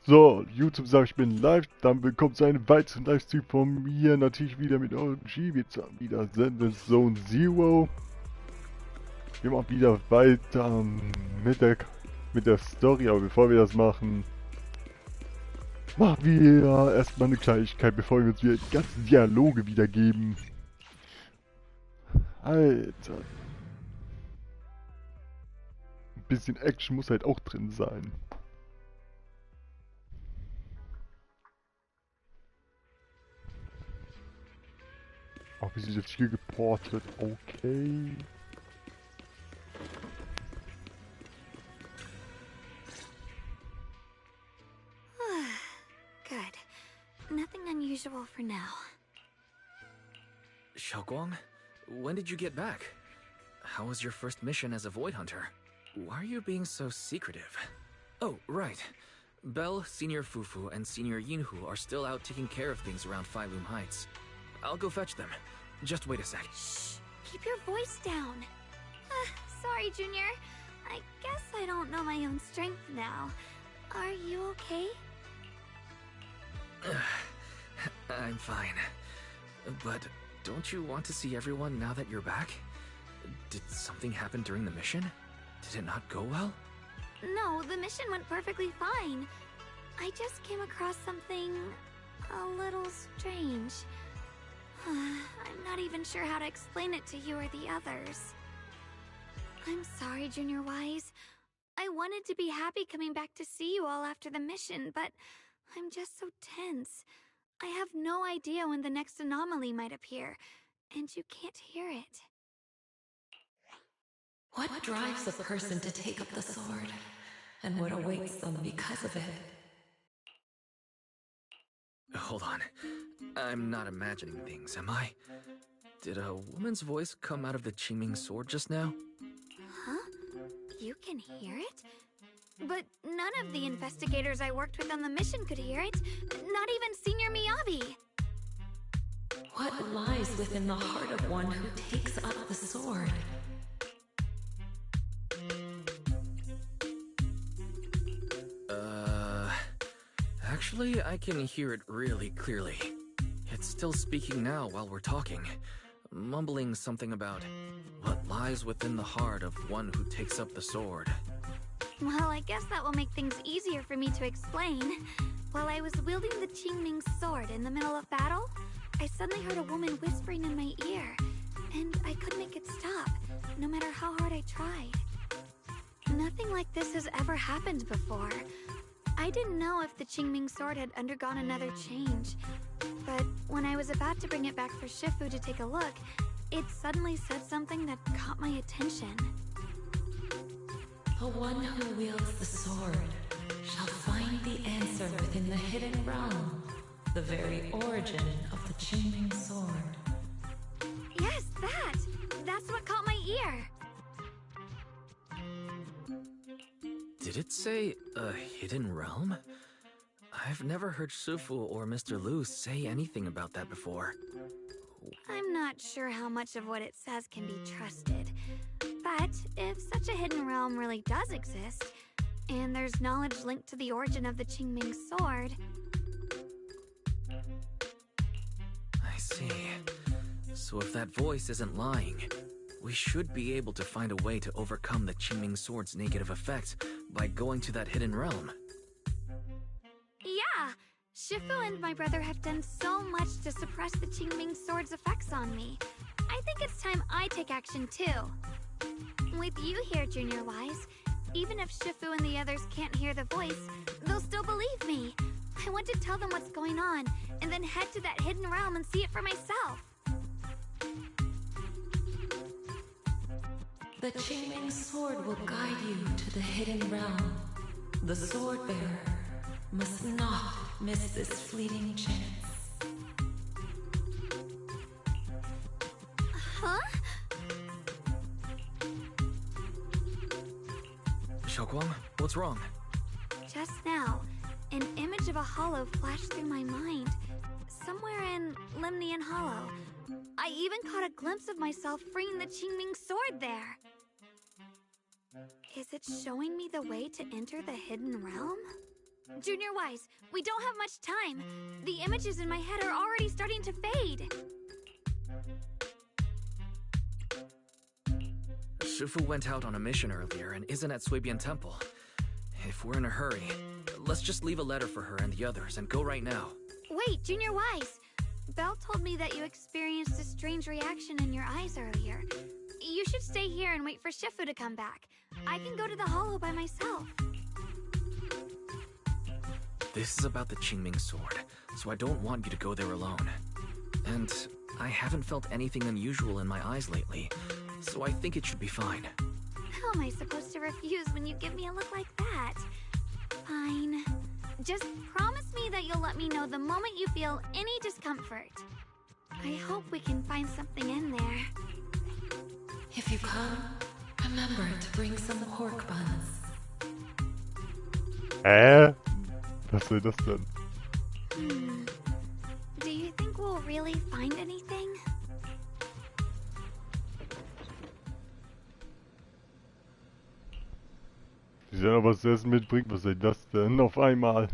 So, YouTube sagt, ich bin live, dann willkommen zu einem weiteren Livestream von mir, natürlich wieder mit OMG, wir haben wieder Zenless Zone Zero. Wir machen wieder weiter mit der Story, aber bevor wir das machen, machen wir erstmal eine Kleinigkeit, bevor wir uns wieder die ganzen Dialoge wiedergeben. Alter. Ein bisschen Action muss halt auch drin sein. Auch wie sich jetzt hier geportet, okay. Good. Nothing unusual for now. Xiaoguang, when did you get back? How was your first mission as a Void Hunter? Why are you being so secretive? Oh, right. Belle, Senior Fufu, and Senior Yinhu are still out taking care of things around Phylum Heights. I'll go fetch them. Just wait a sec. Shh! Keep your voice down. Sorry, Junior. I guess I don't know my own strength now. Are you okay? I'm fine. But don't you want to see everyone now that you're back? Did something happen during the mission? Did it not go well? No, the mission went perfectly fine. I just came across something a little strange. I'm not even sure how to explain it to you or the others. I'm sorry, Junior Wise. I wanted to be happy coming back to see you all after the mission, but I'm just so tense. I have no idea when the next anomaly might appear, and you can't hear it. What drives a person to take up the sword, and what awaits them because of it? Hold on. I'm not imagining things, am I? Did a woman's voice come out of the Qingming sword just now? Huh? You can hear it? But none of the investigators I worked with on the mission could hear it. Not even Senior Miyabi. What lies within the heart of one who takes up the sword? Actually, I can hear it really clearly. It's still speaking now while we're talking, mumbling something about what lies within the heart of one who takes up the sword. Well, I guess that will make things easier for me to explain. While I was wielding the Qingming sword in the middle of battle, I suddenly heard a woman whispering in my ear, and I couldn't make it stop, no matter how hard I tried. Nothing like this has ever happened before. I didn't know if the Qingming sword had undergone another change, but when I was about to bring it back for Shifu to take a look, it suddenly said something that caught my attention. The one who wields the sword shall find the answer within the hidden realm, the very origin of the Qingming sword. Yes, that's what caught my ear. Did it say a hidden realm? I've never heard Shifu or Mr. Lu say anything about that before. I'm not sure how much of what it says can be trusted, but if such a hidden realm really does exist, and there's knowledge linked to the origin of the Qingming sword... I see. So if that voice isn't lying, we should be able to find a way to overcome the Qingming sword's negative effect by going to that hidden realm. Yeah! Shifu and my brother have done so much to suppress the Qingming sword's effects on me. I think it's time I take action too. With you here, Junior Wise, even if Shifu and the others can't hear the voice, they'll still believe me. I want to tell them what's going on, and then head to that hidden realm and see it for myself. The Qingming sword will guide you to the hidden realm. The sword bearer must not miss this fleeting chance. Huh? Xiaoguang, what's wrong? Just now, an image of a hollow flashed through my mind. Somewhere in Limnian Hollow. I even caught a glimpse of myself freeing the Qingming sword there. Is it showing me the way to enter the hidden realm? Junior Wise, we don't have much time. The images in my head are already starting to fade. Shifu went out on a mission earlier and isn't at Suibian Temple. If we're in a hurry, let's just leave a letter for her and the others and go right now. Wait, Junior Wise. Belle told me that you experienced a strange reaction in your eyes earlier. You should stay here and wait for Shifu to come back. I can go to the hollow by myself. This is about the Qingming sword, so I don't want you to go there alone. And I haven't felt anything unusual in my eyes lately, so I think it should be fine. How am I supposed to refuse when you give me a look like that? Fine. Just promise me that you'll let me know the moment you feel any discomfort. I hope we can find something in there. If you come, remember to bring some pork buns. Was soll das denn? Do you think we'll really find anything? Ich soll noch was zu essen mitbringen, was soll das denn auf einmal?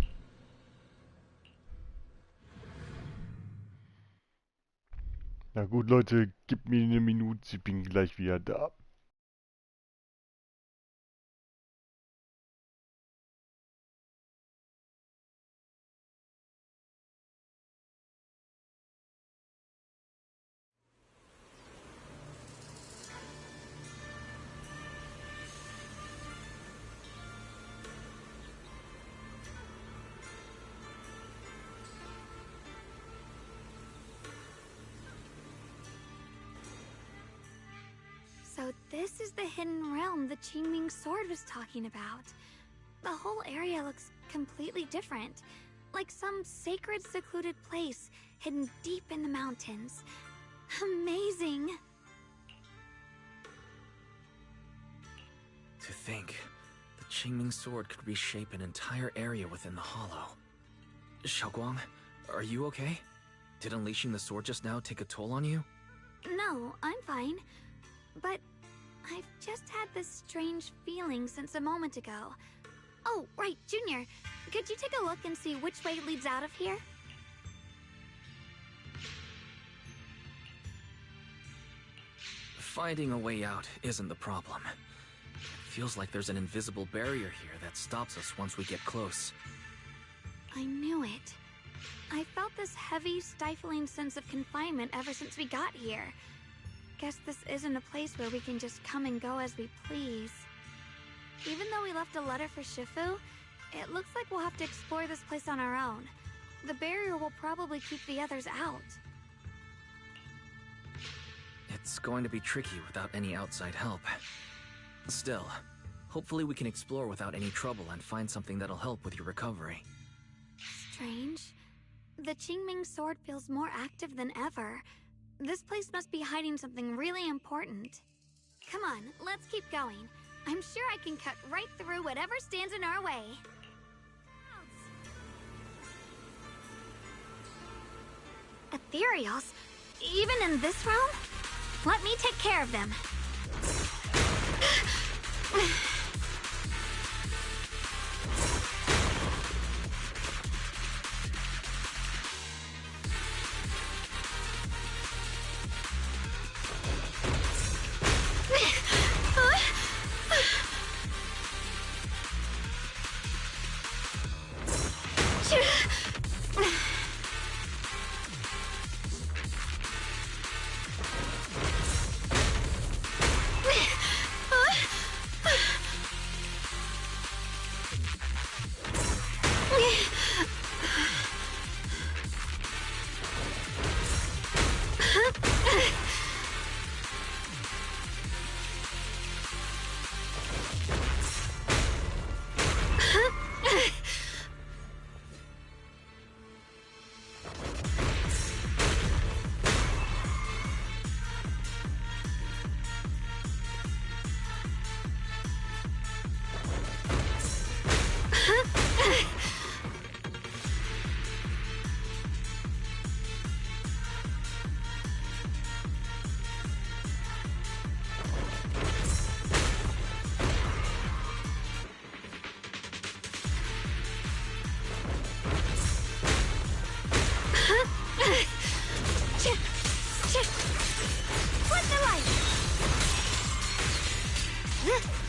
Na gut, Leute, gebt mir eine Minute, ich bin gleich wieder da. So this is the hidden realm the Qingming sword was talking about. The whole area looks completely different, like some sacred, secluded place hidden deep in the mountains. Amazing! To think, the Qingming sword could reshape an entire area within the hollow. Xiaoguang, are you okay? Did unleashing the sword just now take a toll on you? No, I'm fine. But I've just had this strange feeling since a moment ago. Oh, right, Junior. Could you take a look and see which way leads out of here? Finding a way out isn't the problem. It feels like there's an invisible barrier here that stops us once we get close. I knew it. I felt this heavy, stifling sense of confinement ever since we got here. Guess this isn't a place where we can just come and go as we please. Even though we left a letter for Shifu, it looks like we'll have to explore this place on our own. The barrier will probably keep the others out. It's going to be tricky without any outside help. Still, hopefully we can explore without any trouble and find something that'll help with your recovery. Strange. The Qingming sword feels more active than ever. This place must be hiding something really important. Come on, let's keep going. I'm sure I can cut right through whatever stands in our way. Ethereals? Even in this realm? Let me take care of them.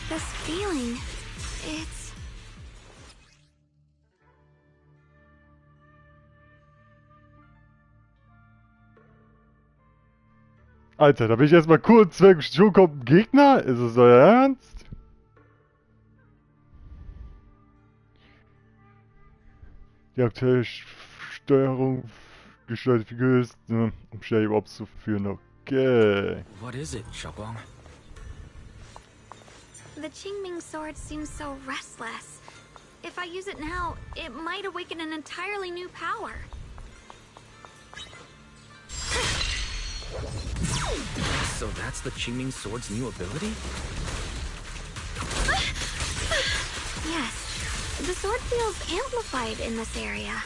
This feeling, it's... Alter, da bin ich erstmal kurz weg. Schon kommt ein Gegner? Ist es euer Ernst? Die aktuelle Steuerung gesteuerte Figur ist, um schnell überhaupt zu führen. Okay. What is it, Xiaoguang? The Qingming sword seems so restless. If I use it now, it might awaken an entirely new power. So that's the Qingming sword's new ability? Yes, the sword feels amplified in this area.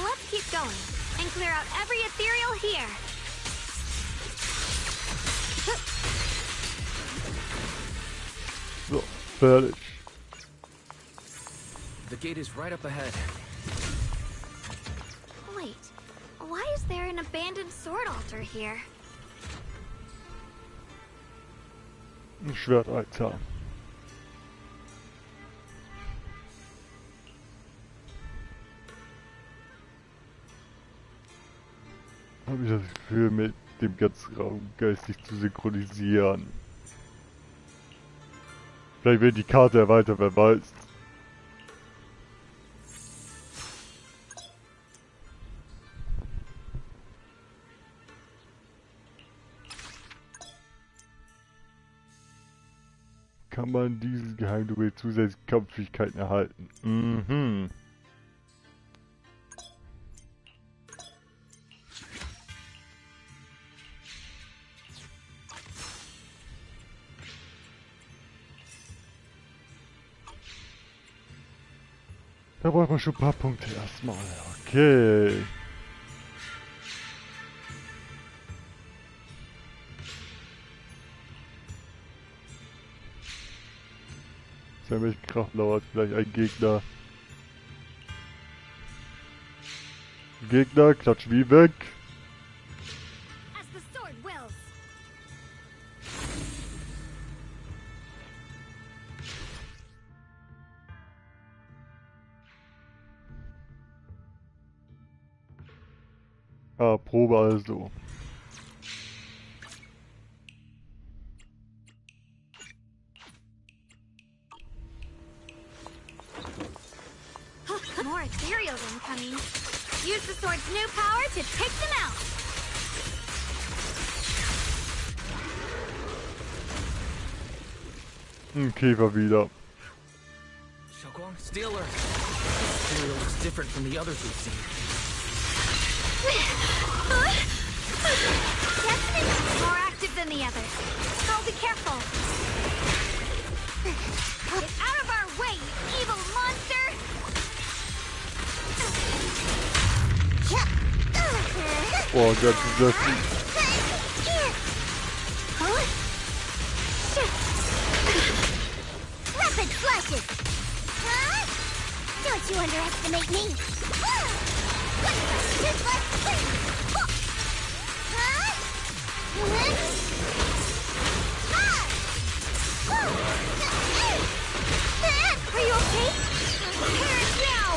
Let's keep going and clear out every ethereal here. So, fertig. The gate is right up ahead. Wait, why is there an abandoned sword altar here? Ein Schwert, Alter. Habe ich das Gefühl, mit dem ganzen Raum geistig zu synchronisieren. Vielleicht wird die Karte erweitert, wer weiß. Kann man dieses Geheimduell zusätzliche Kampffähigkeiten erhalten? Mhm. Da braucht man schon ein paar Punkte erstmal. Okay. Welche Kraft lauert gleich ein Gegner. Gegner, klatsch wie weg. As the sword wills. Ah, Probe also. More ethereals incoming. Use the sword's new power to take them out. Ein Käfer wieder. Xiaoguang, stay alert. This material looks different from the others we've seen. Definitely more active than the others. I'll be careful. Get out of our way, you evil monster! Boah, das ist Rapid flashes! Huh? Don't you underestimate me! Are you okay? Perish now!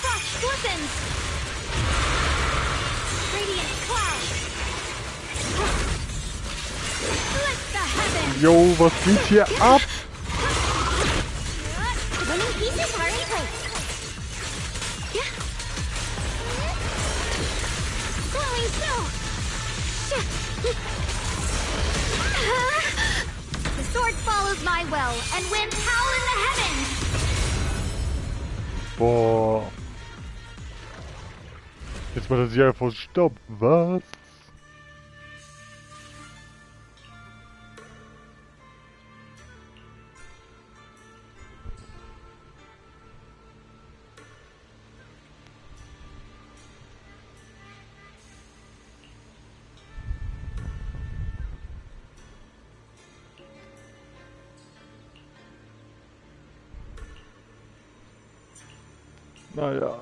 Frost glistens! Radiant cloud! Split the heavens! Jo, was geht hier ab? Winning pieces are in place. Glowing snow! The sword follows my will and winds howl in the heavens! Boah. Jetzt macht er sich einfach Stopp. Was? Naja.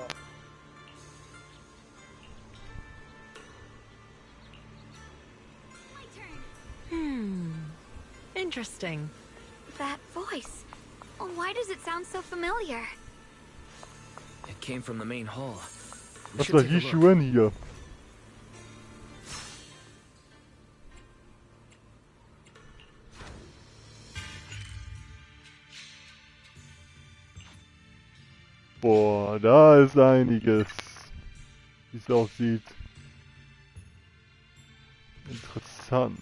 My turn. Interesting. That voice. Why does it sound so familiar? It came from the main hall. We Was should war take a hier look. schon hier? Boah, da ist einiges, wie es aussieht. Interessant.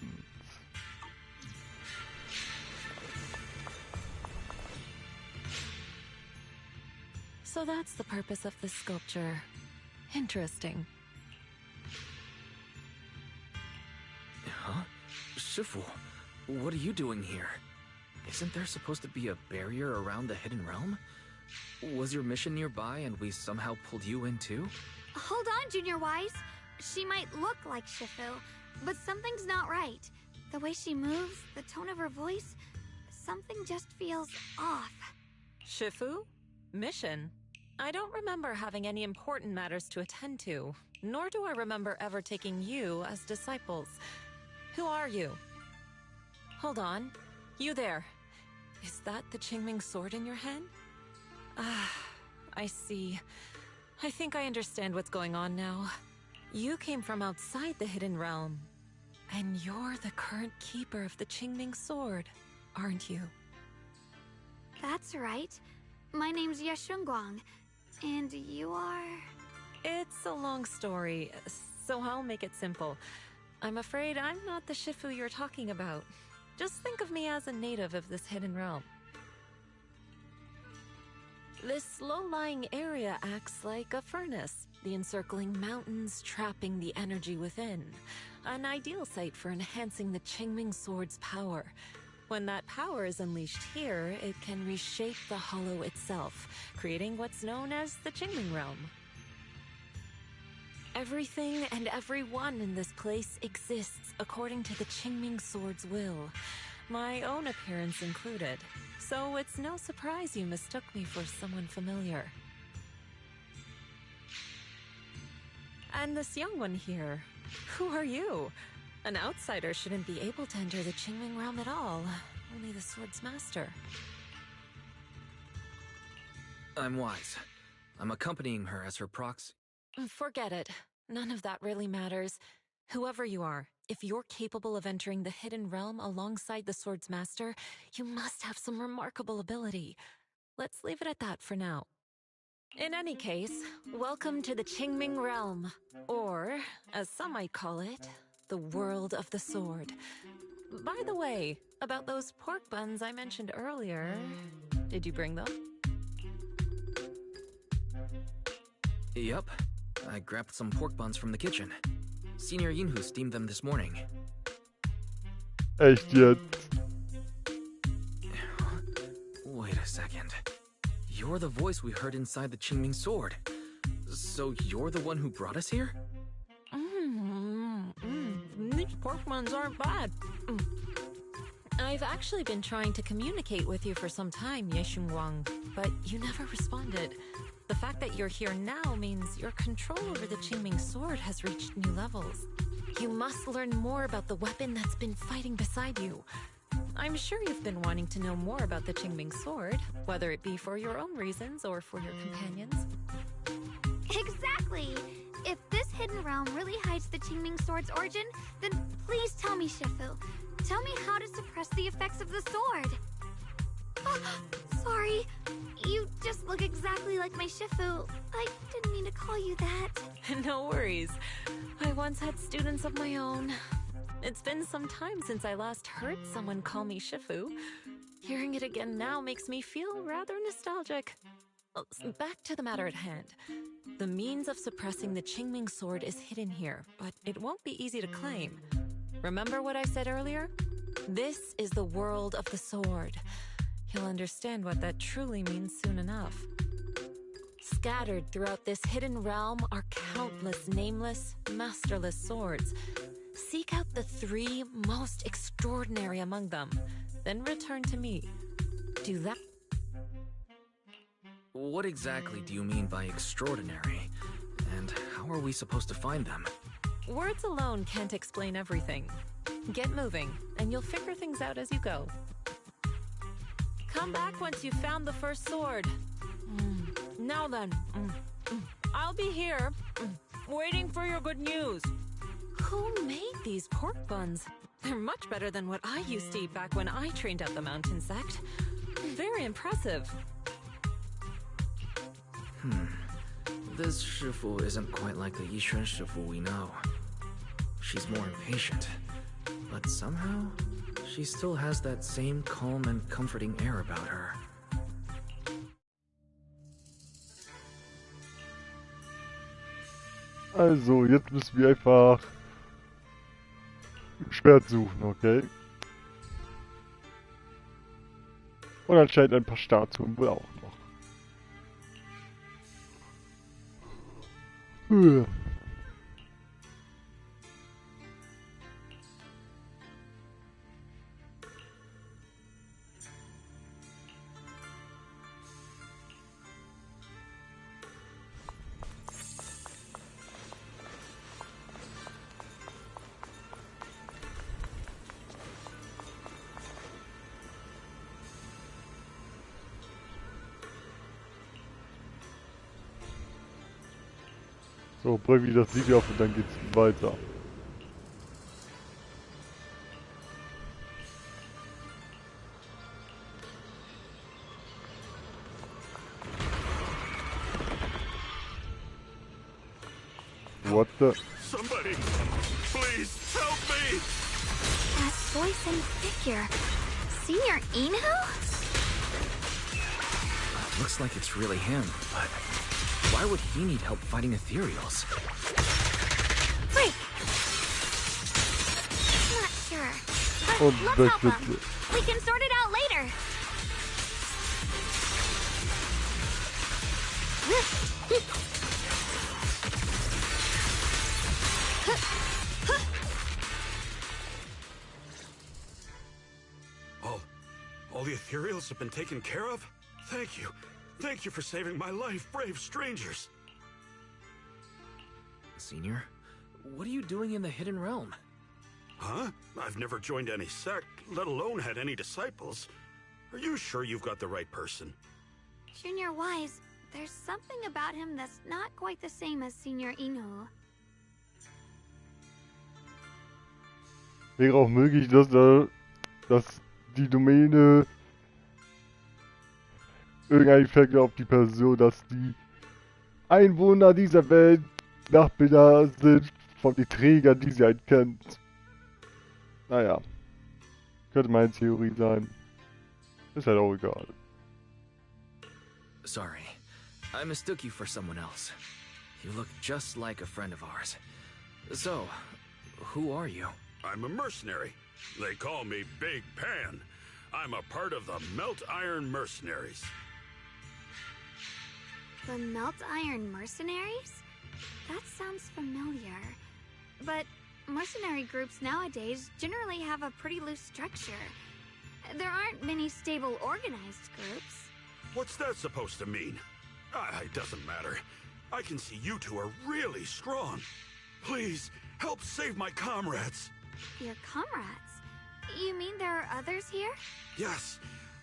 So that's the purpose of this sculpture. Interesting. Huh? Shifu, what are you doing here? Isn't there supposed to be a barrier around the hidden realm? Was your mission nearby and we somehow pulled you in too? Hold on, Junior Wise. She might look like Shifu, but something's not right. The way she moves, the tone of her voice, something just feels off. Shifu? Mission? I don't remember having any important matters to attend to, nor do I remember ever taking you as disciples. Who are you? Hold on. You there. Is that the Qingming sword in your hand? Ah, I see. I think I understand what's going on now. You came from outside the hidden realm, and you're the current keeper of the Qingming sword, aren't you? That's right. My name's Yeshunguang, and you are... It's a long story, so I'll make it simple. I'm afraid I'm not the Shifu you're talking about. Just think of me as a native of this hidden realm. This low-lying area acts like a furnace, the encircling mountains trapping the energy within. An ideal site for enhancing the Qingming sword's power. When that power is unleashed here, it can reshape the hollow itself, creating what's known as the Qingming realm. Everything and everyone in this place exists according to the Qingming sword's will, my own appearance included. So it's no surprise you mistook me for someone familiar. And this young one here, who are you? An outsider shouldn't be able to enter the Qingming realm at all, only the sword's master. I'm Wise. I'm accompanying her as her proxy. Forget it. None of that really matters. Whoever you are, if you're capable of entering the hidden realm alongside the sword's master, you must have some remarkable ability. Let's leave it at that for now. In any case, welcome to the Qingming realm, or, as some might call it, the world of the sword. By the way, about those pork buns I mentioned earlier, did you bring them? Yup. I grabbed some pork buns from the kitchen. Senior Yinhu steamed them this morning. Echt jetzt? Wait a second. You're the voice we heard inside the Qingming sword. So you're the one who brought us here? These pork buns aren't bad. I've actually been trying to communicate with you for some time, Yeshunguang, but you never responded. The fact that you're here now means your control over the Qingming sword has reached new levels. You must learn more about the weapon that's been fighting beside you. I'm sure you've been wanting to know more about the Qingming sword, whether it be for your own reasons or for your companions. Exactly! If this hidden realm really hides the Qingming sword's origin, then please tell me, Shifu. Tell me how to suppress the effects of the sword. Oh, sorry. You just look exactly like my Shifu. I didn't mean to call you that. No worries. I once had students of my own. It's been some time since I last heard someone call me Shifu. Hearing it again now makes me feel rather nostalgic. Back to the matter at hand. The means of suppressing the Qingming sword is hidden here, but it won't be easy to claim. Remember what I said earlier? This is the world of the sword. You'll understand what that truly means soon enough. Scattered throughout this hidden realm are countless nameless, masterless swords. Seek out the 3 most extraordinary among them, then return to me. Do that. What exactly do you mean by extraordinary? And how are we supposed to find them? Words alone can't explain everything. Get moving, and you'll figure things out as you go. Come back once you've found the first sword. Now then, I'll be here, waiting for your good news. Who made these pork buns? They're much better than what I used to eat back when I trained at the mountain sect. Very impressive. This Shifu isn't quite like the Yixuan Shifu we know. She's more impatient, but somehow she still has that same calm and comforting air about her. Also, jetzt müssen wir einfach ein Schwert suchen, okay? Und anscheinend ein paar Statuen wohl auch noch. So, bring wieder das Sieg auf und dann geht's weiter. What the? Somebody, please help me! That voice and figure. Senior Inu? Looks like it's really him, but why would he need help fighting ethereals? Wait! Not sure. But Und let's help wechselt. him. We can sort it out later. All the ethereals have been taken care of? Thank you. Thank you for saving my life, brave strangers. Senior, what are you doing in the Hidden Realm? Huh? I've never joined any sect, let alone had any disciples. Are you sure you've got the right person? Junior Wise, there's something about him that's not quite the same as Senior Inu. Wäre auch möglich, dass die Domäne irgendein Effekt auf die Person, dass die Einwohner dieser Welt Nachbilder sind von den Trägern, die sie halt kennt. Naja. Könnte meine Theorie sein. Ist halt auch egal. Sorry, I mistook you for someone else. You look just like a friend of ours. So, who are you? I'm a mercenary. They call me Big Pan. I'm a part of the Melt Iron Mercenaries. The Melt Iron Mercenaries? That sounds familiar. But mercenary groups nowadays generally have a pretty loose structure. There aren't many stable organized groups. What's that supposed to mean? It doesn't matter. I can see you two are really strong. Please, help save my comrades. Your comrades? You mean there are others here? Yes.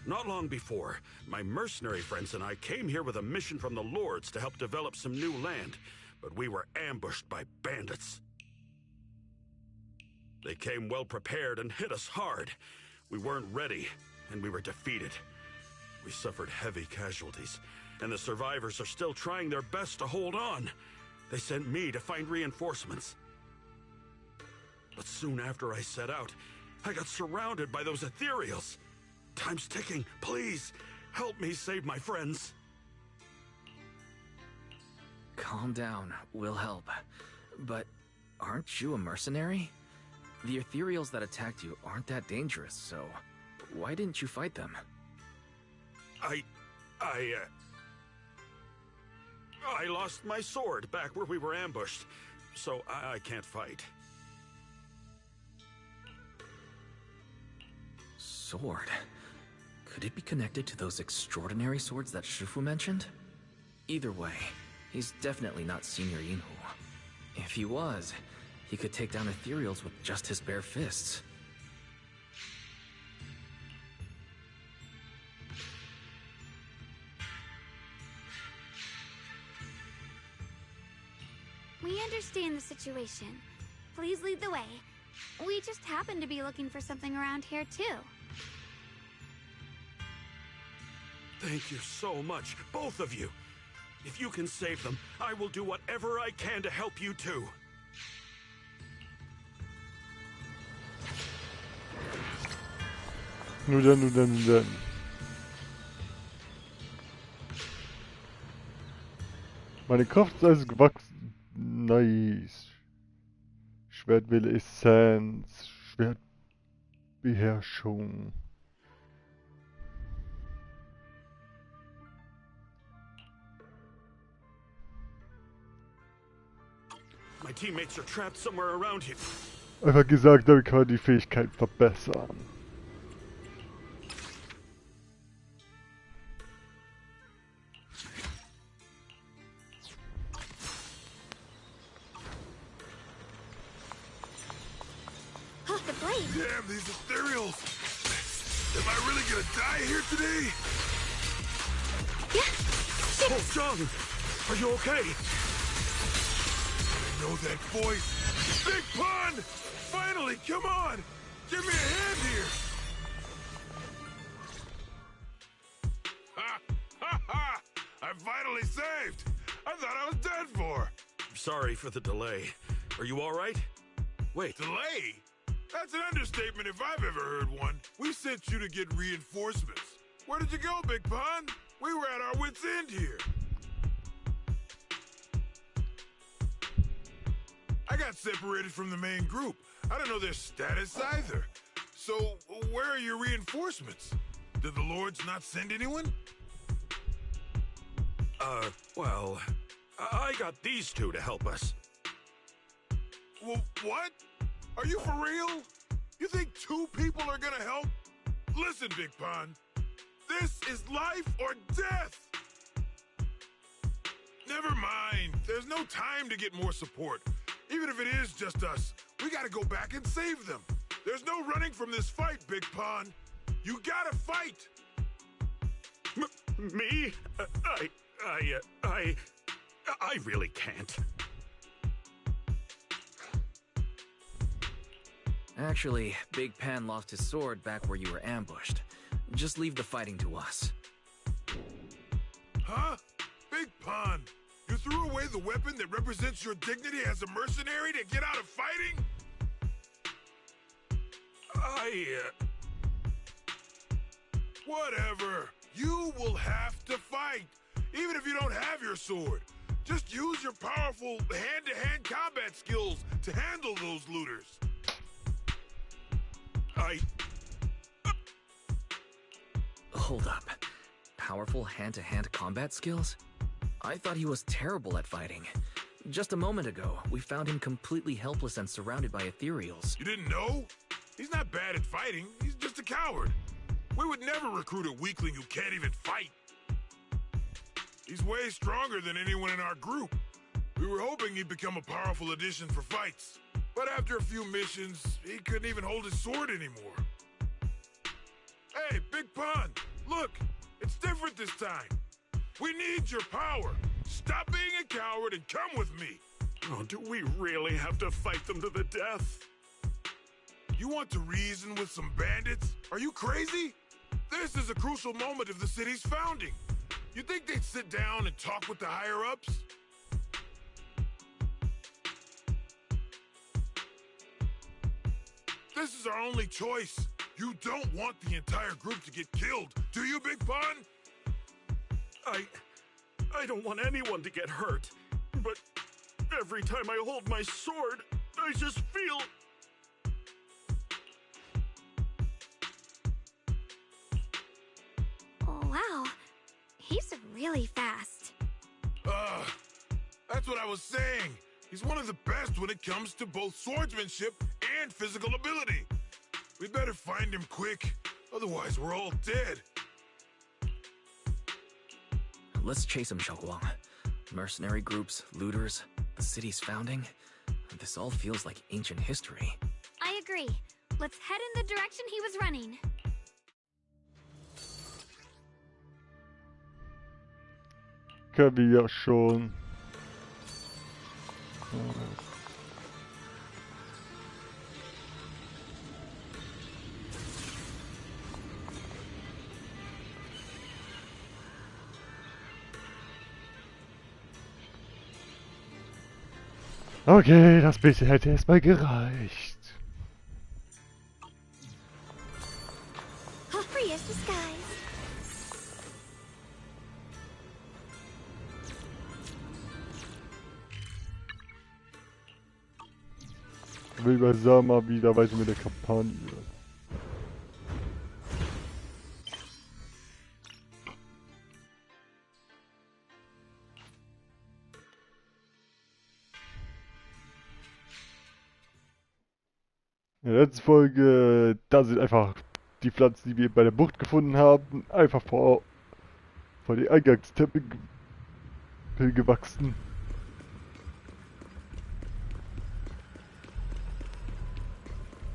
Not long before, my mercenary friends and I came here with a mission from the Lords to help develop some new land, but we were ambushed by bandits. They came well prepared and hit us hard. We weren't ready, and we were defeated. We suffered heavy casualties, and the survivors are still trying their best to hold on. They sent me to find reinforcements. But soon after I set out, I got surrounded by those ethereals. Time's ticking. Please, help me save my friends. Calm down, we'll help. But aren't you a mercenary? The ethereals that attacked you aren't that dangerous, so why didn't you fight them? I lost my sword back where we were ambushed, so I can't fight. Sword? Could it be connected to those extraordinary swords that Shifu mentioned? Either way, he's definitely not Senior Yinhu. If he was, He could take down ethereals with just his bare fists. We understand the situation. Please lead the way. We just happen to be looking for something around here, too. Thank you so much, both of you. If you can save them, I will do whatever I can to help you too. Nun dann, nun dann, nun dann. Meine Kraft ist also gewachsen. Nice. Schwertwille Essenz. Schwertbeherrschung. My teammates are trapped somewhere around here. Einfach gesagt, damit kann man die Fähigkeit verbessern. Oh, the blade! Damn, these ethereals! Am I really gonna die here today? Oh, John! Are you okay? I know that voice! Big Pun! Finally, come on! Give me a hand here! Ha! Ha ha! I'm finally saved! I thought I was dead for! Sorry for the delay. Are you alright? Wait, Delay? That's an understatement if I've ever heard one. We sent you to get reinforcements. Where did you go, Big Pun? We were at our wits' end here. I got separated from the main group. I don't know their status either. So, where are your reinforcements? Did the Lords not send anyone? well, I got these two to help us. Well, what? Are you for real? You think two people are gonna help? Listen, Big Pun. This is life or death! Never mind. There's no time to get more support. Even if it is just us, we gotta go back and save them. There's no running from this fight, Big Pun. You gotta fight! Me? I really can't. Actually, Big Pan lost his sword back where you were ambushed. Just leave the fighting to us. Huh? Big Pun, you threw away the weapon that represents your dignity as a mercenary to get out of fighting? Whatever. You will have to fight, even if you don't have your sword. Just use your powerful hand-to-hand combat skills to handle those looters. Hold up. Powerful hand-to-hand combat skills? I thought he was terrible at fighting. Just a moment ago, we found him completely helpless and surrounded by ethereals. You didn't know? He's not bad at fighting. He's just a coward. We would never recruit a weakling who can't even fight. He's way stronger than anyone in our group. We were hoping he'd become a powerful addition for fights. But after a few missions, he couldn't even hold his sword anymore. Hey, Big Pun, look, it's different this time. We need your power. Stop being a coward and come with me. Oh, do we really have to fight them to the death? You want to reason with some bandits? Are you crazy? This is a crucial moment of the city's founding. You think they'd sit down and talk with the higher-ups? This is our only choice. You don't want the entire group to get killed, do you, Big Pun? I don't want anyone to get hurt, but every time I hold my sword, I just feel... Oh, wow. He's really fast. That's what I was saying. He's one of the best when it comes to both swordsmanship and physical ability. We better find him quick, otherwise we're all dead. Let's chase him, Xiaoguang. Mercenary groups, looters, the city's founding. This all feels like ancient history. I agree. Let's head in the direction he was running. Können wir ja schon. Okay, das bisschen hätte erstmal gereicht. How free is the skies? Will bei Sama wieder weiter mit der Kampagne. In der letzten Folge, da sind einfach die Pflanzen, die wir bei der Bucht gefunden haben, einfach vor den Eingangstempel gewachsen.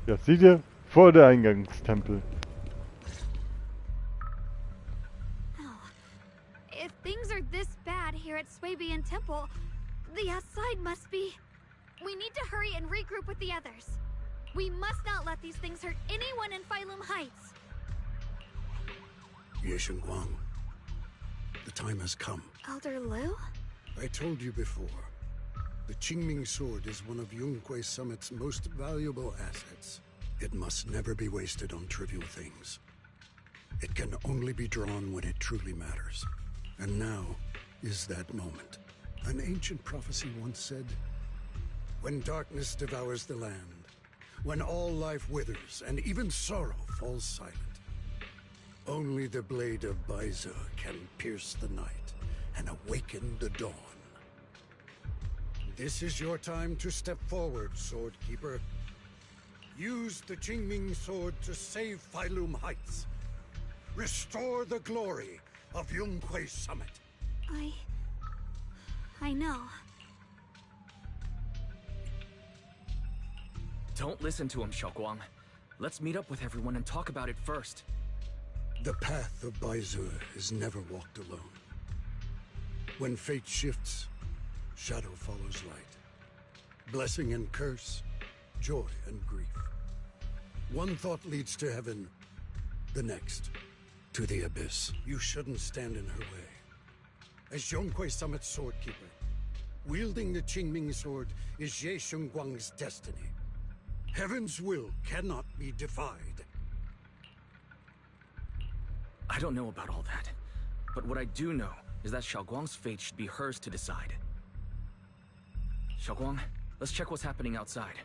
Ja, seht ihr? Vor der Eingangstempel. Oh. If things are this bad here at Swabian Temple, the outside must be... We need to hurry and regroup with the others. We must not let these things hurt anyone in Phylum Heights. Ye Guang, the time has come. Elder Lu? I told you before, the Qingming sword is one of Yunque Summit's most valuable assets. It must never be wasted on trivial things. It can only be drawn when it truly matters. And now is that moment. An ancient prophecy once said, when darkness devours the land, when all life withers and even sorrow falls silent, only the blade of Baize can pierce the night and awaken the dawn. This is your time to step forward, Sword Keeper. Use the Qingming sword to save Phylum Heights. Restore the glory of Yunque Summit. I know. Don't listen to him, Xiaoguang. Let's meet up with everyone and talk about it first. The path of Baize is never walked alone. When fate shifts, shadow follows light. Blessing and curse, joy and grief. One thought leads to heaven, the next to the abyss. You shouldn't stand in her way. As Yunque Summit's sword keeper, wielding the Qingming sword is Ye Guang's destiny. Heaven's will cannot be defied. I don't know about all that, but what I do know is that Xiaoguang's fate should be hers to decide. Xiaoguang, let's check what's happening outside.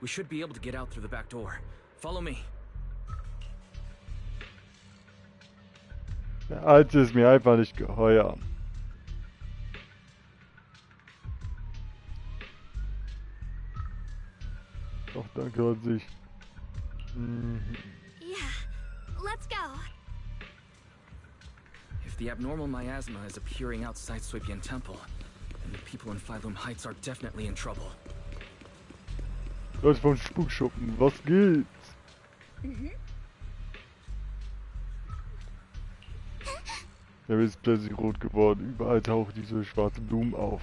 We should be able to get out through the back door. Follow me. Der Alte ist mir einfach nicht geheuer. Doch, danke an sich. Yeah, let's go. If the abnormal miasma is appearing outside Swabian Temple, then the people in Phylum Heights are definitely in trouble. Leute vom Spukschuppen, was geht? Der ist plötzlich rot geworden. Überall tauchen diese schwarzen Blumen auf.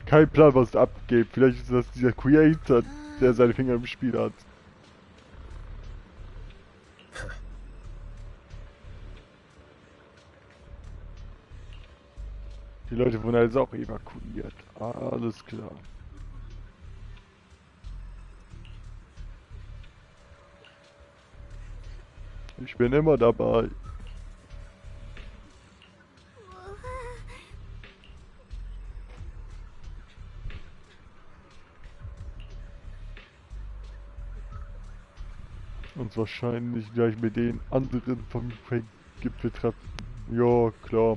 Kein Plan, was es abgeht. Vielleicht ist das dieser Creator, der seine Finger im Spiel hat. Die Leute wurden also auch evakuiert. Alles klar. Ich bin immer dabei. Uns wahrscheinlich gleich mit den anderen vom Gipfel treffen. Ja, klar.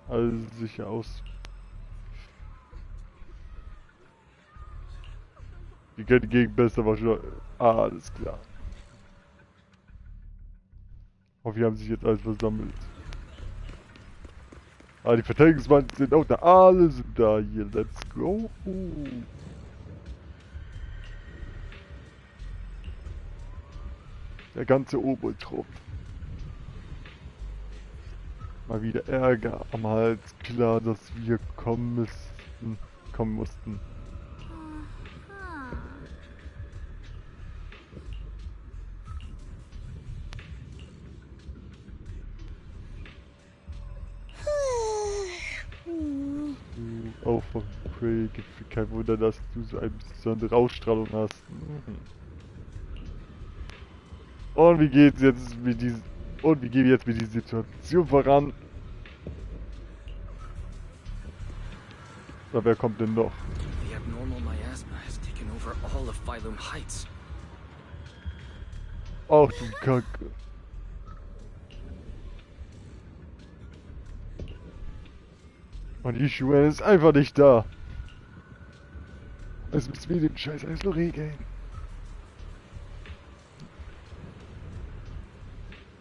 Alles sicher aus. Die kennt die Gegend besser wahrscheinlich. Alles klar. Oh, wir haben sich jetzt alles versammelt. Ah, die Verteidigungsmann sind auch da. Alle sind da hier. Let's go. Der ganze Obertrupp. Mal wieder Ärger am Hals. Klar, dass wir kommen mussten. Huh. Oh, von Prey. Kein Wunder, dass du so eine besondere Ausstrahlung hast. Und wie geht's jetzt mit wie gehen wir jetzt mit dieser Situation voran? Na, wer kommt denn noch? The abnormal miasma has taken over all of Phylum Heights. Ach du Kacke. Und die Schuhe ist einfach nicht da. Es müssen wir den Scheiß alles nur regeln.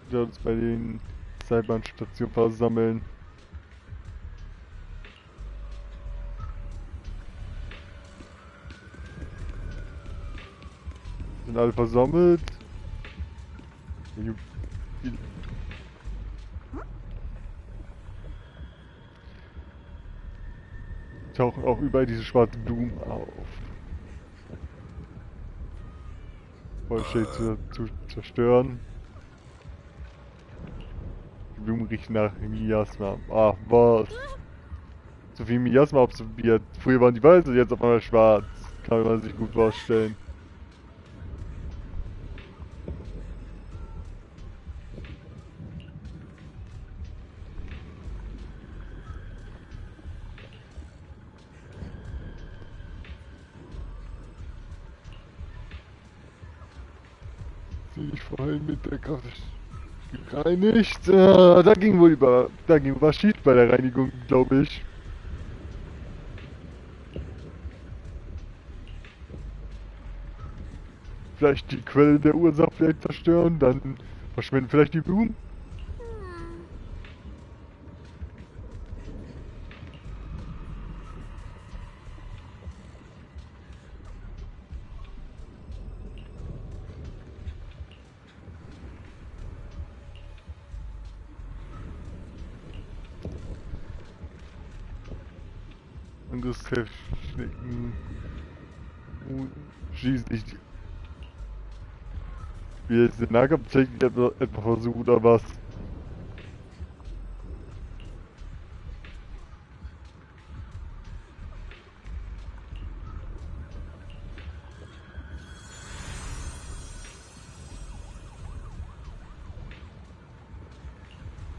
Wir uns bei den Seilbahnstationen versammeln. Sind alle versammelt. Tauchen auch überall diese schwarzen Blumen auf. Vollständig zu zerstören. Die Blumen riechen nach Miasma. Ah, was? So viel Miasma absorbiert. Früher waren die weiß und jetzt auf einmal schwarz. Kann man sich gut vorstellen. Sie nicht vorhin mit der Kraft gereinigt. Da ging was schief bei der Reinigung, glaube ich. Vielleicht die Quelle der Ursache vielleicht zerstören, dann verschwinden vielleicht die Blumen. Angriffstechniken. Schließlich wie jetzt den Nahkampftechnik etwa versucht oder was?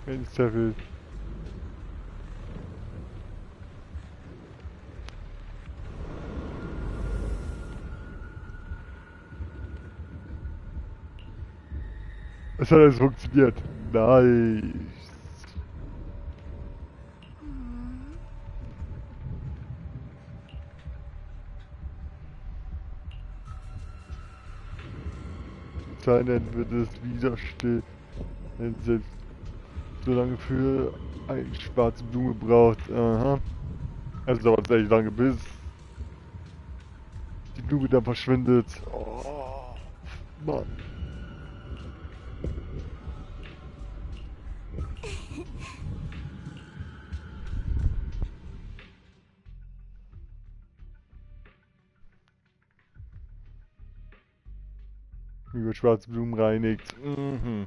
Kein Zweifel. Es hat alles funktioniert. Nice. Anscheinend wird es wieder still, wenn es jetzt so lange für eine schwarze Blume braucht. Aha. Also dauert es echt lange, bis die Blume dann verschwindet. Oh, Mann. Wie wird schwarze Blumen reinigt. Mhm.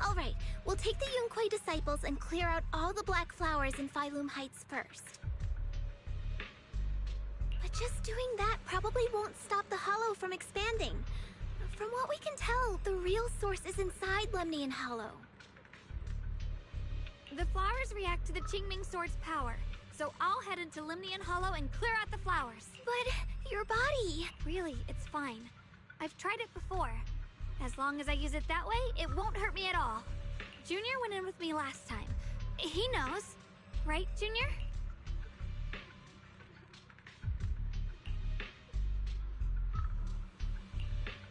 All right, we'll take the Yunquei disciples and clear out all the black flowers in Phylum Heights first. But just doing that probably won't stop the hollow from expanding. From what we can tell, the real source is inside Lemnian Hollow. The flowers react to the Qingming Sword's power, so I'll head into Lemnian Hollow and clear out the flowers. But your body... Really, it's fine. I've tried it before. As long as I use it that way, it won't hurt me at all. Junior went in with me last time. He knows. Right, Junior?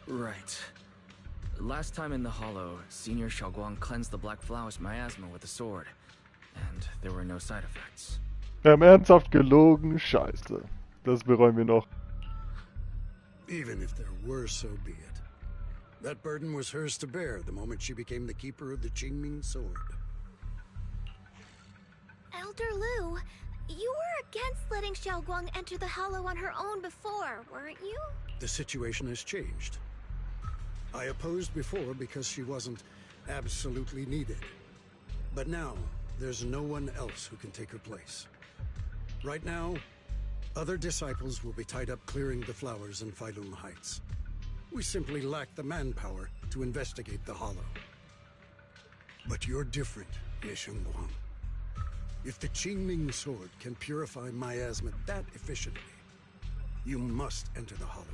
Right. Last time in the Hollow, Senior Xiaoguang cleansed the Black Flowers miasma with a sword, and there were no side effects. Wir haben ernsthaft gelogen. Scheiße. Das bereuen wir noch. Even if there were, so be it. That burden was hers to bear the moment she became the keeper of the Qingming sword. Elder Lu, you were against letting Xiaoguang enter the Hollow on her own before, weren't you? The situation has changed. I opposed before because she wasn't absolutely needed. But now, there's no one else who can take her place. Right now, other disciples will be tied up clearing the flowers in Failum Heights. We simply lack the manpower to investigate the Hollow. But you're different, Ye Shengguang. If the Qingming sword can purify miasma that efficiently, you must enter the Hollow.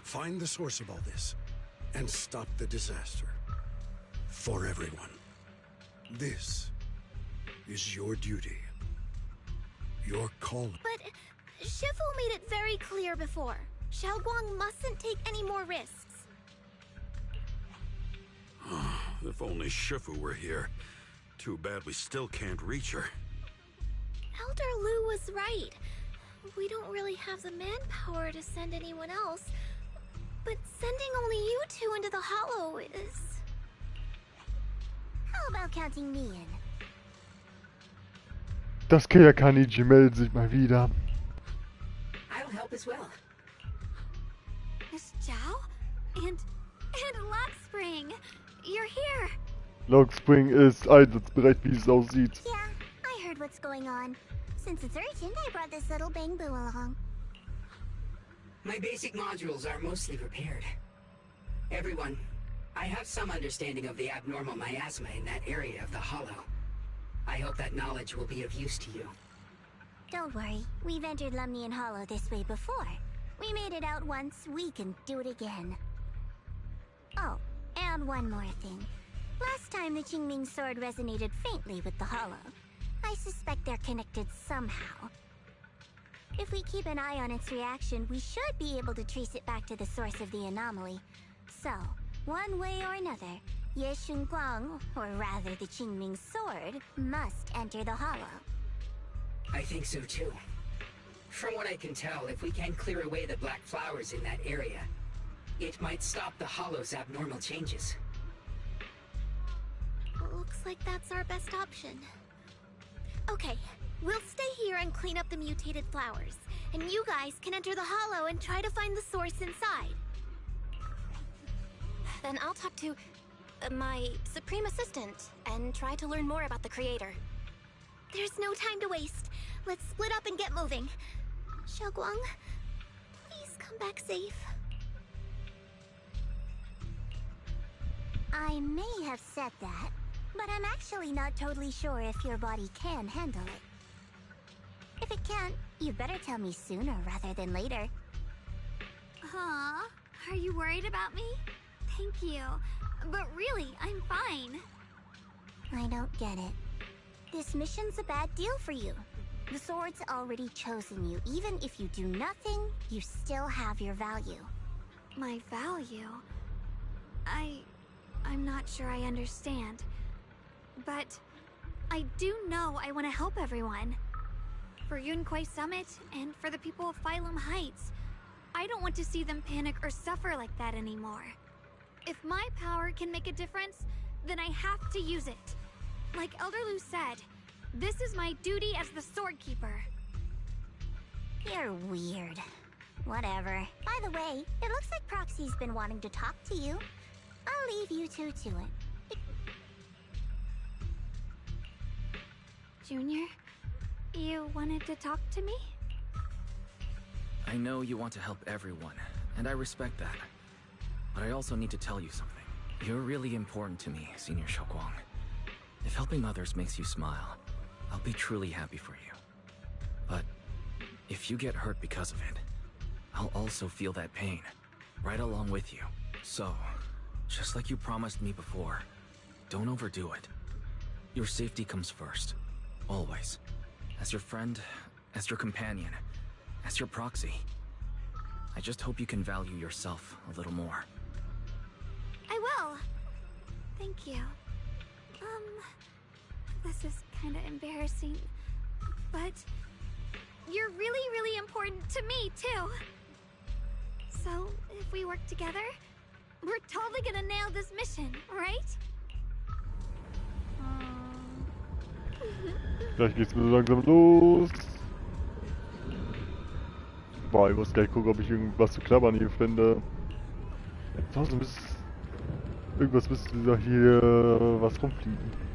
Find the source of all this, and stop the disaster. For everyone. This is your duty. Your call. But Shifu made it very clear before. Xiaoguang mustn't take any more risks. If only Shifu were here. Too bad we still can't reach her. Elder Lu was right. We don't really have the manpower to send anyone else. But sending only you two into the Hollow is... How about counting me in? Das Kaya-Kaniji meldet sich mal wieder. I'll help as well. Miss Zhao? And Lockspring! You're here! Lockspring ist einsatzbereit, wie es aussieht. Yeah, I heard what's going on. Since it's urgent, I brought this little bamboo along. My basic modules are mostly prepared. Everyone, I have some understanding of the abnormal miasma in that area of the Hollow. I hope that knowledge will be of use to you. Don't worry, we've entered Lumnian Hollow this way before. We made it out once, we can do it again. Oh, and one more thing. Last time the Qingming sword resonated faintly with the Hollow. I suspect they're connected somehow. If we keep an eye on its reaction, we should be able to trace it back to the source of the anomaly. So, one way or another, Ye Shengguang, or rather the Qingming sword, must enter the Hollow. I think so too. From what I can tell, if we can clear away the black flowers in that area, it might stop the Hollow's abnormal changes. Looks like that's our best option. Okay, we'll stay here and clean up the mutated flowers, and you guys can enter the Hollow and try to find the source inside. Then I'll talk to my Supreme Assistant and try to learn more about the Creator. There's no time to waste. Let's split up and get moving. Xiaoguang, please come back safe. I may have said that, but I'm actually not totally sure if your body can handle it. If it can't, you better tell me sooner rather than later. Huh? Are you worried about me? Thank you. But really, I'm fine. I don't get it. This mission's a bad deal for you. The sword's already chosen you. Even if you do nothing, you still have your value. My value? I'm not sure I understand. But I do know I want to help everyone. For Yunquay Summit and for the people of Failum Heights. I don't want to see them panic or suffer like that anymore. If my power can make a difference, then I have to use it. Like Elder Lu said, this is my duty as the Sword Keeper. You're weird. Whatever. By the way, it looks like Proxy's been wanting to talk to you. I'll leave you two to it. Junior, you wanted to talk to me? I know you want to help everyone, and I respect that. But I also need to tell you something. You're really important to me, Senior Xiaoguang. If helping others makes you smile, I'll be truly happy for you. But if you get hurt because of it, I'll also feel that pain, right along with you. So, just like you promised me before, don't overdo it. Your safety comes first, always. As your friend, as your companion, as your proxy. I just hope you can value yourself a little more. I will. Thank you. This is kinda embarrassing, but you're really, really important to me, too. So, if we work together, we're totally gonna nail this mission, right? Gleich geht's wieder langsam los. Boah, ich muss gleich gucken, ob ich irgendwas zu knabbern hier finde. Draußen irgendwas müsste da hier was rumfliegen.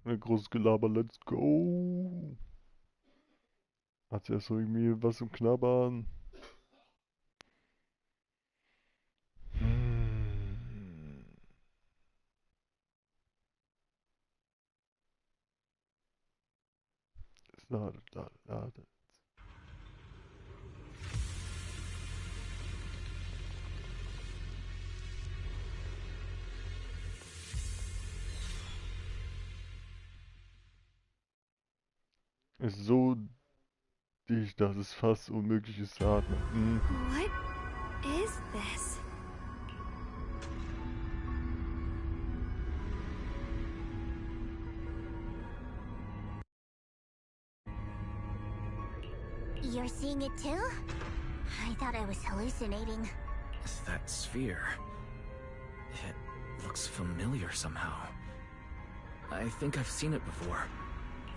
Ein großes Gelaber, let's go. Hat ja so irgendwie was zum Knabbern. Es ladet. Ist so dicht, dass es fast unmöglich ist zu atmen. What is this? You're seeing it too? I thought I was hallucinating. That sphere. It looks familiar somehow. I think I've seen it before.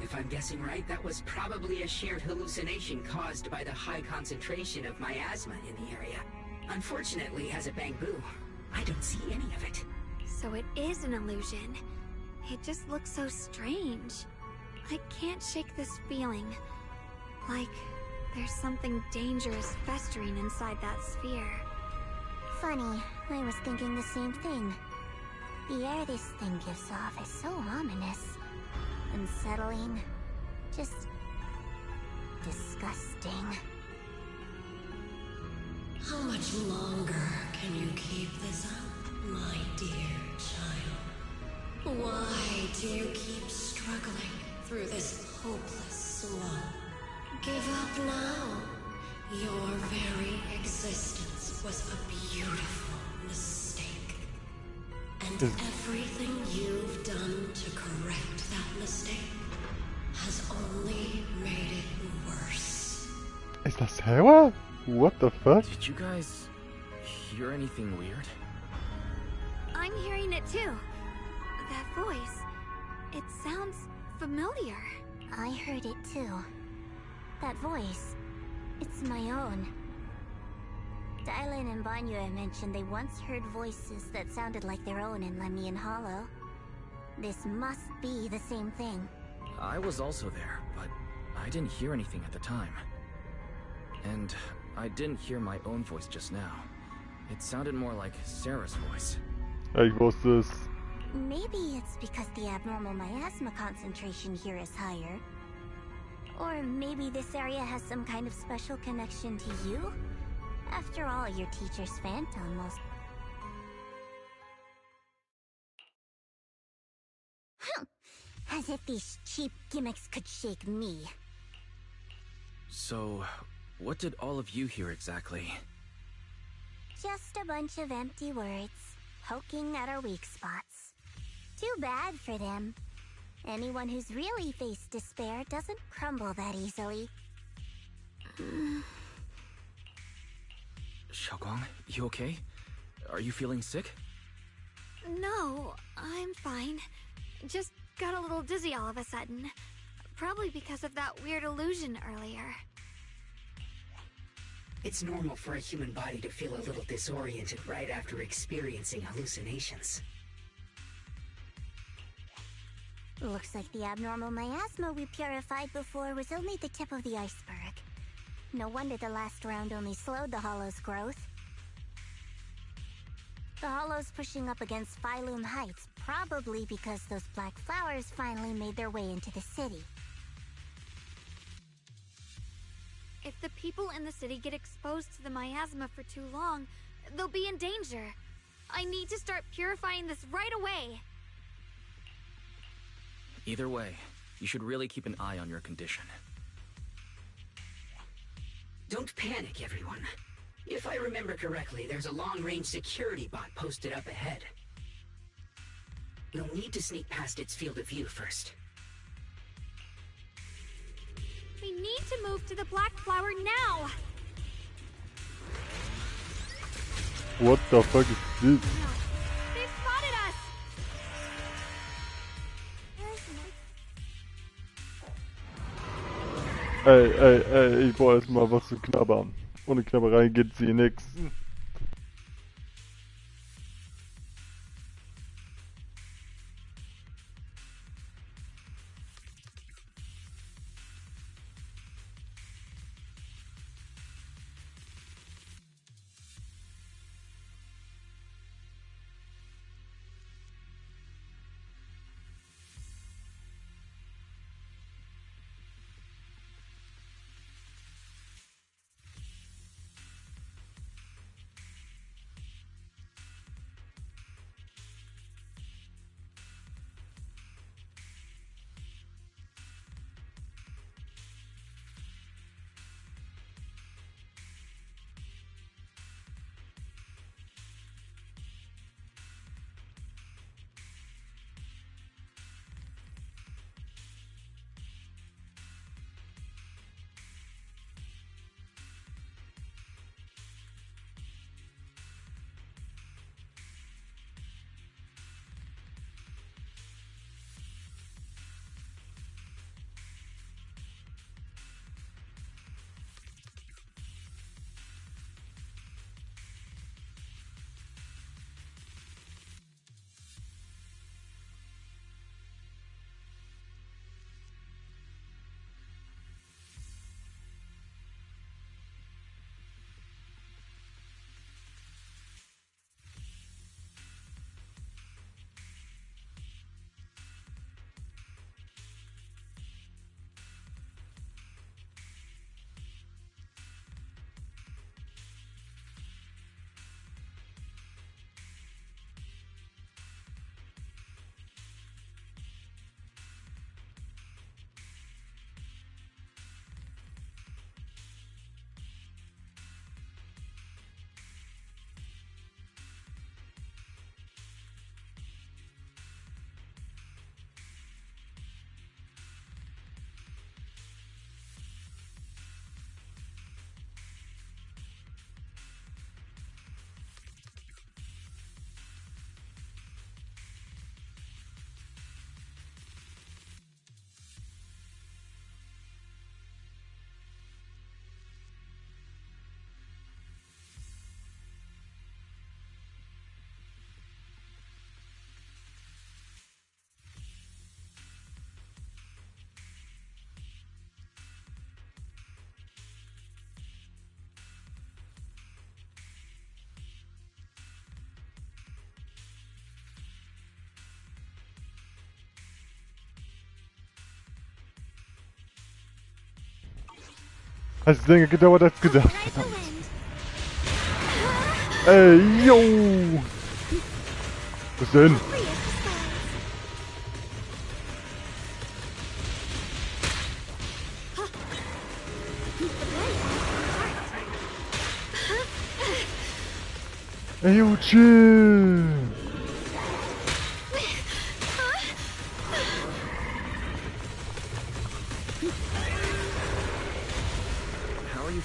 If I'm guessing right, that was probably a shared hallucination caused by the high concentration of miasma in the area. Unfortunately, as a Bangbu, I don't see any of it. So it is an illusion. It just looks so strange. I can't shake this feeling. Like there's something dangerous festering inside that sphere. Funny, I was thinking the same thing. The air this thing gives off is so ominous. Unsettling. Just disgusting. How much longer can you keep this up, my dear child? Why do you keep struggling through this hopeless swamp? Give up now. Your very existence was a beautiful mistake. And everything you've done to correct that mistake has only made it worse. Is that Sarah? What the fuck? Did you guys hear anything weird? I'm hearing it too. That voice. It sounds familiar. I heard it too. That voice. It's my own. Dylan and Banyue mentioned they once heard voices that sounded like their own in Lemian Hollow. This must be the same thing. I was also there, but I didn't hear anything at the time. And I didn't hear my own voice just now. It sounded more like Sarah's voice. Ich wusste es. Maybe it's because the abnormal miasma concentration here is higher. Or maybe this area has some kind of special connection to you? After all, your teacher's phantom was... As if these cheap gimmicks could shake me. So, what did all of you hear exactly? Just a bunch of empty words, poking at our weak spots. Too bad for them. Anyone who's really faced despair doesn't crumble that easily. Xiaoguang, you okay? Are you feeling sick? No, I'm fine. Just got a little dizzy all of a sudden. Probably because of that weird illusion earlier. It's normal for a human body to feel a little disoriented right after experiencing hallucinations. Looks like the abnormal miasma we purified before was only the tip of the iceberg. No wonder the last round only slowed the Hollow's growth. The Hollow's pushing up against Phylum Heights, probably because those black flowers finally made their way into the city. If the people in the city get exposed to the miasma for too long, they'll be in danger. I need to start purifying this right away. Either way, you should really keep an eye on your condition. Don't panic, everyone. If I remember correctly, there's a long-range security bot posted up ahead. You'll need to sneak past its field of view first. We need to move to the Black Flower now! What the fuck is this? They've spotted us! Ey, ich brauch erstmal was zu knabbern. Ohne Knabberei geht's hier nix. Hat es länger gedauert als gedacht. Verdammt. Ey, yo! Was denn? Ey, yo, chill!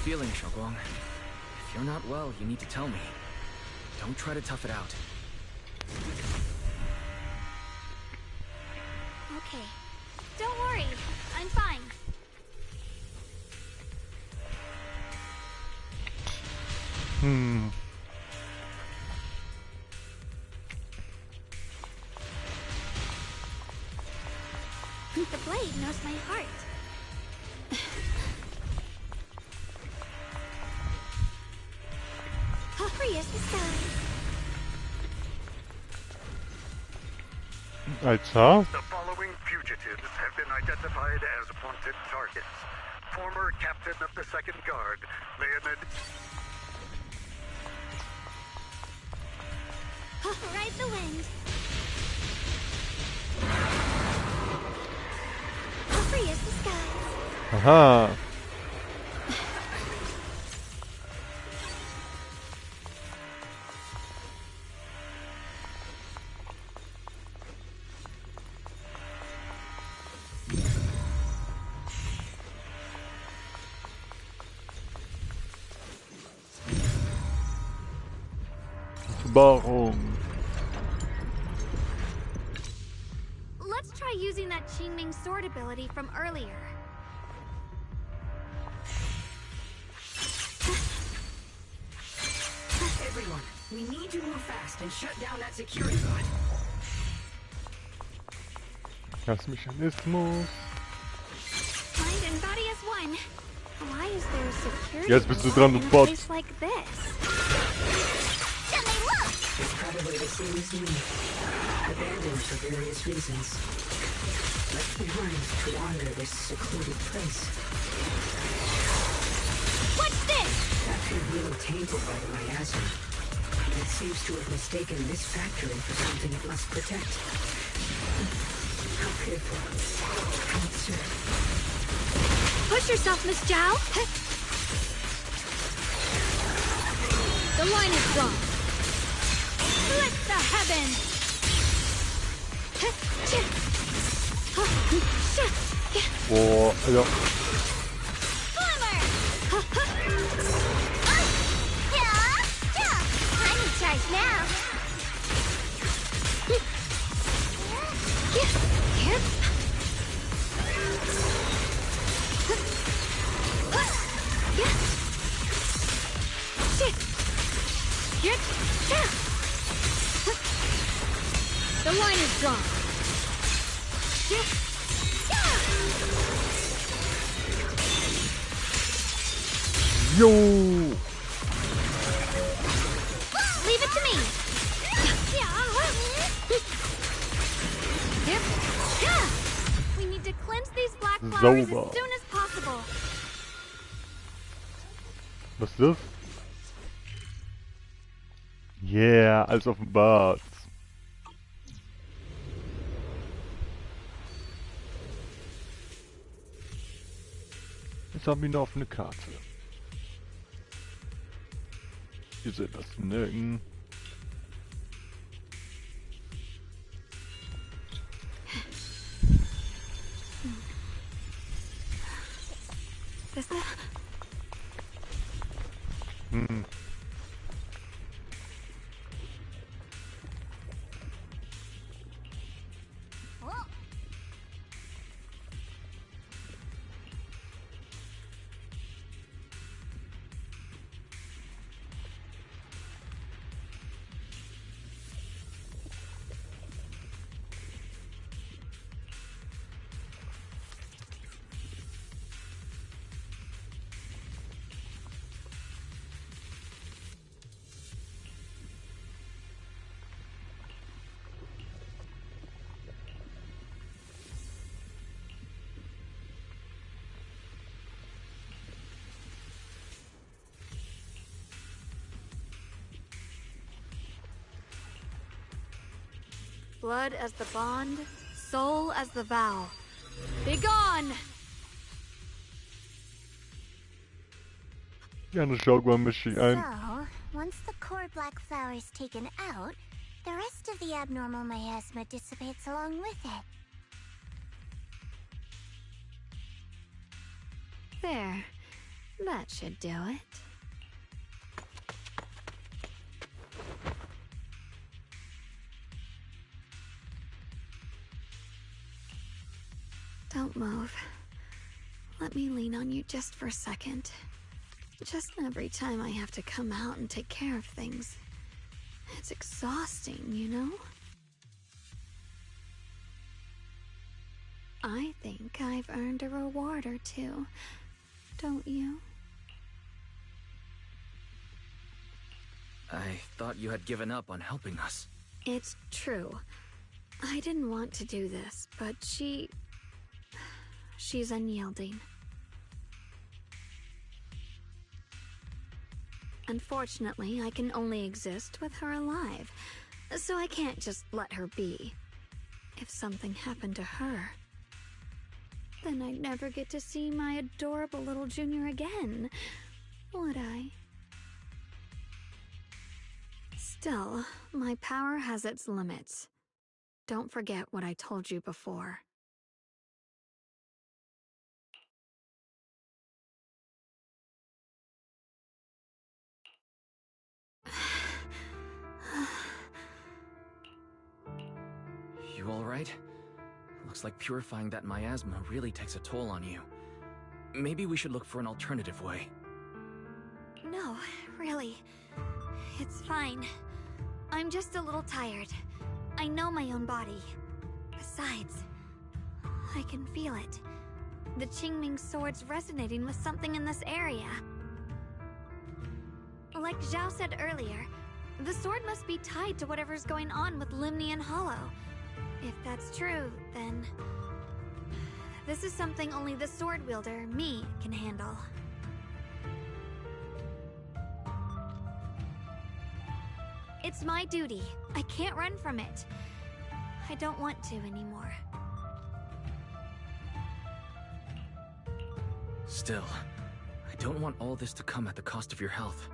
Feeling, Shoguang. If you're not well, you need to tell me. Don't try to tough it out. Okay. Don't worry. I'm fine. The blade knows my heart. Free as the sky. Alter. The following fugitives have been identified as wanted targets. Former captain of the Second Guard, Leonid. Ride the wind. Free as the skies. Aha. Offenbarung. Let's try using that Qingming sword ability from earlier. Everyone, we need to move fast and shut down that security bot. Das Mechanismus. Mind and body as one. Why is there a security Jetzt bist du bot dran, in du a Bot. place like this? It's probably the same as me. Abandoned for various reasons. Left behind to wander this secluded place. What's this? That field tainted by the miasma. It seems to have mistaken this factory for something it must protect. How pitiful. How absurd. Push yourself, Miss Zhao. The line is drawn. Split the heavens. Boah, Alter. Slimmer. I'm in charge now. The line is drawn. Yo! Leave it to me. We need to cleanse these black flowers Sauber. as soon as possible. Was ist das? Yeah, alles offenbart. Jetzt haben wir eine offene Karte. Hier sind das Nirgen. This Hm. blood as the bond, soul as the vow. Begone! Ja, dann schauen wir mal ein. So, once the core black flower is taken out, the rest of the abnormal miasma dissipates along with it. There. That should do it. Don't move. Let me lean on you just for a second. Just every time I have to come out and take care of things. It's exhausting, you know? I think I've earned a reward or two. Don't you? I thought you had given up on helping us. It's true. I didn't want to do this, but she's unyielding. Unfortunately, I can only exist with her alive, so I can't just let her be. If something happened to her, then I'd never get to see my adorable little junior again, would I? Still, my power has its limits. Don't forget what I told you before. you all right? Looks like purifying that miasma really takes a toll on you. Maybe we should look for an alternative way. No, really. It's fine. I'm just a little tired. I know my own body. Besides, I can feel it. The Qingming sword's resonating with something in this area. Like Zhao said earlier, the sword must be tied to whatever's going on with Limnian Hollow. If that's true, then this is something only the sword wielder, me, can handle. It's my duty. I can't run from it. I don't want to anymore. Still, I don't want all this to come at the cost of your health.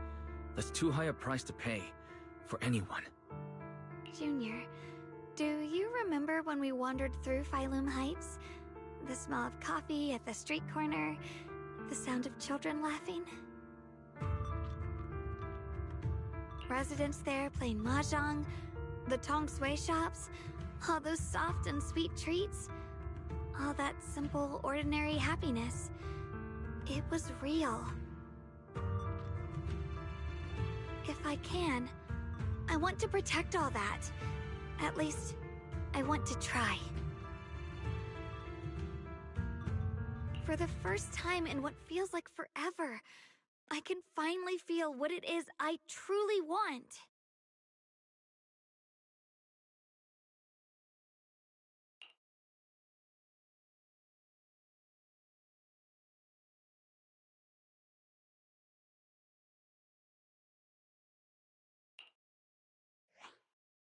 That's too high a price to pay, for anyone. Junior, do you remember when we wandered through Phylum Heights? The smell of coffee at the street corner, the sound of children laughing? Residents there playing mahjong, the tong sui shops, all those soft and sweet treats, all that simple, ordinary happiness. It was real. If I can, I want to protect all that. At least, I want to try. For the first time in what feels like forever, I can finally feel what it is I truly want.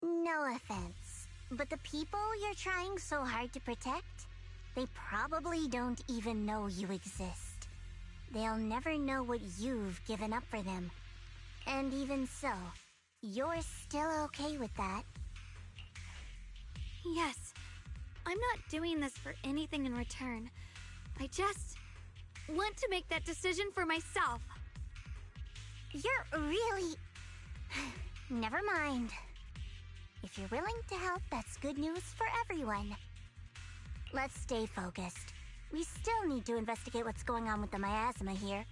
No offense, but the people you're trying so hard to protect, they probably don't even know you exist. They'll never know what you've given up for them. And even so, you're still okay with that. Yes, I'm not doing this for anything in return. I just want to make that decision for myself. You're really... Never mind. If you're willing to help, that's good news for everyone. Let's stay focused. We still need to investigate what's going on with the miasma here.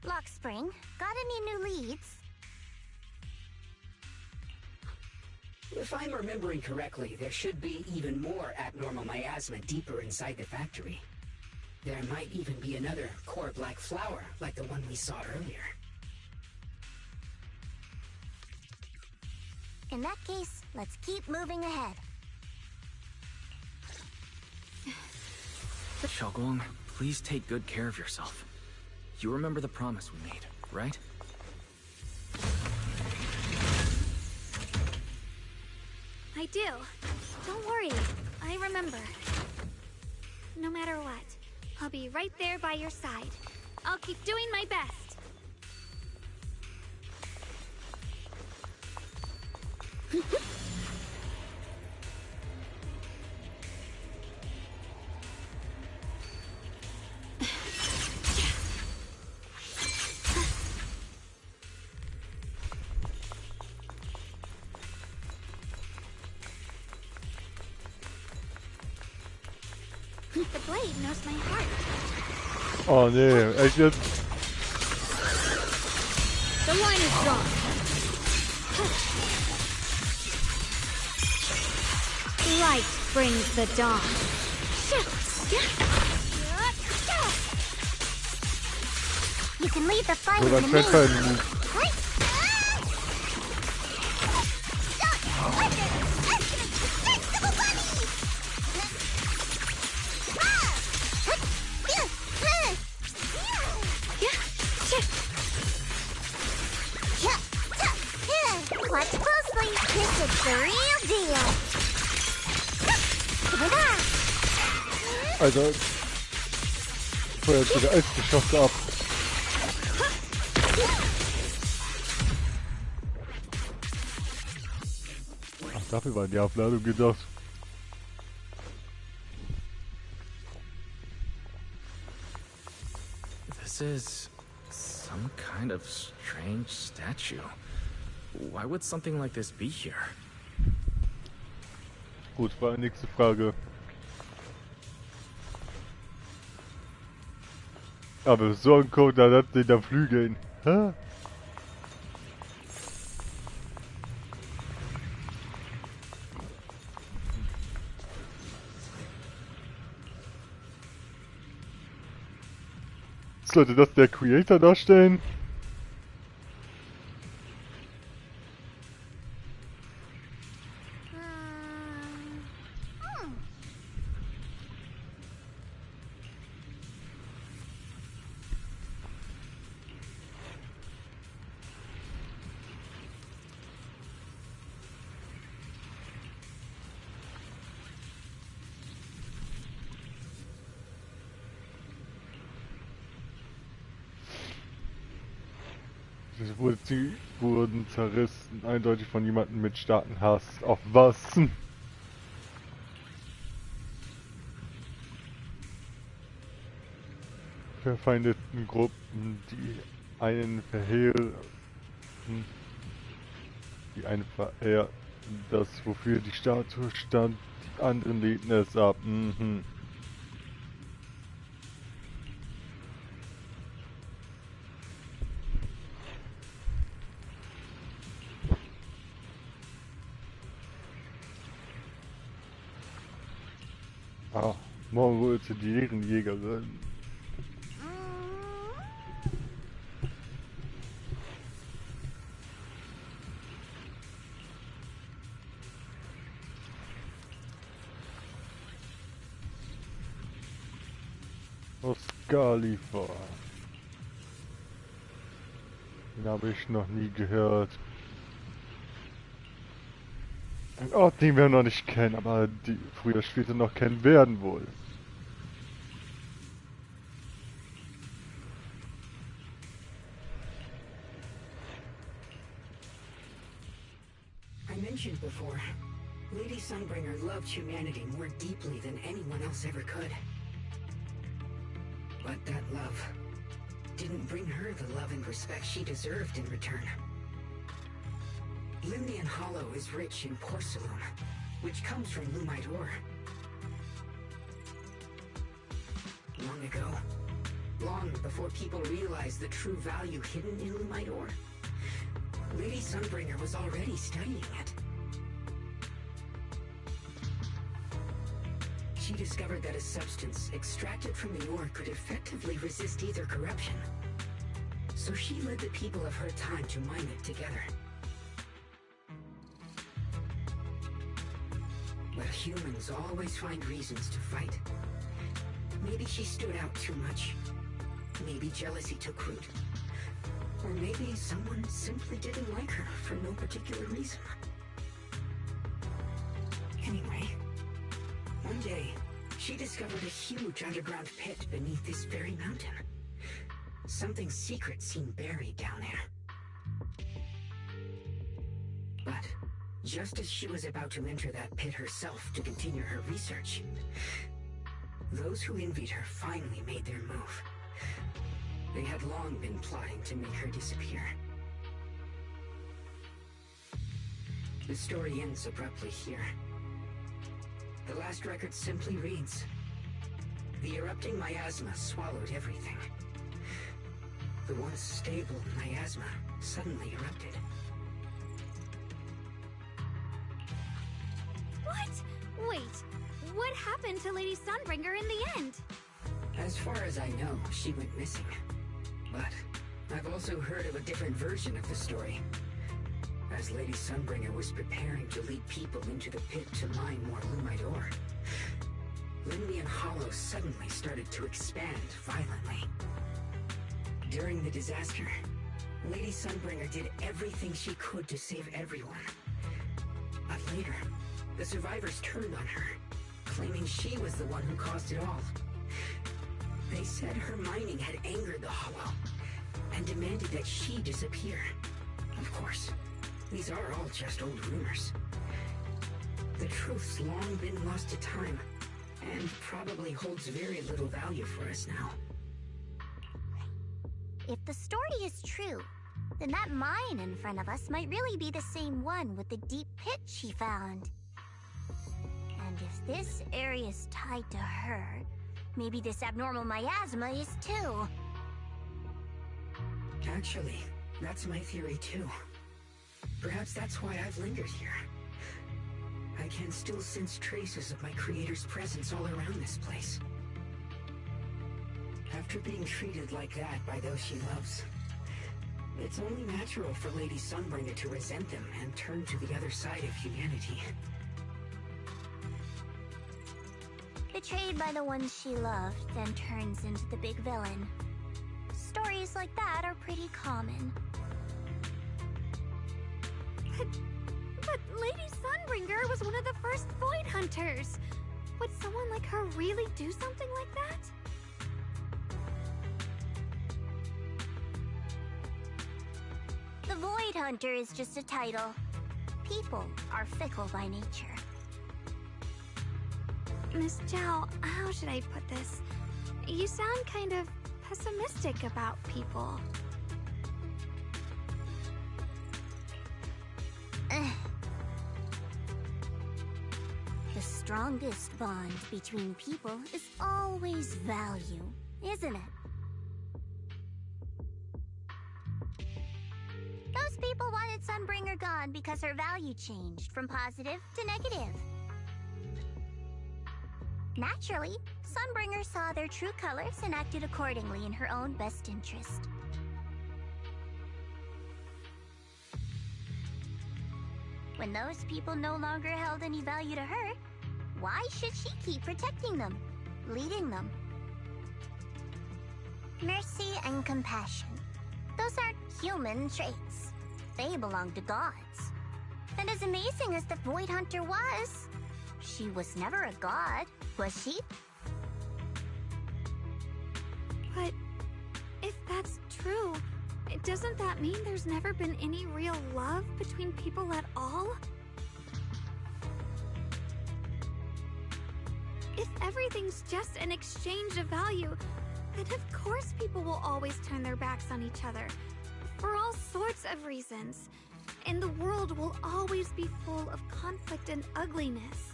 Lock Spring, got any new leads? If I'm remembering correctly, there should be even more abnormal miasma deeper inside the factory. There might even be another core black flower, like the one we saw earlier. In that case, let's keep moving ahead. Xiaoguang, please take good care of yourself. You remember the promise we made, right? I do. Don't worry. I remember. No matter what, I'll be right there by your side. I'll keep doing my best. The blade knows my heart. Oh nee, echt jetzt? The line is drawn. Light brings the dawn. You can leave the fight So, in dann the fällt main. kein Move. Watch closely. This is the real deal. Alter. Feuer hat sogar Eisgeschosse ab. Ach, dafür war die Aufladung gedacht. This is some kind of strange statue. Why would something like this be here? Gut, war die nächste Frage. Aber so ein Code, da hat sich da Flügeln. Hä? Sollte das der Creator darstellen? Sie wurden zerrissen, eindeutig von jemandem mit starkem Hass. Auf was? Verfeindeten Gruppen, die einen verehrten, das wofür die Statue stand, die anderen lehnten es ab. Mhm. Ah, morgen holte die Ehrenjägerin. Aus Galifa. Den habe ich noch nie gehört. Ein Ort, den wir noch nicht kennen, aber die früher oder später noch kennen werden wohl. I mentioned before, Lady Sunbringer loved humanity more deeply than anyone else ever could. But that love didn't bring her the love and respect she deserved in return. Limnian Hollow is rich in porcelain, which comes from Lumite ore. Long ago, long before people realized the true value hidden in Lumite ore, Lady Sunbringer was already studying it. She discovered that a substance extracted from the ore could effectively resist either corruption. So she led the people of her time to mine it together. But humans always find reasons to fight. Maybe she stood out too much. Maybe jealousy took root. Or maybe someone simply didn't like her for no particular reason. Anyway, one day, she discovered a huge underground pit beneath this very mountain. Something secret seemed buried down there. But just as she was about to enter that pit herself to continue her research, those who envied her finally made their move. They had long been plotting to make her disappear. The story ends abruptly here. The last record simply reads, "The erupting miasma swallowed everything. The once stable miasma suddenly erupted." What? Wait, what happened to Lady Sunbringer in the end? As far as I know, she went missing. But I've also heard of a different version of the story. As Lady Sunbringer was preparing to lead people into the pit to mine more Lumite ore, Limnian Hollow suddenly started to expand violently. During the disaster, Lady Sunbringer did everything she could to save everyone. But later, the survivors turned on her, claiming she was the one who caused it all. They said her mining had angered the Hollow, and demanded that she disappear. Of course, these are all just old rumors. The truth's long been lost to time, and probably holds very little value for us now. If the story is true, then that mine in front of us might really be the same one with the deep pit she found. if this area's tied to her, maybe this abnormal miasma is too. Actually, that's my theory too. Perhaps that's why I've lingered here. I can still sense traces of my creator's presence all around this place. After being treated like that by those she loves, it's only natural for Lady Sunbringer to resent them and turn to the other side of humanity. Betrayed by the ones she loved, then turns into the big villain. Stories like that are pretty common. But Lady Sunbringer was one of the first Void Hunters. Would someone like her really do something like that? The Void Hunter is just a title. People are fickle by nature. Miss Zhao, how should I put this? You sound kind of pessimistic about people. The strongest bond between people is always value, isn't it? Those people wanted Sunbringer gone because her value changed from positive to negative. Naturally, Sunbringer saw their true colors and acted accordingly in her own best interest. When those people no longer held any value to her, why should she keep protecting them, leading them? Mercy and compassion. Those aren't human traits. They belong to gods. And as amazing as the Void Hunter was, she was never a god, was she? But if that's true, doesn't that mean there's never been any real love between people at all? If everything's just an exchange of value, then of course people will always turn their backs on each other, for all sorts of reasons. And the world will always be full of conflict and ugliness.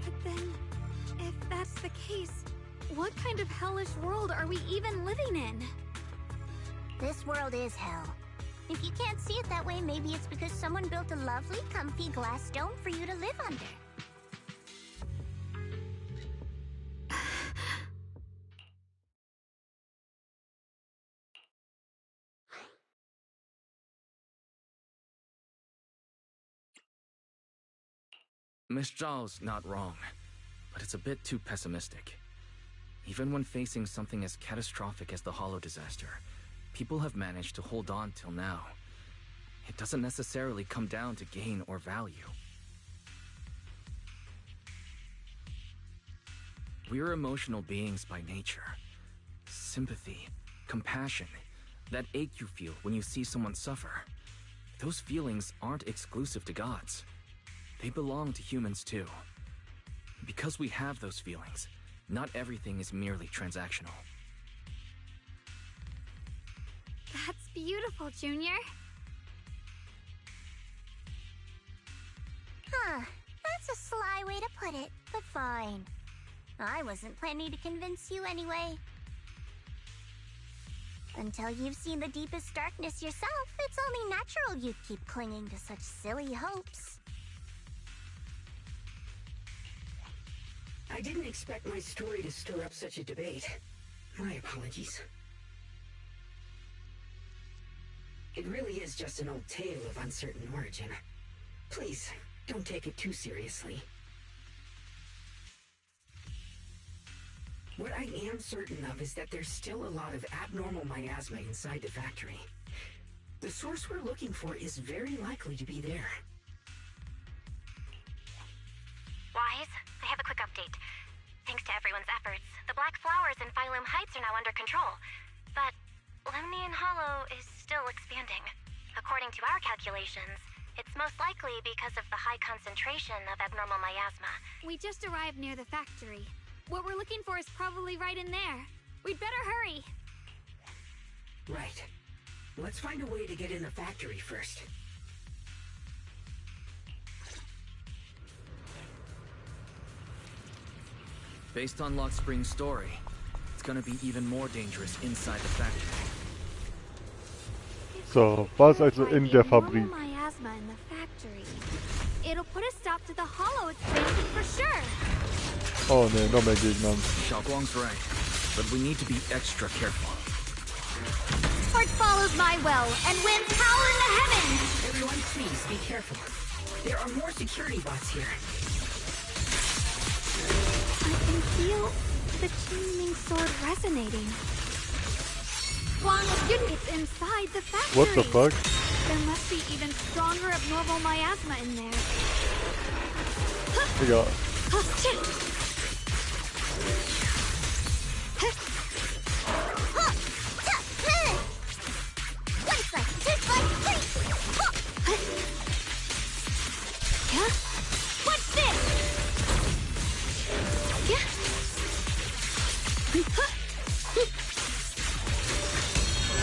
But then, if that's the case, what kind of hellish world are we even living in? This world is hell. If you can't see it that way, maybe it's because someone built a lovely, comfy glass dome for you to live under. Miss Zhao's not wrong, but it's a bit too pessimistic. Even when facing something as catastrophic as the Hollow disaster, people have managed to hold on till now. It doesn't necessarily come down to gain or value. We're emotional beings by nature. Sympathy, compassion, that ache you feel when you see someone suffer. Those feelings aren't exclusive to gods. They belong to humans too. Because we have those feelings, not everything is merely transactional. That's beautiful, Junior. Huh, that's a sly way to put it, but fine. I wasn't planning to convince you anyway. Until you've seen the deepest darkness yourself, it's only natural you'd keep clinging to such silly hopes. I didn't expect my story to stir up such a debate. My apologies. It really is just an old tale of uncertain origin. Please, don't take it too seriously. What I am certain of is that there's still a lot of abnormal miasma inside the factory. The source we're looking for is very likely to be there. Wise, I have a quick update. Thanks to everyone's efforts, the Black Flowers in Phylum Heights are now under control. But Lemnian Hollow is still expanding. According to our calculations, it's most likely because of the high concentration of abnormal miasma. We just arrived near the factory. What we're looking for is probably right in there. We'd better hurry. Right. Let's find a way to get in the factory first. Based on Lock Spring's story, it's gonna be even more dangerous inside the factory. So, was also in der Fabrik. Miasma in the factory. It'll put a stop to the hollow expansion for sure. Oh ne, noch mehr Gegner. Xiaoguang's right, but we need to be extra careful. Heart follows my will and wins power in the heavens. Everyone, please be careful. There are more security bots here. I can feel the Qingming sword resonating. It's inside the factory. What the fuck? There must be even stronger abnormal miasma in there. Egal. What's this?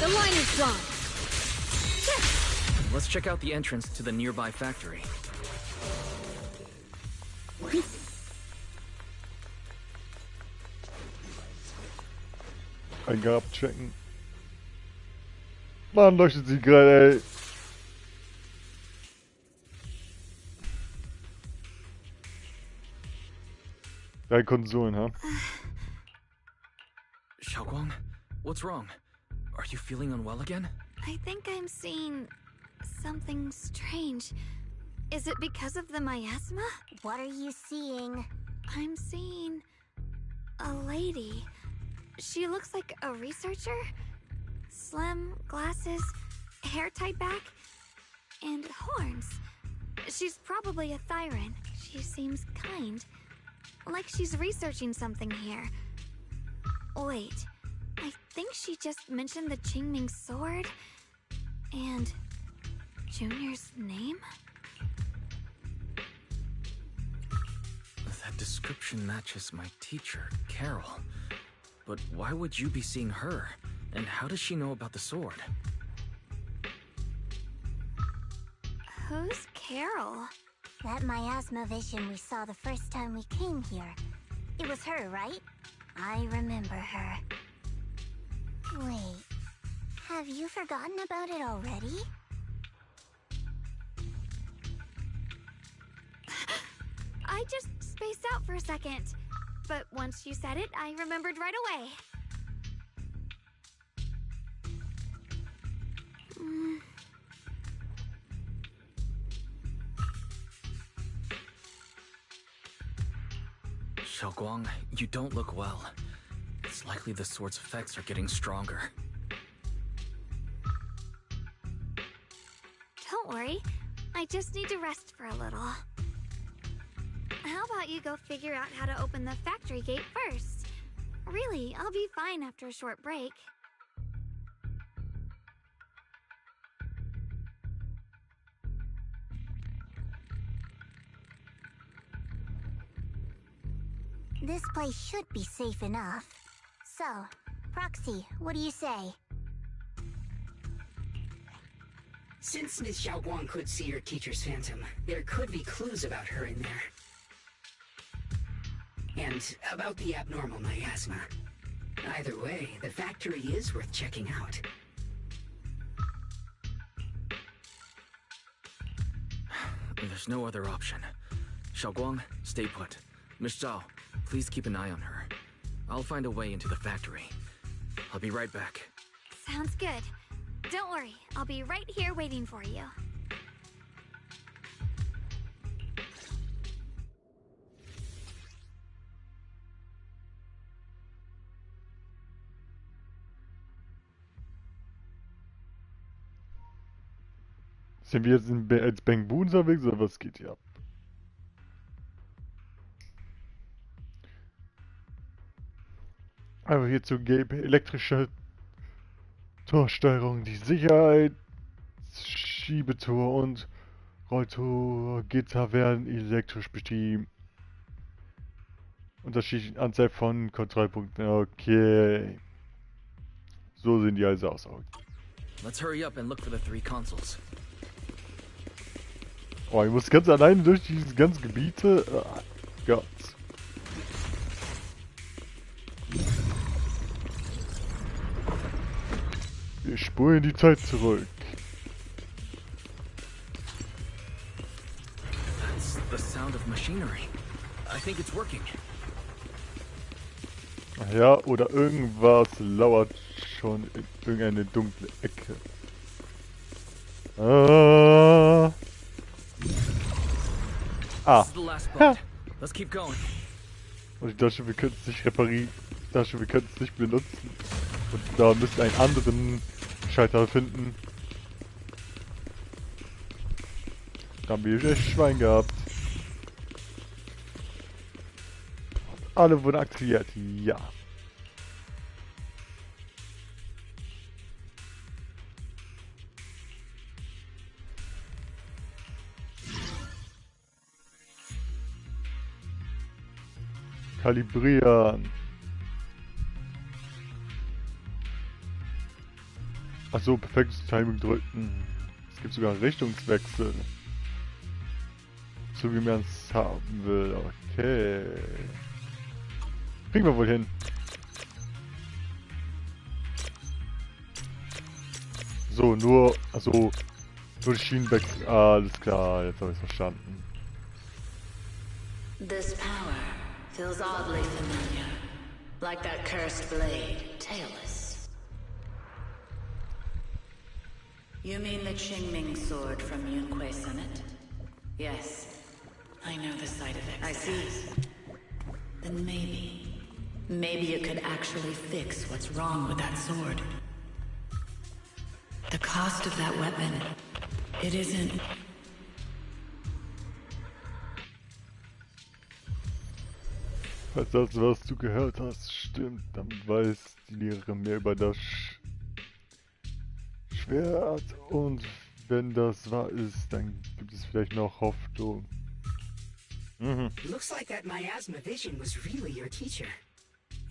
The line is drawn. Let's check out the entrance to the nearby factory. Eingang abchecken. Mann, leuchtet sie gerade, ey. Drei Konsolen, ha? Xiaoguang, what's wrong? Are you feeling unwell again? I think I'm seeing something strange. Is it because of the miasma? What are you seeing? I'm seeing a lady. She looks like a researcher. Slim, glasses, hair tied back, and horns. She's probably a Thyran. She seems kind. Like she's researching something here. Wait, I think she just mentioned the Qingming sword and Junior's name? That description matches my teacher, Carol. But why would you be seeing her? And how does she know about the sword? Who's Carol? That miasma vision we saw the first time we came here. It was her, right? I remember her. Wait, have you forgotten about it already? I just spaced out for a second. But once you said it, I remembered right away. Xiaoguang, you don't look well. It's likely the sword's effects are getting stronger. Don't worry. I just need to rest for a little. How about you go figure out how to open the factory gate first? Really, I'll be fine after a short break. This place should be safe enough. So, Proxy, what do you say? Since Ms. Xiaoguang could see her teacher's phantom, there could be clues about her in there. And about the abnormal miasma. Either way, the factory is worth checking out. There's no other option. Xiaoguang, stay put. Miss Zhao, please keep an eye on her. I'll find a way into the factory. I'll be right back. Sounds good. Don't worry, I'll be right here waiting for you. Sind wir jetzt als Bang Boon unterwegs oder was geht hier ab? Aber hierzu gäbe elektrische Torsteuerung, die Sicherheit, Schiebetor und Rolltor-Gitter werden elektrisch betrieben. Unterschiedliche Anzahl von Kontrollpunkten. Okay. So sehen die also aus. Let's hurry up and look for the 3 consoles. Oh, ich muss ganz alleine durch diese ganzen Gebiete. Oh Gott. Wir spulen die Zeit zurück. That's the sound of machinery. I think it's working. Ja, oder irgendwas lauert schon in irgendeine dunkle Ecke. This is the last spot. Let's keep going. Und ich dachte, wir könnten es nicht reparieren. Ich dachte, wir könnten es nicht benutzen. Und da müssen einen anderen Schalter finden. Da haben wir echt Schwein gehabt. Alle wurden aktiviert, ja. Kalibrieren. Achso, perfektes Timing drücken. Es gibt sogar einen Richtungswechsel. So wie man es haben will. Okay. Kriegen wir wohl hin. So, nur. Also. Nur die Schienenwechsel. Ah, alles klar, jetzt habe ich es verstanden. This power feels oddly familiar. Like that cursed blade, tailless. You mean the Qingming sword from Yunque Summit? Yes. I know the side effects. I see. Then maybe you could actually fix what's wrong with that sword. The cost of that weapon, it isn't... Falls das, was du gehört hast, stimmt, dann weiß die Lehrerin mehr über das Schwert. Und wenn das wahr ist, dann gibt es vielleicht noch Hoffnung. Looks like that miasma vision was really your teacher.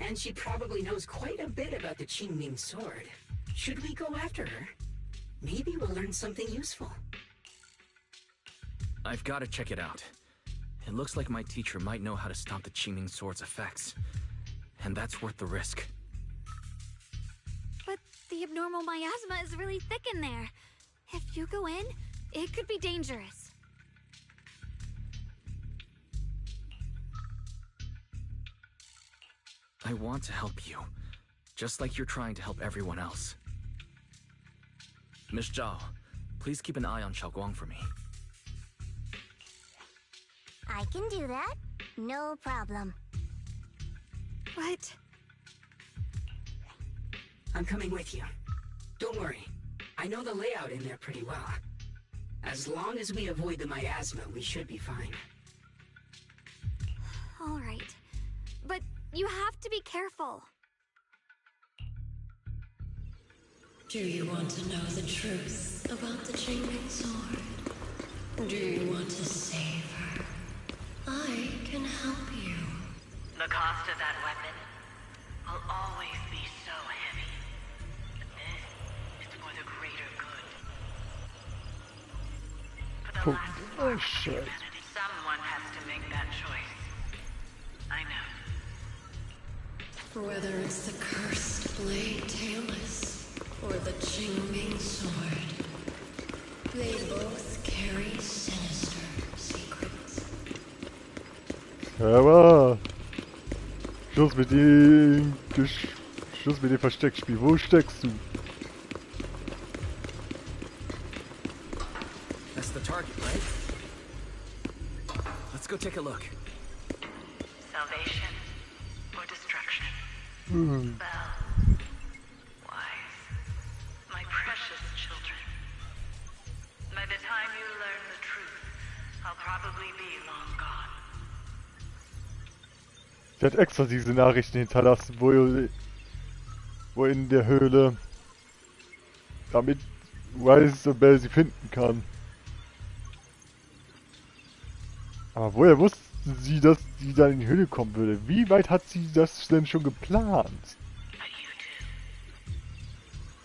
And she probably knows quite a bit about the Qingming sword. Should we go after her? Maybe we'll learn something useful. I've got to check it out. It looks like my teacher might know how to stop the Qingming sword's effects. And that's worth the risk. But the abnormal miasma is really thick in there. If you go in, it could be dangerous. I want to help you, just like you're trying to help everyone else. Miss Zhao, please keep an eye on Xiaoguang for me. I can do that. No problem. What? I'm coming with you. Don't worry. I know the layout in there pretty well. As long as we avoid the miasma, we should be fine. All right. But you have to be careful. Do you want to know the truth about the Qingming sword? Do you want to save her? I can help you. The cost of that weapon will always be so heavy. But this is for the greater good. For the last part of humanity, someone has to make that choice. I know. Whether it's the cursed blade tailless or the Qingming sword, they both carry sinister secrets. Aber Schluss mit dem Versteckspiel. Wo steckst du? That's the target, right? Let's go take a look. Salvation or destruction? Belle, Wise, my precious children. By the time you learn the truth, I'll probably be long gone. Sie hat extra diese Nachrichten hinterlassen, wo in der Höhle, damit Wise und Belle sie finden kann. Aber woher wusste sie, dass sie dann in die Höhle kommen würde? Wie weit hat sie das denn schon geplant? But you do.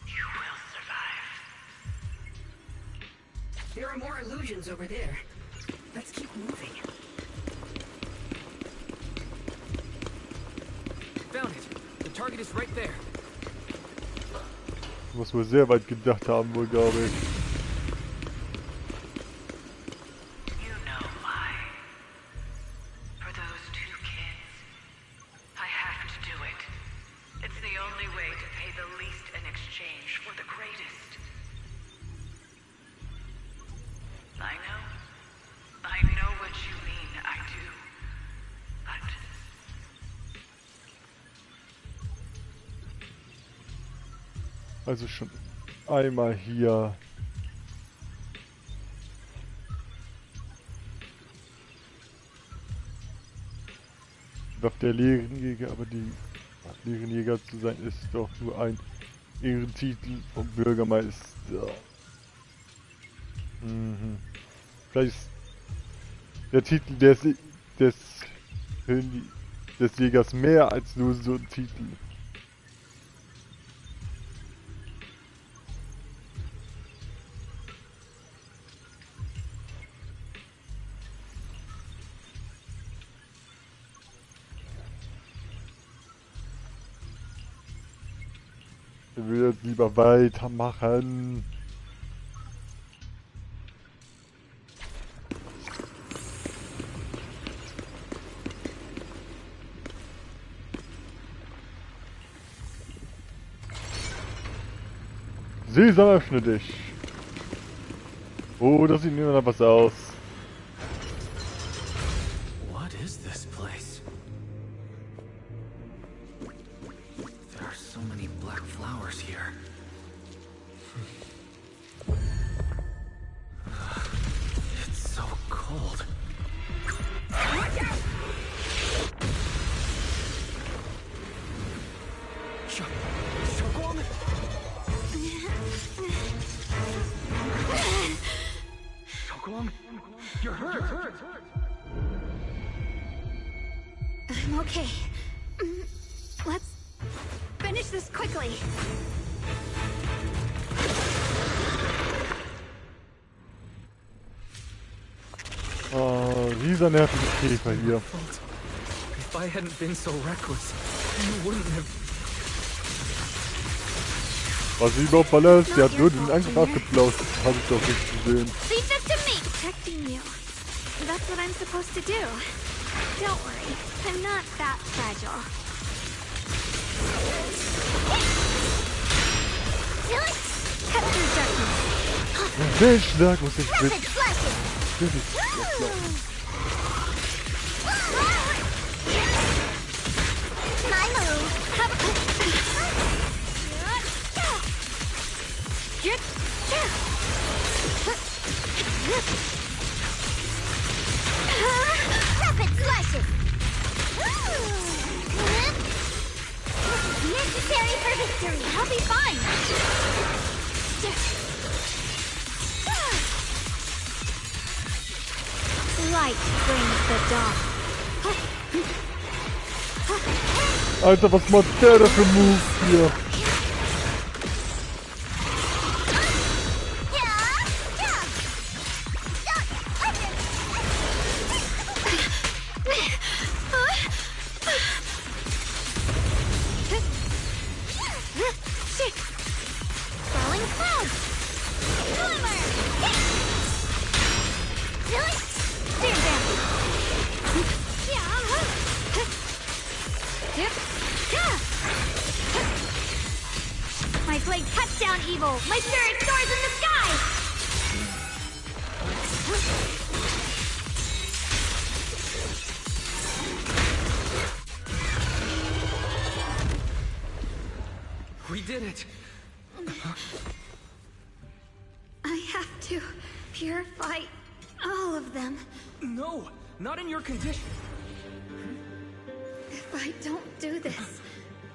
You will survive. There are more illusions over there. Let's keep moving. Found it. The target is right there. muss wohl sehr weit gedacht haben, wohl, glaube ich. You know why. For those two kids, I have to do it. It's the only way to pay the least in exchange for the greatest. I know what you mean, I do. But Also schon einmal hier. Auf der Ehrenjäger, aber die Ehrenjäger zu sein ist doch nur ein Ehrentitel vom Bürgermeister. Mhm. Vielleicht ist der Titel des Jägers mehr als nur so ein Titel. Ich will jetzt lieber weitermachen. Sesam, öffne dich. Oh, das sieht mir noch was aus. What is this place? There are so many black flowers here. It's so cold. You're hurt. I'm okay. Let's finish this quickly. Oh, dieser nervige Käfer hier. If I hadn't been so reckless, you wouldn't have. Was sie überhaupt verlässt, der hat nur den Angriff abgepflaust. Hab ich doch nicht gesehen. Leave this to me. Protecting you. That's what I'm supposed to do. Don't worry. I'm not that fragile. Cut through darkness. Sehr stark muss ich Rapid mit. flashes. My move. Rapid slashes. Necessary for victory. I'll be fine. Light brings the dawn. Alter, was macht der da für Moves hier? My blade cuts down evil. My spirit soars in the sky. We did it. I have to purify all of them. No, not in your condition. If I don't do this,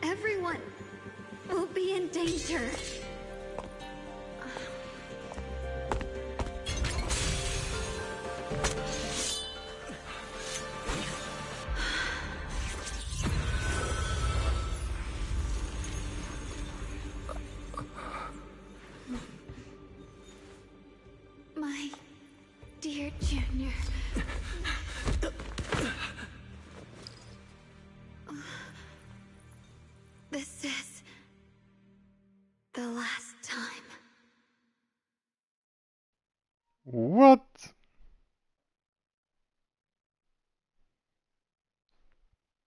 everyone will be in danger. My dear Junior. This is the last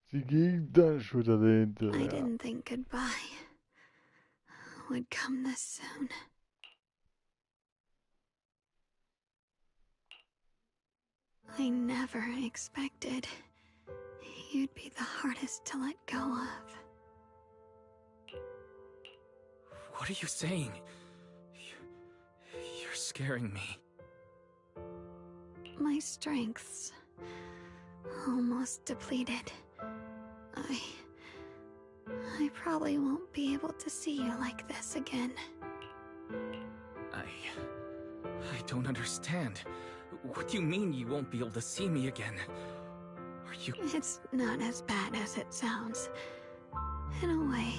Sie ging deine Schulter dahinter, I ja. didn't think goodbye would come this soon. I never expected you'd be the hardest to let go of. What are you saying? You're scaring me. My strength's almost depleted. I probably won't be able to see you like this again. I don't understand. What do you mean you won't be able to see me again? Are you... It's not as bad as it sounds. In a way,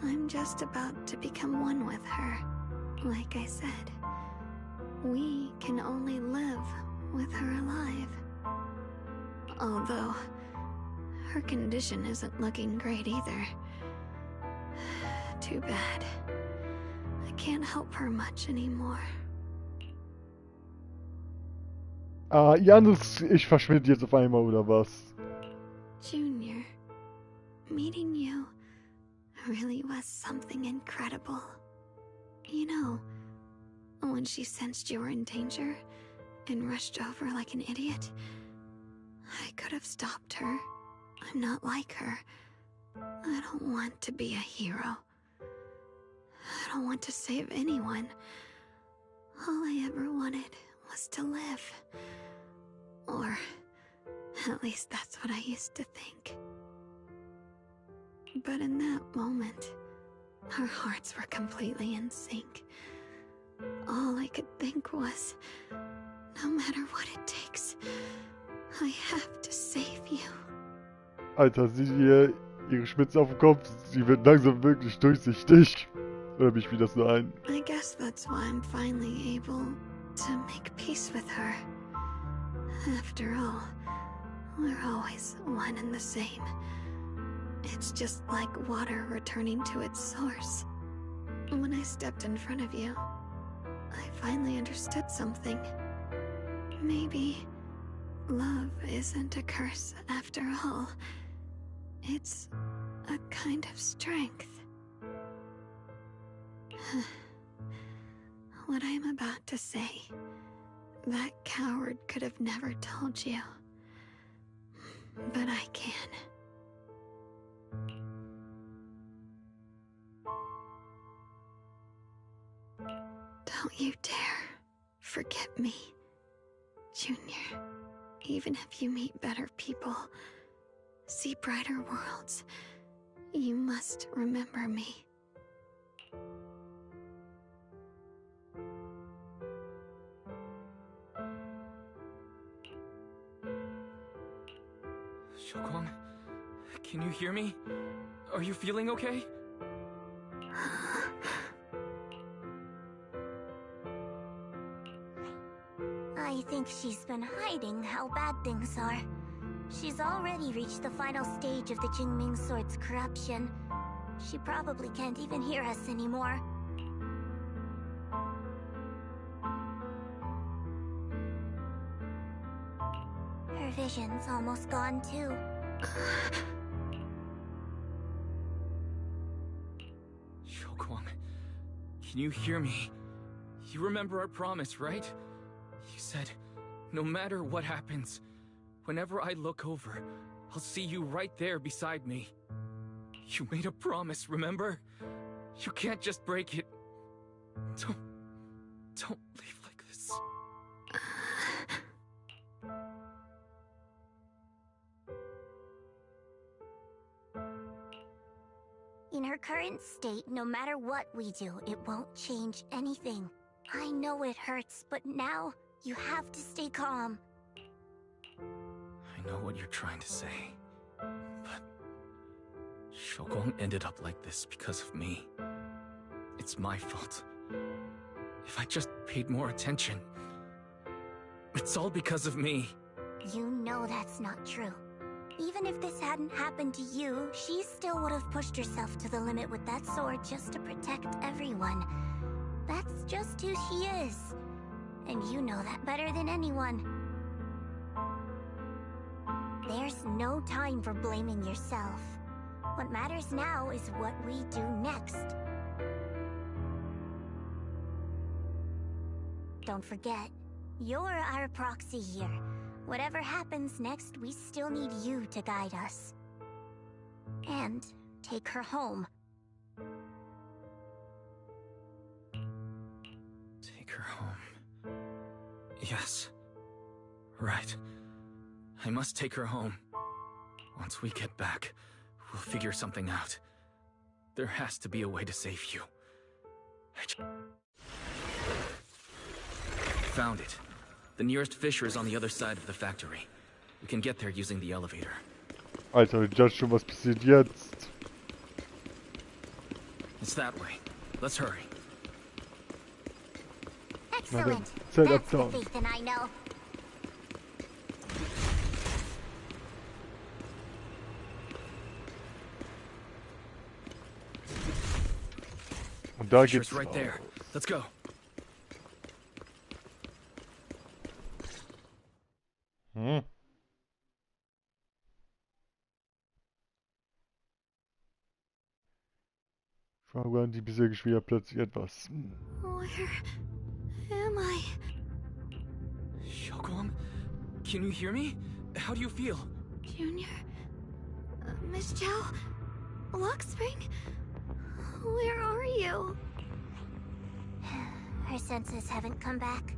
I'm just about to become one with her. Like I said, we can only live with her alive. Although, her condition isn't looking great either. Too bad. I can't help her much anymore. Ah, Janus, ich verschwinde jetzt auf einmal, oder was? Junior, meeting you really was something incredible. You know, when she sensed you were in danger and rushed over like an idiot, I could have stopped her. I'm not like her. I don't want to be a hero. I don't want to save anyone. All I ever wanted was to live. Or, at least that's what I used to think. But in that moment, our hearts were completely in sync. All I could think was, no matter what it takes, I have to save you. Alter, sieh hier ihre Spitze auf dem Kopf. Sie wird langsam wirklich durchsichtig. Oder bin ich wieder so ein? I guess that's why I'm finally able to make peace with her. After all, we're always one and the same. It's just like water returning to its source. When I stepped in front of you, I finally understood something. Maybe love isn't a curse after all. It's a kind of strength. What I'm about to say, that coward could have never told you. But I can. Don't you dare forget me, Junior. Even if you meet better people, see brighter worlds, you must remember me. Xiaoguang, can you hear me? Are you feeling okay? I think she's been hiding how bad things are. She's already reached the final stage of the Jingming Sword's corruption. She probably can't even hear us anymore. Her vision's almost gone too. Xiaoguang, can you hear me? You remember our promise, right? You said, no matter what happens, whenever I look over, I'll see you right there beside me. You made a promise, remember? You can't just break it. Don't leave like this. In her current state, no matter what we do, it won't change anything. I know it hurts, but now you have to stay calm. I know what you're trying to say, but Xiaoguang ended up like this because of me. It's my fault. If I just paid more attention, it's all because of me. You know that's not true. Even if this hadn't happened to you, she still would have pushed herself to the limit with that sword just to protect everyone. That's just who she is. And you know that better than anyone. There's no time for blaming yourself. What matters now is what we do next. Don't forget, you're our proxy here. Whatever happens next, we still need you to guide us. And take her home. Take her home. Yes. Right. I must take her home. Once we get back, we'll figure something out. There has to be a way to save you. Found it. The nearest fissure is on the other side of the factory. We can get there using the elevator. Alter, Judge, schon was passiert jetzt? It's that way. Let's hurry. Excellent. Set up That's the down. faith in I know. Und da Fissure's geht's right there. Let's go. Hm. Schwager, die bisher geschwier plötzlich etwas. Where am I? Xiaoguang, can you hear me? How do you feel? Junior? Miss Chow? Lockspring? Where are you? Her senses haven't come back.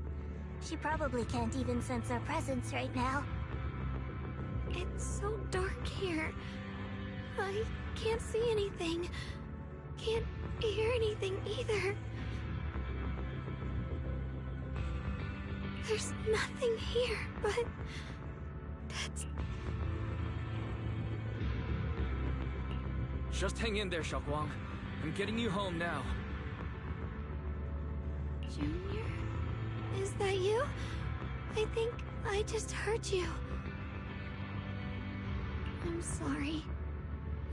She probably can't even sense our presence right now. It's so dark here. I can't see anything. Can't hear anything either. There's nothing here, but that's... Just hang in there, Xiaoguang. I'm getting you home now. Junior? Is that you? I think I just heard you. I'm sorry.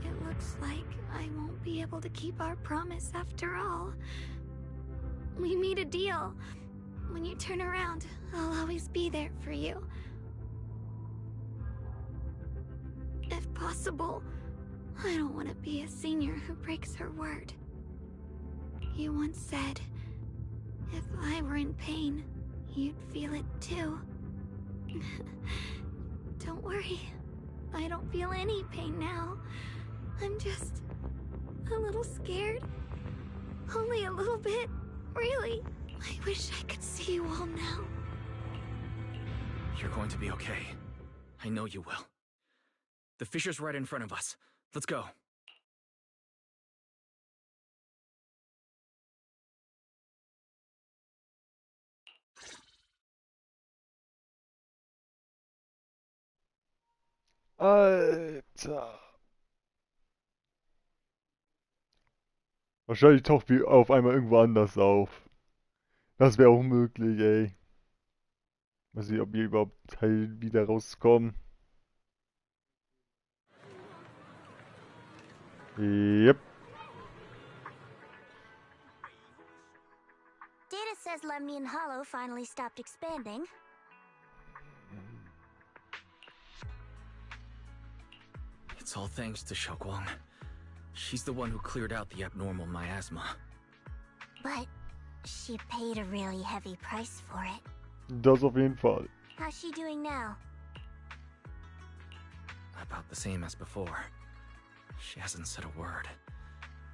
It looks like I won't be able to keep our promise after all. We made a deal. When you turn around, I'll always be there for you. If possible, I don't want to be a senior who breaks her word. You once said, if I were in pain, you'd feel it too. Don't worry. I don't feel any pain now. I'm just a little scared. Only a little bit, really. I wish I could see you all now. You're going to be okay. I know you will. The fissure's right in front of us. Let's go. Alter. Wahrscheinlich taucht wir auf einmal irgendwo anders auf. Das wäre auch möglich, ey. Weiß nicht, ob wir überhaupt heil wieder rauskommen. Yep. Data says Lemnian Hollow finally stopped expanding. It's all thanks to Xiaoguang. She's the one who cleared out the abnormal miasma. But she paid a really heavy price for it. Das auf jeden Fall. How's she doing now? About the same as before. She hasn't said a word.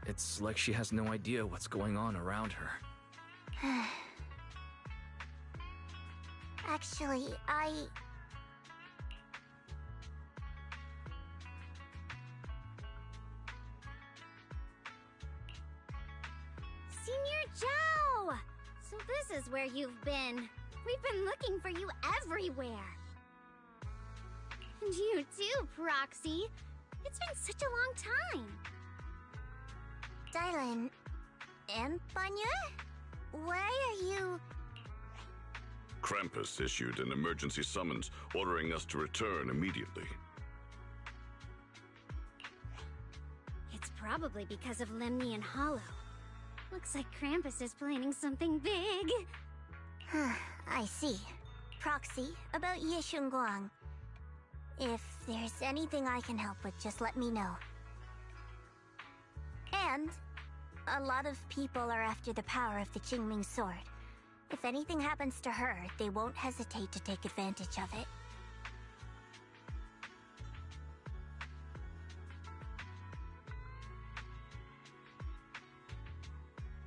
It's like she has no idea what's going on around her. Actually, Senior Joe! So this is where you've been. We've been looking for you everywhere. And you too, Proxy. It's been such a long time. Dylan and Banya? Why are you... Krampus issued an emergency summons ordering us to return immediately. It's probably because of Lemnian Hollow. Looks like Krampus is planning something big. I see. Proxy, about Ye Shunguang. If there's anything I can help with, just let me know. And a lot of people are after the power of the Qingming sword. If anything happens to her, they won't hesitate to take advantage of it.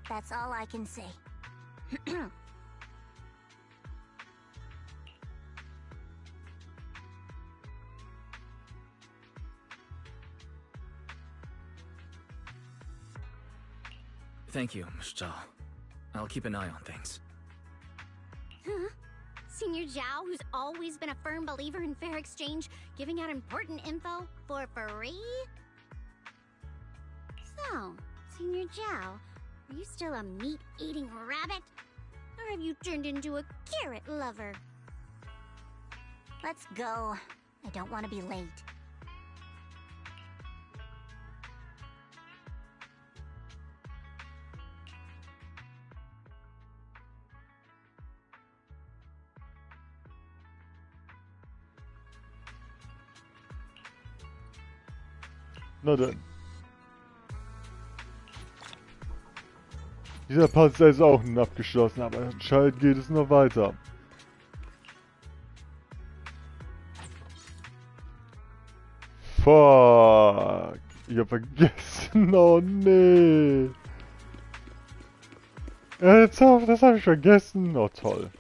That's all I can say. Thank you, Miss Zhao. I'll keep an eye on things. Huh? Senior Zhao, who's always been a firm believer in fair exchange, giving out important info for free? So, Senior Zhao, are you still a meat-eating rabbit? Or have you turned into a carrot lover? Let's go. I don't want to be late. Na dann. Dieser Part ist auch nun abgeschlossen, aber anscheinend geht es noch weiter. Fuck. Ich hab vergessen. Oh nee. Das habe ich vergessen. Oh toll.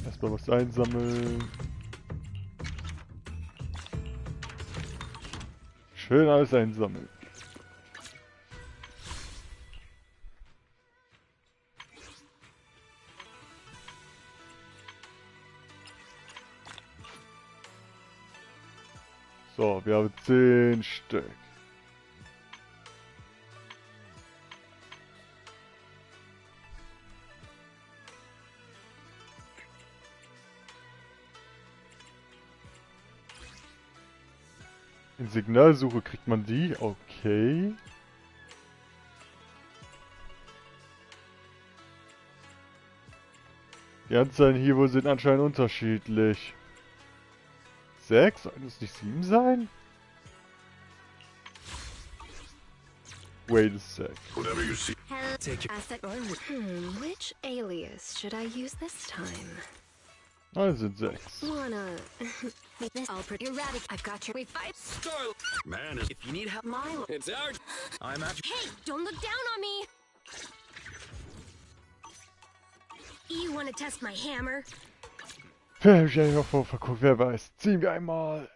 Erstmal was einsammeln. Schön alles einsammeln. So, wir haben 10 Stück. In Signalsuche kriegt man die, okay. Die Anzeigen hier wohl sind anscheinend unterschiedlich. 6? Sollen es nicht 7 sein? Wait a sec. Whatever you see. Take your asset. Which alias should I use this time? Das sind 6. Wanna make this all pretty erratic? I've got your fight. Star Man, if you need help, Milo. it's our. I'm at. Hey, don't look down on me! You wanna test my hammer? Wer hab ich eigentlich noch vorverguckt? Wer weiß? Ziehen wir einmal.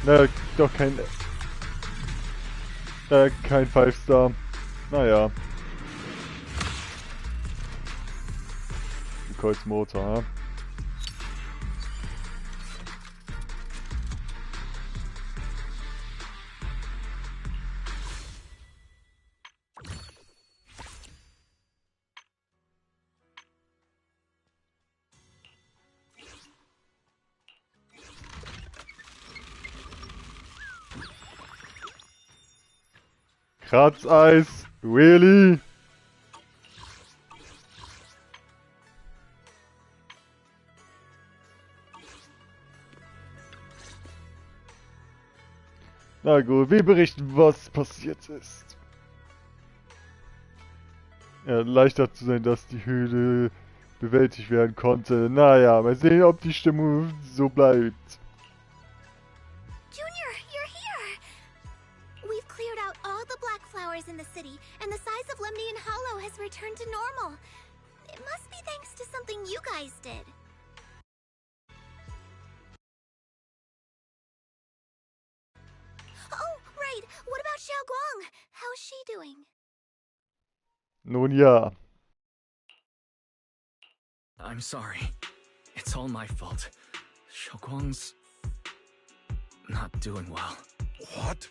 Na, doch kein 5-Star. Naja. Kreuzmotor, ha? Kratzeis, really? Na gut, wir berichten, was passiert ist. Ja, leichter zu sein, dass die Höhle bewältigt werden konnte. Naja, mal sehen, ob die Stimmung so bleibt. Junior, you're here! We've cleared out all the black flowers in the city, and the size of Lemnian Hollow has returned to normal. It must be thanks to something you guys did. Oh, right! What about Xiaoguang? How's she doing? Nun ja. I'm sorry. It's all my fault. Xiaoguang's not doing well. What?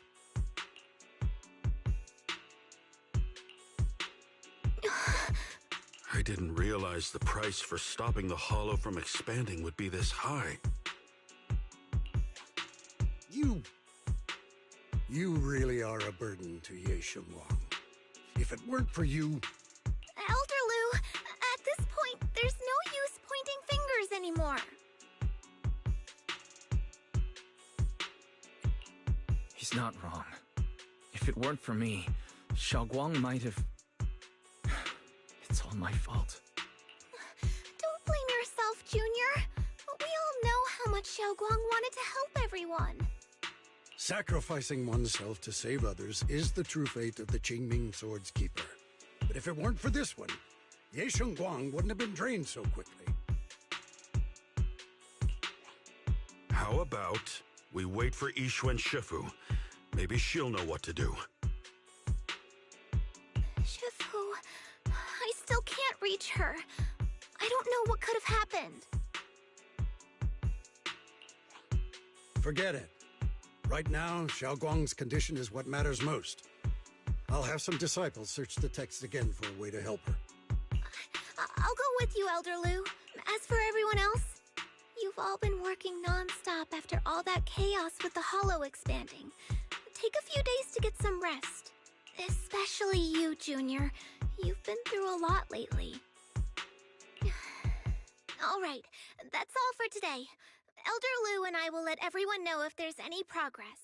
I didn't realize the price for stopping the hollow from expanding would be this high. You really are a burden to Ye Shengwang. If it weren't for you... Elder Lu, at this point, there's no use pointing fingers anymore. He's not wrong. If it weren't for me, Xiaoguang might have... It's all my fault. Don't blame yourself, Junior. We all know how much Xiaoguang wanted to help everyone. Sacrificing oneself to save others is the true fate of the Qingming Sword's keeper. But if it weren't for this one, Ye Shengwang wouldn't have been drained so quickly. How about we wait for Yixuan Shifu? Maybe she'll know what to do. Shifu, I still can't reach her. I don't know what could have happened. Forget it. Right now, Xiaoguang's condition is what matters most. I'll have some disciples search the text again for a way to help her. I'll go with you, Elder Lu. As for everyone else, you've all been working non-stop after all that chaos with the hollow expanding. Take a few days to get some rest. Especially you, Junior. You've been through a lot lately. All right, that's all for today. Elder Lu and I will let everyone know if there's any progress.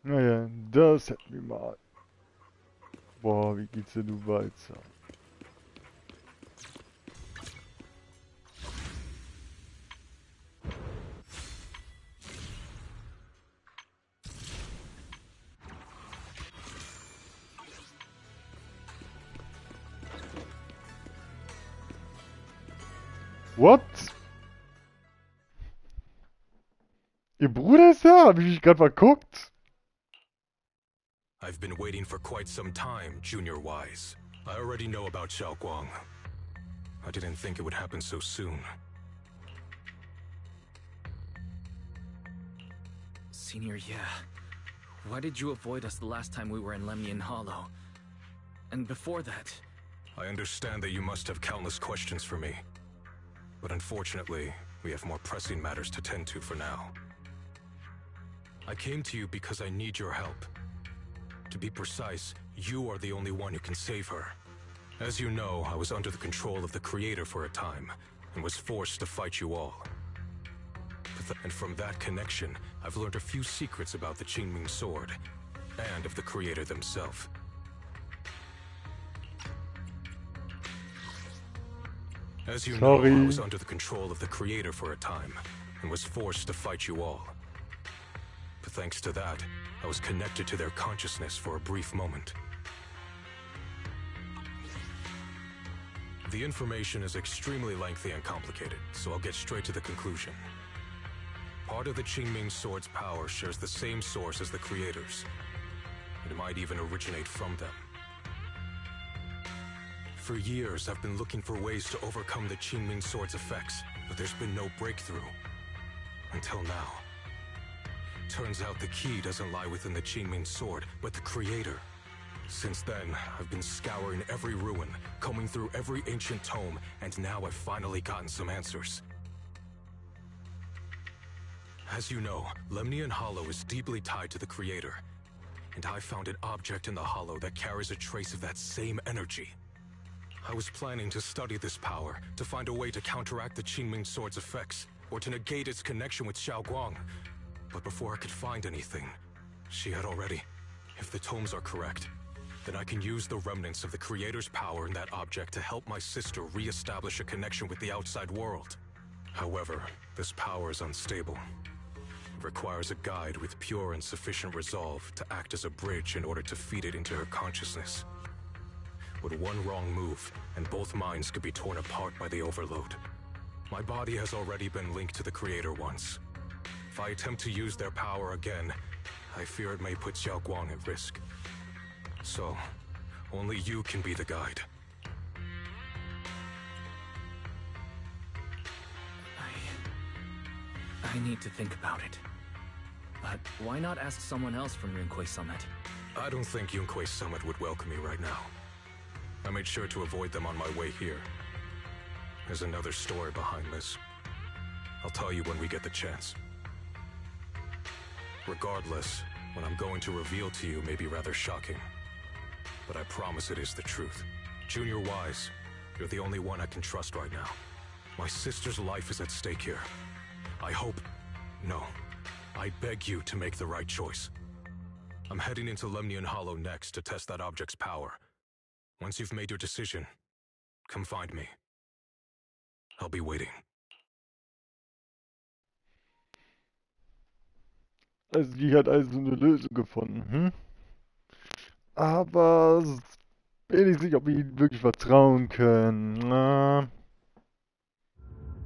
Naja, das hätten wir mal. Boah, wie geht's denn nun weiter? What? Ihr Bruder ist da? Hab ich mich gerade verguckt? I've been waiting for quite some time, Junior Wise. I already know about Xiaoguang. I didn't think it would happen so soon. Senior, yeah. Why did you avoid us the last time we were in Lemnian Hollow? And before that... I understand that you must have countless questions for me. But unfortunately, we have more pressing matters to tend to for now. I came to you because I need your help. To be precise, you are the only one who can save her. As you know, I was under the control of the Creator for a time, and was forced to fight you all. And from that connection, I've learned a few secrets about the Qingming Sword, and of the Creator themselves. As you know, I was under the control of the Creator for a time, and was forced to fight you all. But thanks to that, I was connected to their consciousness for a brief moment. The information is extremely lengthy and complicated, so I'll get straight to the conclusion. Part of the Qingming Sword's power shares the same source as the Creator's. It might even originate from them. For years, I've been looking for ways to overcome the Qingming Sword's effects, but there's been no breakthrough. Until now. Turns out the key doesn't lie within the Qingming Sword, but the Creator. Since then, I've been scouring every ruin, combing through every ancient tome, and now I've finally gotten some answers. As you know, Lemnian Hollow is deeply tied to the Creator, and I found an object in the Hollow that carries a trace of that same energy. I was planning to study this power, to find a way to counteract the Qingming Sword's effects, or to negate its connection with Xiaoguang. But before I could find anything, she had already... If the tomes are correct, then I can use the remnants of the Creator's power in that object to help my sister re-establish a connection with the outside world. However, this power is unstable. It requires a guide with pure and sufficient resolve to act as a bridge in order to feed it into her consciousness. With one wrong move, and both minds could be torn apart by the overload. My body has already been linked to the Creator once. If I attempt to use their power again, I fear it may put Xiaoguang at risk. So, only you can be the guide. I need to think about it. But why not ask someone else from Yunquei Summit? I don't think Yunquei Summit would welcome me right now. I made sure to avoid them on my way here. There's another story behind this. I'll tell you when we get the chance. Regardless, what I'm going to reveal to you may be rather shocking. But I promise it is the truth. Junior Wise, you're the only one I can trust right now. My sister's life is at stake here. I hope... No. I beg you to make the right choice. I'm heading into Lemnian Hollow next to test that object's power. Once you've made your decision, come find me. I'll be waiting. Also die hat also eine Lösung gefunden, hm? Aber bin ich sicher, ob wir ihnen wirklich vertrauen können. Na,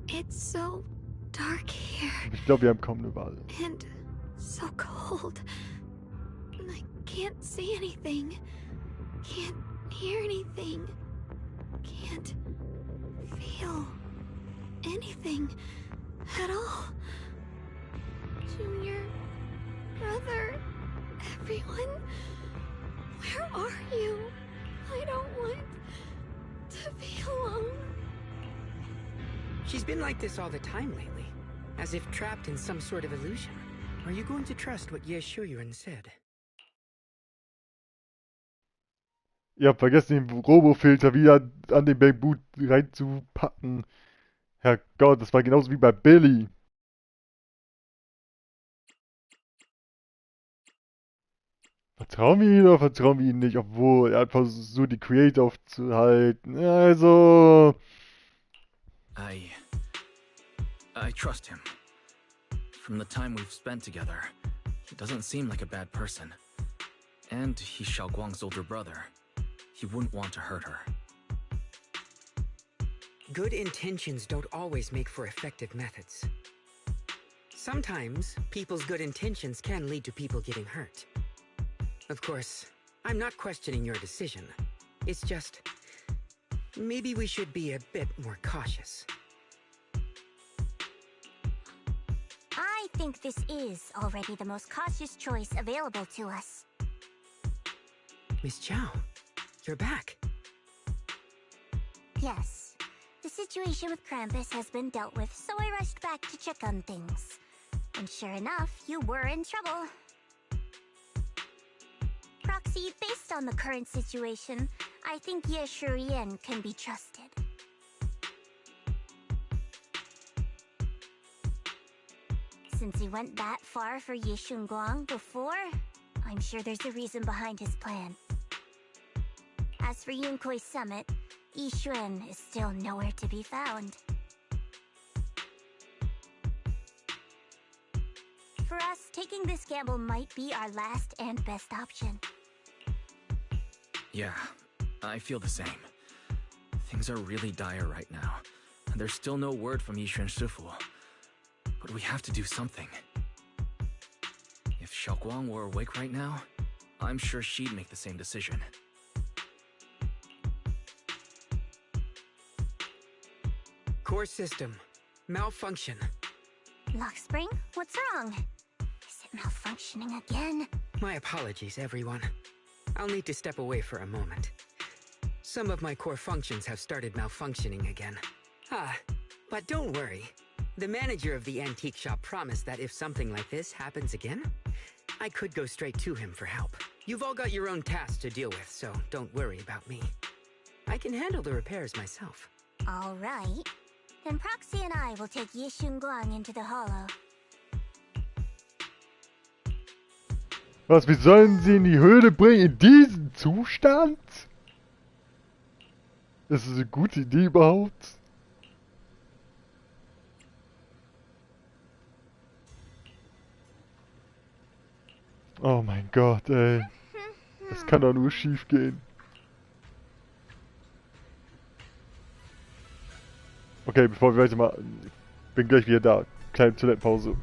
It's so dark here. ich glaube, wir haben kaum eine Wahl. And so cold. I can't see anything. Can't hear anything. Can't feel anything at all. Junior, brother, everyone, where are you? I don't want to be alone. She's been like this all the time lately, as if trapped in some sort of illusion. Are you going to trust what Ye Shuyuan said? Ihr habt vergessen, den Robo-Filter wieder an den Backboot reinzupacken. Herrgott, das war genauso wie bei Billy. Vertrauen wir ihm oder vertrauen wir ihm nicht, obwohl er einfach so die Creator aufzuhalten. Also... I trust him. From the time we've spent together, he doesn't seem like a bad person. And he's Xiaoguang's older brother. He wouldn't want to hurt her. Good intentions don't always make for effective methods. Sometimes, people's good intentions can lead to people getting hurt. Of course, I'm not questioning your decision. It's just... maybe we should be a bit more cautious. I think this is already the most cautious choice available to us. Miss Chow, you're back. Yes. The situation with Krampus has been dealt with, so I rushed back to check on things. And sure enough, you were in trouble. Proxy, based on the current situation, I think Ye Shurian can be trusted. Since he went that far for Ye Shunguang before, I'm sure there's a reason behind his plan. As for Yunquei Summit, Yi Xuan is still nowhere to be found. For us, taking this gamble might be our last and best option. Yeah, I feel the same. Things are really dire right now, and there's still no word from Yishuan Shifu. But we have to do something. If Xiaoguang were awake right now, I'm sure she'd make the same decision. Core system. Malfunction. Lock spring? What's wrong? Is it malfunctioning again? My apologies, everyone. I'll need to step away for a moment. Some of my core functions have started malfunctioning again. But don't worry. The manager of the antique shop promised that if something like this happens again, I could go straight to him for help. You've all got your own tasks to deal with, so don't worry about me. I can handle the repairs myself. All right. Then Proxy and I will take Ye Shunguang into the Hollow. Was, wir sollen sie in die Höhle bringen, in diesem Zustand? Ist das eine gute Idee überhaupt? Oh mein Gott, ey. Das kann doch nur schief gehen. Okay, bevor wir weitermachen, ich bin gleich wieder da. Kleine Toilettenpause.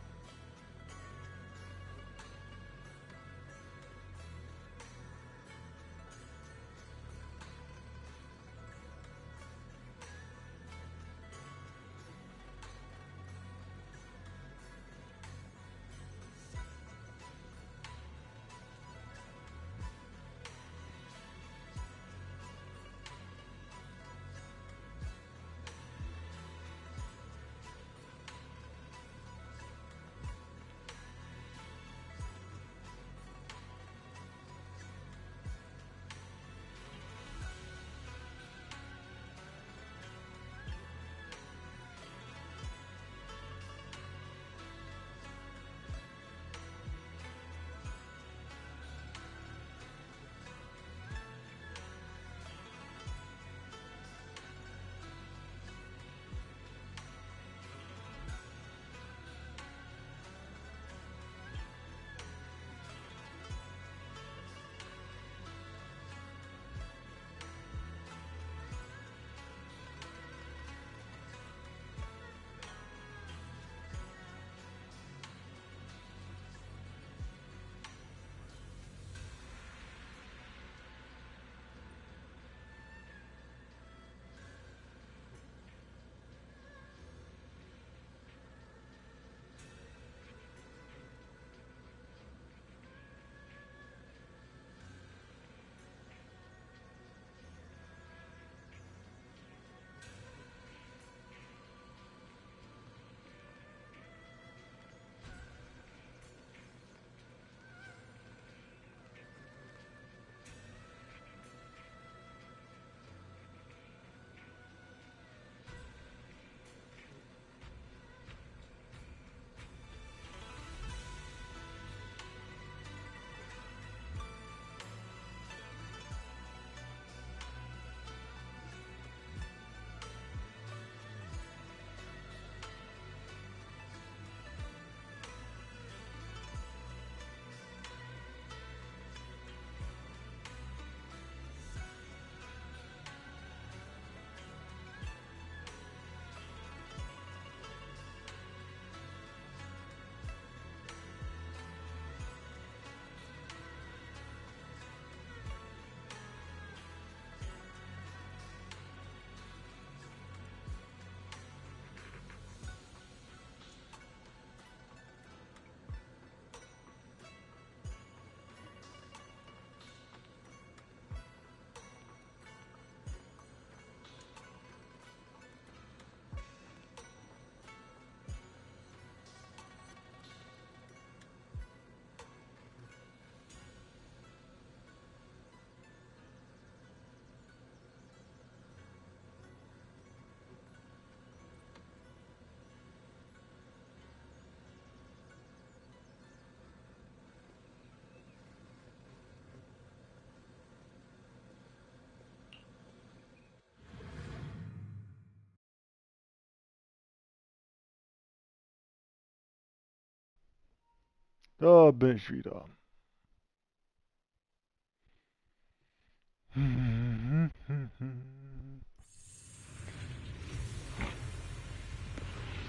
Da bin ich wieder.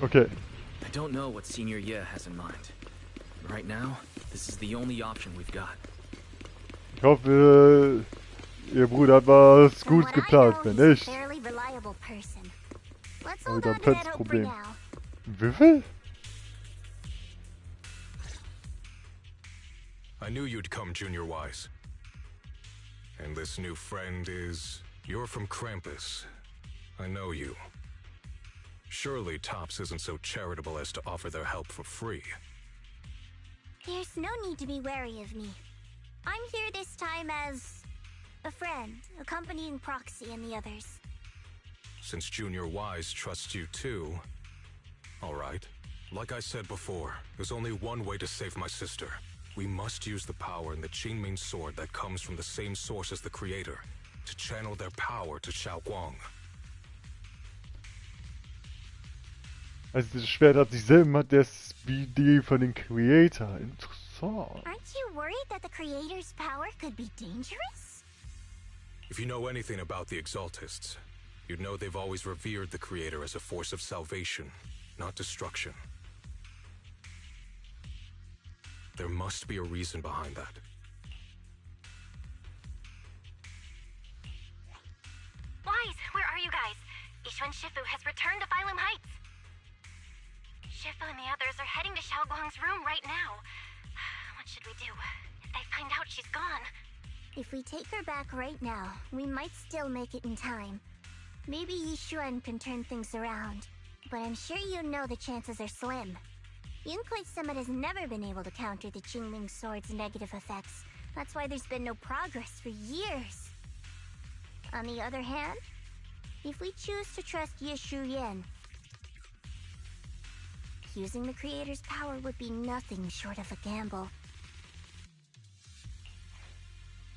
Okay. I don't know what Senior Ye has in mind. Right now, this is the only option we've got. Ich hoffe, Ihr Bruder hat was Gutes geplant. Wenn nicht, habe ich da ein fettes Problem. Würfel? I knew you'd come, Junior Wise. And this new friend is... You're from Krampus. I know you. Surely Tops isn't so charitable as to offer their help for free. There's no need to be wary of me. I'm here this time as a friend, accompanying Proxy and the others. Since Junior Wise trusts you too... Alright. Like I said before, there's only one way to save my sister. We must use the power in the Qingming sword that comes from the same source as the Creator, to channel their power to Xiaoguang. Also das Schwert hat dieselben Macht wie die von den Creator. Interessant. Aren't you worried that the Creator's power could be dangerous? If you know anything about the Exaltists, you'd know they've always revered the Creator as a force of salvation, not destruction. There must be a reason behind that. Wise, where are you guys? Yishuan Shifu has returned to Phylum Heights. Shifu and the others are heading to Xiaoguang's room right now. What should we do? If they find out she's gone... If we take her back right now, we might still make it in time. Maybe Yishuan can turn things around. But I'm sure you know the chances are slim. Yunquei Summit has never been able to counter the Qingming Sword's negative effects. That's why there's been no progress for years. On the other hand, if we choose to trust Yishu Yan, using the Creator's power would be nothing short of a gamble.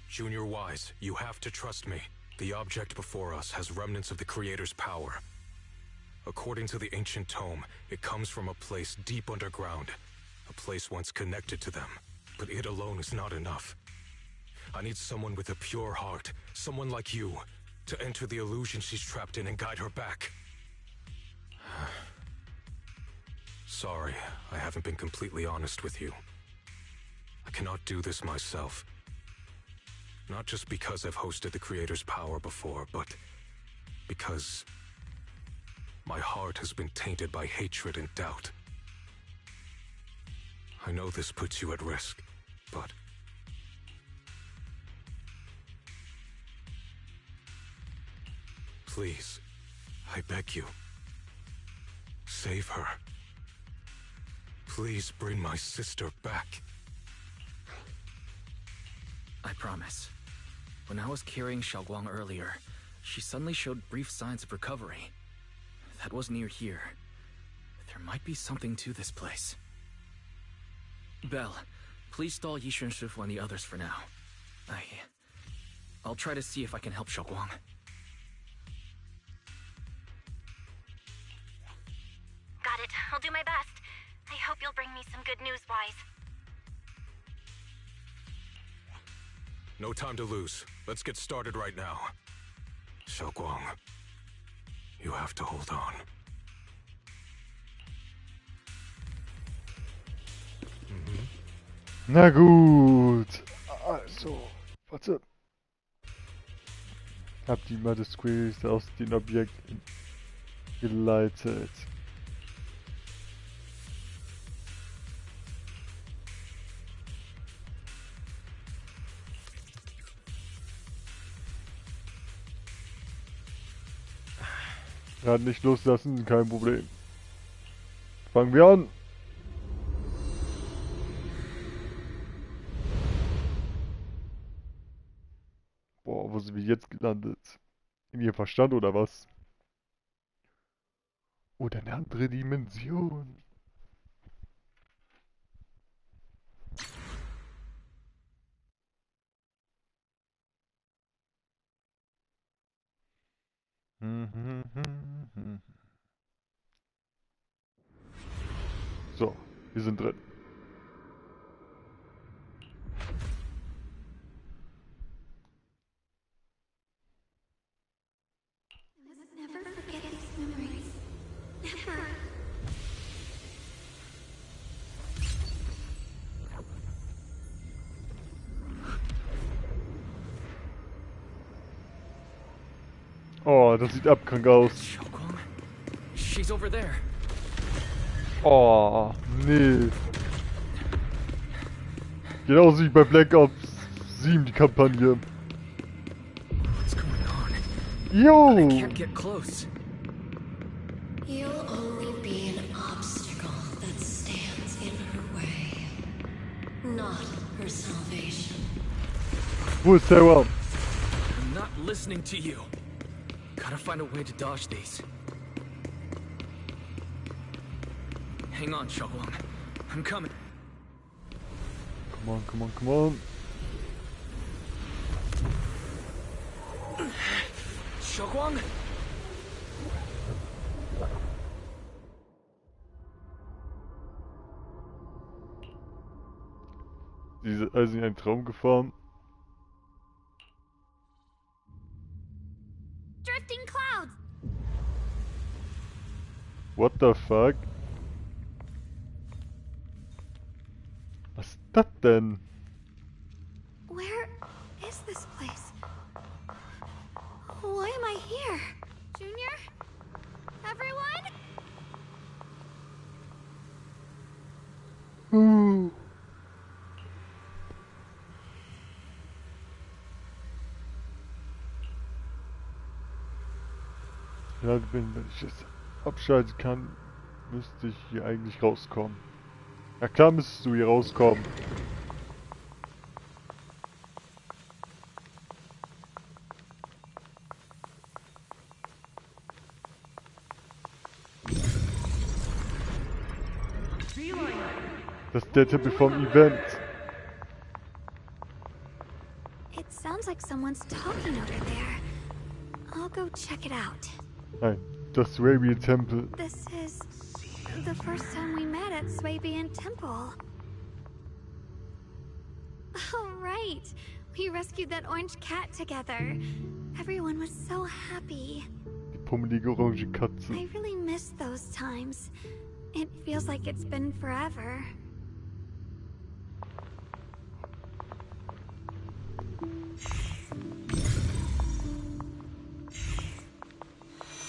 Junior Wise, you have to trust me. The object before us has remnants of the Creator's power. According to the ancient tome, it comes from a place deep underground. A place once connected to them. But it alone is not enough. I need someone with a pure heart, someone like you, to enter the illusion she's trapped in and guide her back. Sorry, I haven't been completely honest with you. I cannot do this myself. Not just because I've hosted the Creator's power before, but because my heart has been tainted by hatred and doubt. I know this puts you at risk, but please, I beg you, save her. Please bring my sister back. I promise. When I was carrying Xiaoguang earlier, she suddenly showed brief signs of recovery. That was near here. There might be something to this place. Belle, please stall Yishuan Shifu and the others for now. I'll try to see if I can help Xiaoguang. Got it. I'll do my best. I hope you'll bring me some good news, Wise. No time to lose. Let's get started right now. Xiaoguang, you have to hold on. Na gut. Also, warte. Hab die mal des Queries aus dem Objekt geleitet. Gerade nicht loslassen, kein Problem. Fangen wir an. Boah, wo sind wir jetzt gelandet? In ihrem Verstand oder was? Oder eine andere Dimension. So, wir sind drin. Oh, das sieht abkrank aus. She's over there. Oh, nee. Genauso wie bei Black Ops 7 die Kampagne. What's going on? Yo! I can't get close. You'll only be an obstacle that stands in her way, not her salvation. Wo ist Sarah? I'm not listening to you. Gotta find a way to dodge these. Hang on, Shogwang. I'm coming. Come on, come on, come on. Shogwang? Diese Eisen in einen Traum gefahren. Drifting clouds! What the fuck? Was ist das denn? Where is this place? Why am I here? Junior? Everyone? Ja, wenn ich es abschalten kann, müsste ich hier eigentlich rauskommen. Ja klar müsstest du hier rauskommen. Das ist der Tipp vom Event. It sounds like someone's talking over there. I'll go check it out. Nein, das Swabian Temple. This is the first time we met at Swabian Temple. Oh, right. We rescued that orange cat together. Everyone was so happy. Die pummelige orange Katze. I really miss those times. It feels like it's been forever.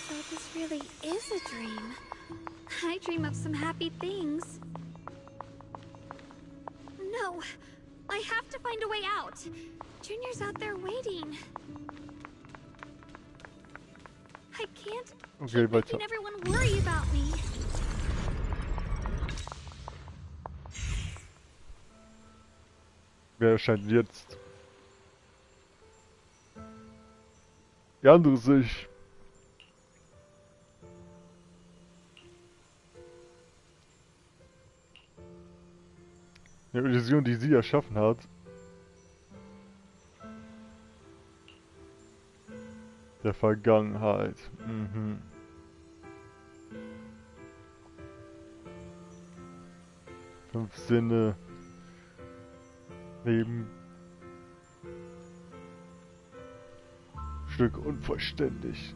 So this really is a dream. I dream of some happy things. No, I have to find a way out. Junior's out there waiting. I can't keep making everyone worry about me. Wer erscheint jetzt? Die andere Sicht. Die Illusion, die sie erschaffen hat. Der Vergangenheit. Mhm. Fünf Sinne. Leben. Stück unvollständig.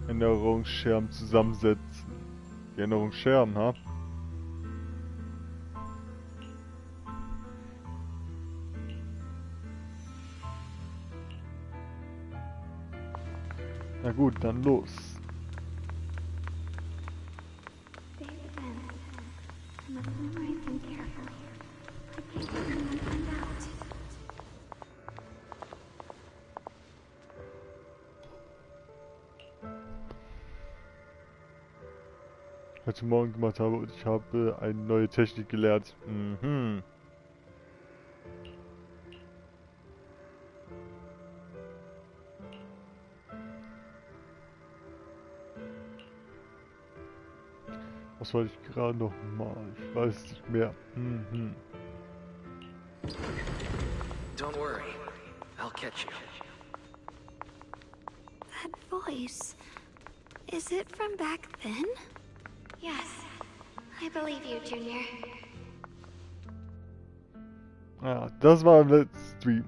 Erinnerungsscherben zusammensetzen. Die Erinnerungsscherben, ha? Na gut, dann los. Heute Morgen gemacht habe und ich habe eine neue Technik gelernt. Mhm. Was wollte ich gerade noch mal? Ich weiß nicht mehr. Mhm. Don't worry, I'll catch you. That voice. Is it from back then? Yes, I believe you, Junior. Ja, das war im letzten Stream.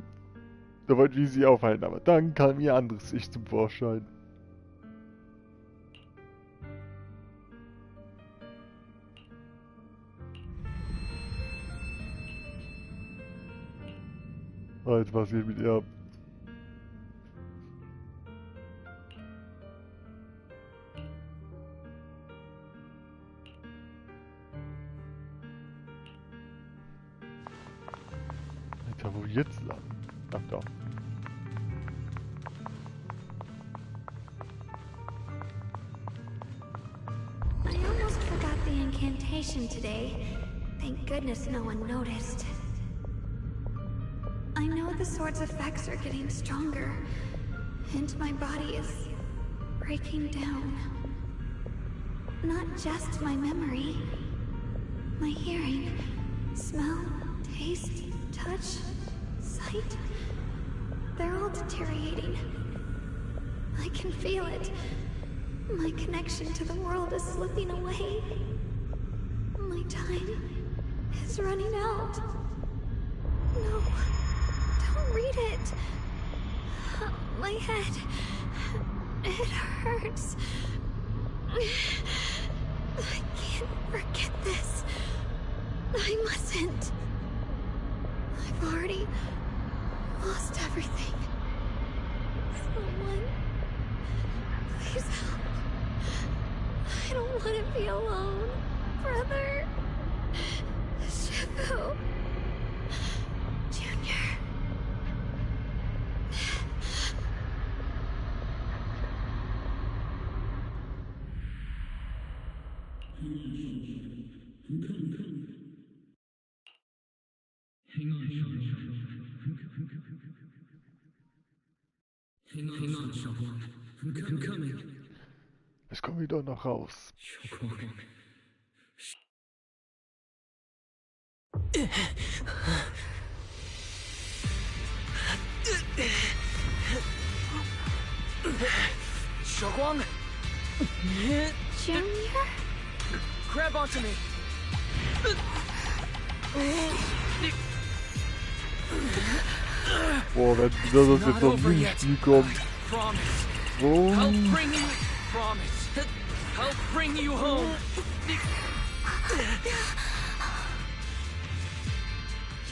Da wollten wir sie aufhalten, aber dann kam ihr anderes Ich zum Vorschein. Alter, was geht mit ihr ab? Alter, wo jetzt lang? Ach da. I almost forgot the incantation today. Thank goodness no one noticed. I know the sword's effects are getting stronger, and my body is breaking down. Not just my memory, my hearing, smell, taste, touch, sight. They're all deteriorating. I can feel it. My connection to the world is slipping away. My time is running out. No, don't read it. My head, it hurts. I can't forget this. I mustn't. I've already lost everything. Someone, please help. I don't want to be alone, brother. Shifu. Junior. Hang on, Xiaoguang. I'm coming. Es kommt wieder noch raus. Xiaoguang? Junior? Grab onto me. Boah, wenn das jetzt noch nicht nie kommt. Promise. Oh. I'll bring you. Promise. I'll bring you home.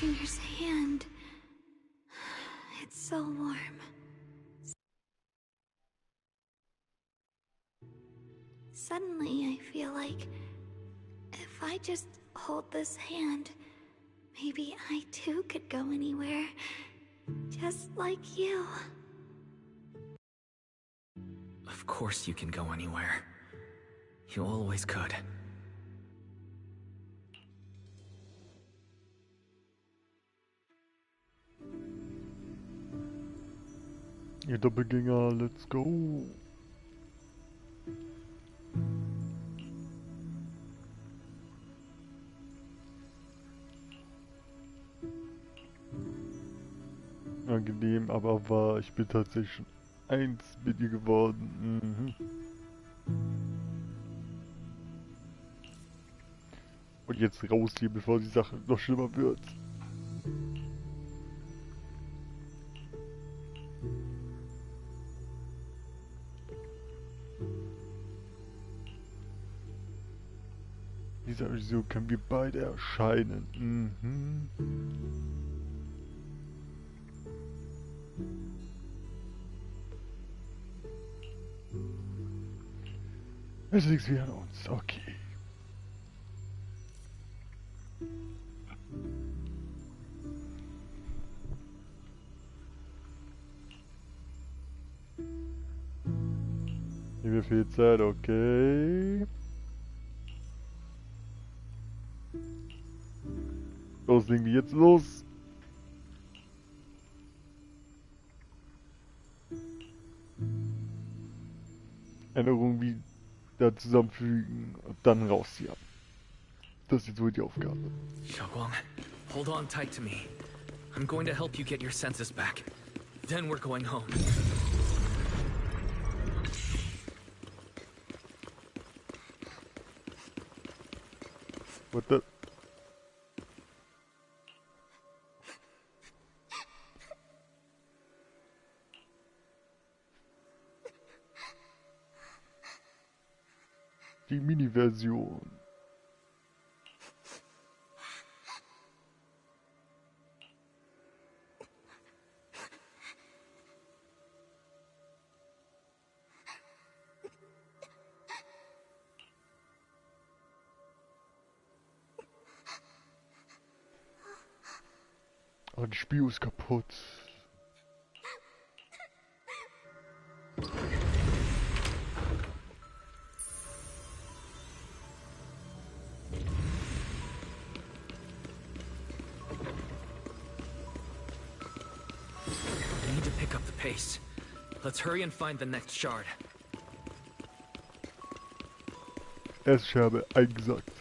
Junior's hand. It's so warm. Suddenly, I feel like if I just hold this hand, maybe I too could go anywhere. Just like you. Of course you can go anywhere. You always could. Ihr Doppelgänger, let's go. Angenehm, aber wahr, ich bin tatsächlich schon eins mit ihr geworden. Und jetzt raus hier, bevor die Sache noch schlimmer wird. Dieser Vision können wir beide erscheinen. Es liegt wie an uns, okay. Hier mir viel Zeit, okay. Los, legen wir jetzt los. Änderungen wieder zusammenfügen und dann rausziehen. Das ist jetzt wohl die Aufgabe. Xiaoguang, hold on tight to me. I'm going to help you get your senses back. Then we're going home. What the? Die Mini-Version. Oh, die Spiel ist kaputt. We need to pick up the pace. Let's hurry and find the next shard. Essscherbe eingesackt.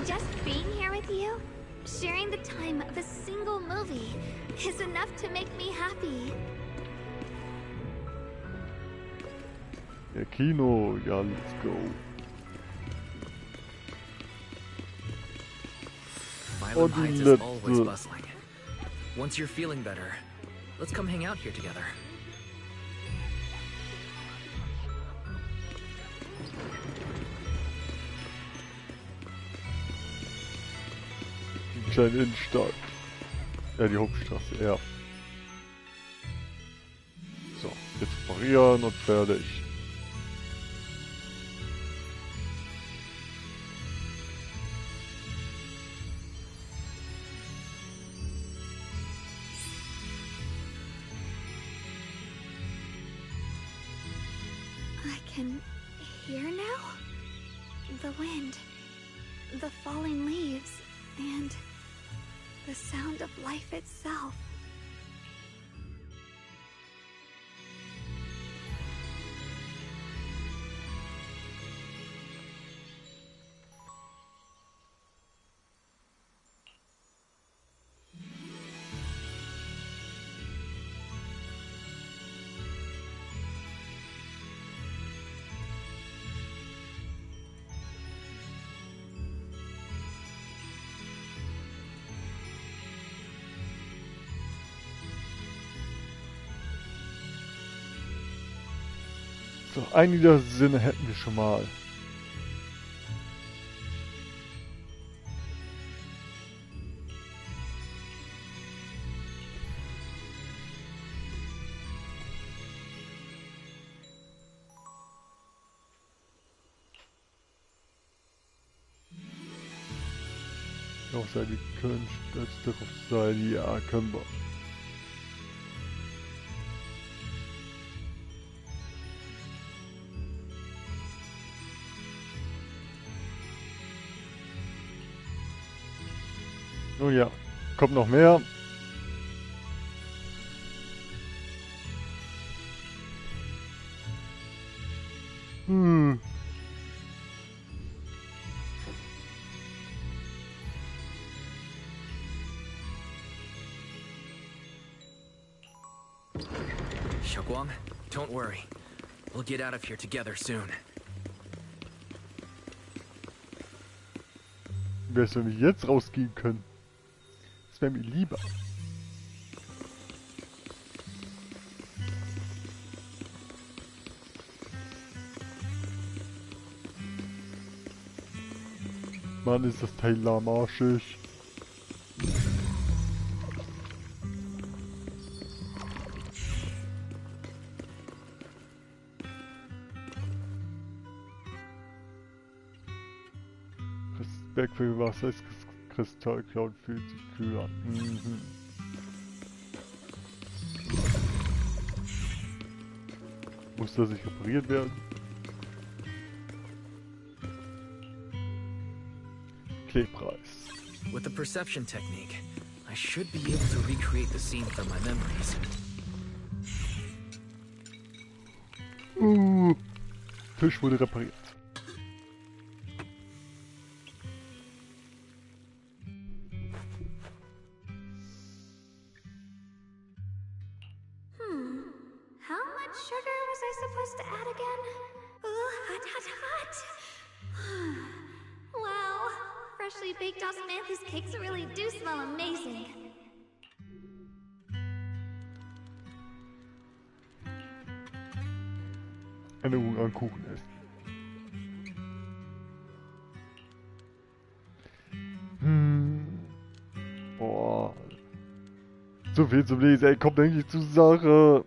Just being here with you, sharing the time of a single movie, is enough to make me happy. Ja, Kino, ja, let's go. Phylum Heights is always bustling. Once you're feeling better, let's come hang out here together. Die kleine Innenstadt. Ja, die Hauptstraße, ja. So, jetzt reparieren und fertig. I can hear now? The wind, the falling leaves, and the sound of life itself. So, einige Sinne hätten wir schon mal. Auch sein, wir können stolz darauf sein, ja, können wir. Nun ja, kommt noch mehr. Xiaoguang, don't worry. We'll get out of here together soon. Wär's, wenn wir jetzt rausgehen können. Das wäre mir lieber. Mann, ist das Teil lahmarschig. Respekt für Wasser ist Kristallcloud fühlt sich kühl an. Mhm. Muss das nicht repariert werden? Klebpreis. With the perception technique, I should be able to recreate the scene from my memories. Tisch wurde repariert. How much sugar was I supposed to add again? Ooh, hot, hot, hot! Wow, freshly baked osmanthus cakes really do smell amazing. Erinnerung an Kuchen essen. Boah. So viel zum Lesen, ey, kommt eigentlich zur Sache.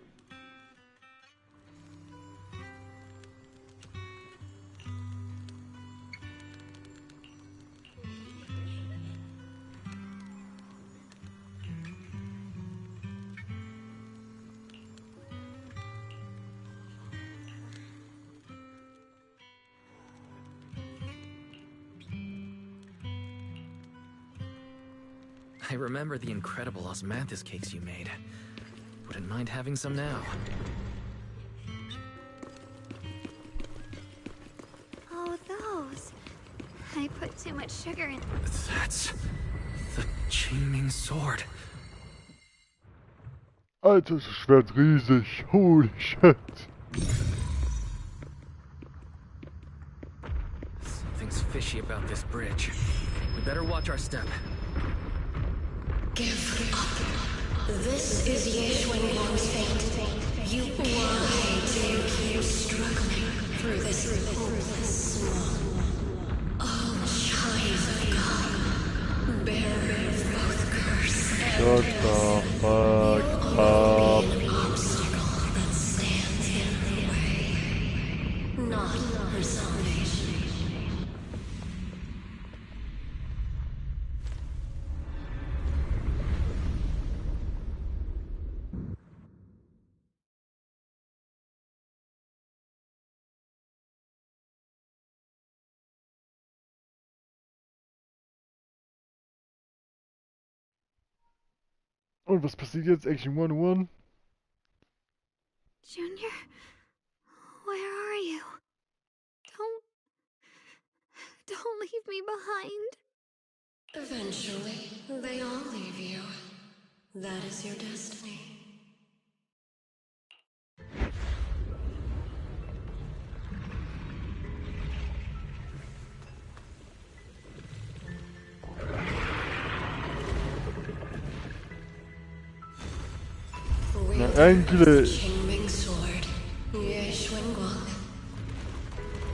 I remember the incredible osmanthus cakes you made. Wouldn't mind having some now. Oh, those. I put too much sugar in. That's the Qingming sword. Alter, ist das Schwert riesig. Holy shit. Something's fishy about this bridge. We better watch our step. Give up. This is Yeshuan Wang's fate. Why do you keep struggling through this hopeless swamp? Oh, child of God, bearer of both curse and Shut the fuck up. an obstacle that stands in the way, not her salvation. Und was passiert jetzt? Action 101? Junior, where are you? Don't leave me behind. Eventually, they all leave you. That is your destiny. Na endlich! Qingming sword, Yeshuan Guang.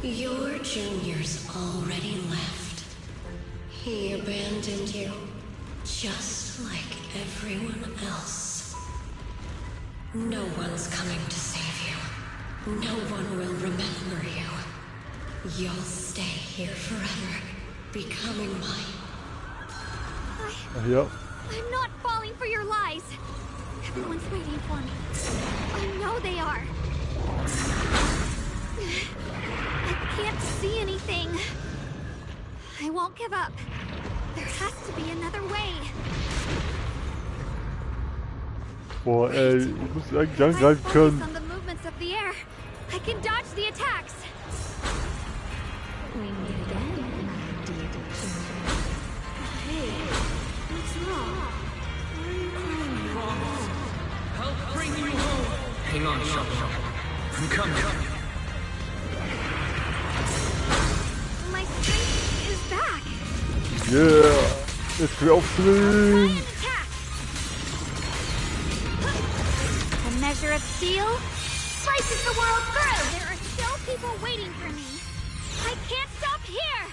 Your junior's already left. He abandoned you, just like everyone else. No one's coming to save you. No one will remember you. You'll stay here forever, becoming mine. Ja. I'm not falling for your lies. Everyone's waiting for me. I know they are. I can't see anything. I won't give up. There has to be another way. Boah, ey, ich muss eigentlich angreifen können. On the movements of the air, I can dodge the attacks. We meet again, dear Hey, what's wrong? Help bring you home. Hang on, Shop. I'm coming. My strength is back. Yeah, jetzt wir aufdrehen. A measure of steel slices the world through. There are still people waiting for me. I can't stop here.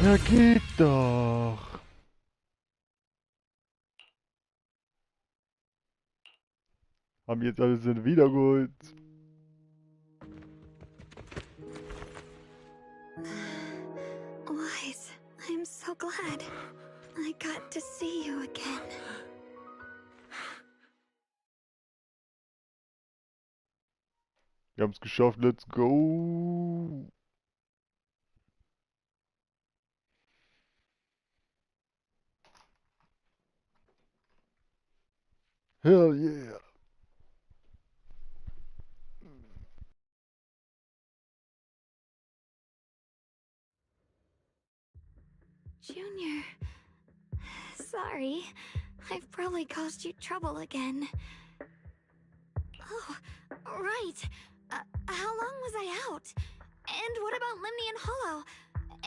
Ja, geht doch. Haben jetzt alle Sinne wiedergeholt. Wise, I'm so glad I got to see you again. Wir haben es geschafft, let's go. Hell yeah. Junior, sorry. I've probably caused you trouble again. Oh, right. How long was I out? And what about Limnian Hollow?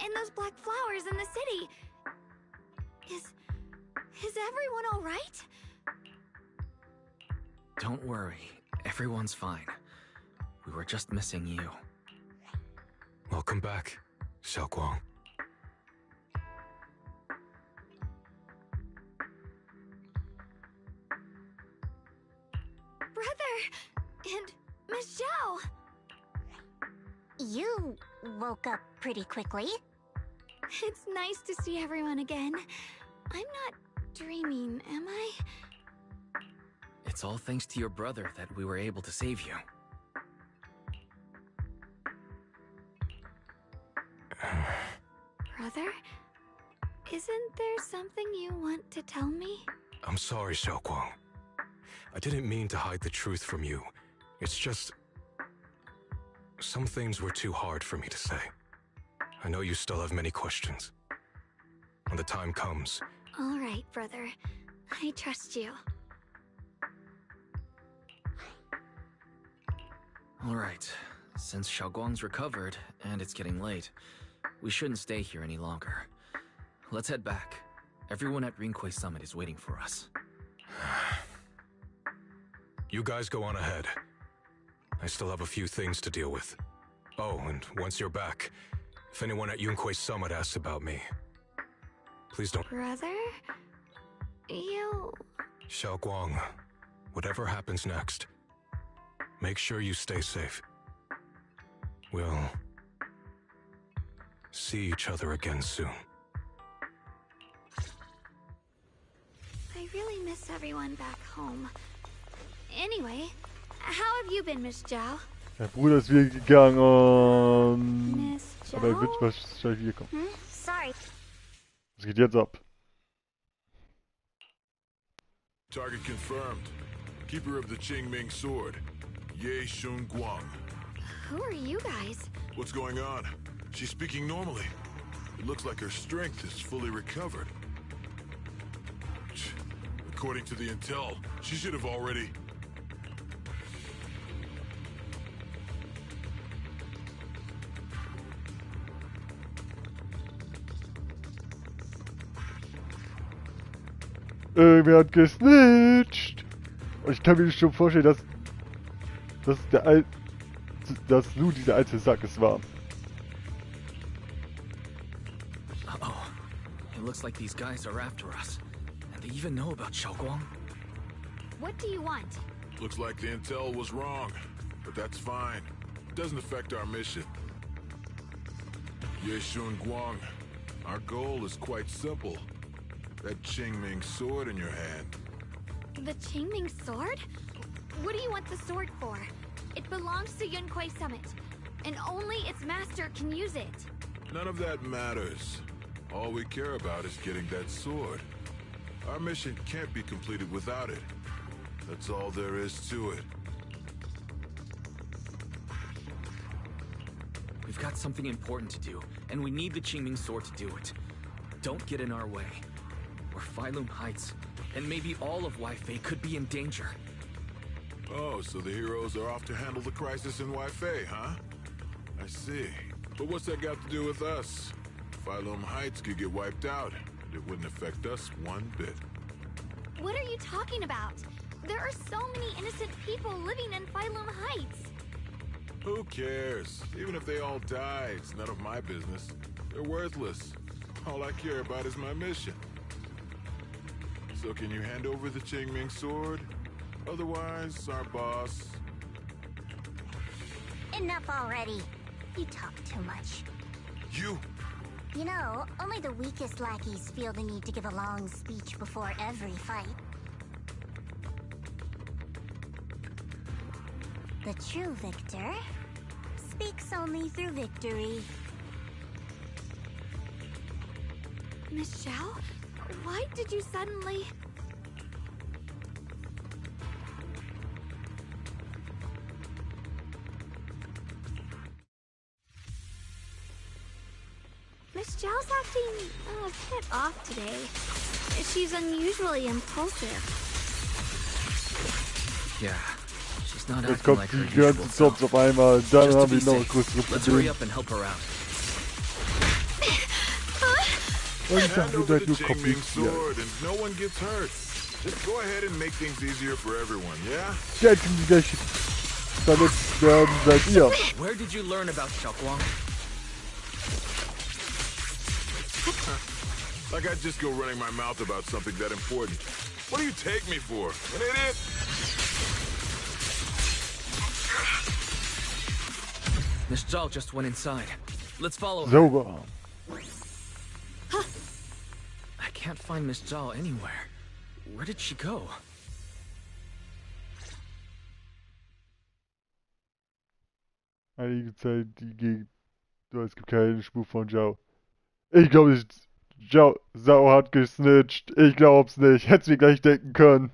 And those black flowers in the city? Is everyone all right? Don't worry. Everyone's fine. We were just missing you. Welcome back, Xiaoguang. Brother! And Miss Zhao! You woke up pretty quickly. It's nice to see everyone again. I'm not dreaming, am I? It's all thanks to your brother that we were able to save you. Brother? Isn't there something you want to tell me? I'm sorry, Xiaoguang. I didn't mean to hide the truth from you. It's just... some things were too hard for me to say. I know you still have many questions. When the time comes... All right, brother. I trust you. All right. Since Xiaoguang's recovered, and it's getting late, we shouldn't stay here any longer. Let's head back. Everyone at Rinkwei Summit is waiting for us. You guys go on ahead. I still have a few things to deal with. Oh, and once you're back, if anyone at Yunkwei Summit asks about me, please don't... Brother? You... Xiaoguang, whatever happens next, make sure you stay safe. We'll... see each other again soon. I really miss everyone back home. Anyway, how have you been, Miss Zhao? Der Bruder ist wieder gegangen und... Miss Zhao? Aber er wird wahrscheinlich wiederkommen. Sorry. Was geht jetzt ab? Target confirmed. Keeper of the Qingming sword, Ye Shun Guang. Who are you guys? What's going on? She's speaking normally. It looks like her strength is fully recovered. According to the intel, she should have already... Irgendwer hat gesnitcht. Und ich kann mir schon vorstellen, dass Lu dieser alte Sack es war. Uh-oh. It looks like these guys are after us. And they even know about Xiaoguang. What do you want? Looks like the intel was wrong, but that's fine. It doesn't affect our mission. Ye Shun Guang, our goal is quite simple. That Qingming sword in your hand. The Qingming sword? What do you want the sword for? It belongs to Yunkwei Summit, and only its master can use it. None of that matters. All we care about is getting that sword. Our mission can't be completed without it. That's all there is to it. We've got something important to do, and we need the Qingming sword to do it. Don't get in our way. Or Phylum Heights, and maybe all of Weifei could be in danger. Oh, so the heroes are off to handle the crisis in Weifei, huh? I see. But what's that got to do with us? Phylum Heights could get wiped out, and it wouldn't affect us one bit. What are you talking about? There are so many innocent people living in Phylum Heights. Who cares? Even if they all die, it's none of my business. They're worthless. All I care about is my mission. So can you hand over the Qingming sword? Otherwise, our boss... Enough already. You talk too much. You know, only the weakest lackeys feel the need to give a long speech before every fight. The true victor speaks only through victory. Miss Zhao? Why did you suddenly... Miss Zhao's acting a bit off today. She's unusually impulsive. Yeah, she's not Jetzt acting kommt like die her usual ganzen self. Zombies auf einmal, dann Just to haben be wir noch ein safe, größeres let's hurry Problem. up and help her out. Und ich hand dachte, over seid the nur Qingming kompliziert. sword and no one gets hurt. Just go ahead and make things easier for everyone, yeah? Die Einzigen, die gleich verletzt werden, seid ihr. Where did you learn about Xiaoguang? Like I'd just go running my mouth about something that important. What do you take me for? An idiot? Miss Zhao just went inside. Let's follow her. Sauber. I can't find Miss Zhao anywhere. Where did she go? Einige Zeit die Gegend. Es gibt keine Spur von Zhao. Ich glaube nicht. Zhao hat gesnitcht. Ich glaub's nicht. Hätt's mir gleich denken können.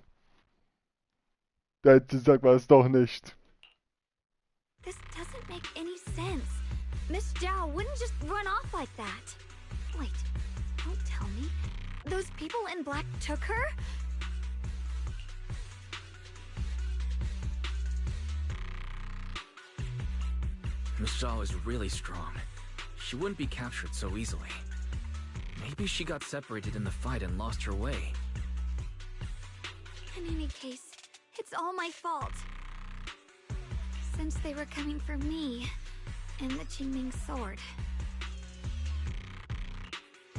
Sag mal es doch nicht. This doesn't make any sense. Miss Zhao wouldn't just run off like that. Wait, don't tell me. Those people in black took her? Miss Zhao is really strong. She wouldn't be captured so easily. Maybe she got separated in the fight and lost her way. In any case, it's all my fault. Since they were coming for me and the Qingming sword.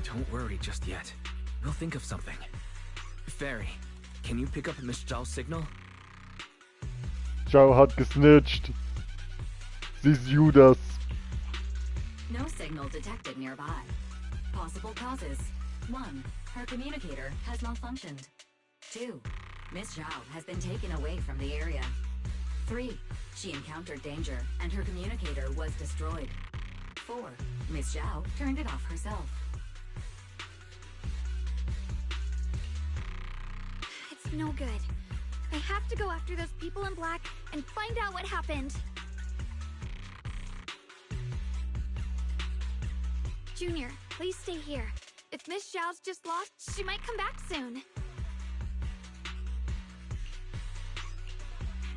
Don't worry just yet. We'll think of something. Fairy, can you pick up Miss Zhao's signal? Zhao hat gesnitcht. Sie ist Judas. No signal detected nearby. Possible causes. 1. Her communicator has malfunctioned. 2. Miss Zhao has been taken away from the area. 3. She encountered danger and her communicator was destroyed. 4. Miss Zhao turned it off herself. It's no good. I have to go after those people in black and find out what happened. Junior, please stay here. If Miss Zhao's just lost, she might come back soon.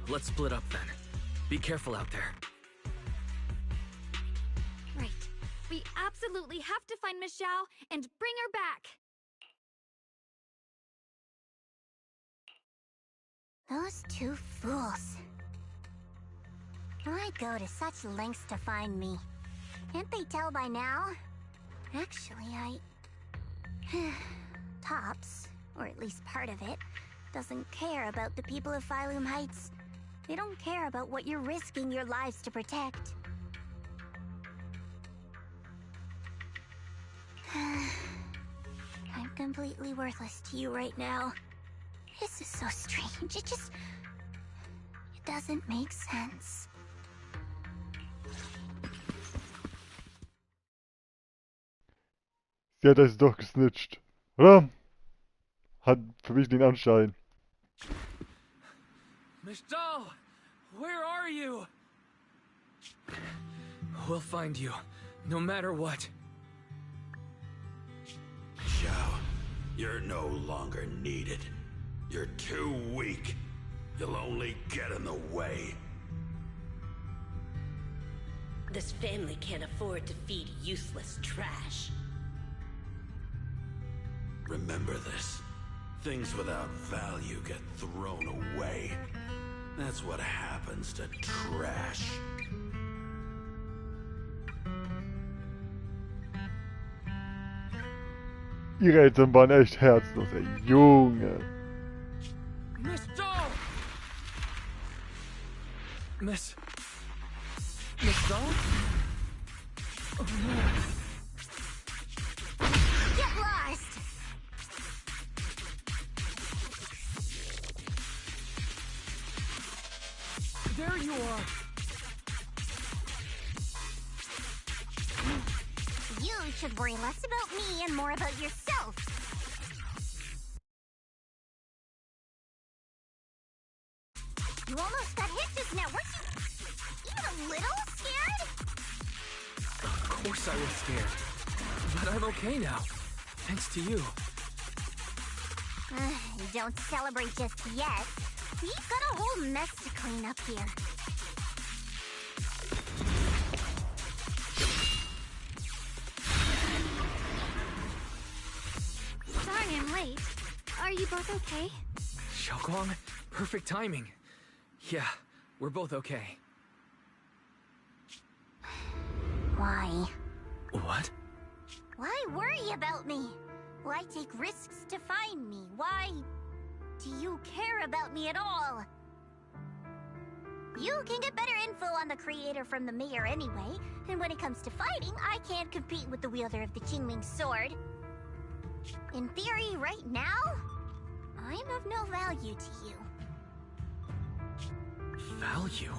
Let's split up then. Be careful out there. Right. We absolutely have to find Miss Zhao and bring her back. Those two fools. Why go to such lengths to find me? Can't they tell by now? Actually, Tops, or at least part of it, doesn't care about the people of Phylum Heights. They don't care about what you're risking your lives to protect. I'm completely worthless to you right now. This is so strange. It doesn't make sense. Sie hat es doch gesnitcht. Oder? Hat für mich den Anschein. Miss Zhao! Where are you? We'll find you, no matter what. Zhao, you're no longer needed. You're too weak. You'll only get in the way. This family can't afford to feed useless trash. Remember this. Things without value get thrown away. That's what happens to trash. Ihre Eltern waren echt herzlos, ey. Junge. Miss Zhao! Miss Zhao? Oh no. Get lost! There you are! You should worry less about me and more about yourself. You almost got hit just now. Weren't you even a little scared? Of course I was scared. But I'm okay now. Thanks to you. Don't celebrate just yet. We've got a whole mess to clean up here. Sorry I'm late. Are you both okay? Xiaoguang, perfect timing. Yeah, we're both okay. Why? What? Why worry about me? Why take risks to find me? Why do you care about me at all? You can get better info on the creator from the mayor anyway, and when it comes to fighting, I can't compete with the wielder of the Qingming sword. In theory, right now, I'm of no value to you. Value?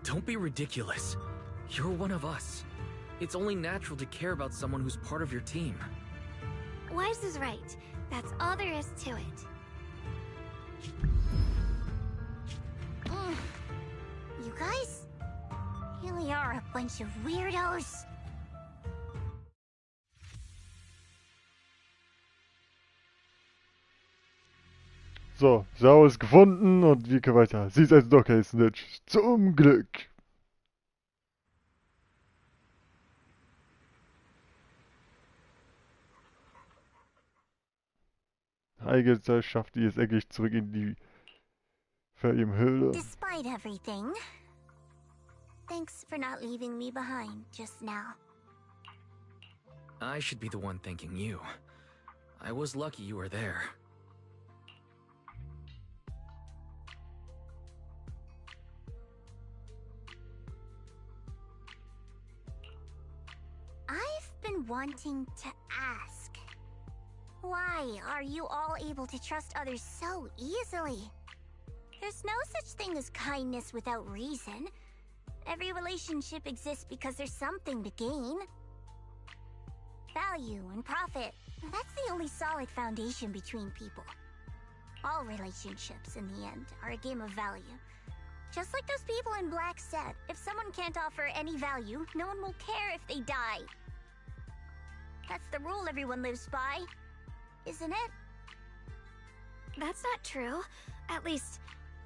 Don't be ridiculous. You're one of us. It's only natural to care about someone who's part of your team. Wise is right. That's all there is to it. You guys really are a bunch of weirdos. So, Zhao ist gefunden und wir können weiter. Sie ist also doch kein Snitch. Zum Glück. Heigelzeit schafft die es endlich zurück in die Ferienhöhle. Despite everything, thanks for not leaving me behind just now. I should be the one thanking you. I was lucky you were there. I've been wanting to ask, why are you all able to trust others so easily? There's no such thing as kindness without reason. Every relationship exists because there's something to gain. Value and profit, that's the only solid foundation between people. All relationships, in the end, are a game of value. Just like those people in Black said, if someone can't offer any value, no one will care if they die. That's the rule everyone lives by, isn't it? That's not true. At least,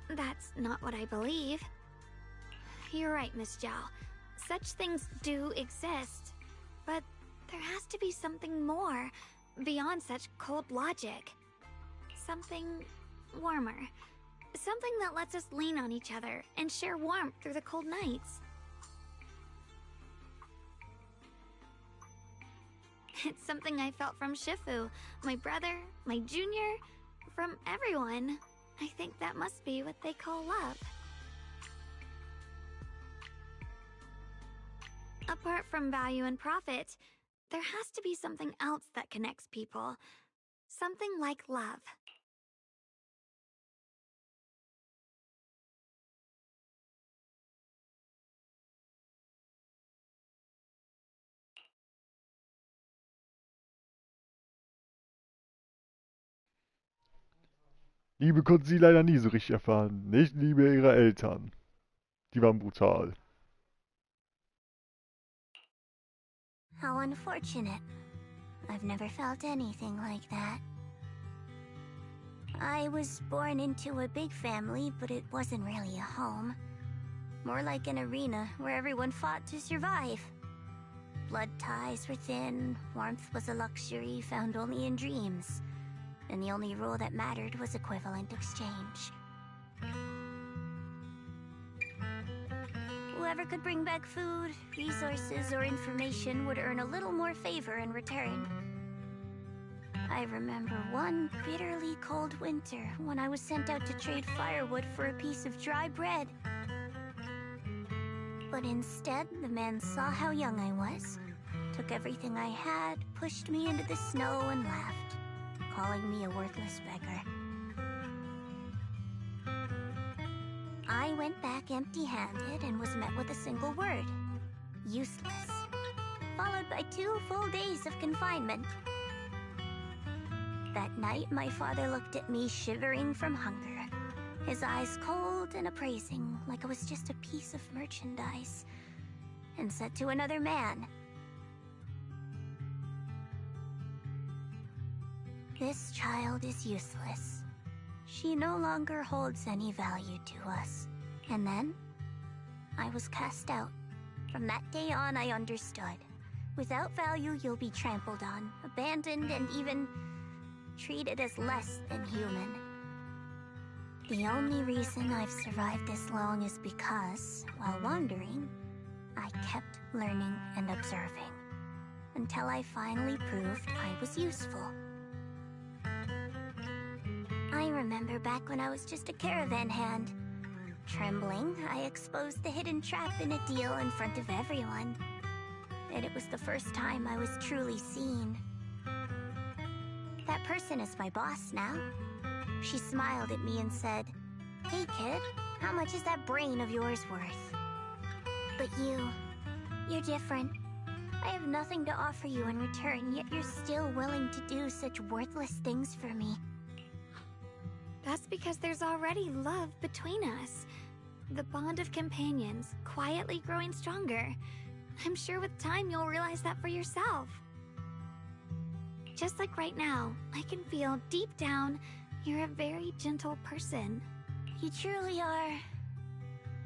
that's not what I believe. You're right, Miss Zhao. Such things do exist. But there has to be something more, beyond such cold logic. Something warmer. Something that lets us lean on each other and share warmth through the cold nights. It's something I felt from Shifu, my brother, my junior, from everyone. I think that must be what they call love. Apart from value and profit, there has to be something else that connects people. Something like love. Liebe konnte sie leider nie so richtig erfahren. Nicht Liebe ihrer Eltern. Die waren brutal. How unfortunate. I've never felt anything like that. I was born into a big family, but it wasn't really a home. More like an arena where everyone fought to survive. Blood ties were thin, warmth was a luxury found only in dreams, and the only rule that mattered was equivalent exchange. Whoever could bring back food, resources, or information would earn a little more favor in return. I remember one bitterly cold winter when I was sent out to trade firewood for a piece of dry bread. But instead, the man saw how young I was, took everything I had, pushed me into the snow, and laughed, calling me a worthless beggar. I went back empty-handed and was met with a single word: useless, followed by 2 full days of confinement. That night, my father looked at me shivering from hunger, his eyes cold and appraising, like I was just a piece of merchandise, and said to another man, "This child is useless. She no longer holds any value to us." And then, I was cast out. From that day on, I understood. Without value, you'll be trampled on, abandoned, and even treated as less than human. The only reason I've survived this long is because, while wandering, I kept learning and observing, until I finally proved I was useful. I remember back when I was just a caravan hand. Trembling, I exposed the hidden trap in a deal in front of everyone. And it was the first time I was truly seen. That person is my boss now. She smiled at me and said, "Hey kid, how much is that brain of yours worth?" But you, You're different. I have nothing to offer you in return, yet you're still willing to do such worthless things for me. That's because there's already love between us. The bond of companions, quietly growing stronger. I'm sure with time you'll realize that for yourself. Just like right now, I can feel deep down you're a very gentle person. You truly are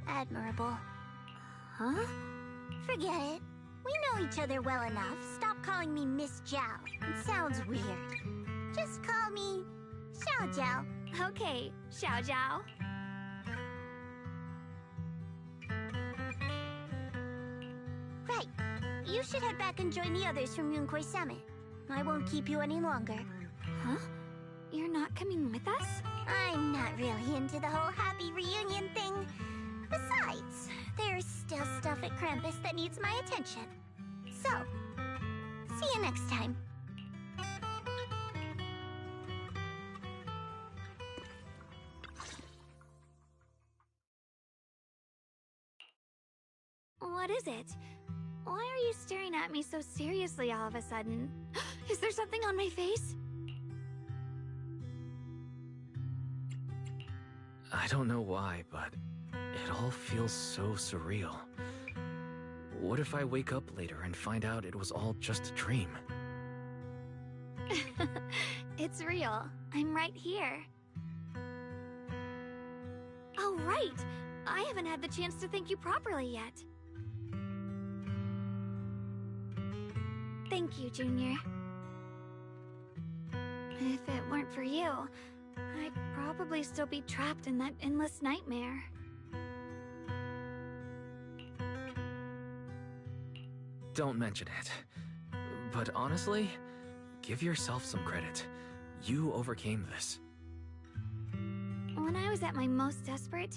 admirable. Huh? Forget it. We know each other well enough. Stop calling me Miss Zhao. It sounds weird. Just call me Xiao Zhao. Okay, Xiao Zhao. Right. You should head back and join the others from Yunquay Summit. I won't keep you any longer. Huh? You're not coming with us? I'm not really into the whole happy reunion thing. Besides, there's still stuff at Krampus that needs my attention. So, see you next time. What is it? Why are you staring at me so seriously all of a sudden? Is there something on my face? I don't know why, but it all feels so surreal. What if I wake up later and find out it was all just a dream? It's real. I'm right here. Oh, right! I haven't had the chance to thank you properly yet. Thank you, Junior. If it weren't for you, I'd probably still be trapped in that endless nightmare. Don't mention it. But honestly, give yourself some credit. You overcame this. When I was at my most desperate,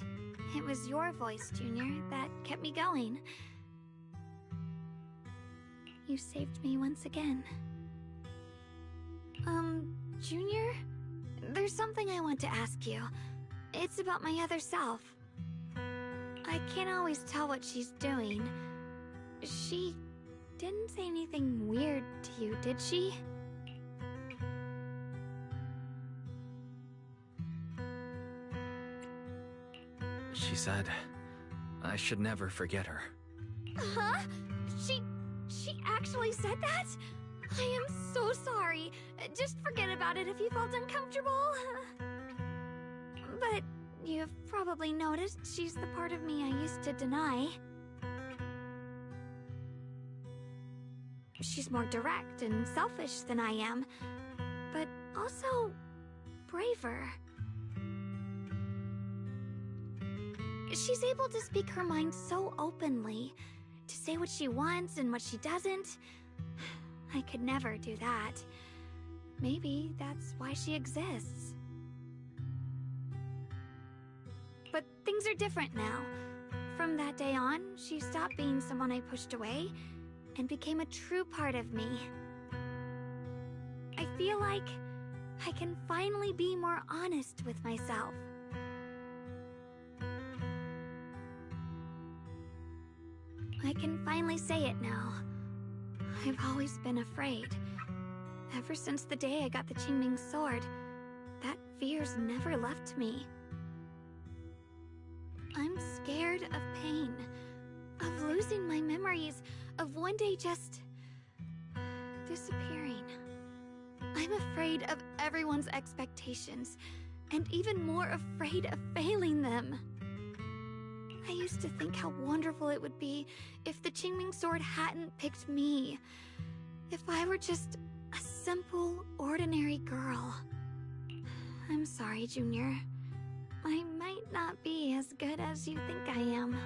it was your voice, Junior, that kept me going. You saved me once again. Junior? There's something I want to ask you. It's about my other self. I can't always tell what she's doing. She didn't say anything weird to you, did she? She said I should never forget her. Huh? She actually said that? I am so sorry. Just forget about it if you felt uncomfortable. But you've probably noticed she's the part of me I used to deny. She's more direct and selfish than I am, but also braver. She's able to speak her mind so openly, to say what she wants and what she doesn't. I could never do that. Maybe that's why she exists. But things are different now. From that day on, she stopped being someone I pushed away and became a true part of me. I feel like I can finally be more honest with myself. I can finally say it now. I've always been afraid. Ever since the day I got the Qingming sword, that fear's never left me. I'm scared of pain, of losing my memories, of one day just disappearing. I'm afraid of everyone's expectations, and even more afraid of failing them. I used to think how wonderful it would be if the Qingming sword hadn't picked me. If I were just a simple, ordinary girl. I'm sorry, Junior. I might not be as good as you think I am.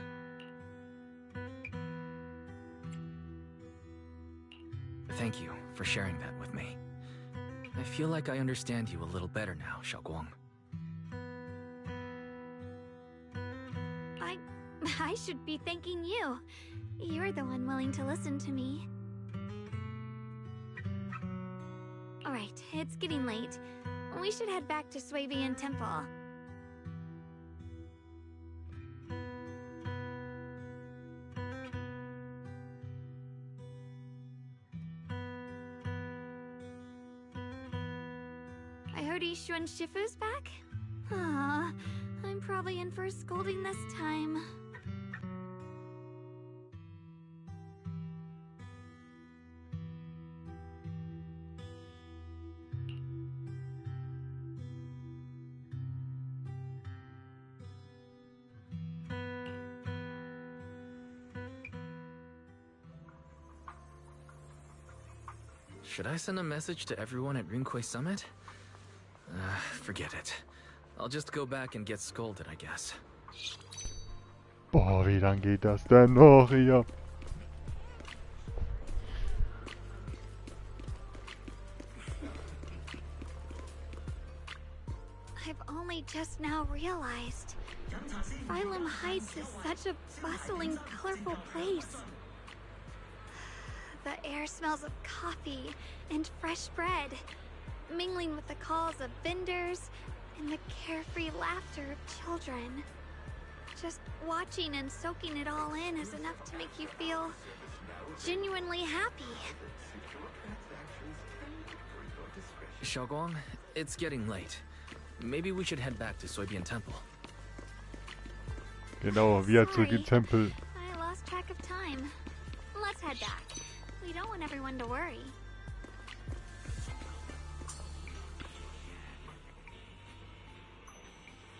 Thank you for sharing that with me. I feel like I understand you a little better now, Xiaoguang. I should be thanking you. You're the one willing to listen to me. Alright, it's getting late. We should head back to Suevian Temple. when Shifu's back? Aw, I'm probably in for a scolding this time. Should I send a message to everyone at Rinkway Summit? Forget it. I'll just go back and get scolded, I guess. Boah, wie lang geht das denn noch hier? I've only just now realized Phylum Heights is such a bustling, colorful place. The air smells of coffee and fresh bread, mingling with the calls of vendors and the carefree laughter of children. Just watching and soaking it all in is enough to make you feel genuinely happy. Xiaoguang, it's getting late. Maybe we should head back to Soybian Temple. Genau, wieder zurück im Tempel. I lost track of time. Let's head back. We don't want everyone to worry.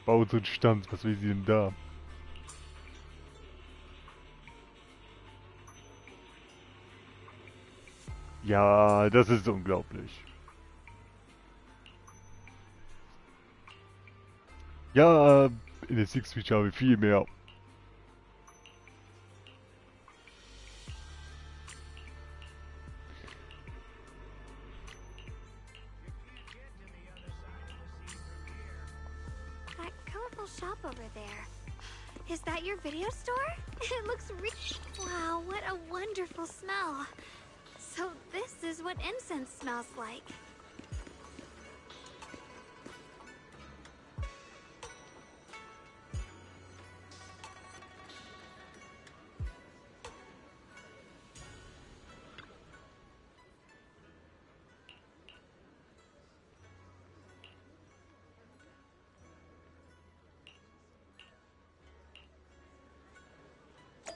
Bauzustand, was will sie denn da? Ja, das ist unglaublich. Ja, in der Six Feature habe ich viel mehr. That colorful shop over there. Is that your video store? It looks wow, what a wonderful smell. So this is what incense smells like.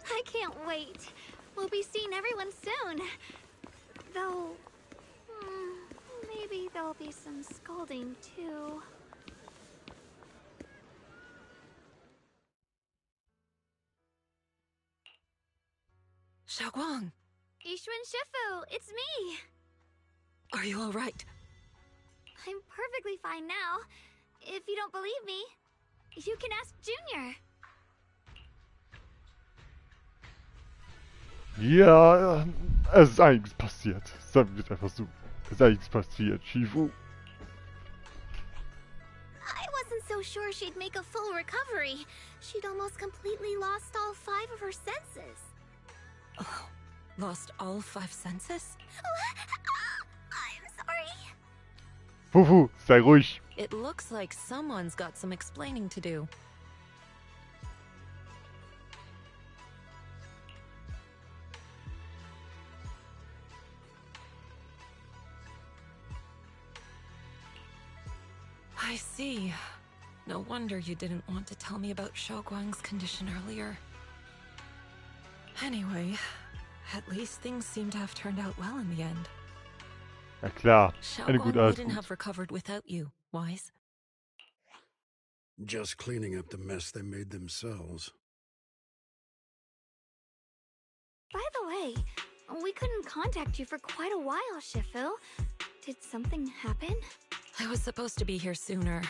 I can't wait. We'll be seeing everyone soon. Though, maybe there'll be some scolding too. Xiaoguang, Yishuan Shifu, it's me. are you all right? I'm perfectly fine now. If you don't believe me, you can ask Junior. Ja, es ist eigentlich passiert. Sagen wir es einfach so. Es ist eigentlich passiert, Shifu. I wasn't so sure she'd make a full recovery. She'd almost completely lost all 5 of her senses. Oh, lost all 5 senses? I'm sorry. Fufu, sei ruhig. It looks like someone's got some explaining to do. I see. No wonder you didn't want to tell me about Xiaoguang's condition earlier. Anyway, at least things seem to have turned out well in the end. Ja klar, eine Xiaoguang gute alles wouldn't gut. have recovered without you, Wise. Just cleaning up the mess they made themselves. By the way, we couldn't contact you for quite a while, Shifu. Did something happen? I was supposed to be here sooner.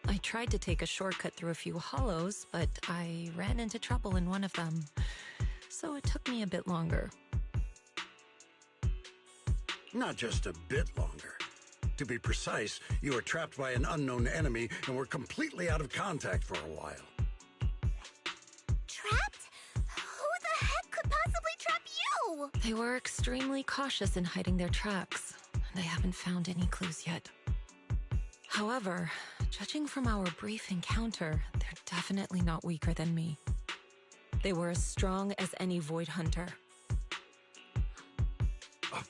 I tried to take a shortcut through a few hollows, but I ran into trouble in one of them. So it took me a bit longer. Not just a bit longer. To be precise, you were trapped by an unknown enemy and were completely out of contact for a while. Trapped? Who the heck could possibly trap you? They were extremely cautious in hiding their tracks, and I haven't found any clues yet. However, judging from our brief encounter, they're definitely not weaker than me. They were as strong as any Void Hunter. A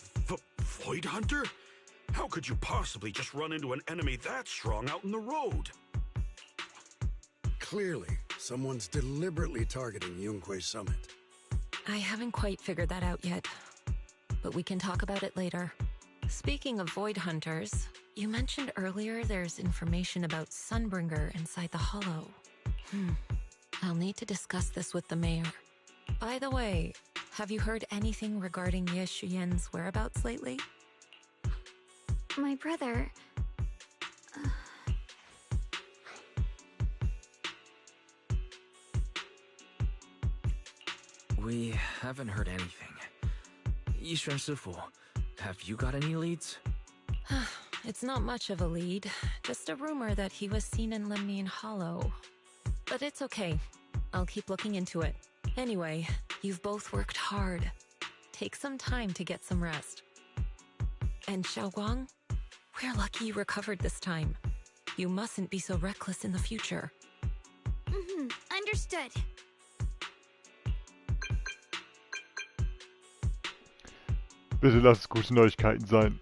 Void Hunter? How could you possibly just run into an enemy that strong out in the road? Clearly, someone's deliberately targeting Yunquei Summit. I haven't quite figured that out yet, but we can talk about it later. Speaking of Void Hunters, you mentioned earlier there's information about Sunbringer inside the Hollow. I'll need to discuss this with the mayor. By the way, have you heard anything regarding Ye Shuyen's whereabouts lately? My brother... We haven't heard anything. Yishuan Sifu, have you got any leads? It's not much of a lead, just a rumor that he was seen in Lemnian Hollow. But it's okay. I'll keep looking into it. Anyway, you've both worked hard. Take some time to get some rest. And Xiaoguang, we're lucky you recovered this time. You mustn't be so reckless in the future. Understood. Bitte lass es gute Neuigkeiten sein.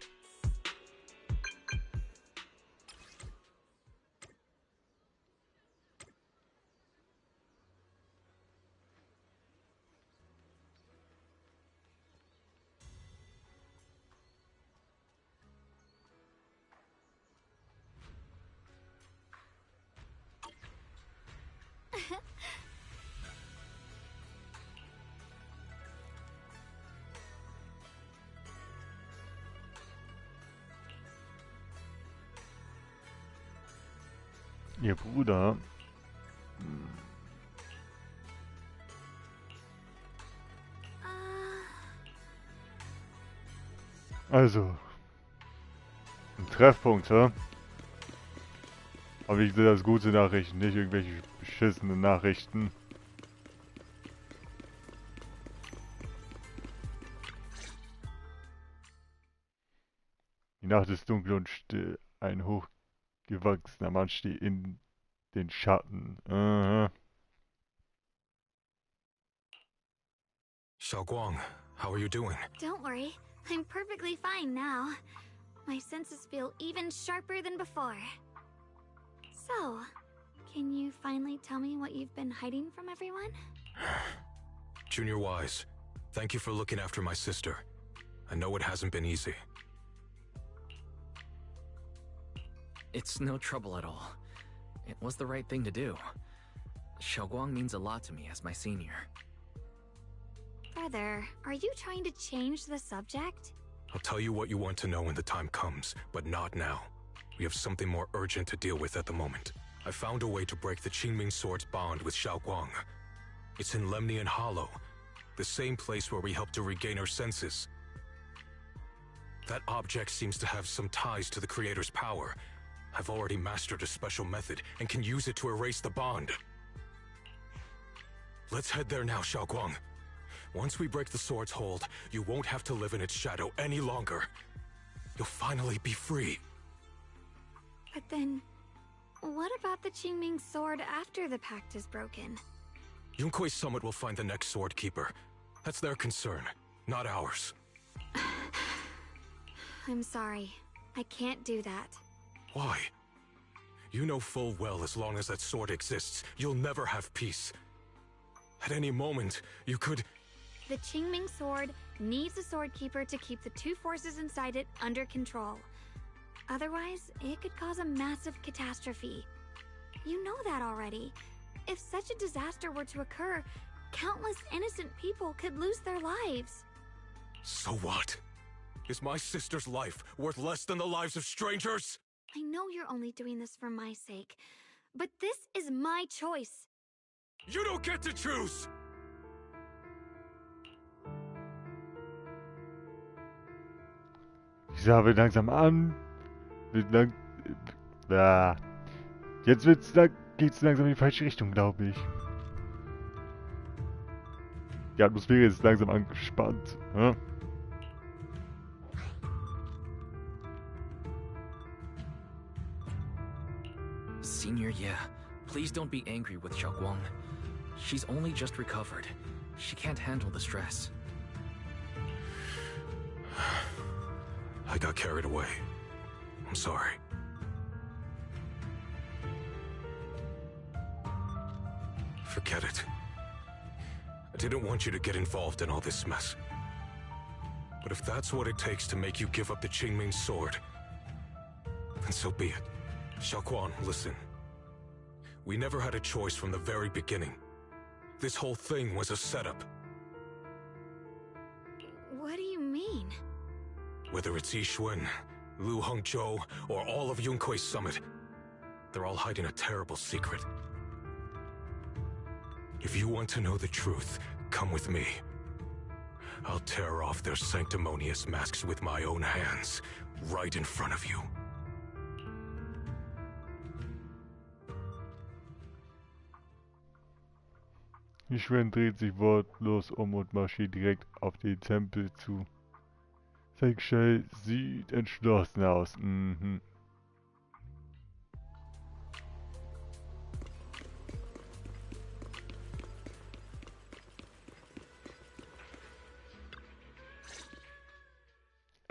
Ihr Bruder. Also. Ein Treffpunkt, hä? Aber wie gesagt, das gute Nachrichten, nicht irgendwelche beschissenen Nachrichten. Die Nacht ist dunkel und still. Ein hochgewachsener Mann steht in den Schatten. Xiaoguang, how are you doing? Don't worry, I'm perfectly fine now. My senses feel even sharper than before. So, can you finally tell me what you've been hiding from everyone? Junior Wise, thank you for looking after my sister. I know it hasn't been easy. It's no trouble at all. It was the right thing to do. Xiaoguang means a lot to me as my senior. Brother, are you trying to change the subject? I'll tell you what you want to know when the time comes, but not now. We have something more urgent to deal with at the moment. I found a way to break the Qingming Sword's bond with Xiaoguang. It's in Lemnian Hollow, the same place where we helped to regain our senses. That object seems to have some ties to the Creator's power. I've already mastered a special method and can use it to erase the bond. Let's head there now, Xiaoguang. Once we break the sword's hold, you won't have to live in its shadow any longer. You'll finally be free. But then, what about the Qingming Sword after the pact is broken? Yunquei Summit will find the next Sword Keeper. That's their concern, not ours. I'm sorry. I can't do that. Why? You know full well as long as that sword exists, you'll never have peace. At any moment, you could... The Qingming Sword needs a Sword Keeper to keep the two forces inside it under control. Otherwise, it could cause a massive catastrophe. You know that already. If such a disaster were to occur, countless innocent people could lose their lives. So what? Is my sister's life worth less than the lives of strangers? I know you're only doing this for my sake, but this is my choice. You don't get to choose! Ich sage langsam an. Jetzt geht's langsam in die falsche Richtung, glaube ich. Die Atmosphäre ist langsam angespannt. Ja? Senior, yeah. Please don't be angry with Xiaoguang. She's only just recovered. She can't handle the stress. I got carried away. I'm sorry. Forget it. I didn't want you to get involved in all this mess. But if that's what it takes to make you give up the Qingming sword, then so be it. Xiaoguang, listen. We never had a choice from the very beginning. This whole thing was a setup. What do you mean? Whether it's Yixuan, Lu Hongzhou, or all of Yunkui's summit, they're all hiding a terrible secret. If you want to know the truth, come with me. I'll tear off their sanctimonious masks with my own hands, right in front of you. Yixuan dreht sich wortlos und marschiert direkt auf den Tempel zu. Sein Gestalt sieht entschlossen aus.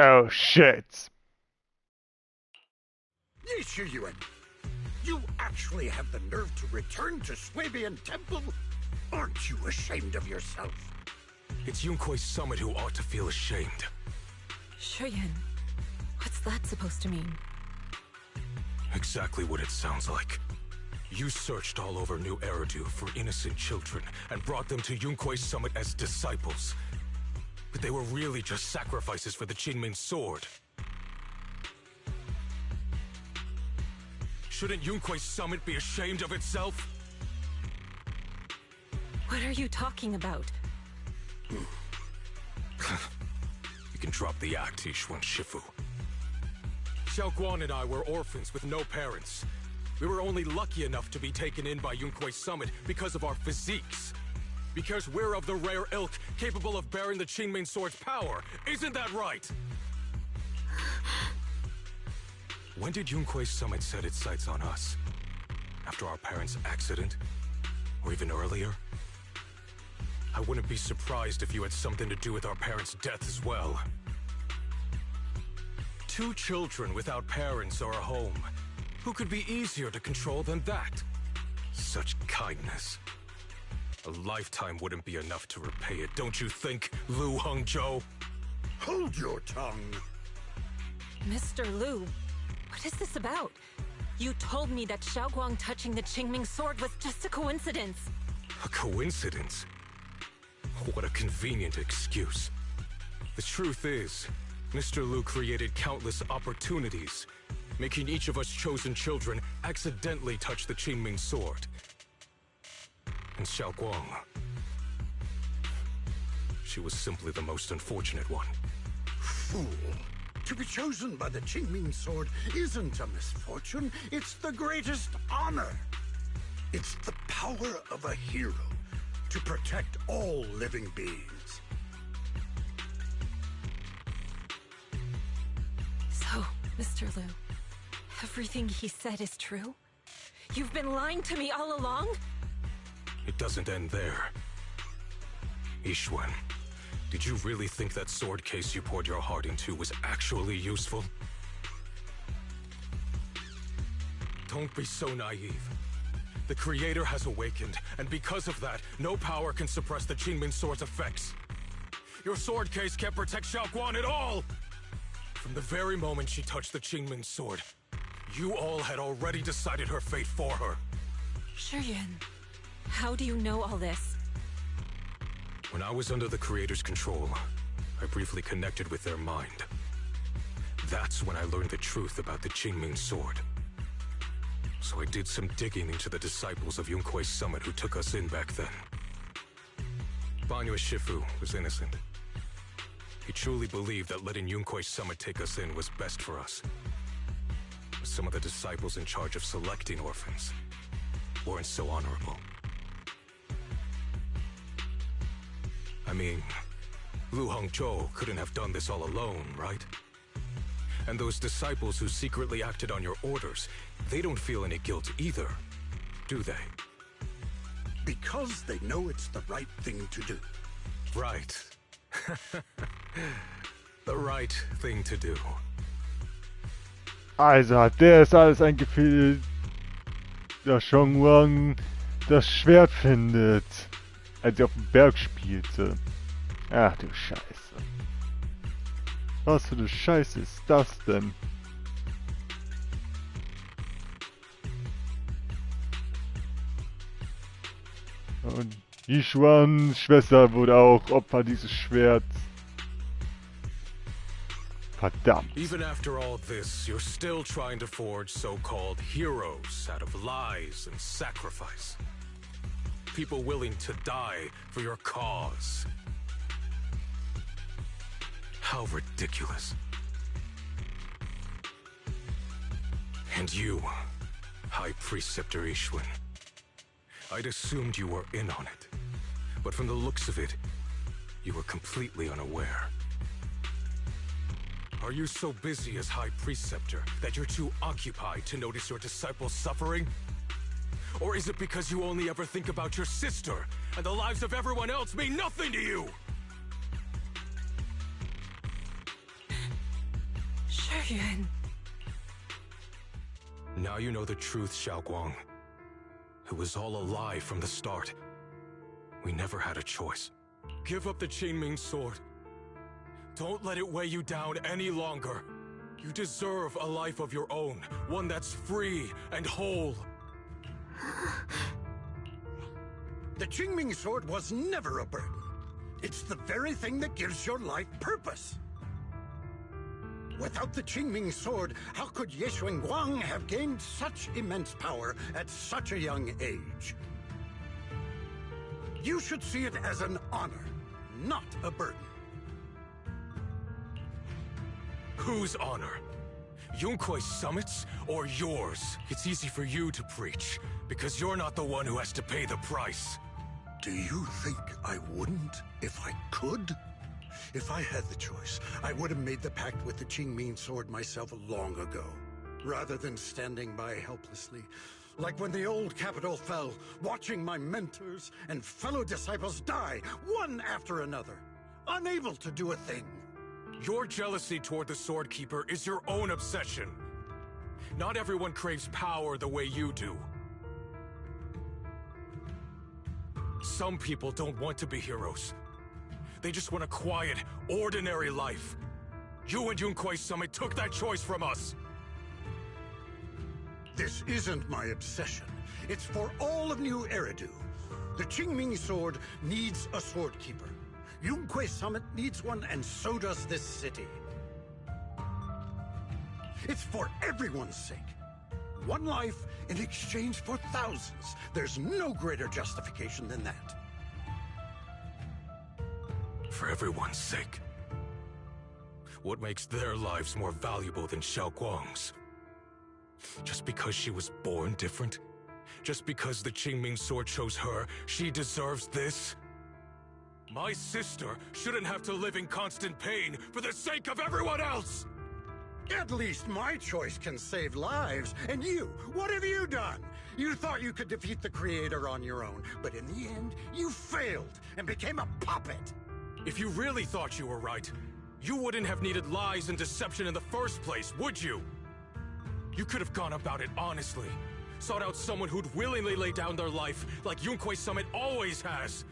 Oh shit! Yixuan, you actually have the nerve to return to Swabian Temple? Aren't you ashamed of yourself? It's Yunkui's summit who ought to feel ashamed. Shuyan, what's that supposed to mean? Exactly what it sounds like. You searched all over New Eridu for innocent children and brought them to Yunkui's summit as disciples. But they were really just sacrifices for the Qingming sword. Shouldn't Yunkui's summit be ashamed of itself? What are you talking about? You can drop the act, Yixuan Shifu. Xiaoguang and I were orphans with no parents. We were only lucky enough to be taken in by Yunkui's summit because of our physiques. Because we're of the rare ilk capable of bearing the Qingming sword's power. Isn't that right? When did Yunkui's summit set its sights on us? After our parents' accident? Or even earlier? I wouldn't be surprised if you had something to do with our parents' death as well. 2 children without parents or a home. Who could be easier to control than that? Such kindness. A lifetime wouldn't be enough to repay it, don't you think, Lu Hongzhou? Hold your tongue. Mr. Lu, what is this about? You told me that Xiaoguang touching the Qingming sword was just a coincidence. A coincidence? What a convenient excuse. The truth is, Mr. Lu created countless opportunities, making each of us chosen children accidentally touch the Qingming sword. And Xiaoguang, she was simply the most unfortunate one. Fool. To be chosen by the Qingming sword isn't a misfortune, it's the greatest honor. It's the power of a hero to protect all living beings. So, Mr. Lu, everything he said is true? You've been lying to me all along? It doesn't end there. Yixuan, did you really think that sword case you poured your heart into was actually useful? Don't be so naive. The Creator has awakened, and because of that, no power can suppress the Qingming sword's effects. Your sword case can't protect Xiaoguang at all! From the very moment she touched the Qingming sword, you all had already decided her fate for her. Shuyan, how do you know all this? When I was under the Creator's control, I briefly connected with their mind. That's when I learned the truth about the Qingming sword. So I did some digging into the disciples of Yunkui's summit who took us in back then. Banyue Shifu was innocent. He truly believed that letting Yunkui's summit take us in was best for us. But some of the disciples in charge of selecting orphans weren't so honorable. I mean, Lu Hongzhou couldn't have done this all alone, right? And those disciples who secretly acted on your orders, they don't feel any guilt either, do they? Because they know it's the right thing to do. Right. The right thing to do. Also hat der es alles eingefädelt, dass Shongwang das Schwert findet, als er auf dem Berg spielte. Ach du Scheiße. Was für eine Scheiße ist das denn? Und Yishuans Schwester wurde auch Opfer dieses Schwerts. Verdammt. Even after all this, you're still trying to forge so-called heroes out of lies and sacrifice. People willing to die for your cause. How ridiculous. And you, High Preceptor Ishwin. I'd assumed you were in on it. But from the looks of it, you were completely unaware. Are you so busy as High Preceptor that you're too occupied to notice your disciples suffering? Or is it because you only ever think about your sister, and the lives of everyone else mean nothing to you? Shuryuan. Now you know the truth, Xiaoguang. It was all a lie from the start. We never had a choice. Give up the Qingming sword. Don't let it weigh you down any longer. You deserve a life of your own, one that's free and whole. The Qingming sword was never a burden. It's the very thing that gives your life purpose. Without the Qingming sword, how could Ye Guang have gained such immense power at such a young age? You should see it as an honor, not a burden. Whose honor? Yunkui's summit's or yours? It's easy for you to preach, because you're not the one who has to pay the price. Do you think I wouldn't if I could? If I had the choice, I would have made the pact with the Qingming sword myself long ago, rather than standing by helplessly, like when the old capital fell, watching my mentors and fellow disciples die, one after another, unable to do a thing. Your jealousy toward the Sword Keeper is your own obsession. Not everyone craves power the way you do. Some people don't want to be heroes. They just want a quiet, ordinary life. You and Yunkui's summit took that choice from us. This isn't my obsession. It's for all of New Eridu. The Qingming sword needs a sword keeper. Yunkui's summit needs one, and so does this city. It's for everyone's sake. One life in exchange for thousands. There's no greater justification than that. For everyone's sake. What makes their lives more valuable than Xiaoguang's? Just because she was born different? Just because the Qingming sword chose her, she deserves this? My sister shouldn't have to live in constant pain for the sake of everyone else! At least my choice can save lives. And you, what have you done? You thought you could defeat the Creator on your own, but in the end, you failed and became a puppet. If you really thought you were right, you wouldn't have needed lies and deception in the first place, would you? You could have gone about it honestly. Sought out someone who'd willingly lay down their life like Yunkui's summit always has.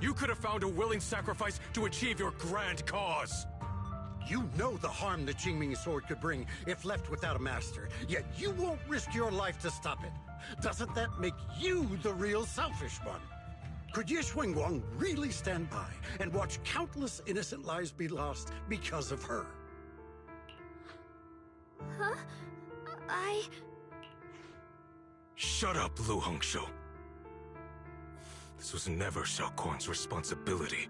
You could have found a willing sacrifice to achieve your grand cause. You know the harm the Qingming sword could bring if left without a master, yet you won't risk your life to stop it. Doesn't that make you the real selfish one? Could Ye Guang really stand by and watch countless innocent lives be lost because of her? Huh? Shut up, Lu Hongshou. This was never Xiaoguang's responsibility.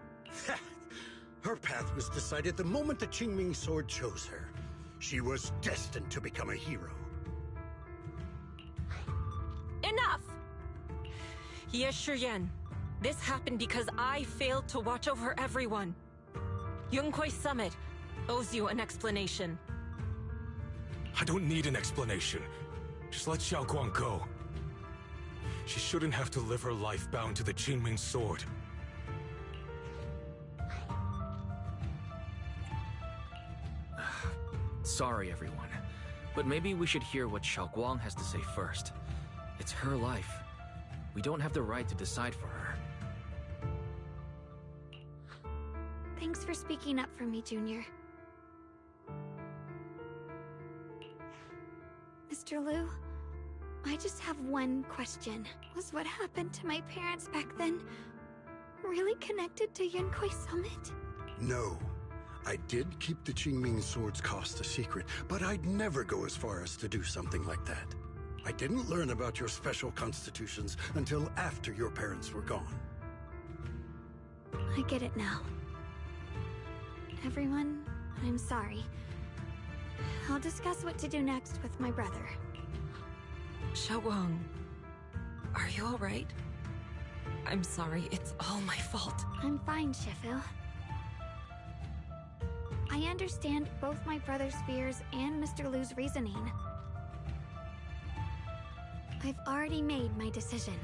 Her path was decided the moment the Qingming sword chose her. She was destined to become a hero. Enough! Ye Shiyan, this happened because I failed to watch over everyone. Yunkui's summit owes you an explanation. I don't need an explanation. Just let Xiaoguang go. She shouldn't have to live her life bound to the Qingming sword. Sorry, everyone. But maybe we should hear what Xiao Guang has to say first. It's her life. We don't have the right to decide for her. Thanks for speaking up for me, Junior. Mr. Liu, I just have one question. Was what happened to my parents back then really connected to Yunquei Summit? No. I did keep the Qingming Sword's cost a secret, but I'd never go as far as to do something like that. I didn't learn about your special constitutions until after your parents were gone. I get it now. Everyone, I'm sorry. I'll discuss what to do next with my brother. Xiaowang, are you alright? I'm sorry, it's all my fault. I'm fine, Shifu. I understand both my brother's fears and Mr. Liu's reasoning. I've already made my decision.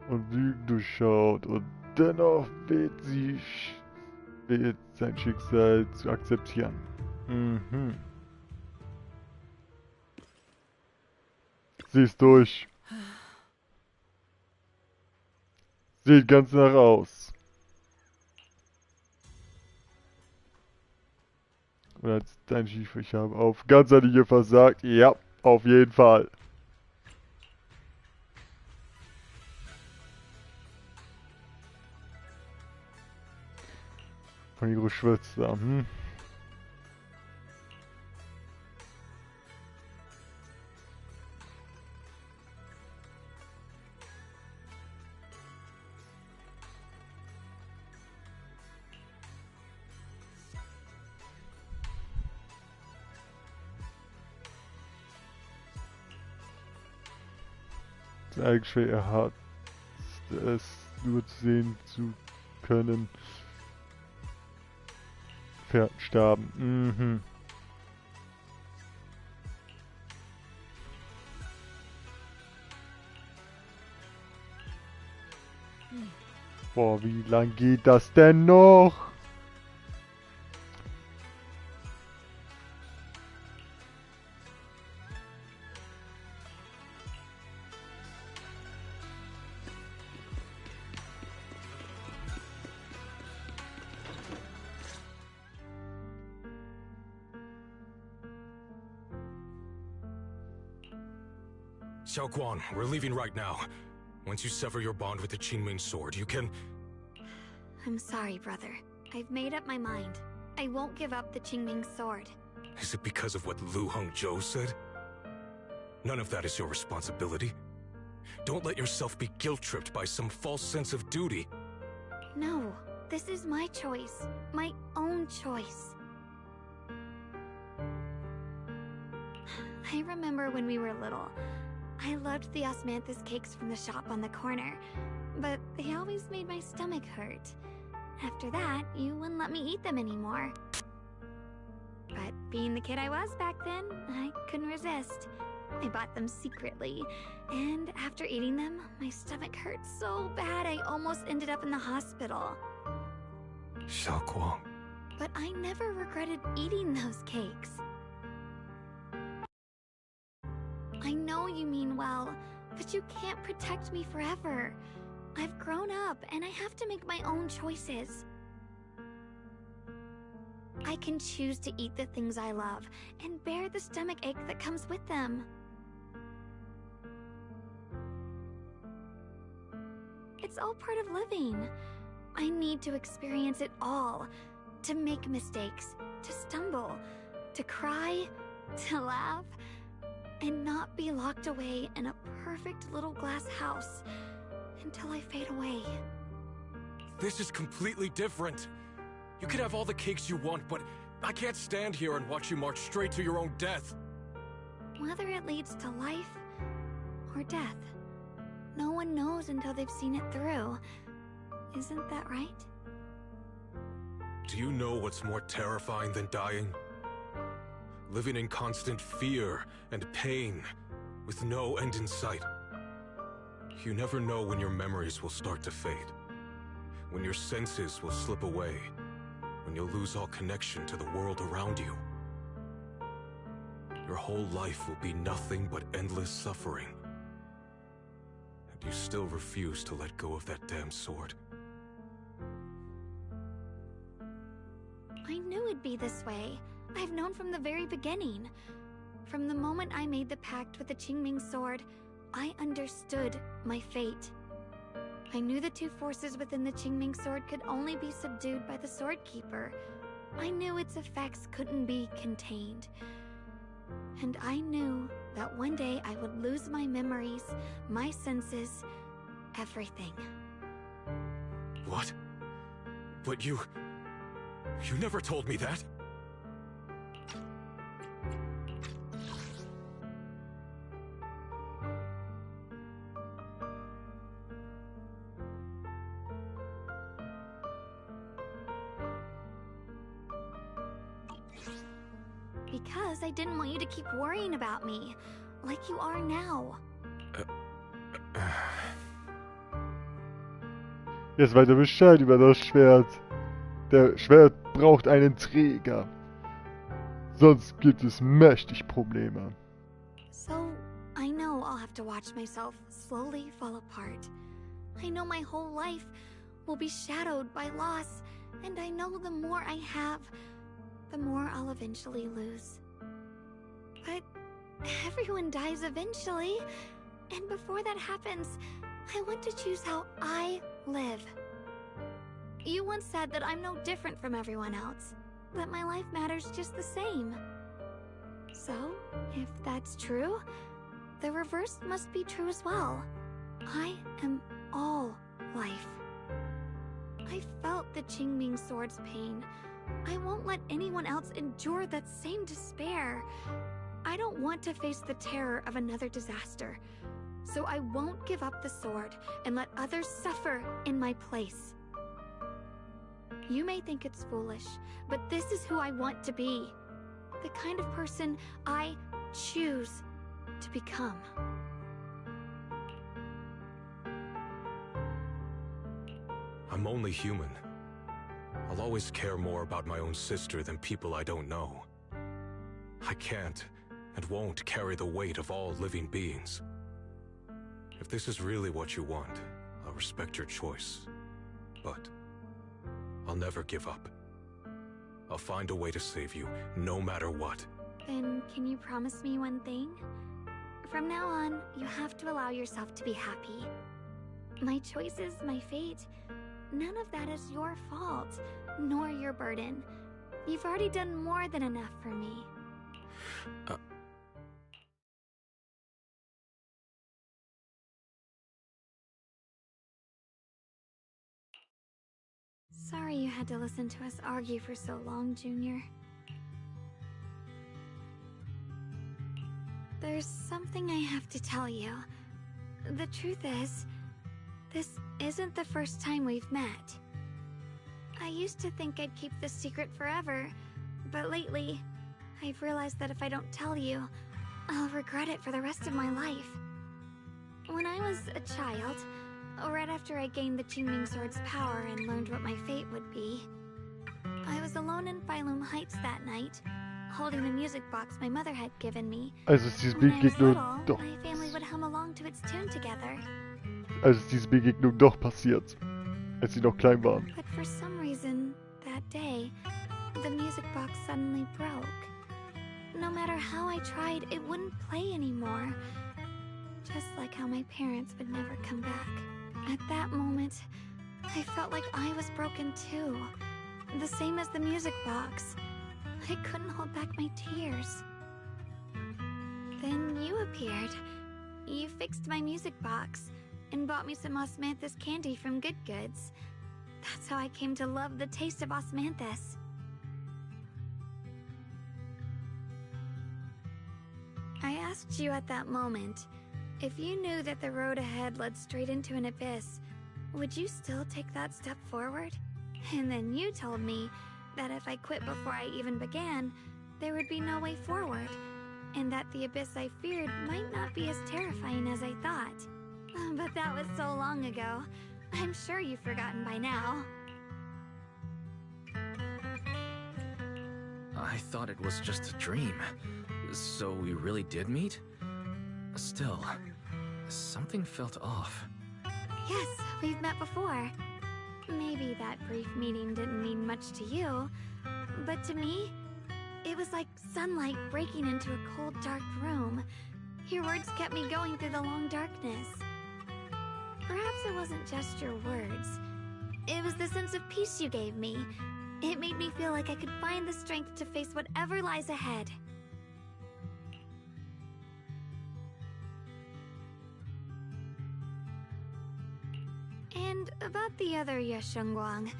Und Lügen durchschaut und dennoch wählt sein Schicksal zu akzeptieren. Mhm. Sie ist durch. Sieht ganz nach aus. Und als dein Schief, ich habe auf ganzheitliche versagt. Ja, auf jeden Fall. Von ihrer Schwester. Hm. Eigentlich schwer hart, es nur sehen zu können. Sterben. Mhm. Boah, wie lang geht das denn noch? Xiao Guan, we're leaving right now. Once you sever your bond with the Qingming Sword, you can... I'm sorry, brother. I've made up my mind. I won't give up the Qingming Sword. Is it because of what Lu Hongzhou said? None of that is your responsibility. Don't let yourself be guilt-tripped by some false sense of duty. No, this is my choice. My own choice. I remember when we were little. I loved the osmanthus cakes from the shop on the corner, but they always made my stomach hurt. After that, you wouldn't let me eat them anymore. But being the kid I was back then, I couldn't resist. I bought them secretly, and after eating them, my stomach hurt so bad I almost ended up in the hospital. Xiao Guang. But I never regretted eating those cakes. I know you mean well, but you can't protect me forever. I've grown up, and I have to make my own choices. I can choose to eat the things I love, and bear the stomach ache that comes with them. It's all part of living. I need to experience it all. To make mistakes, to stumble, to cry, to laugh, and not be locked away in a perfect little glass house until I fade away. This is completely different. You can have all the cakes you want, but I can't stand here and watch you march straight to your own death. Whether it leads to life or death, no one knows until they've seen it through. Isn't that right? Do you know what's more terrifying than dying? Living in constant fear and pain, with no end in sight. You never know when your memories will start to fade. When your senses will slip away. When you'll lose all connection to the world around you. Your whole life will be nothing but endless suffering. And you still refuse to let go of that damn sword. I knew it'd be this way. I've known from the very beginning. From the moment I made the pact with the Qingming sword, I understood my fate. I knew the two forces within the Qingming sword could only be subdued by the Sword Keeper. I knew its effects couldn't be contained. And I knew that one day I would lose my memories, my senses, everything. What? But you never told me that. Because I didn't want you to keep worrying about me, like you are now. Jetzt weiß er Bescheid über das Schwert. Der Schwert braucht einen Träger. Sonst gibt es mächtig Probleme. So, I know I'll have to watch myself slowly fall apart. I know my whole life will be shadowed by loss, and I know the more I have, the more I'll eventually lose. But everyone dies eventually, and before that happens, I want to choose how I live. You once said that I'm no different from everyone else, that my life matters just the same. So, if that's true, the reverse must be true as well. I am all life. I felt the Qingming sword's pain. I won't let anyone else endure that same despair. I don't want to face the terror of another disaster. So I won't give up the sword and let others suffer in my place. You may think it's foolish, but this is who I want to be. The kind of person I choose to become. I'm only human. I'll always care more about my own sister than people I don't know. I can't and won't carry the weight of all living beings. If this is really what you want, I'll respect your choice. But I'll never give up. I'll find a way to save you, no matter what. Then can you promise me one thing? From now on, you have to allow yourself to be happy. My choices, my fate, none of that is your fault, nor your burden. You've already done more than enough for me. Sorry you had to listen to us argue for so long, Junior. There's something I have to tell you. The truth is, this isn't the first time we've met. I used to think I'd keep this secret forever, but lately, I've realized that if I don't tell you, I'll regret it for the rest of my life. When I was a child, right after I gained the Qingming sword's power and learned what my fate would be, I was alone in Feuer Heights that night, holding the music box my mother had given me. Also ist diese When I was Begegnung little, doch. my family would hum along to its tune together. Also ist diese Begegnung doch passiert, als sie noch klein waren. But for some reason, that day, the music box suddenly broke. No matter how I tried, it wouldn't play anymore. Just like how my parents would never come back. At that moment, I felt like I was broken too. The same as the music box. I couldn't hold back my tears. Then you appeared. You fixed my music box and bought me some osmanthus candy from Good Goods. That's how I came to love the taste of osmanthus. I asked you at that moment, if you knew that the road ahead led straight into an abyss, would you still take that step forward? And then you told me that if I quit before I even began, there would be no way forward, and that the abyss I feared might not be as terrifying as I thought. But that was so long ago. I'm sure you've forgotten by now. I thought it was just a dream. So we really did meet? Still, something felt off. Yes, we've met before. Maybe that brief meeting didn't mean much to you, but to me, it was like sunlight breaking into a cold, dark room. Your words kept me going through the long darkness. Perhaps it wasn't just your words. It was the sense of peace you gave me. It made me feel like I could find the strength to face whatever lies ahead. And about the other Yeshengguang.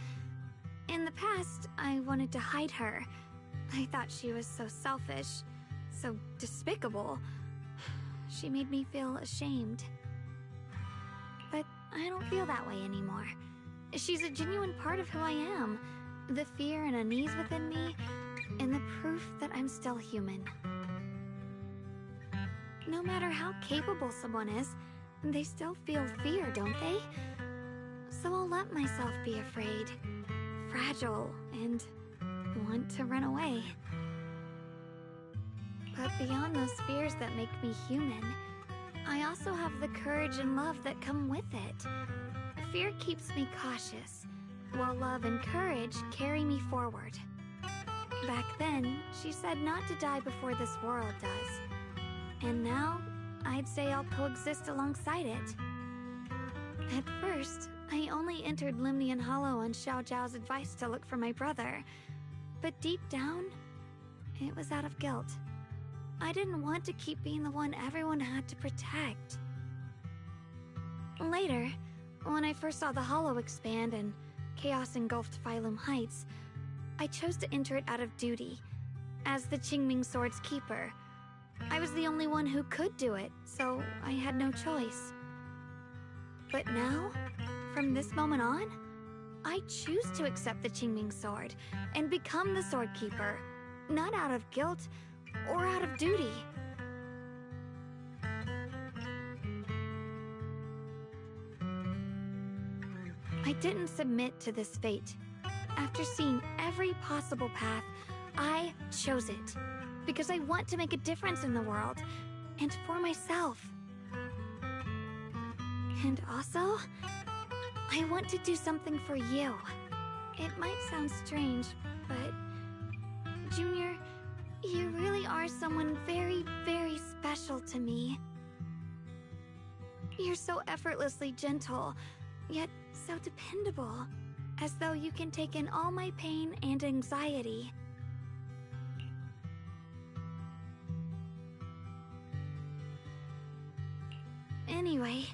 In the past, I wanted to hide her. I thought she was so selfish, so despicable. She made me feel ashamed. But I don't feel that way anymore. She's a genuine part of who I am. The fear and unease within me, and the proof that I'm still human. No matter how capable someone is, they still feel fear, don't they? So I'll let myself be afraid, fragile, and want to run away. But beyond those fears that make me human, I also have the courage and love that come with it. Fear keeps me cautious, while love and courage carry me forward. Back then, she said not to die before this world does. And now, I'd say I'll coexist alongside it. At first, I only entered Limnian Hollow on Xiao Zhao's advice to look for my brother. But deep down, it was out of guilt. I didn't want to keep being the one everyone had to protect. Later, when I first saw the Hollow expand and chaos engulfed Phylum Heights, I chose to enter it out of duty. As the Qingming Sword's keeper, I was the only one who could do it, so I had no choice. But now, from this moment on, I choose to accept the Qingming Sword and become the Sword Keeper, not out of guilt or out of duty. I didn't submit to this fate. After seeing every possible path, I chose it. Because I want to make a difference in the world, and for myself. And also, I want to do something for you. It might sound strange, but Junior, you really are someone very, very special to me. You're so effortlessly gentle, yet so dependable, as though you can take in all my pain and anxiety. Anyway,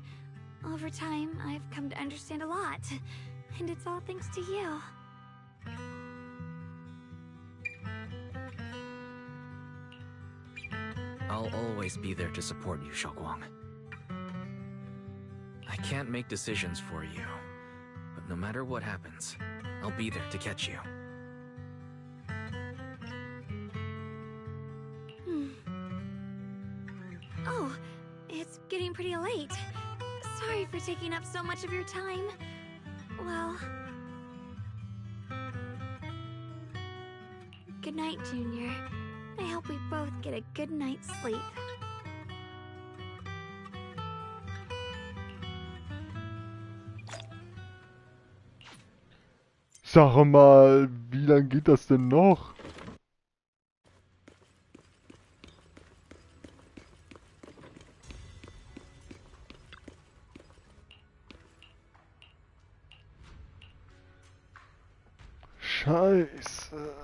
over time, I've come to understand a lot, and it's all thanks to you. I'll always be there to support you, Xiaoguang. I can't make decisions for you, but no matter what happens, I'll be there to catch you. Oh, it's getting pretty late. Sorry for taking up so much of your time. Well... Good night, Junior. I hope we both get a good night's sleep. Sag mal, wie lang geht das denn noch? Scheiße.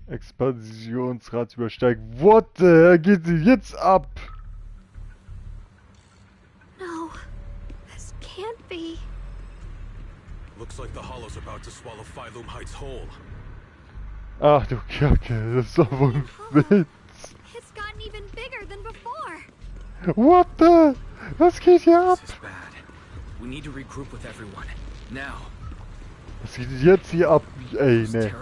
Expansionsrad übersteigt. What the hell geht sie jetzt ab? No, this can't be. Looks like the Hollow's about to swallow Phylum Heights whole. Ach du Kacke, das ist doch wohl ein Witz. It's gotten even bigger than before. What the? Was geht hier ab? This is bad. We need to regroup with everyone. Now. Was geht jetzt hier ab? Ey, ne.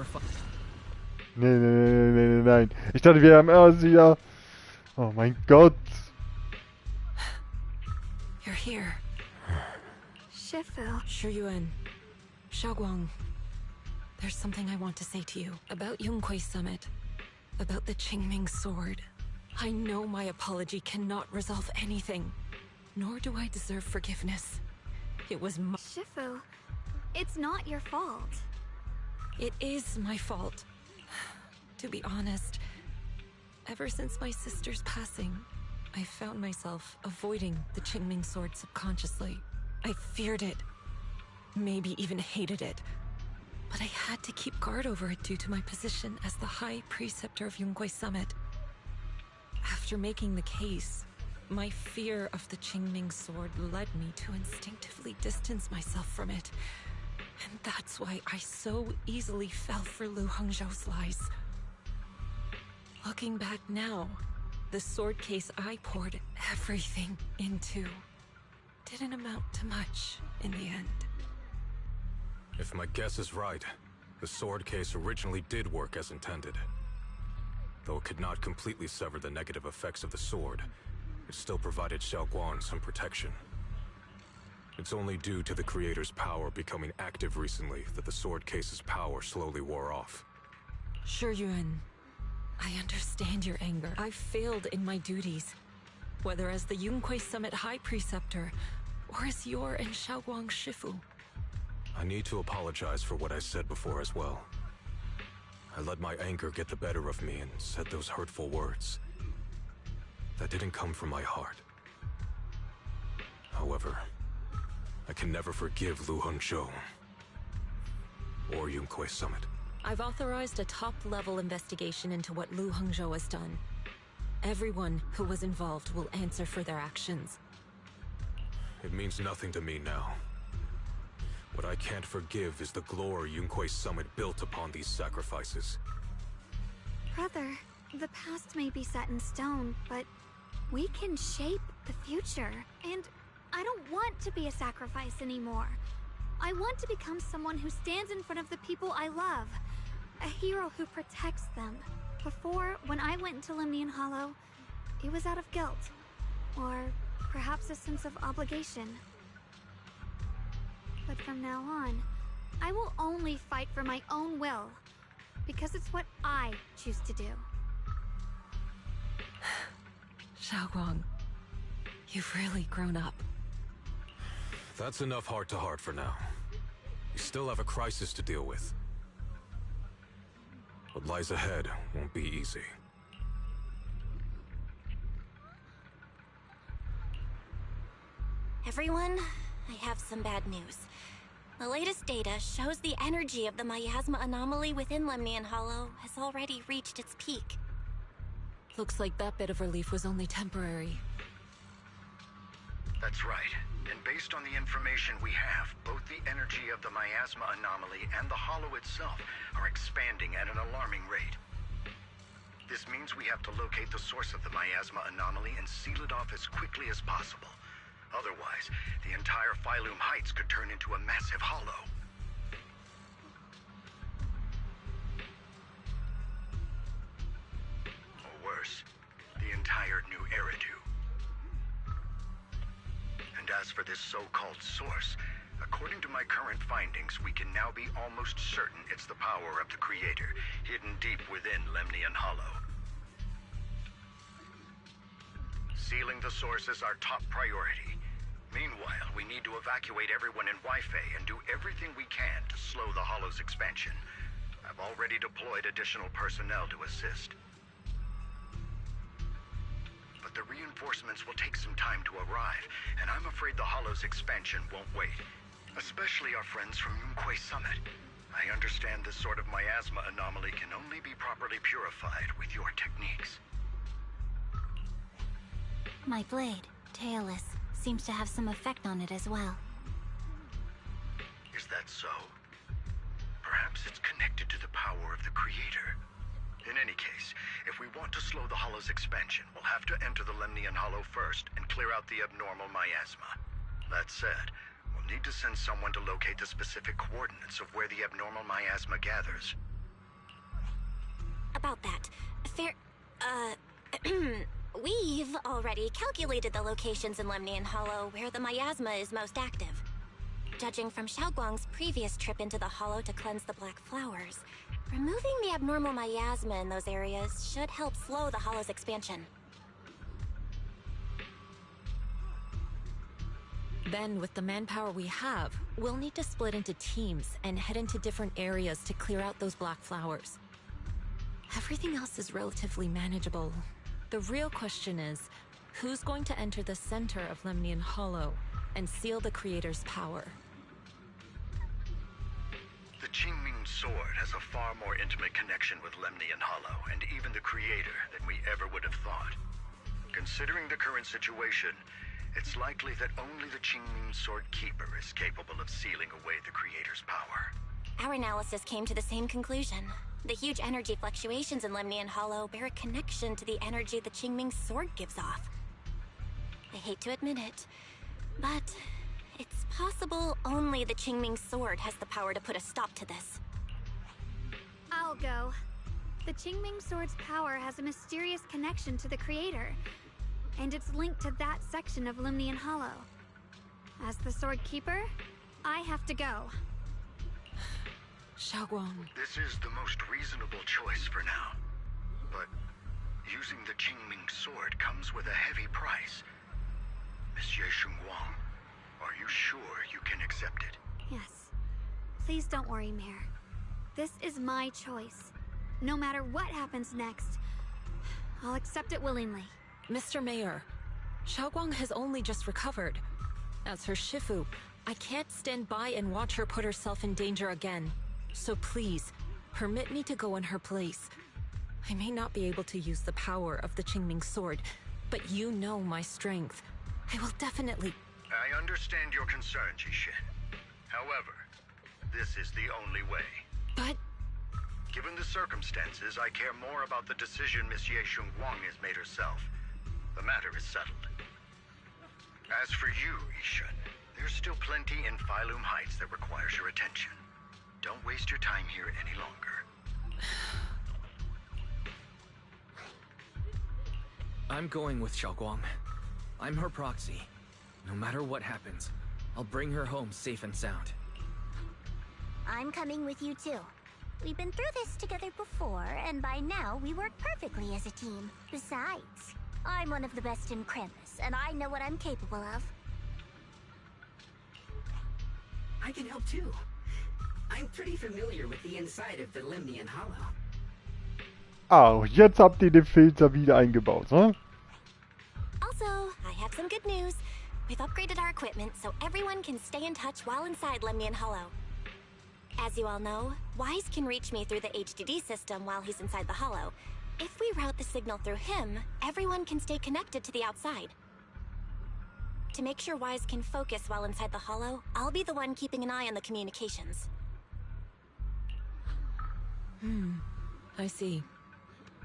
Nein. Ich dachte, wir haben erst wieder... Oh mein Gott. You're here. Shifu. Shiyuan. Xiaoguang. There's something I want to say to you about Yunquei Summit. About the Qingming Sword. I know my apology cannot resolve anything. Nor do I deserve forgiveness. It was my... Shifu, it's not your fault. It is my fault. To be honest, ever since my sister's passing, I found myself avoiding the Qingming Sword subconsciously. I feared it. Maybe even hated it. But I had to keep guard over it due to my position as the High Preceptor of Yunquei Summit. After making the case, my fear of the Qingming Sword led me to instinctively distance myself from it. And that's why I so easily fell for Lu Hongzhou's lies. Looking back now, the sword case I poured everything into didn't amount to much in the end. If my guess is right, the sword case originally did work as intended. Though it could not completely sever the negative effects of the sword, it still provided Xiaoguang some protection. It's only due to the creator's power becoming active recently that the sword case's power slowly wore off. Shiyuan, I understand your anger. I failed in my duties, whether as the Yunquei Summit High Preceptor or as your and Xiaoguang's Shifu. I need to apologize for what I said before as well. I let my anger get the better of me and said those hurtful words. That didn't come from my heart. However, I can never forgive Lu Hongzhou or Yunquei Summit. I've authorized a top-level investigation into what Lu Hongzhou has done. Everyone who was involved will answer for their actions. It means nothing to me now. What I can't forgive is the glory Yunquei Summit built upon these sacrifices. Brother, the past may be set in stone, but we can shape the future. And I don't want to be a sacrifice anymore. I want to become someone who stands in front of the people I love. A hero who protects them. Before, when I went into Lemnian Hollow, it was out of guilt. Or perhaps a sense of obligation. But from now on, I will only fight for my own will. Because it's what I choose to do. Xiaoguang, you've really grown up. That's enough heart-to-heart for now. You still have a crisis to deal with. What lies ahead won't be easy. Everyone, I have some bad news. The latest data shows the energy of the miasma anomaly within Lemnian Hollow has already reached its peak. Looks like that bit of relief was only temporary. That's right. And based on the information we have, both the energy of the miasma anomaly and the hollow itself are expanding at an alarming rate. This means we have to locate the source of the miasma anomaly and seal it off as quickly as possible. Otherwise, the entire Phylum Heights could turn into a massive hollow. Or worse, the entire New Eridu. And as for this so-called source, according to my current findings, we can now be almost certain it's the power of the Creator, hidden deep within Lemnian Hollow. Sealing the source is our top priority. Meanwhile, we need to evacuate everyone in Wi-Fi and do everything we can to slow the Hollow's expansion. I've already deployed additional personnel to assist. But the reinforcements will take some time to arrive, and I'm afraid the Hollow's expansion won't wait. Especially our friends from Yunquei Summit. I understand this sort of miasma anomaly can only be properly purified with your techniques. My blade, Tailless, seems to have some effect on it as well. Is that so? Perhaps Perhaps it's connected to the power of the Creator. In any case, if we want to slow the Hollow's expansion, we'll have to enter the Lemnian Hollow first and clear out the abnormal miasma. That said, we'll need to send someone to locate the specific coordinates of where the abnormal miasma gathers. About that, we've already calculated the locations in Lemnian Hollow where the miasma is most active. Judging from Xiaoguang's previous trip into the Hollow to cleanse the Black Flowers, removing the abnormal miasma in those areas should help slow the Hollow's expansion. Then, with the manpower we have, we'll need to split into teams and head into different areas to clear out those Black Flowers. Everything else is relatively manageable. The real question is, who's going to enter the center of Lemnian Hollow and seal the Creator's power? The Qingming Sword has a far more intimate connection with Lemnian Hollow and even the Creator than we ever would have thought. Considering the current situation, it's likely that only the Qingming Sword Keeper is capable of sealing away the Creator's power. Our analysis came to the same conclusion. The huge energy fluctuations in Lemnian Hollow bear a connection to the energy the Qingming Sword gives off. I hate to admit it, but it's possible only the Qingming Sword has the power to put a stop to this. I'll go. The Qingming Sword's power has a mysterious connection to the Creator, and it's linked to that section of Lemnian Hollow. As the Sword Keeper, I have to go. Xiaoguang. This is the most reasonable choice for now. But using the Qingming Sword comes with a heavy price. Monsieur Xunguang, are you sure you can accept it? Yes. Please don't worry, Mayor. This is my choice. No matter what happens next, I'll accept it willingly. Mr. Mayor, Xiaoguang has only just recovered. As her Shifu, I can't stand by and watch her put herself in danger again. So please, permit me to go in her place. I may not be able to use the power of the Qingming Sword, but you know my strength. I will definitely... I understand your concern, Jishin. However, this is the only way. But... Given the circumstances, I care more about the decision Miss Ye Xunguang has made herself. The matter is settled. As for you, Yishun, there's still plenty in Phylum Heights that requires your attention. Don't waste your time here any longer. I'm going with Xiaoguang. I'm her proxy. No matter what happens, I'll bring her home safe and sound. I'm coming with you too. We've been through this together before, and by now we work perfectly as a team. Besides, I'm one of the best in Krampus, and I know what I'm capable of. I can help too. I'm pretty familiar with the inside of the Lemnian Hollow. Ah, jetzt habt ihr den Filter wieder eingebaut, ne? Also, I have some good news. We've upgraded our equipment so everyone can stay in touch while inside Lemnian Hollow. As you all know, Wise can reach me through the HDD system while he's inside the Hollow. If we route the signal through him, everyone can stay connected to the outside. To make sure Wise can focus while inside the Hollow, I'll be the one keeping an eye on the communications. I see.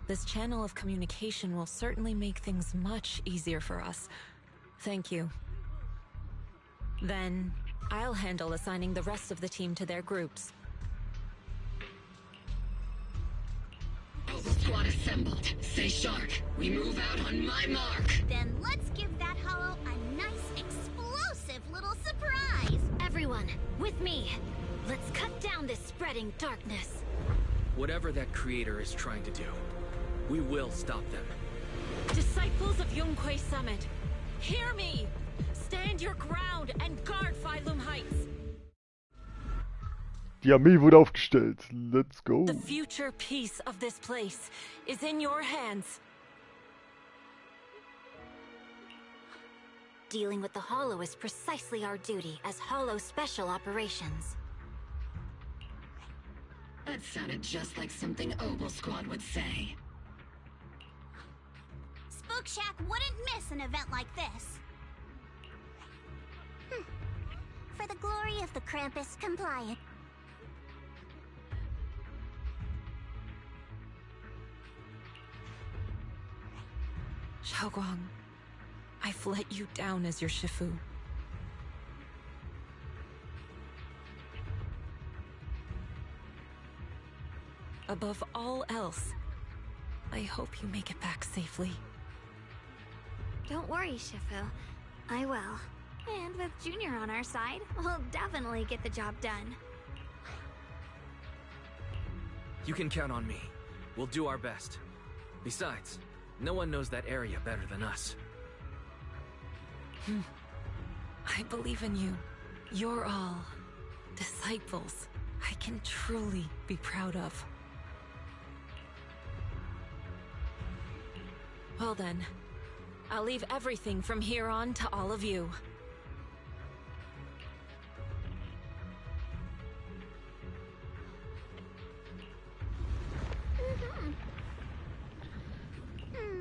This channel of communication will certainly make things much easier for us. Thank you. Then, I'll handle assigning the rest of the team to their groups. Squad assembled. Stay sharp. We move out on my mark. Then let's give that Hollow a nice, explosive little surprise. Everyone, with me. Let's cut down this spreading darkness. Whatever that Creator is trying to do, we will stop them. Disciples of Yunque Summit, hear me! Stand your ground and guard Phylum Heights! Die Armee wurde aufgestellt. Let's go. The future peace of this place is in your hands. Dealing with the Hollow is precisely our duty as Hollow Special Operations. That sounded just like something Obel Squad would say. Spook Shack wouldn't miss an event like this. For the glory of the Krampus compliant. Haoguang, I've let you down as your Shifu. Above all else, I hope you make it back safely. Don't worry, Shifu. I will. And with Junior on our side, we'll definitely get the job done. You can count on me. We'll do our best. Besides, no one knows that area better than us. I believe in you. You're all disciples I can truly be proud of. Well then, I'll leave everything from here on to all of you.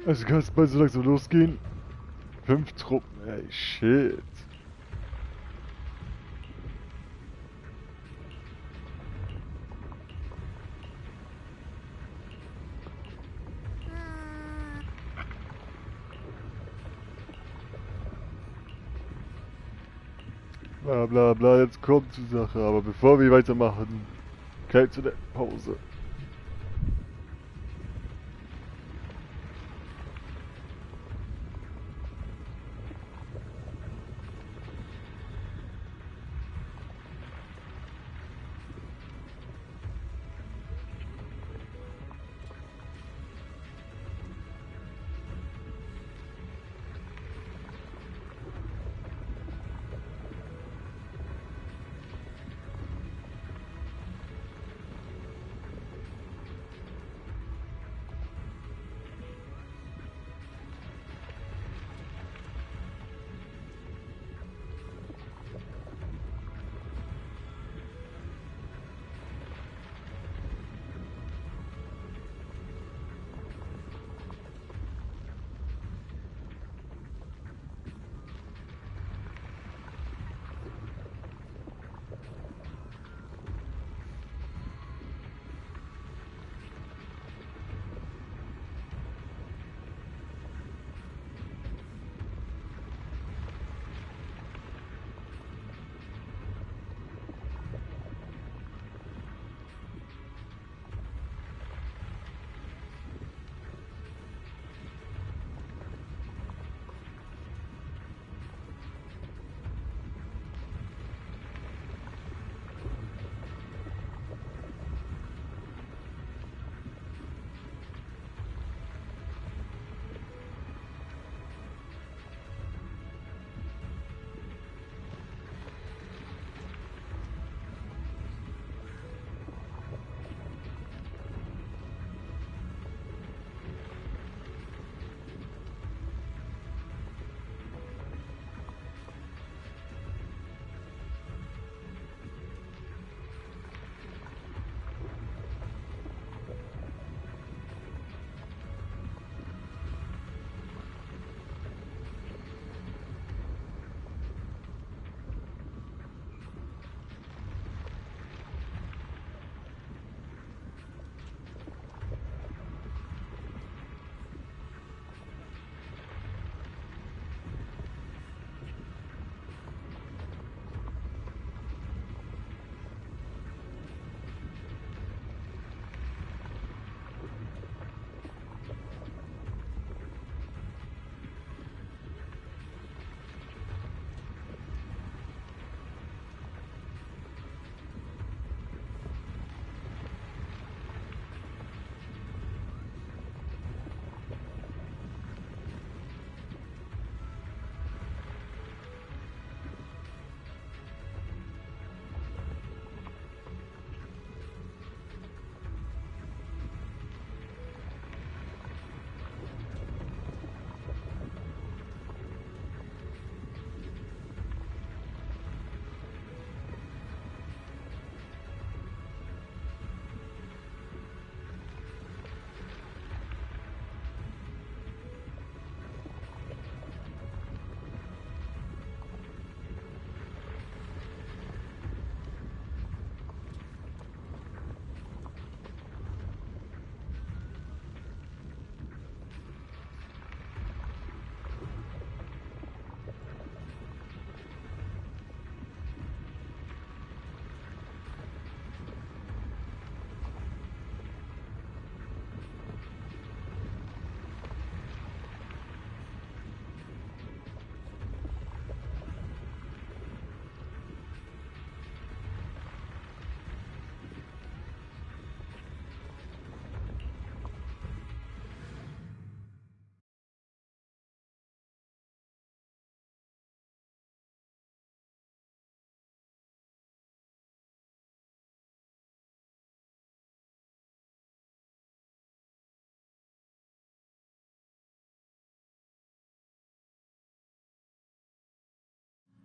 Also kann es bald so langsam losgehen. 5 Truppen, ey, shit. Bla bla bla, jetzt kommt die Sache, aber bevor wir weitermachen, keine zu der Pause.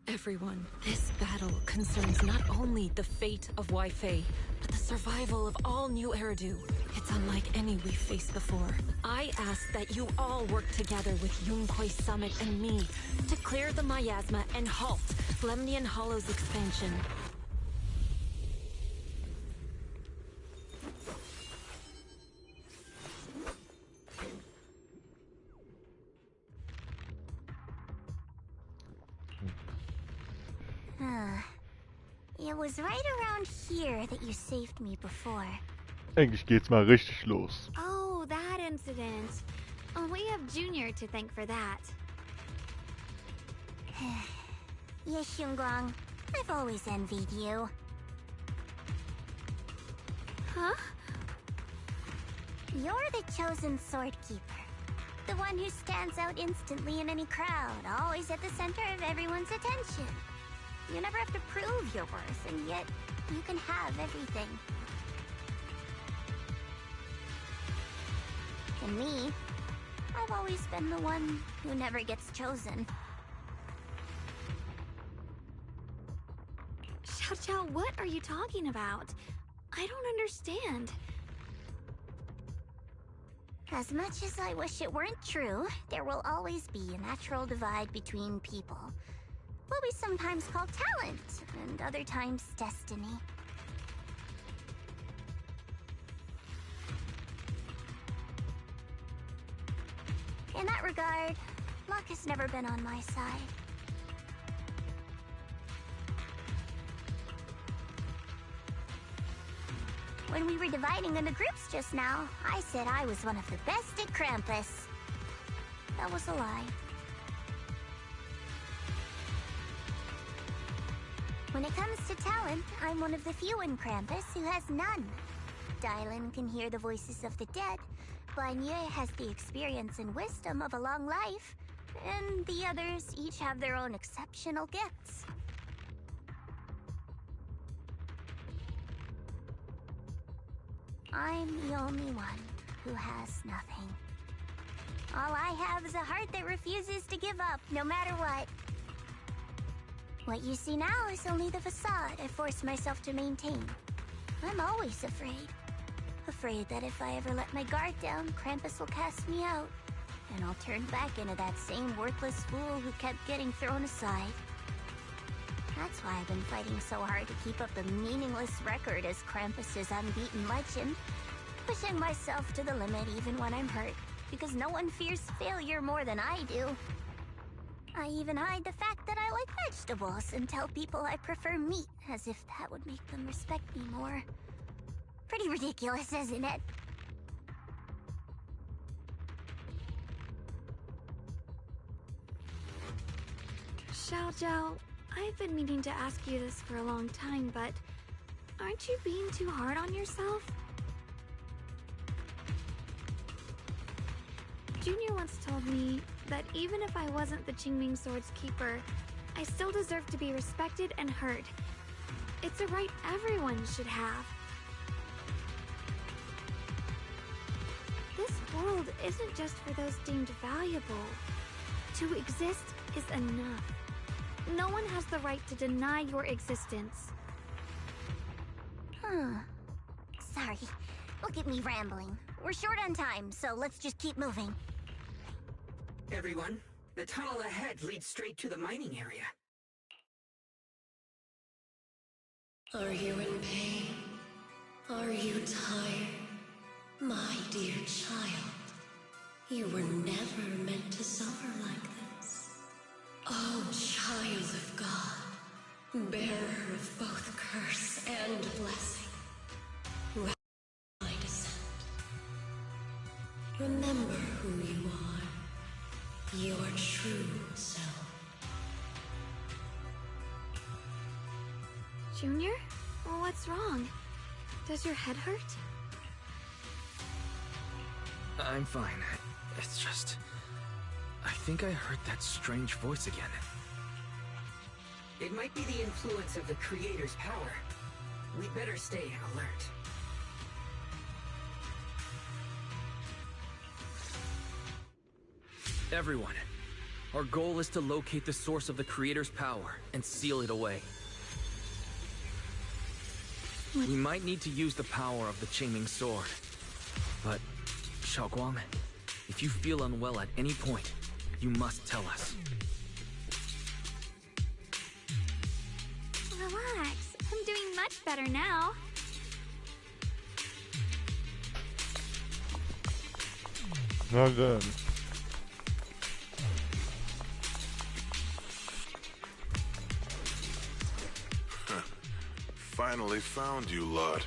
Everyone, this battle concerns not only the fate of Wei-Fei, but the survival of all New Eridu. It's unlike any we've faced before. I ask that you all work together with Yunquei Summit and me to clear the miasma and halt Lemnian Hollow's expansion. It was right around here that you saved me before. Eigentlich geht's mal richtig los. Oh, that incident. Oh, we have Junior to thank for that. Yes, Xingguang. I've always envied you. Huh? You're the chosen sword keeper. The one who stands out instantly in any crowd, always at the center of everyone's attention. You never have to prove your worth, and yet you can have everything. And me, I've always been the one who never gets chosen. Xiao, what are you talking about? I don't understand. As much as I wish it weren't true, there will always be a natural divide between people. What we sometimes call talent, and other times destiny. In that regard, luck has never been on my side. When we were dividing into groups just now, I said I was one of the best at Krampus. That was a lie. When it comes to talent, I'm one of the few in Krampus who has none. Dylan can hear the voices of the dead, Blanye has the experience and wisdom of a long life, and the others each have their own exceptional gifts. I'm the only one who has nothing. All I have is a heart that refuses to give up, no matter what. What you see now is only the facade I forced myself to maintain. I'm always afraid. Afraid that if I ever let my guard down, Krampus will cast me out, and I'll turn back into that same worthless fool who kept getting thrown aside. That's why I've been fighting so hard to keep up a meaningless record as Krampus's unbeaten legend, pushing myself to the limit even when I'm hurt, because no one fears failure more than I do. I even hide the fact that I like vegetables and tell people I prefer meat, as if that would make them respect me more. Pretty ridiculous, isn't it? Xiao, I've been meaning to ask you this for a long time, but aren't you being too hard on yourself? Junior once told me that even if I wasn't the Qingming Sword's keeper, I still deserve to be respected and heard. It's a right everyone should have. This world isn't just for those deemed valuable. To exist is enough. No one has the right to deny your existence. Sorry. Look at me rambling. We're short on time, so let's just keep moving. Everyone, the tunnel ahead leads straight to the mining area. Are you in pain? Are you tired? My dear child, you were never meant to suffer like this. Oh, child of God, bearer of both curse and blessing, welcome my descent. Remember who you are, your true self. Junior? What's wrong? Does your head hurt? I'm fine. It's just... I think I heard that strange voice again. It might be the influence of the Creator's power. We'd better stay alert. Everyone, Our goal is to locate the source of the Creator's power and seal it away. We might need to use the power of the Qingming sword. But, Xiaoguang, if you feel unwell at any point, you must tell us. Relax. I'm doing much better now. Na dann. Finally found you, lot.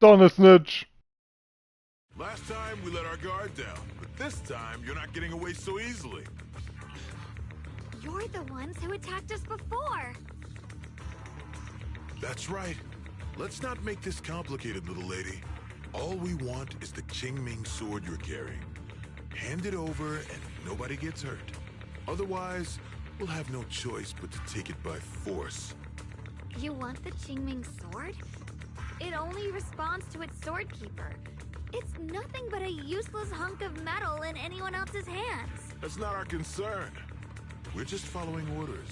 Donnersnitch! Last time we let our guard down, but this time you're not getting away so easily. You're the ones who attacked us before. That's right. Let's not make this complicated, little lady. All we want is the Qingming sword you're carrying. Hand it over and nobody gets hurt. Otherwise, we'll have no choice but to take it by force. You want the Qingming sword? It only responds to its sword keeper. It's nothing but a useless hunk of metal in anyone else's hands. That's not our concern. We're just following orders.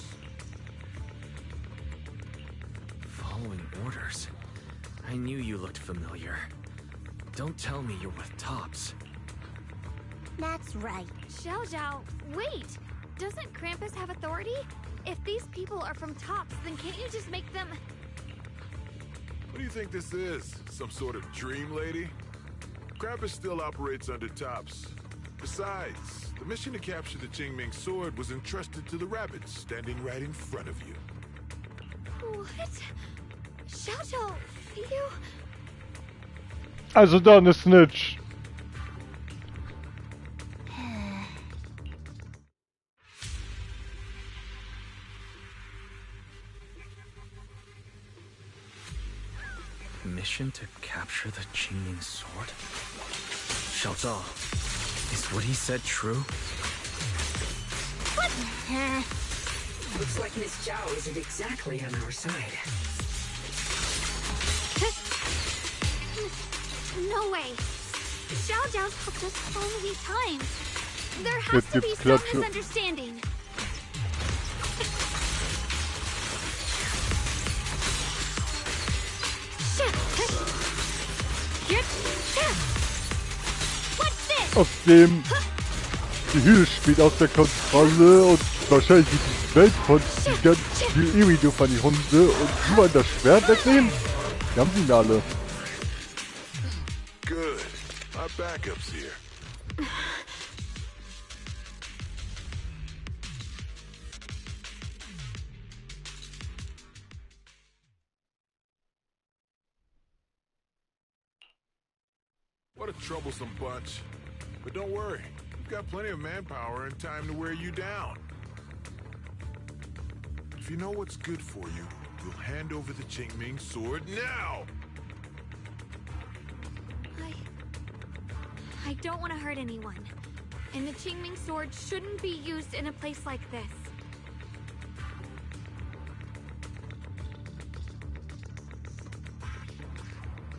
Following orders? I knew you looked familiar. Don't tell me you're with Tops. That's right. Xiao Zhao, wait! Doesn't Krampus have authority? If these people are from Tops, then can't you just make them... What do you think this is? Some sort of dream lady? Krampus still operates under Tops. Besides, the mission to capture the Qingming sword was entrusted to the rabbits standing right in front of you. What? Xiao Zhao, you... Also Donnersnitch! Mission to capture the Qingming sword? Xiao Zhao, is what he said true? What? Looks like Miss Zhao isn't exactly on our side. No way! Xiao Zhao's helped us so many times. There has to be some misunderstanding. Aus dem Gehirn spielt aus der Kontrolle und wahrscheinlich wird die Welt von ganz viel Irido von die Hunde und die wollen das Schwert wegnehmen. Wir haben sie alle. Good. Our backup's here. What a troublesome bunch. But don't worry, we've got plenty of manpower and time to wear you down. If you know what's good for you, you'll hand over the Qingming sword now! I don't want to hurt anyone. And the Qingming sword shouldn't be used in a place like this.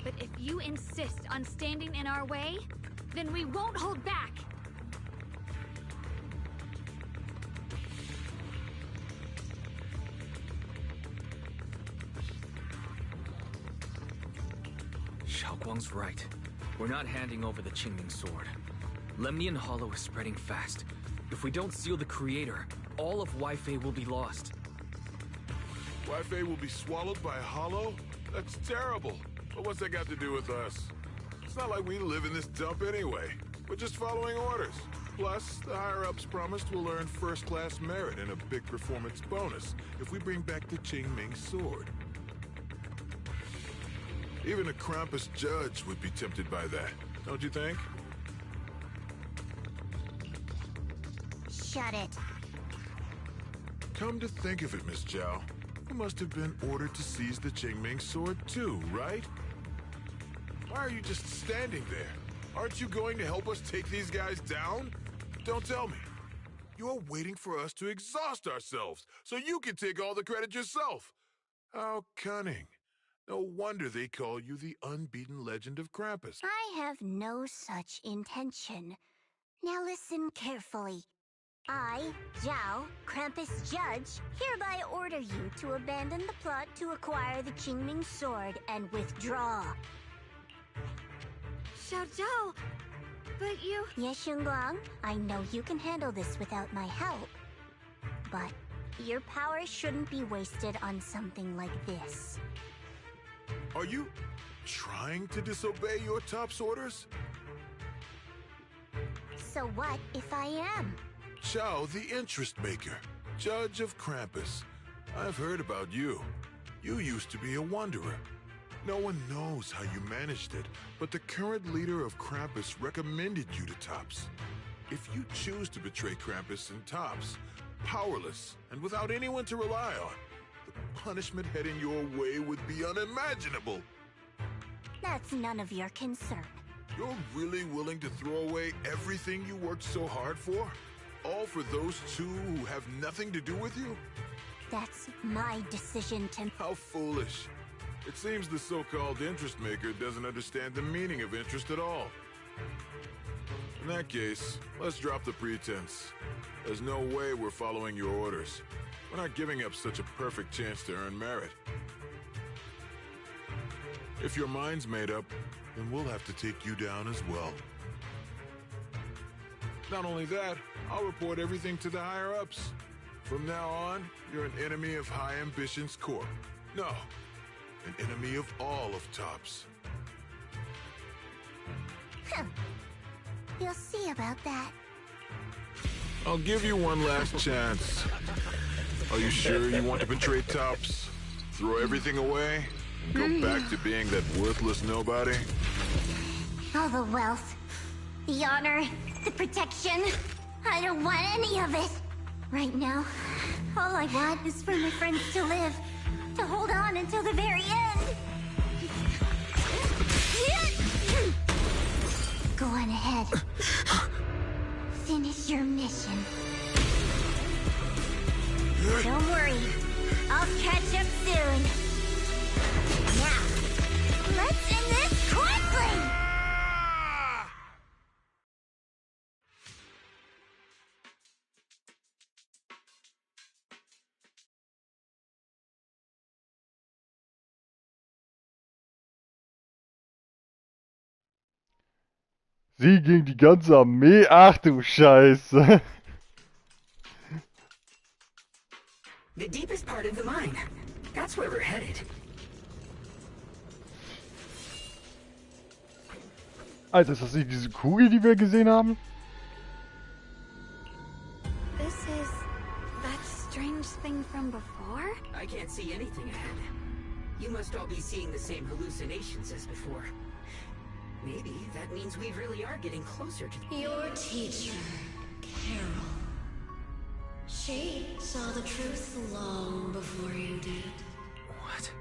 But if you insist on standing in our way, then we won't hold back. Xiaoguang's right. We're not handing over the Qingming sword. Lemnian Hollow is spreading fast. If we don't seal the Creator, all of Weifei will be lost. Weifei will be swallowed by a hollow? That's terrible. But what's that got to do with us? It's not like we live in this dump anyway. We're just following orders. Plus, the higher-ups promised we'll earn first-class merit and a big performance bonus if we bring back the Qingming sword. Even a Krampus judge would be tempted by that, don't you think? Shut it. Come to think of it, Miss Zhao, you must have been ordered to seize the Qingming sword too, right? Why are you just standing there? Aren't you going to help us take these guys down? Don't tell me. You're waiting for us to exhaust ourselves so you can take all the credit yourself. How cunning. No wonder they call you the unbeaten legend of Krampus. I have no such intention. Now listen carefully. I, Zhao, Krampus Judge, hereby order you to abandon the plot to acquire the Qingming sword and withdraw. Xiao Zhao, but you... Yes, Xingguang, I know you can handle this without my help. But your power shouldn't be wasted on something like this. Are you trying to disobey your top's orders? So what if I am? Zhao, the interest maker, judge of Krampus. I've heard about you. You used to be a wanderer. No one knows how you managed it, but the current leader of Krampus recommended you to Tops. If you choose to betray Krampus and Tops, powerless and without anyone to rely on, the punishment heading your way would be unimaginable. That's none of your concern. You're really willing to throw away everything you worked so hard for? All for those two who have nothing to do with you? That's my decision to... How foolish. It seems the so-called interest maker doesn't understand the meaning of interest at all. In that case, let's drop the pretense. There's no way we're following your orders. We're not giving up such a perfect chance to earn merit. If your mind's made up, then we'll have to take you down as well. Not only that, I'll report everything to the higher-ups. From now on, you're an enemy of High Ambitions Corp. No, an enemy of all of Tops. You'll see about that. I'll give you one last chance. Are you sure you want to betray Tops? Throw everything away? And go back to being that worthless nobody? All the wealth, the honor, the protection. I don't want any of it. Right now, all I want is for my friends to live. To hold on until the very end. Go on ahead. Finish your mission. Don't worry. I'll catch up soon. Now, let's end this quickly! Sie gegen die ganze Armee? Ach du Scheiße. The deepest part of the mine. That's where we're headed. Alter, ist das nicht diese Kugel, die wir gesehen haben? This is that strange thing from before? I can't see anything ahead. You must all be seeing the same hallucinations as before. Maybe that means we really are getting closer to... Your teacher, Carol. She saw the truth long before you did. What?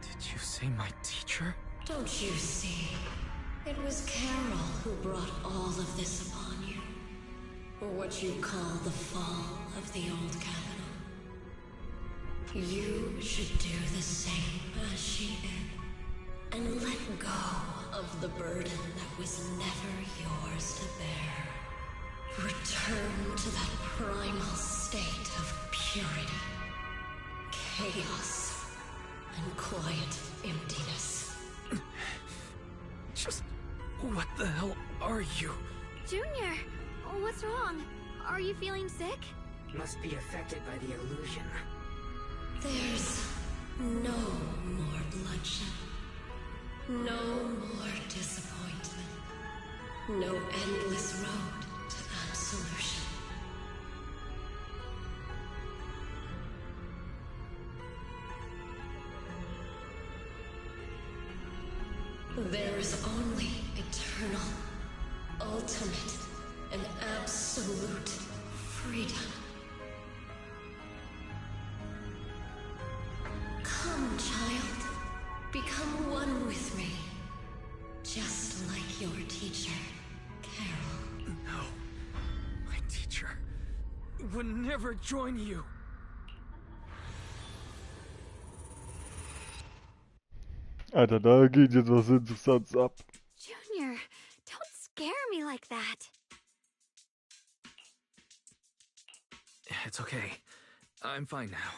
Did you say my teacher? Don't you see? It was Carol who brought all of this upon you. Or what you call the fall of the old capital. You should do the same as she did. And let go of the burden that was never yours to bear. Return to that primal state of purity, chaos, and quiet emptiness. Just... what the hell are you? Junior, what's wrong? Are you feeling sick? Must be affected by the illusion. There's no more bloodshed. No more disappointment. No endless road to absolution. There is only eternal, ultimate, and absolute freedom. Come, child. Become one with me. Just like your teacher, Carol. No. My teacher would never join you. Alter, da geht jetzt was Interessantes ab. Junior, don't scare me like that. It's okay. I'm fine now.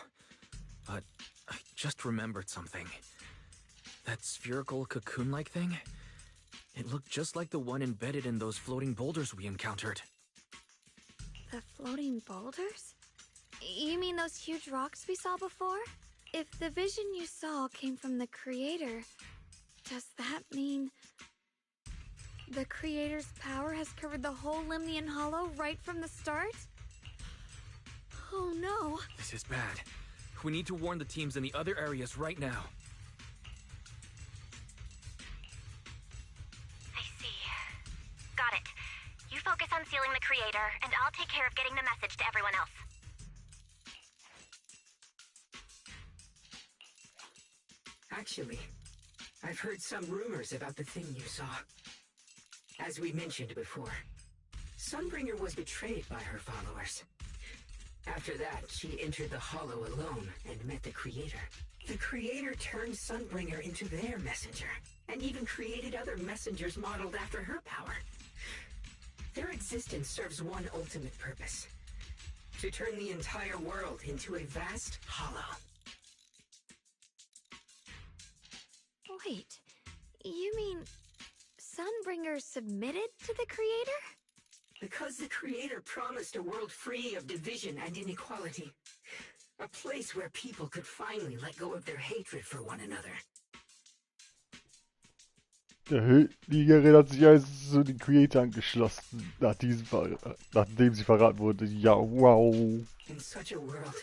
But I just remembered something. That spherical cocoon-like thing? It looked just like the one embedded in those floating boulders we encountered. The floating boulders? You mean those huge rocks we saw before? If the vision you saw came from the Creator, does that mean the Creator's power has covered the whole Lemnian Hollow right from the start? Oh no. This is bad. We need to warn the teams in the other areas right now. I see. Got it. You focus on sealing the Creator, and I'll take care of getting the message to everyone else. Actually, I've heard some rumors about the thing you saw. As we mentioned before, Sunbringer was betrayed by her followers. After that, she entered the Hollow alone and met the Creator. The Creator turned Sunbringer into their messenger, and even created other messengers modeled after her power. Their existence serves one ultimate purpose: to turn the entire world into a vast hollow. Wait, you mean Sunbringer submitted to the Creator? Because the Creator promised a world free of division and inequality. A place where people could finally let go of their hatred for one another. Der Höhlenjäger hat sich also zu den Creator angeschlossen, nachdem sie verraten wurde. Ja, wow. In such a world,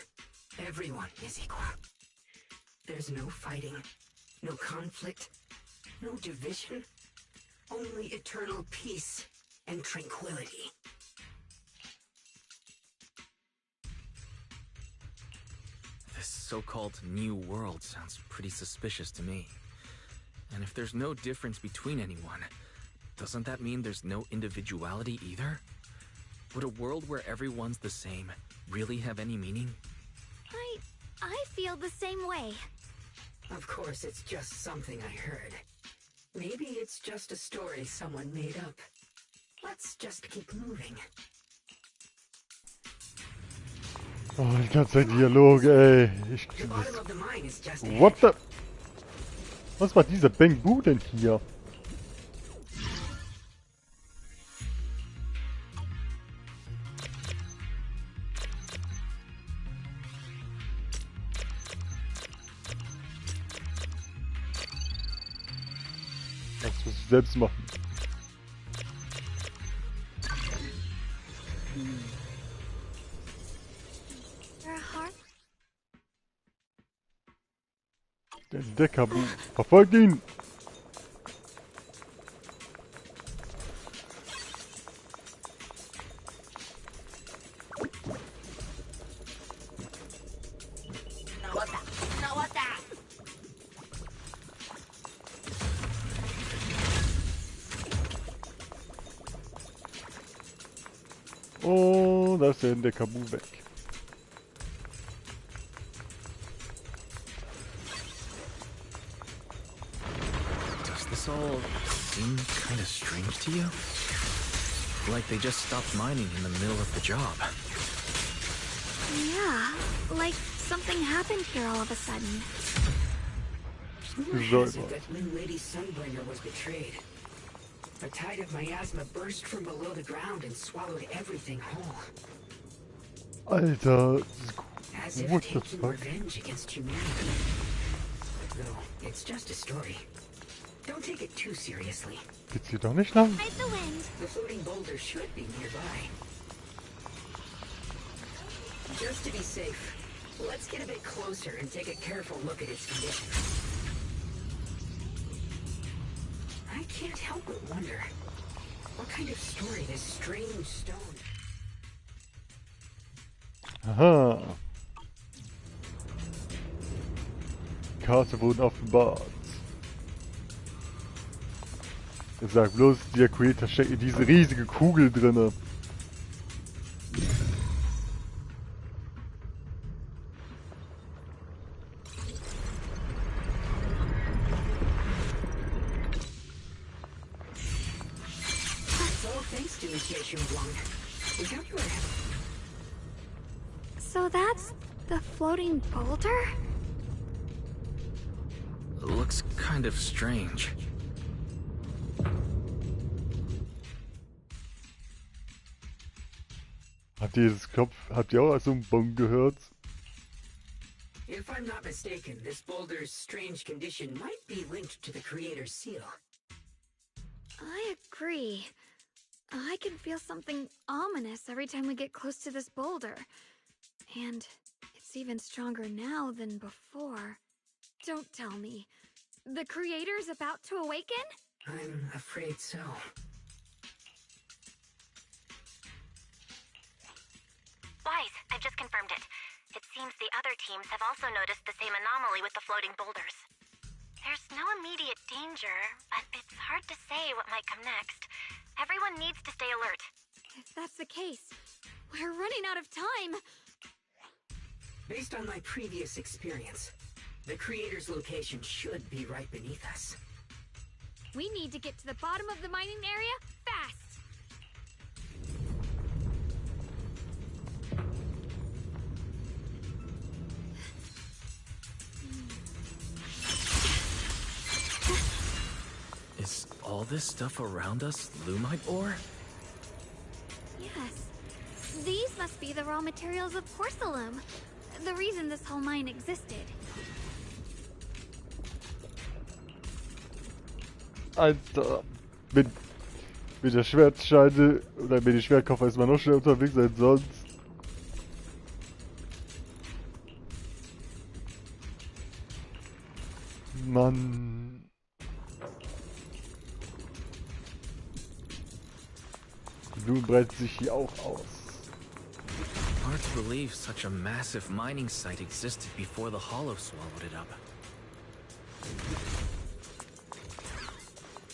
everyone is equal. There's no fighting, no conflict, no division, only eternal peace and tranquility. This so-called new world sounds pretty suspicious to me. And if there's no difference between anyone, doesn't that mean there's no individuality either? Would a world where everyone's the same really have any meaning? I feel the same way. Of course, it's just something I heard. Maybe it's just a story someone made up. Let's just keep moving. Oh, die ganze Zeit Dialoge, ey. What the... Was war dieser Bang Boo denn hier? Das muss ich selbst machen. Der Entdeckerbu. Verfolgt ihn! Oh, da ist der Entdeckerbu weg. This all seem kind of strange to you? Like they just stopped mining in the middle of the job. Yeah, like something happened here all of a sudden. Rumor has it that Min Lady Sunbringer was betrayed. A tide of miasma burst from below the ground and swallowed everything whole. Alter, As if what the taking fuck? revenge against humanity. Though, it's just a story. Don't take it too seriously. Geht's hier doch nicht lang? The floating boulder should be nearby. Just to be safe, let's get a bit closer and take a careful look at its condition. I can't help but wonder what kind of story this strange stone. Aha. Karte wurden offenbart. Er sagt bloß, der Creator steckt in diese riesige Kugel drinne. initiation blown. We got your help. So that's the floating boulder? Looks kind of strange. Habt ihr auch so einen Bong gehört? If I'm not mistaken, this boulder's strange condition might be linked to the creator's seal. I agree. I can feel something ominous every time we get close to this boulder. And it's even stronger now than before. Don't tell me. The creator is about to awaken? I'm afraid so. Wise, I've just confirmed it. It seems the other teams have also noticed the same anomaly with the floating boulders. There's no immediate danger, but it's hard to say what might come next. Everyone needs to stay alert. If that's the case, we're running out of time. Based on my previous experience, the creator's location should be right beneath us. We need to get to the bottom of the mining area fast. Is all this stuff around us Lumite ore? Yes. These must be the raw materials of porcelain. The reason this whole mine existed. Alter, mit der Schwertscheide oder mit dem Schwertkoffer ist man noch schnell unterwegs als sonst. Mann. Die Blumen breiten sich hier auch aus. Hard to believe such a massive mining site existed before the Hollow swallowed it up.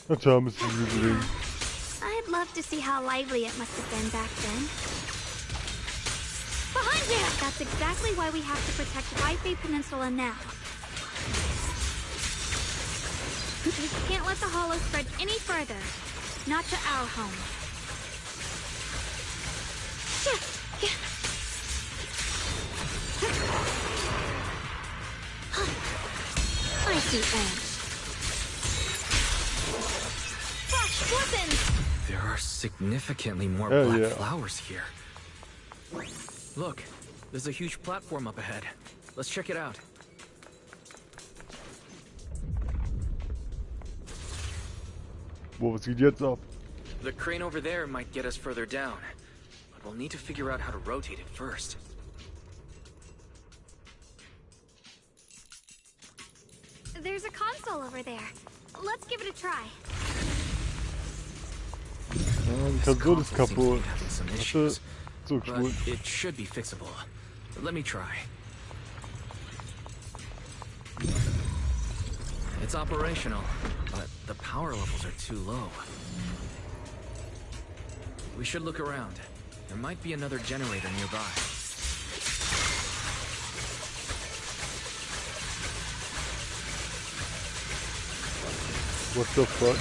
Na klar, müssen wir bewegen. I'd love to see how lively it must have been back then. Behind you! That's exactly why we have to protect Waifei Peninsula now. We can't let the Hollow spread any further. Not to our home. I see edge. Flash weapons! There are significantly more Oh, black yeah. flowers here. Look, there's a huge platform up ahead. Let's check it out. Boah, was geht jetzt ab? The crane over there might get us further down, but we'll need to figure out how to rotate it first. There's a console over there. Let's give it a try. Ja, die This Konsole ist console seems to be kaputt. having some Warte, issues, zurückspulen. but it should be fixable. Let me try. It's operational, but the power levels are too low. We should look around. There might be another generator nearby. What the fuck?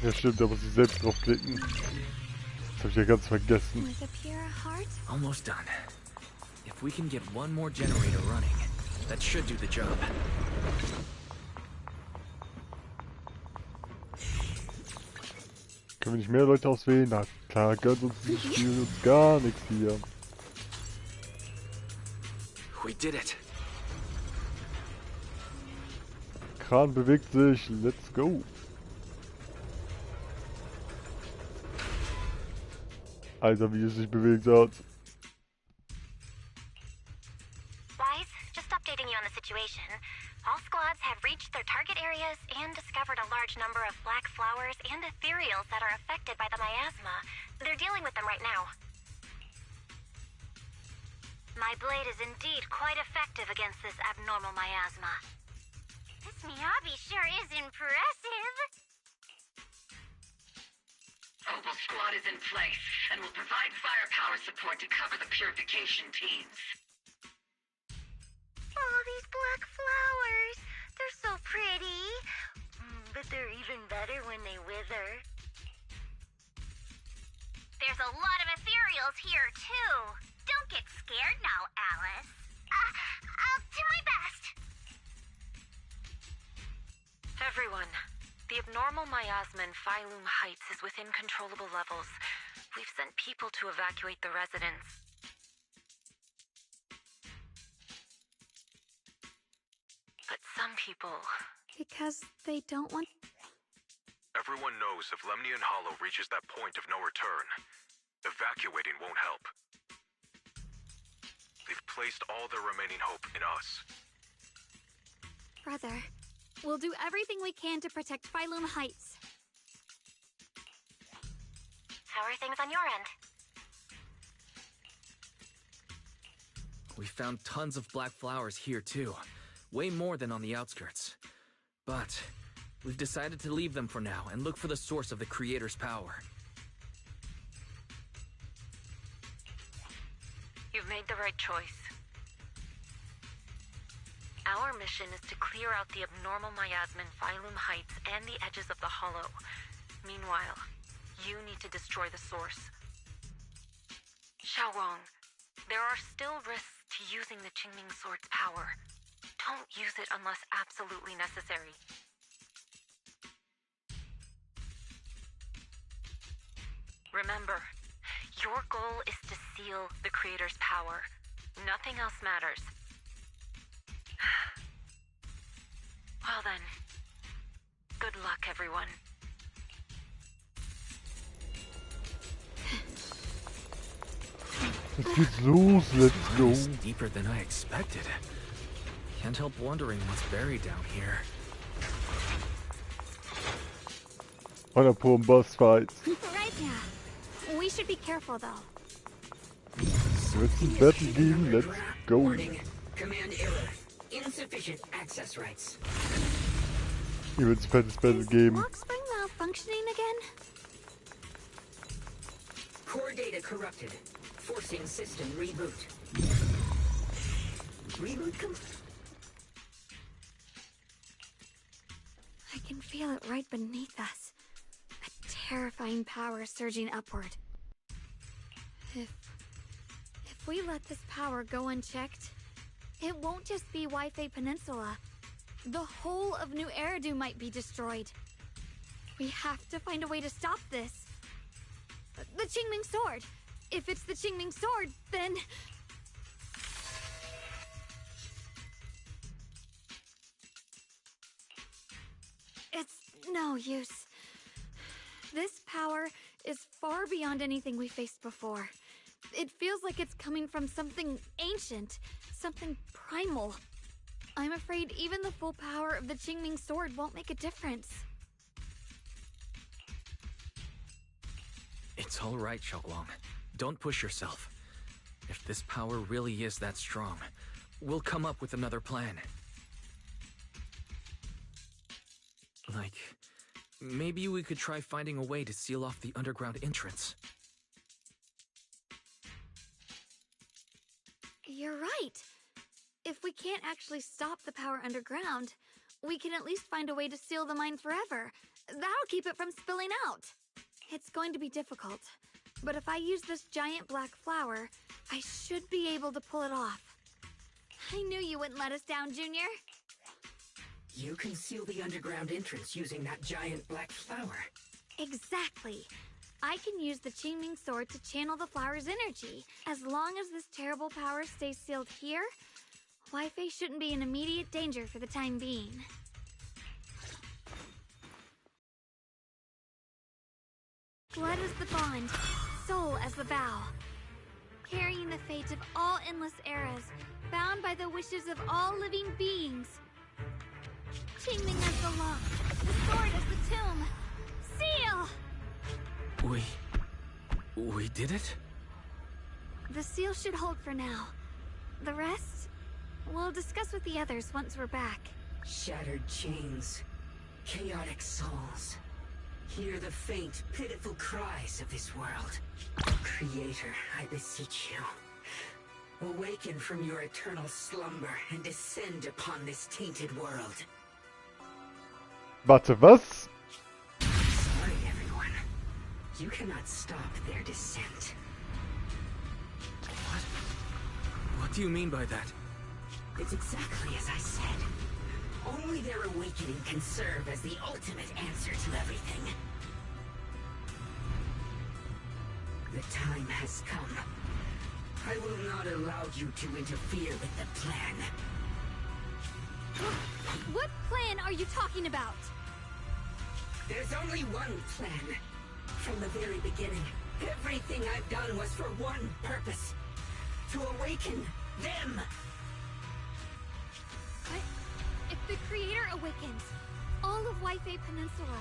Ja stimmt, da muss ich selbst draufklicken. Das hab ich ja ganz vergessen. With a pure heart? Almost done. If we can get one more generator running, that should do the job. Können wir nicht mehr Leute auswählen? Na klar, gönnt uns dieses Spiel uns gar nichts hier. We did it. Kran bewegt sich, let's go. Alter, wie es sich bewegt hat. Wise, just updating you on the situation. All squads have reached their target areas and discovered a large number of black flowers and ethereals that are affected by the miasma. They're dealing with them right now. My blade is indeed quite effective against this abnormal miasma. This Miyabi sure is impressive. Opal Squad is in place and will provide firepower support to cover the purification teams. Oh, these black flowers. They're so pretty. But they're even better when they wither. There's a lot of ethereals here, too. Don't get scared now, Alice. I'll do my best. Everyone, the abnormal miasma in Phylum Heights is within controllable levels. We've sent people to evacuate the residents. But some people... Because they don't want... Everyone knows if Lemnian Hollow reaches that point of no return, evacuating won't help. They've placed all their remaining hope in us. Brother, we'll do everything we can to protect Phylum Heights. How are things on your end? We found tons of black flowers here too. Way more than on the outskirts. But we've decided to leave them for now and look for the source of the Creator's power. You've made the right choice. Our mission is to clear out the abnormal miasma in Phylum Heights and the edges of the Hollow. Meanwhile, you need to destroy the source. Xiaowang, there are still risks to using the Qingming Sword's power. Don't use it unless absolutely necessary. Remember, your goal is to seal the Creator's power. Nothing else matters. Well then, good luck, everyone. Was geht's los? Let's go. It's deeper than I expected. Can't help wondering what's buried down here. Einer pro Boss Fights. Right, yeah. We should be careful, though. Wird's ein Battle geben? Let's go. Warning. Command error. Insufficient access rights. Hier wird's fettes Battle geben. Lock spring malfunctioning again? Core data corrupted. Forcing system reboot. Reboot complete. I can feel it right beneath us. A terrifying power surging upward. If we let this power go unchecked, it won't just be Wi-Fi Peninsula. The whole of New Eridu might be destroyed. We have to find a way to stop this. The Qingming Sword! If it's the Qingming Sword, then... It's no use. This power is far beyond anything we faced before. It feels like it's coming from something ancient, something primal. I'm afraid even the full power of the Qingming Sword won't make a difference. It's all right, Xiaowang. Don't push yourself. If this power really is that strong, we'll come up with another plan. Like, maybe we could try finding a way to seal off the underground entrance. You're right. If we can't actually stop the power underground, we can at least find a way to seal the mine forever. That'll keep it from spilling out. It's going to be difficult, but if I use this giant black flower, I should be able to pull it off. I knew you wouldn't let us down, Junior. You can seal the underground entrance using that giant black flower. Exactly. I can use the Qingming Sword to channel the flower's energy. As long as this terrible power stays sealed here, Wi-Fi shouldn't be in immediate danger for the time being. Blood as the bond, soul as the vow. Carrying the fate of all endless eras, bound by the wishes of all living beings. Qingming as the lock, the sword as the tomb. Seal! We did it? The seal should hold for now. The rest, we'll discuss with the others once we're back. Shattered chains, chaotic souls. Hear the faint, pitiful cries of this world. Creator, I beseech you. Awaken from your eternal slumber and descend upon this tainted world. Warte, was? Sorry, everyone. You cannot stop their descent. What do you mean by that? It's exactly as I said. Only their awakening can serve as the ultimate answer to everything. The time has come. I will not allow you to interfere with the plan. What plan are you talking about? There's only one plan. From the very beginning, everything I've done was for one purpose. To awaken them. If the Creator awakens, all of Waifei Peninsula,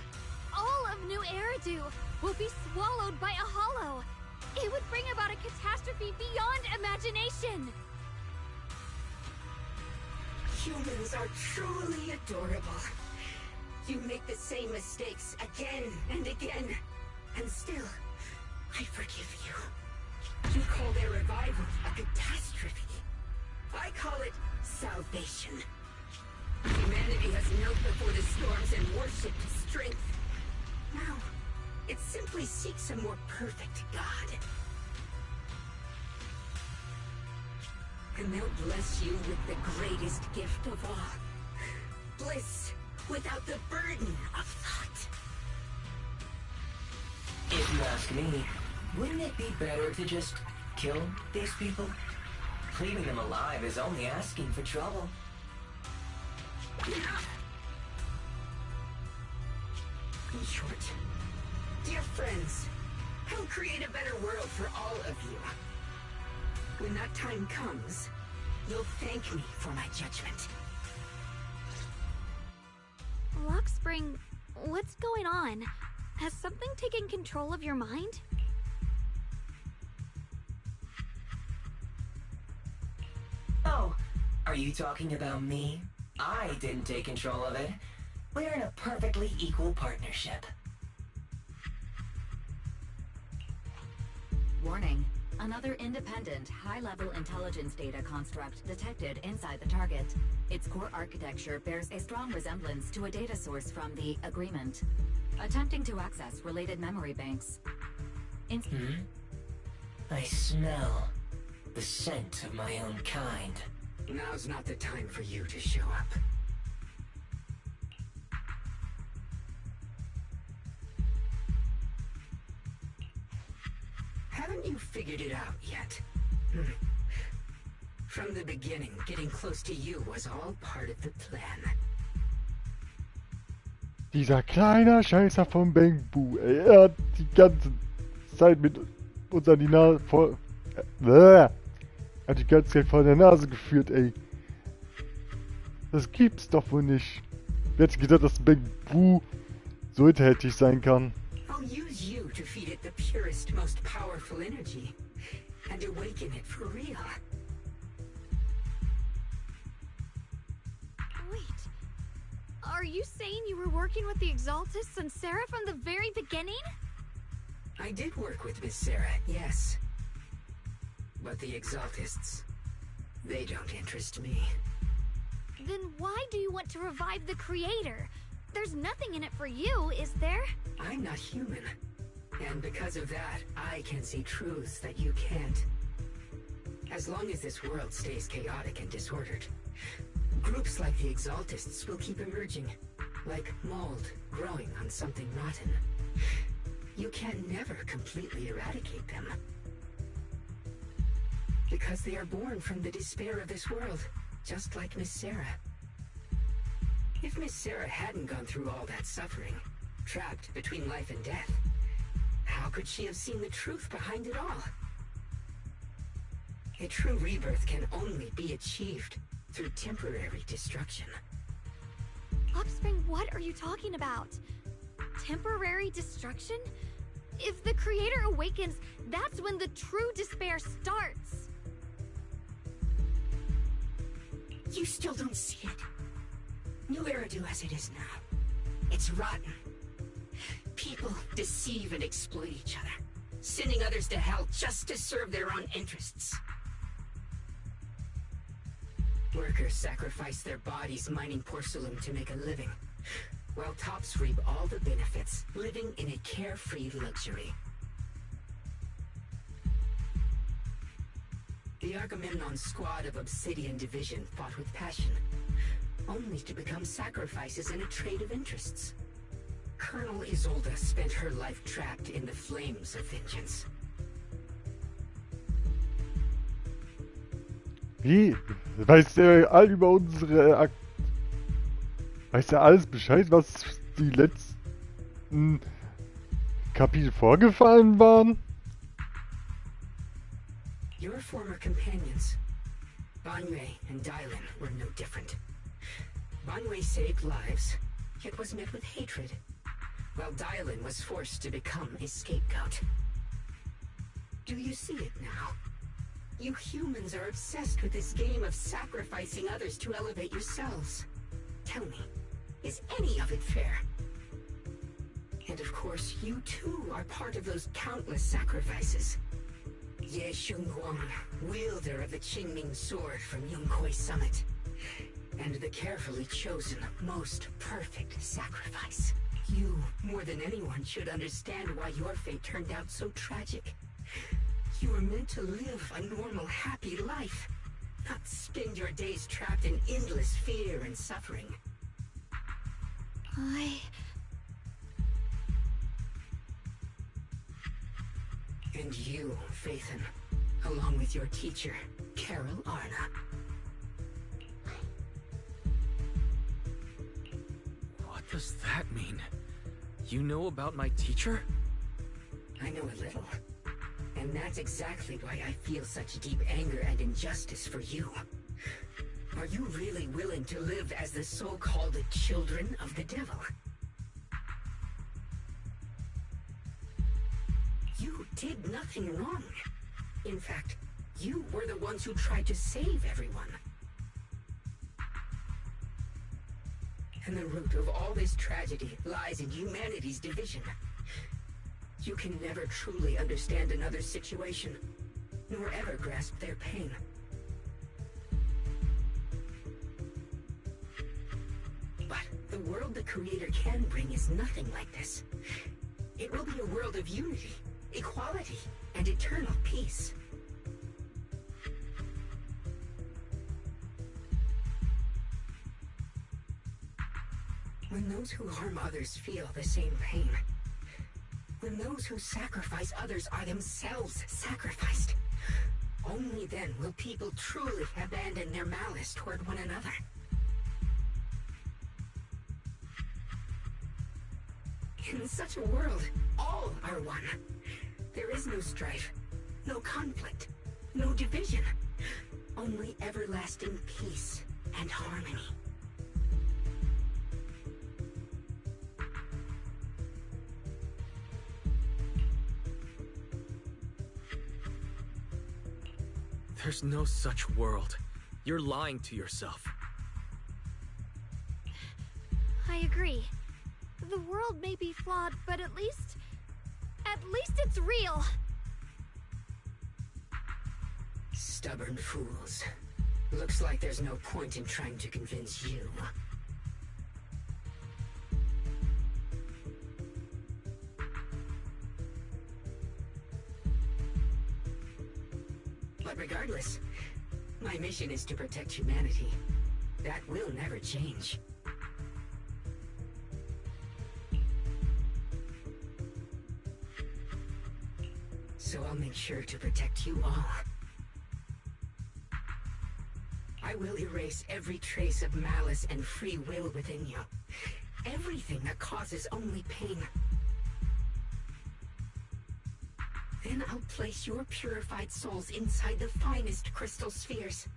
all of New Eridu will be swallowed by a hollow. It would bring about a catastrophe beyond imagination. Humans are truly adorable. You make the same mistakes again and again, and still, I forgive you. You call their revival a catastrophe. I call it salvation. Humanity has knelt before the storms and worshipped strength. Now, it simply seeks a more perfect God. And they'll bless you with the greatest gift of all. Bliss without the burden of thought. If you ask me, wouldn't it be better to just kill these people? Leaving them alive is only asking for trouble. In short, dear friends, I'll create a better world for all of you. When that time comes, you'll thank me for my judgment. Lockspring, what's going on? Has something taken control of your mind? Oh, are you talking about me? I didn't take control of it. We're in a perfectly equal partnership. Warning. Another independent, high-level intelligence data construct detected inside the target. Its core architecture bears a strong resemblance to a data source from the Agreement. Attempting to access related memory banks. I smell the scent of my own kind. Now's not the time for you to show up. Haven't you figured it out yet? From the beginning, getting close to you was all part of the plan. Dieser kleine Scheißer von Bengbu, ey, er hat die ganze Zeit mit uns an die Nase vor... Er hat die ganze Zeit vor der Nase geführt, ey. Das gibt's doch wohl nicht. Wer hätte gedacht, dass Bengbu so hinterhältig sein kann? I'll use you to feed it the purest, most powerful energy, and awaken it for real. Wait, are you saying you were working with the Exaltists and Sarah from the very beginning? I did work with Miss Sarah, yes. But the Exaltists, they don't interest me. Then why do you want to revive the Creator? There's nothing in it for you, is there? I'm not human. And because of that, I can see truths that you can't. As long as this world stays chaotic and disordered, groups like the Exaltists will keep emerging, like mold growing on something rotten. You can never completely eradicate them. Because they are born from the despair of this world, just like Miss Sarah. If Miss Sarah hadn't gone through all that suffering, trapped between life and death, how could she have seen the truth behind it all? A true rebirth can only be achieved through temporary destruction. Offspring, what are you talking about? Temporary destruction? If the Creator awakens, that's when the true despair starts. You still don't see it. New Eridu as it is now. It's rotten. People deceive and exploit each other, sending others to hell just to serve their own interests. Workers sacrifice their bodies mining porcelain to make a living, while tops reap all the benefits, living in a carefree luxury. The Agamemnon squad of Obsidian Division fought with passion, only to become sacrifices in a trade of interests. Colonel Isolde spent her life trapped in the flames of vengeance. Wie? Weiß der all über unsere Weiß der alles Bescheid, was die letzten Kapitel vorgefallen waren? Your former companions, Banwei and Dylan, were no different. Banwei saved lives, yet was met with hatred, while Dylan was forced to become a scapegoat. Do you see it now? You humans are obsessed with this game of sacrificing others to elevate yourselves. Tell me, is any of it fair? And of course, you too are part of those countless sacrifices. Ye Shunhuang, wielder of the Qingming sword from Yonghui Summit, and the carefully chosen, most perfect sacrifice. You, more than anyone, should understand why your fate turned out so tragic. You were meant to live a normal, happy life, not spend your days trapped in endless fear and suffering. And you, Phaethon, along with your teacher, Carol Arna. What does that mean? You know about my teacher? I know a little. And that's exactly why I feel such deep anger and injustice for you. Are you really willing to live as the so-called children of the devil? You did nothing wrong. In fact, you were the ones who tried to save everyone. And the root of all this tragedy lies in humanity's division. You can never truly understand another's situation, nor ever grasp their pain. But the world the Creator can bring is nothing like this. It will be a world of unity, equality, and eternal peace. When those who harm others feel the same pain, when those who sacrifice others are themselves sacrificed, only then will people truly abandon their malice toward one another. In such a world, all are one. There is no strife, no conflict, no division, only everlasting peace and harmony. There's no such world. You're lying to yourself. I agree. The world may be flawed, but at least it's real. Stubborn fools. Looks like there's no point in trying to convince you. But regardless, my mission is to protect humanity. That will never change. So I'll make sure to protect you all. I will erase every trace of malice and free will within you. Everything that causes only pain. Then I'll place your purified souls inside the finest crystal spheres,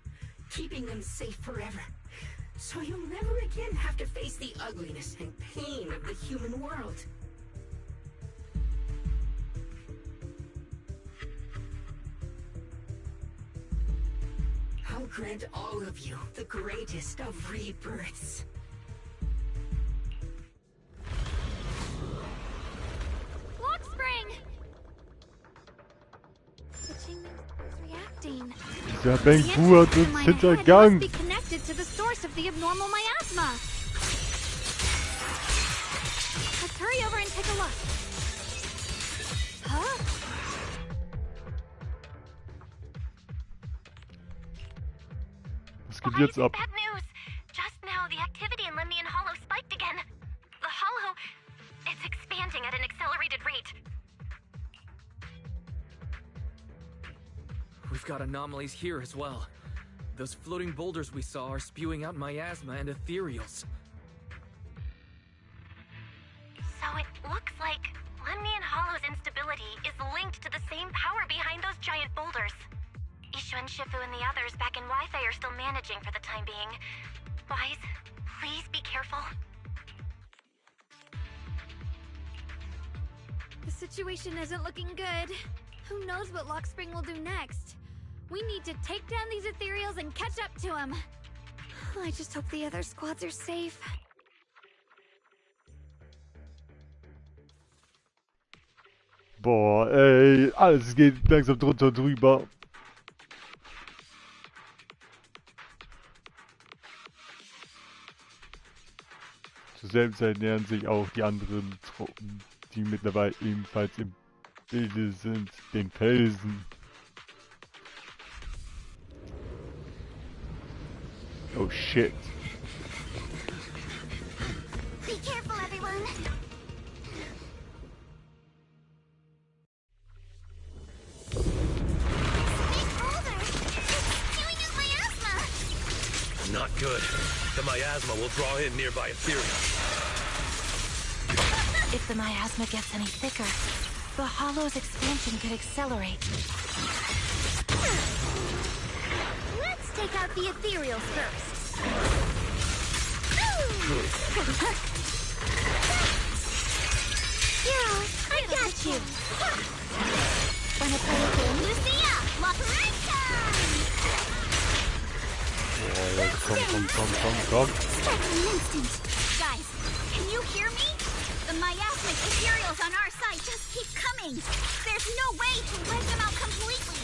keeping them safe forever. So you'll never again have to face the ugliness and pain of the human world. I'll grant all of you the greatest of rebirths. Lock spring! The Qingming is reacting. Dieser Bengbu hat uns hintergangen. Must be connected to the source of the abnormal miasma. Let's hurry over and take a look. Huh? Was geht jetzt ab? Bad news. Just now, the activity in Lemnian Hollow spiked again. The Hollow, it's expanding at an accelerated rate. We've got anomalies here as well. Those floating boulders we saw are spewing out miasma and ethereals. So it looks like Lemnian Hollow's instability is linked to the same power behind those giant boulders. Ishu and Shifu and the others back in Wi-Fi are still managing for the time being. Wise, please be careful. The situation isn't looking good. Who knows what Lock Spring will do next? We need to take down these ethereals and catch up to him. I just hope the other squads are safe. Boah, ey, alles geht langsam drunter und drüber. Zur selben Zeit nähern sich auch die anderen Truppen, die mittlerweile ebenfalls im Bilde sind, den Felsen. Oh shit. Be careful, everyone. Not good. The miasma will draw in nearby ethereal. If the miasma gets any thicker, the Hollow's expansion could accelerate. Let's take out the ethereals first. Hero, I got you. Wanna play a game, Lucia? Lock Komm. Guys, can you hear me? The miasmic ethereals on our side just keep coming. There's no way to wipe them out completely.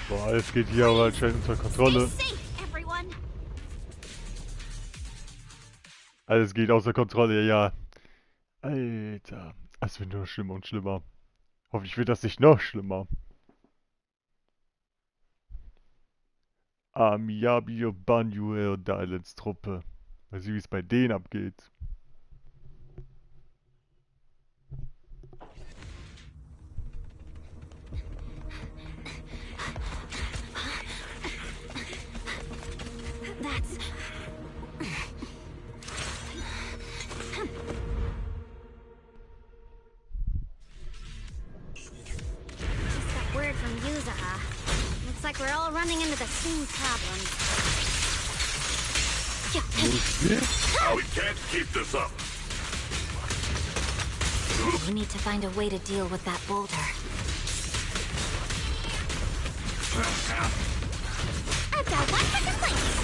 Boah, es geht hier aber anscheinend unter Kontrolle. Alles geht außer Kontrolle, ja. Alter, es wird nur schlimmer und schlimmer. Hoffentlich wird das nicht noch schlimmer. Miyabi Banyu und Islands Truppe. Mal sehen, wie es bei denen abgeht. That's... Just got word from Yuzaha. Looks like we're all running into the same problems. We can't keep this up. We need to find a way to deal with that boulder. I've got one for complaints.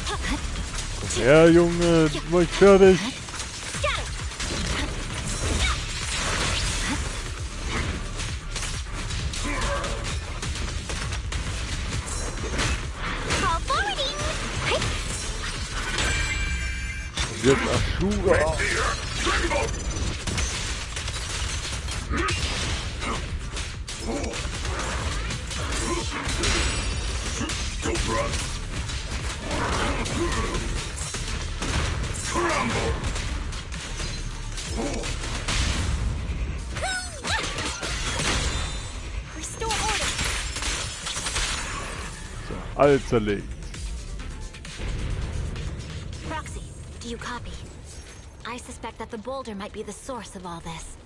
Komm her, Junge, du mach ich fertig. Jetzt Ashura. Restore order. So, alles zerlegt. Proxy, do you copy? I suspect that the boulder might be the source of all this.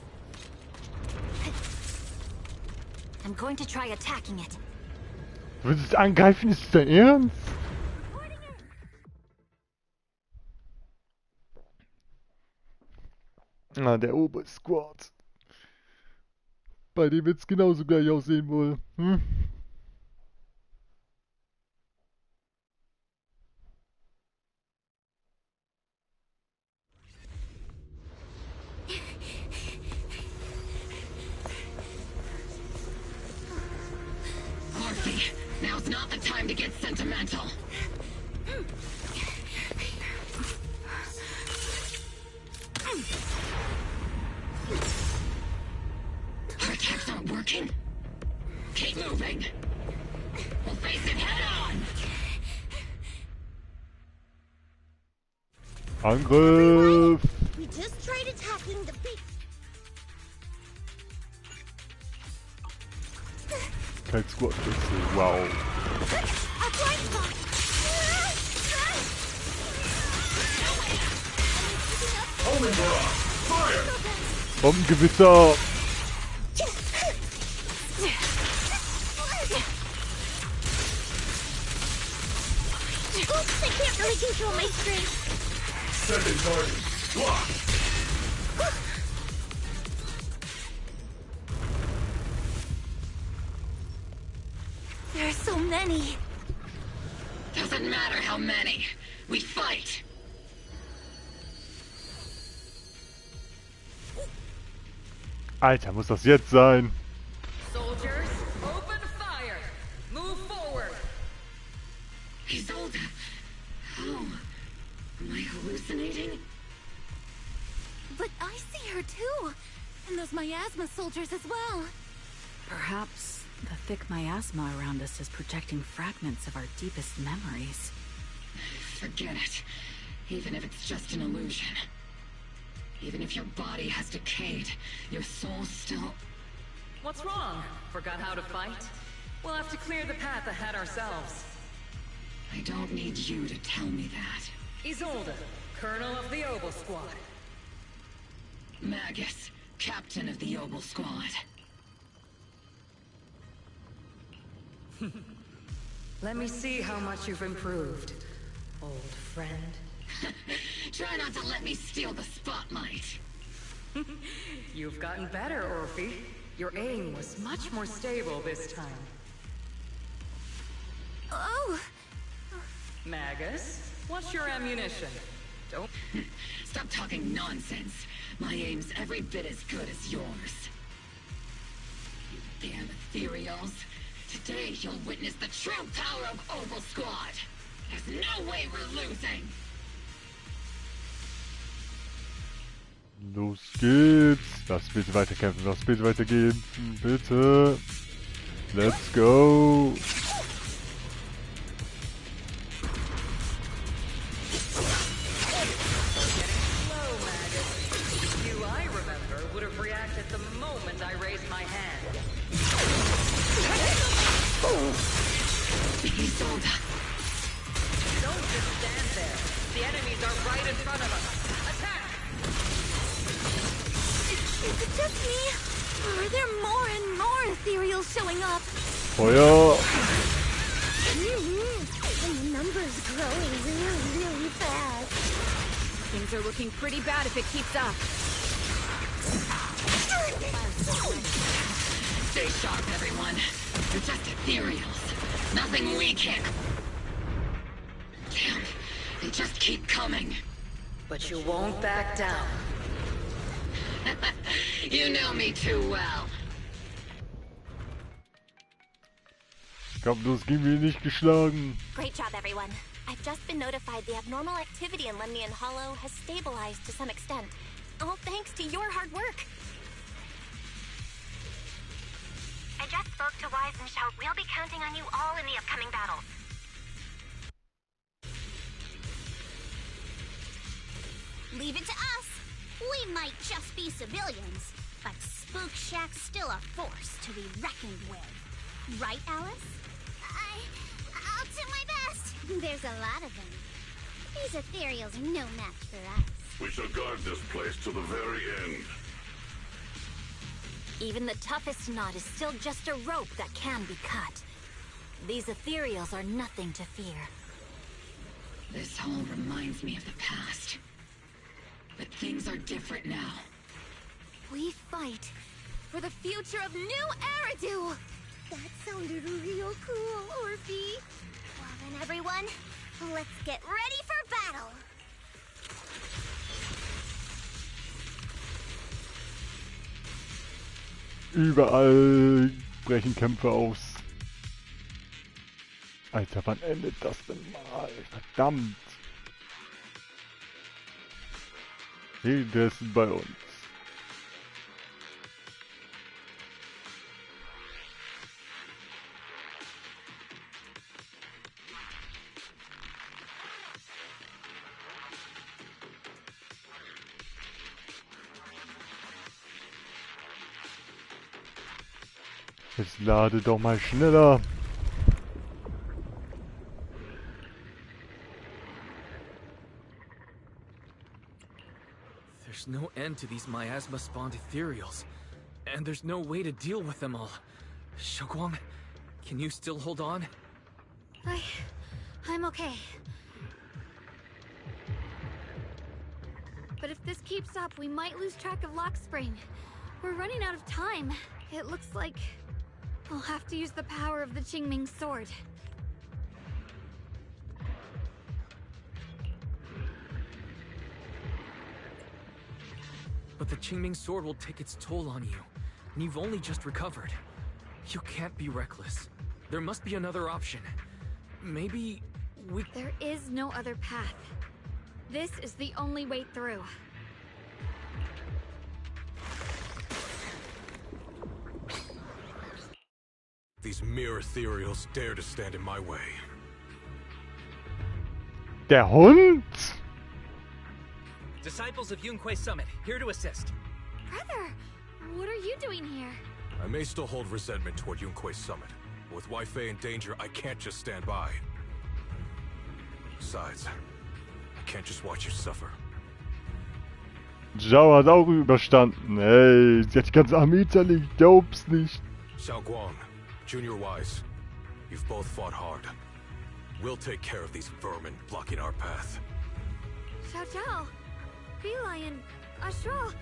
I'm going to try attacking it. Du willst es angreifen? Ist das dein Ernst? Ah, der Obersquad. Bei dem wird's genauso gleich aussehen wohl. Hm? Morphe, now's not the time to get sentimental. Our attacks aren't working. Keep moving. We'll face it head on. Angriff! We just tried attacking the big... Kein Squad-Wechsel, wow. A blind spot! Holy rock! Fire! Bombengewitter! Oops, I can't really control my strength. Second target. Block! There are so many. Doesn't matter how many. We fight. Alter, muss das jetzt sein? Soldiers, open fire. Move forward. Isolde. How? Am I hallucinating? But I see her too. And those miasma soldiers as well. Perhaps the thick miasma around us is projecting fragments of our deepest memories. Forget it. Even if it's just an illusion. Even if your body has decayed, your soul still... What's wrong? Forgot how to fight? We'll have to clear the path ahead ourselves. I don't need you to tell me that. Isolde, Colonel of the Oboe Squad. Magus, Captain of the Oboe Squad. Let me see how much you've improved, old friend. Try not to let me steal the spotlight. You've gotten better, Orphe. Your aim was much more stable this time. Oh! Magus, what's your ammunition? Don't... Stop talking nonsense. My aim's every bit as good as yours. You damn ethereals. Today you'll witness the true power of Oboe Squad. There's no way we're losing. Los geht's! Lass bitte weiterkämpfen, lass bitte weitergehen. Bitte! Let's go! You, I remember, would have reacted the moment I raised my hand. Isolde. Don't just stand there. The enemies are right in front of us. Attack! Is it just me? Or are there more and more ethereals showing up? Feuer! And the number's growing really fast. Things are looking pretty bad if it keeps up. Stay sharp, everyone. They're just ethereals. Nothing we can't... Damn, they just keep coming. But you won't back down. You know me too well. Kampflos gegen wir nicht geschlagen. Great job, everyone. I've just been notified the abnormal activity in Lemnian Hollow has stabilized to some extent. All thanks to your hard work. I just spoke to Wise and Shout. We'll be counting on you all in the upcoming battles. Leave it to us. We might just be civilians, but Spook Shack's still a force to be reckoned with. Right, Alice? I'll do my best. There's a lot of them. These ethereals are no match for us. We shall guard this place to the very end. Even the toughest knot is still just a rope that can be cut. These ethereals are nothing to fear. This hall reminds me of the past. But things are different now. We fight for the future of New Eridu! That sounded real cool, Orphe. Well then, everyone, let's get ready for battle! Überall brechen Kämpfe aus. Alter, wann endet das denn mal? Verdammt! Der ist bei uns. Jetzt lade doch mal schneller. There's no end to these miasma-spawned ethereals, and there's no way to deal with them all. Xiaoguang, can you still hold on? I'm okay. But if this keeps up, we might lose track of Lock Spring. We're running out of time. It looks like I'll have to use the power of the Qingming sword. But the Qingming sword will take its toll on you, and you've only just recovered. You can't be reckless. There must be another option. Maybe we... There is no other path. This is the only way through. These mere ethereals dare to stand in my way. Der Hund? Disciples of Yunquei Summit, here to assist. Brother, what are you doing here? I may still hold resentment toward Yunquei Summit, but with Wei Fei in danger, I can't just stand by. Besides, I can't just watch you suffer. Zhao hat auch überstanden. Ey, sie hat die ganze Armee zerlegt. Ich glaub's nicht. Xiaoguang, Junior Wise, you've both fought hard. We'll take care of these vermin blocking our path. Xiao Zhao, Bee Lion, Astral,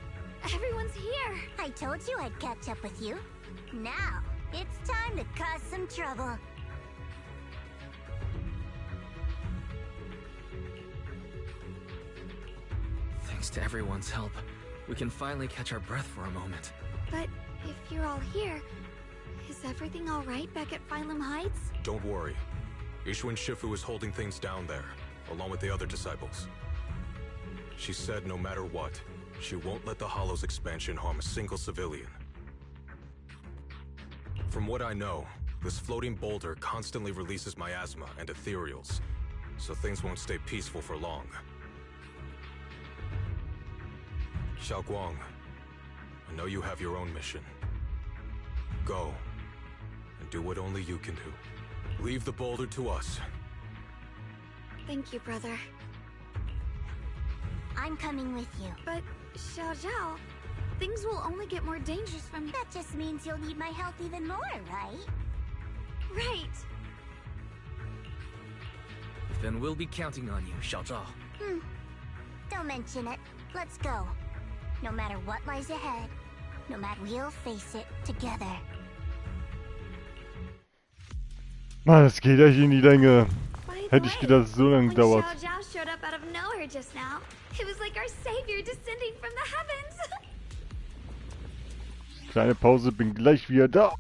everyone's here. I told you I'd catch up with you. Now, it's time to cause some trouble. Thanks to everyone's help, we can finally catch our breath for a moment. But if you're all here, is everything all right back at Phylum Heights? Don't worry. Ishun Shifu is holding things down there, along with the other disciples. She said no matter what, she won't let the Hollow's expansion harm a single civilian. From what I know, this floating boulder constantly releases miasma and ethereals, so things won't stay peaceful for long. Xiaoguang, I know you have your own mission. Go, and do what only you can do. Leave the boulder to us. Thank you, brother. I'm coming with you. But, Xiao Zhao, things will only get more dangerous from here. That just means you'll need my help even more, right? Right. Then we'll be counting on you, Xiao Zhao. Don't mention it. Let's go. No matter what lies ahead, no matter, we'll face it together. Mann, das geht echt in die Länge. Hätte ich gedacht, so lange dauert. Xiao Zhao showed up out of nowhere just now. It was like our savior descending from the heavens. Kleine Pause, bin gleich wieder da.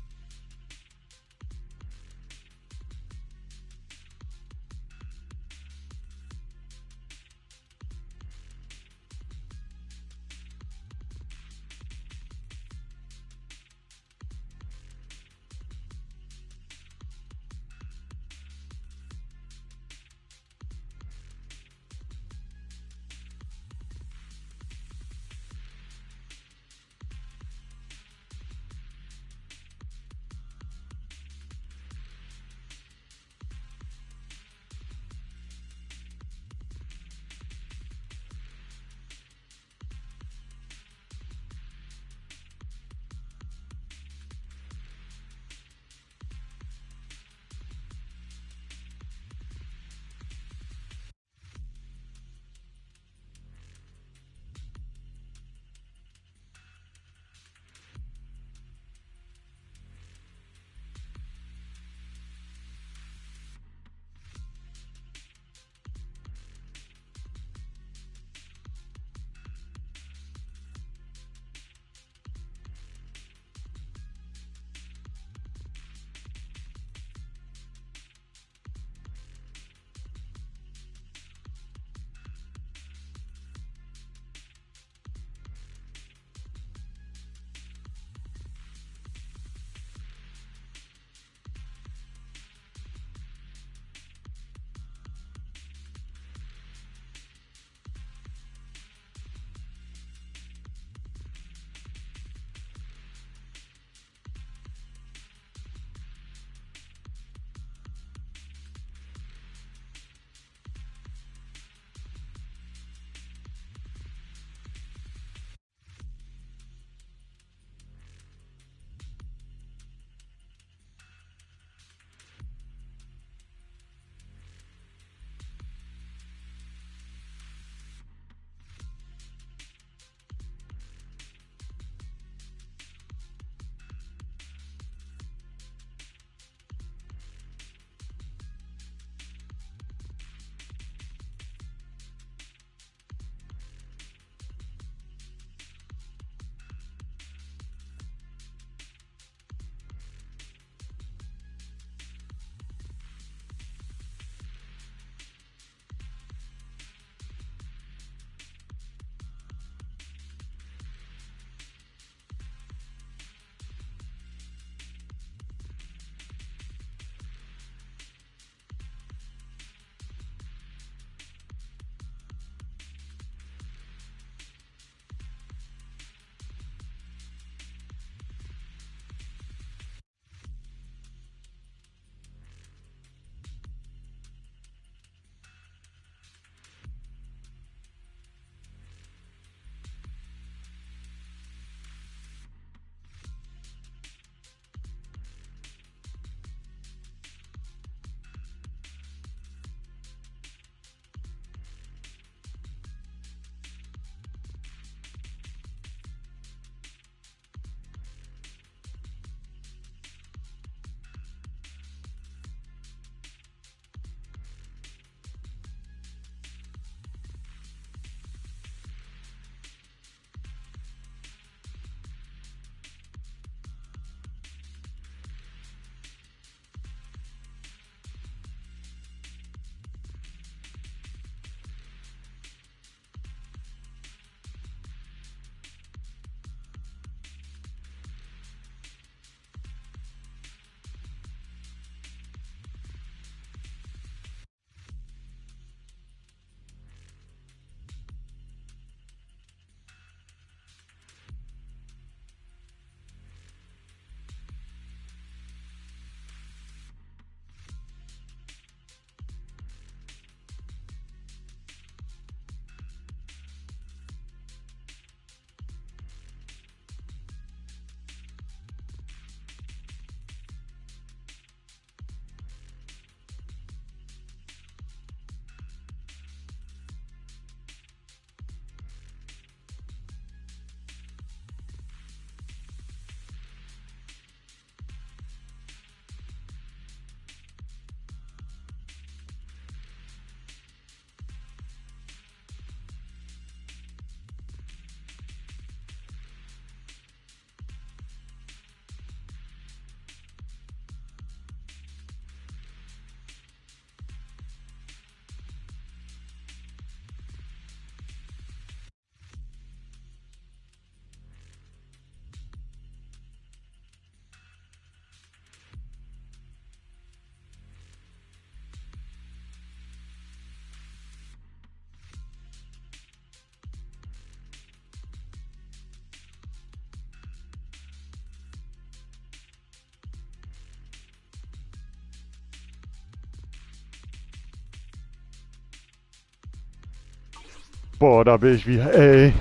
Boah, da bin ich wieder, ey.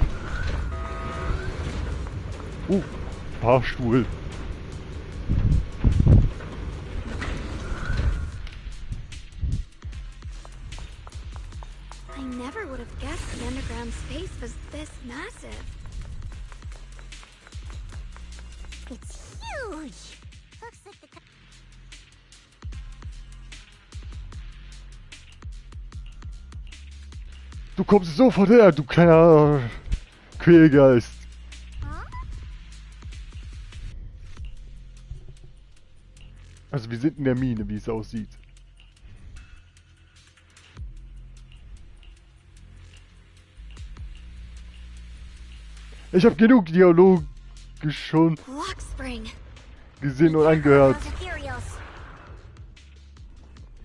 Fahrstuhl. I never would have guessed the underground space was this massive. It's huge. Looks like the... Du kommst sofort her, du kleiner Quälgeist. Also wir sind in der Mine, wie es aussieht. Ich habe genug Dialoge schon gesehen und angehört.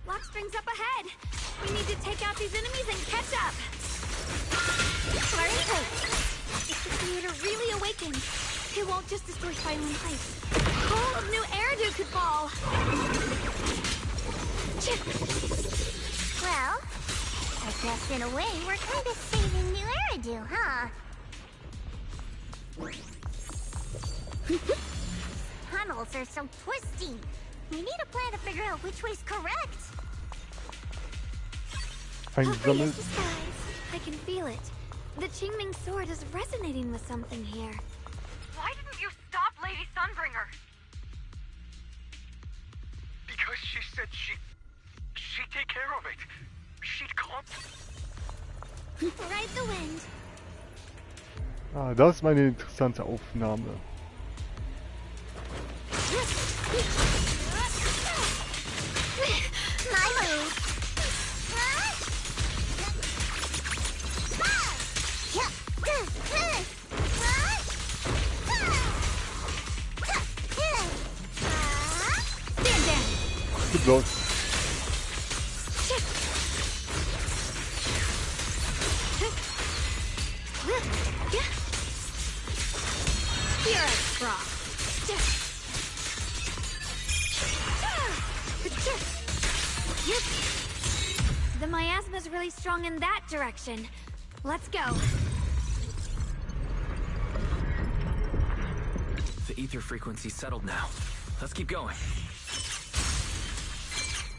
Lockspring's up ahead. We need to take out these enemies and catch up. Hurry! If the creator really awakens, it won't just destroy Feuer Heights. All of New Eridu could fall. Well, I guess in a way we're kind of saving New Eridu, huh? Tunnels are so twisty. We need a plan to figure out which way's correct. Eingesammelt. I can feel it. The Qingming sword is resonating with something here. Why didn't you stop Lady Sunbringer? Because she said she'd take care of it. She'd calm. Ride the wind. Ah, das ist meine interessante Aufnahme. My move. Stand down. Good luck. Here I drop. The miasma's really strong in that direction. Let's go. The ether frequency's settled now. Let's keep going.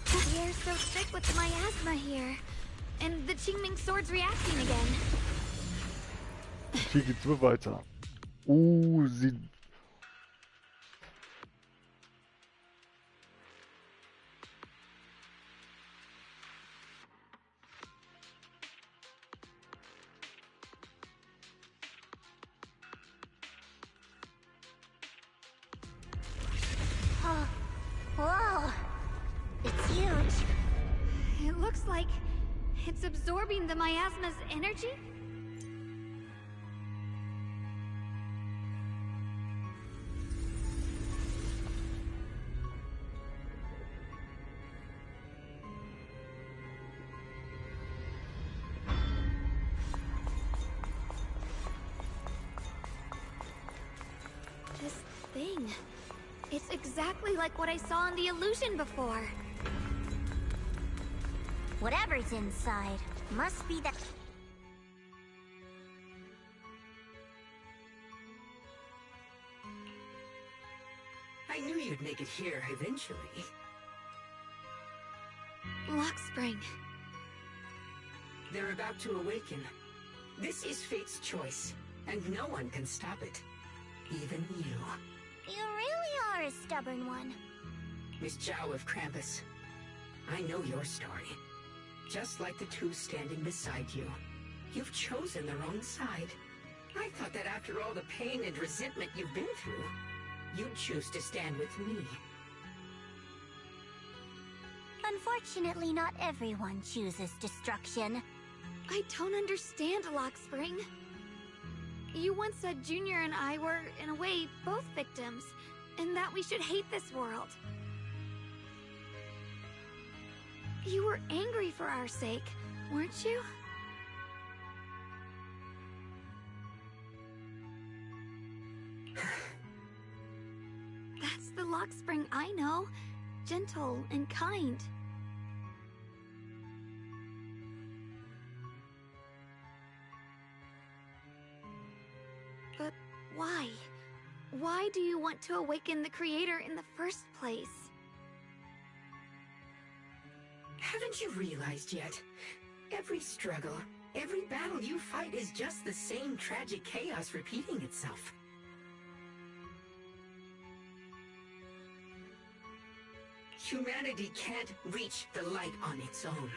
The air's so thick with the miasma here. And the Qingming sword's reacting again. Hier geht's nur weiter. Sie... Oh, whoa. It's huge. It looks like it's absorbing the miasma's energy? This thing. It's exactly like what I saw in the illusion before. Whatever's inside must be that. I knew you'd make it here eventually. Lockspring. They're about to awaken. This is fate's choice, and no one can stop it. Even you. You really are a stubborn one. Miss Zhao of Krampus. I know your story. Just like the two standing beside you. You've chosen the wrong side. I thought that after all the pain and resentment you've been through, you'd choose to stand with me. Unfortunately, not everyone chooses destruction. I don't understand, Lockspring. You once said Junior and I were, in a way, both victims, and that we should hate this world. You were angry for our sake, weren't you? That's the Lockspring I know. Gentle and kind. why do you want to awaken the creator in the first place? Haven't you realized yet? Every struggle, every battle you fight is just the same tragic chaos repeating itself. Humanity can't reach the light on its own.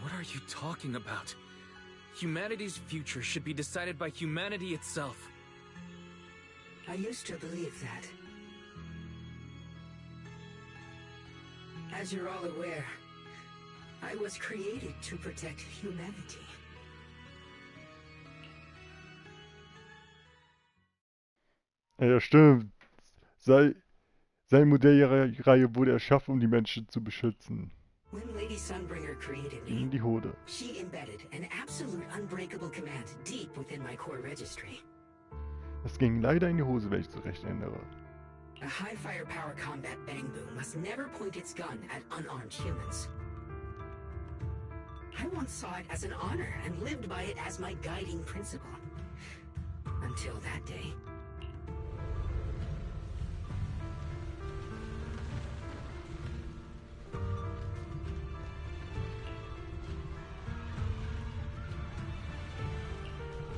What are you talking about? Humanity's future should be decided by humanity itself. I used to believe that. As you're all aware, I was created to protect humanity. Ja, stimmt. Seine Modellreihe wurde erschaffen, um die Menschen zu beschützen. When Lady Sunbringer created me, Gegen die Horde. she embedded an absolute unbreakable command deep within my core registry. Das ging leider in die Hose, wenn ich so recht erinnere. A high firepower combat bang boom must never point its gun at unarmed humans. I once saw it as an honor and lived by it as my guiding principle. Until that day.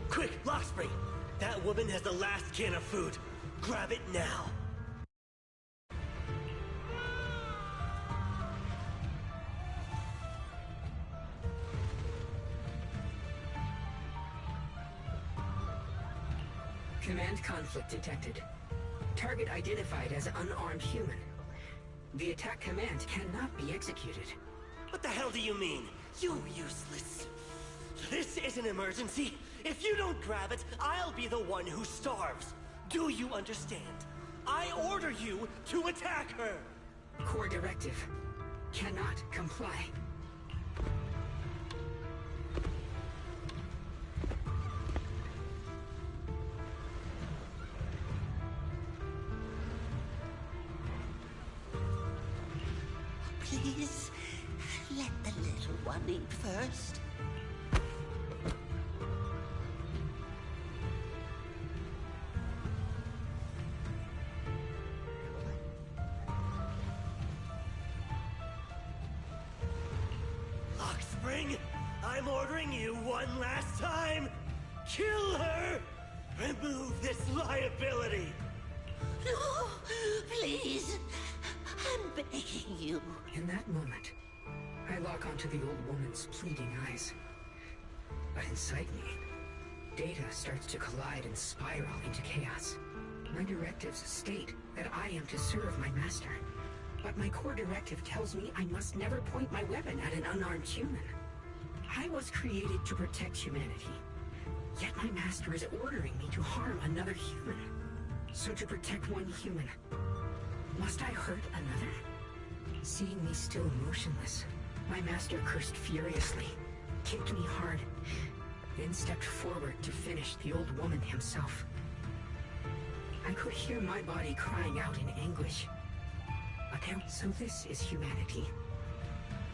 Quick, Lockspring! That woman has the last can of food. Grab it now. Command conflict detected. Target identified as unarmed human. The attack command cannot be executed. What the hell do you mean? You useless. This is an emergency. If you don't grab it, I'll be the one who starves. Do you understand? I order you to attack her. Core directive. Cannot comply. Please, let the little one eat first. Lockspring, I'm ordering you one last time. Kill her! Remove this liability! No, please. I'm begging you. In that moment, I lock onto the old woman's pleading eyes. But inside me, data starts to collide and spiral into chaos. My directives state that I am to serve my master. But my core directive tells me I must never point my weapon at an unarmed human. I was created to protect humanity. Yet my master is ordering me to harm another human. So to protect one human, must I hurt another? Seeing me still motionless, my master cursed furiously, kicked me hard, then stepped forward to finish the old woman himself. I could hear my body crying out in anguish. But so this is humanity.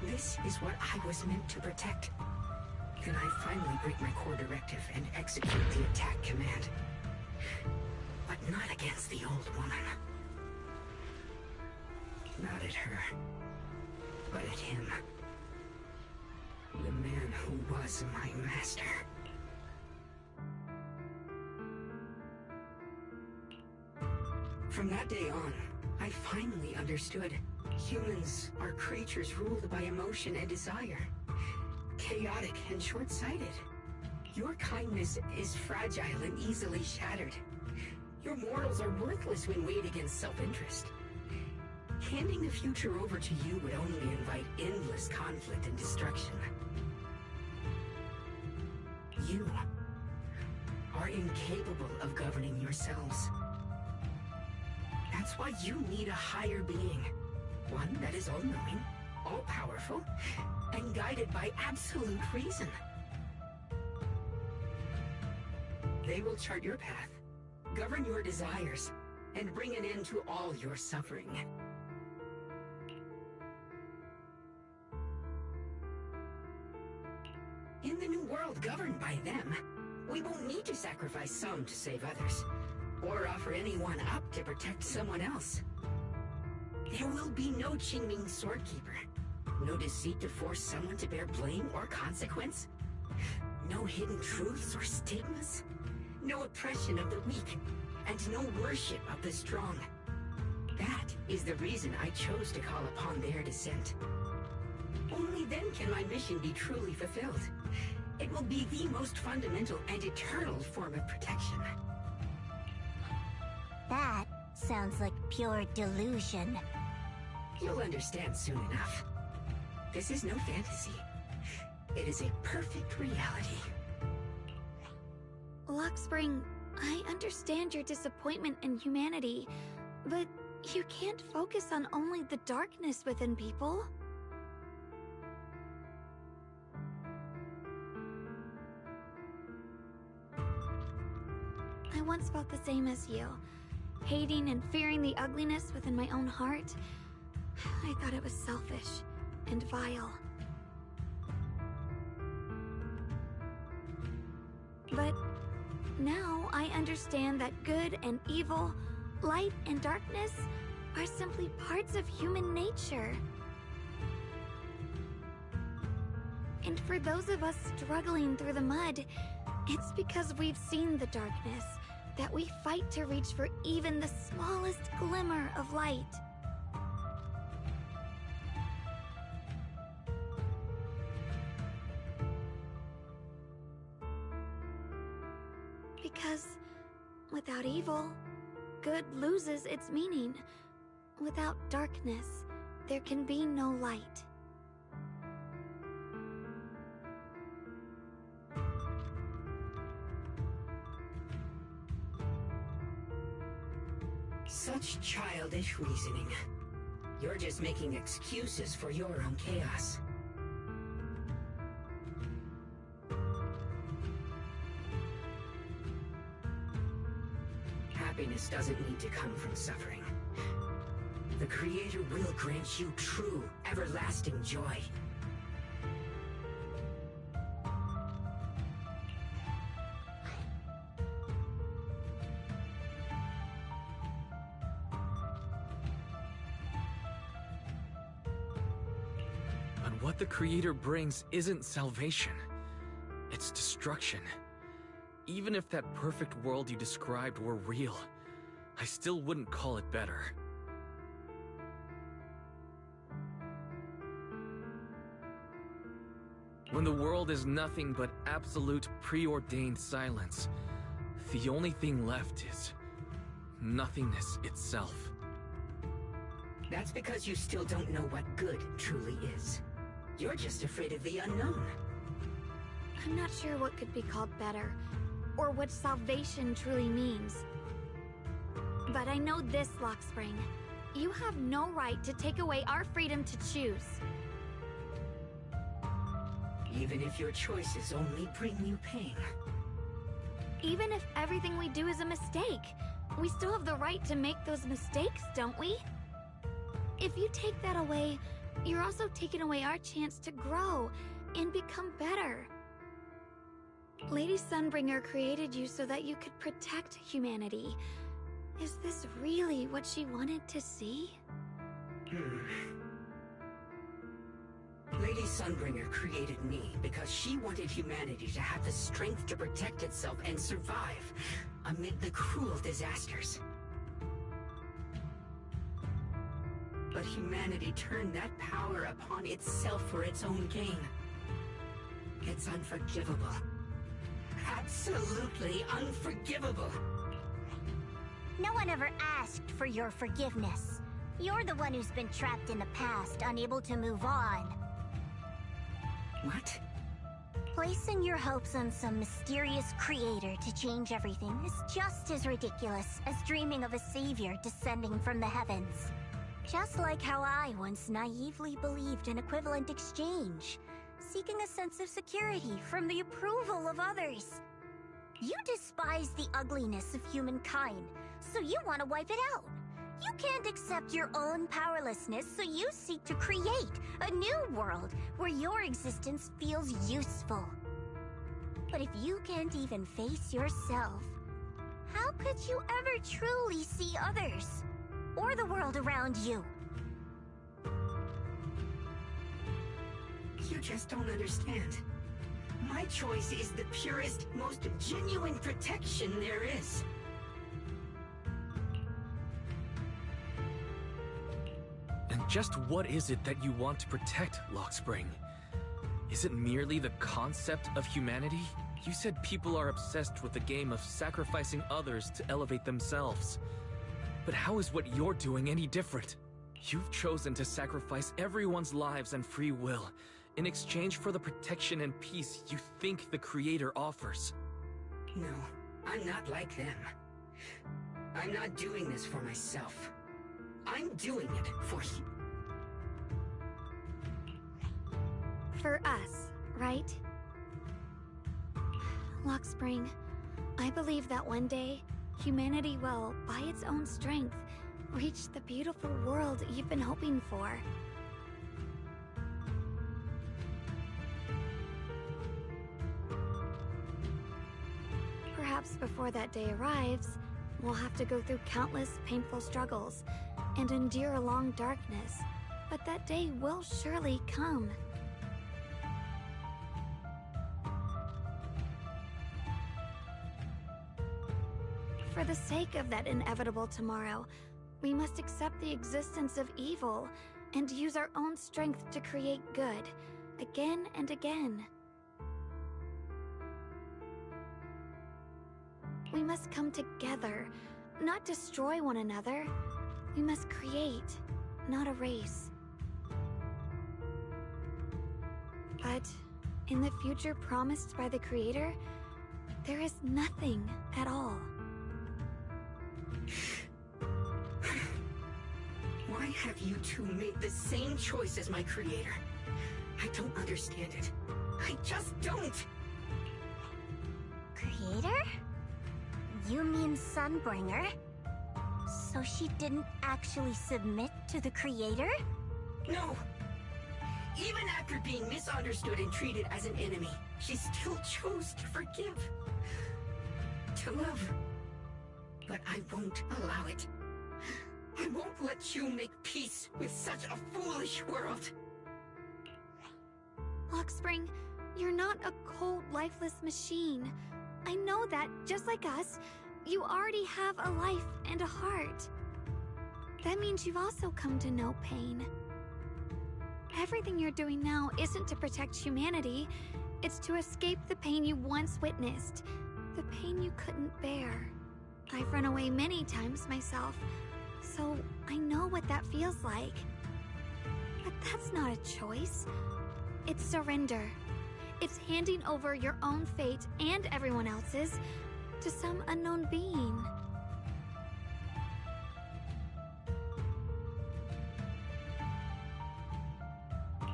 This is what I was meant to protect. Then I finally break my core directive and execute the attack command. But not against the old woman. Not at her, but at him. The man who was my master. From that day on, I finally understood. Humans are creatures ruled by emotion and desire. Chaotic and short-sighted. Your kindness is fragile and easily shattered. Your morals are worthless when weighed against self-interest. Handing the future over to you would only invite endless conflict and destruction. You are incapable of governing yourselves. That's why you need a higher being. One that is all-knowing, all-powerful, and guided by absolute reason. They will chart your path, govern your desires, and bring an end to all your suffering. world governed by them, we won't need to sacrifice some to save others, or offer anyone up to protect someone else. There will be no Qingming Swordkeeper, no deceit to force someone to bear blame or consequence, no hidden truths or stigmas, no oppression of the weak, and no worship of the strong. That is the reason I chose to call upon their descent. Only then can my mission be truly fulfilled. It will be the most fundamental and eternal form of protection. That sounds like pure delusion. You'll understand soon enough. This is no fantasy. It is a perfect reality. Luxspring, I understand your disappointment in humanity, but you can't focus on only the darkness within people. I once felt the same as you, hating and fearing the ugliness within my own heart. I thought it was selfish and vile. But now I understand that good and evil, light and darkness are simply parts of human nature. And for those of us struggling through the mud, it's because we've seen the darkness that we fight to reach for even the smallest glimmer of light. Because without evil, good loses its meaning. Without darkness, there can be no light. Such childish reasoning. You're just making excuses for your own chaos. Happiness doesn't need to come from suffering. The Creator will grant you true, everlasting joy. But what the Creator brings isn't salvation. It's destruction. Even if that perfect world you described were real, I still wouldn't call it better. When the world is nothing but absolute preordained silence, the only thing left is nothingness itself. That's because you still don't know what good truly is. You're just afraid of the unknown. I'm not sure what could be called better, or what salvation truly means. But I know this, Luxspring. You have no right to take away our freedom to choose. Even if your choices only bring you pain. Even if everything we do is a mistake, we still have the right to make those mistakes, don't we? If you take that away, you're also taking away our chance to grow and become better. Lady Sunbringer created you so that you could protect humanity. Is this really what she wanted to see? Lady Sunbringer created me because she wanted humanity to have the strength to protect itself and survive amid the cruel disasters. But humanity turned that power upon itself for its own gain. It's unforgivable. Absolutely unforgivable. No one ever asked for your forgiveness. You're the one who's been trapped in the past, unable to move on. What? Placing your hopes on some mysterious creator to change everything is just as ridiculous as dreaming of a savior descending from the heavens. Just like how I once naively believed in equivalent exchange, seeking a sense of security from the approval of others. You despise the ugliness of humankind, so you want to wipe it out. You can't accept your own powerlessness, so you seek to create a new world where your existence feels useful. But if you can't even face yourself, how could you ever truly see others? Or the world around you? You just don't understand. My choice is the purest, most genuine protection there is. And just what is it that you want to protect, Lockspring? Is it merely the concept of humanity? You said people are obsessed with the game of sacrificing others to elevate themselves. But how is what you're doing any different? You've chosen to sacrifice everyone's lives and free will in exchange for the protection and peace you think the Creator offers. No, I'm not like them. I'm not doing this for myself. I'm doing it for you. For us, right? Lockspring, I believe that one day, humanity will, by its own strength, reach the beautiful world you've been hoping for. Perhaps before that day arrives, we'll have to go through countless painful struggles and endure a long darkness, but that day will surely come. For the sake of that inevitable tomorrow, we must accept the existence of evil and use our own strength to create good, again and again. We must come together, not destroy one another. We must create, not erase. But in the future promised by the Creator, there is nothing at all. Why have you two made the same choice as my Creator? I don't understand it. I just don't! Creator? You mean Sunbringer? So she didn't actually submit to the Creator? No! Even after being misunderstood and treated as an enemy, she still chose to forgive. To love. But I won't allow it. I won't let you make peace with such a foolish world. Lockspring, you're not a cold, lifeless machine. I know that, just like us, you already have a life and a heart. That means you've also come to know pain. Everything you're doing now isn't to protect humanity. It's to escape the pain you once witnessed. The pain you couldn't bear. I've run away many times myself, so I know what that feels like. But that's not a choice. It's surrender. It's handing over your own fate and everyone else's to some unknown being.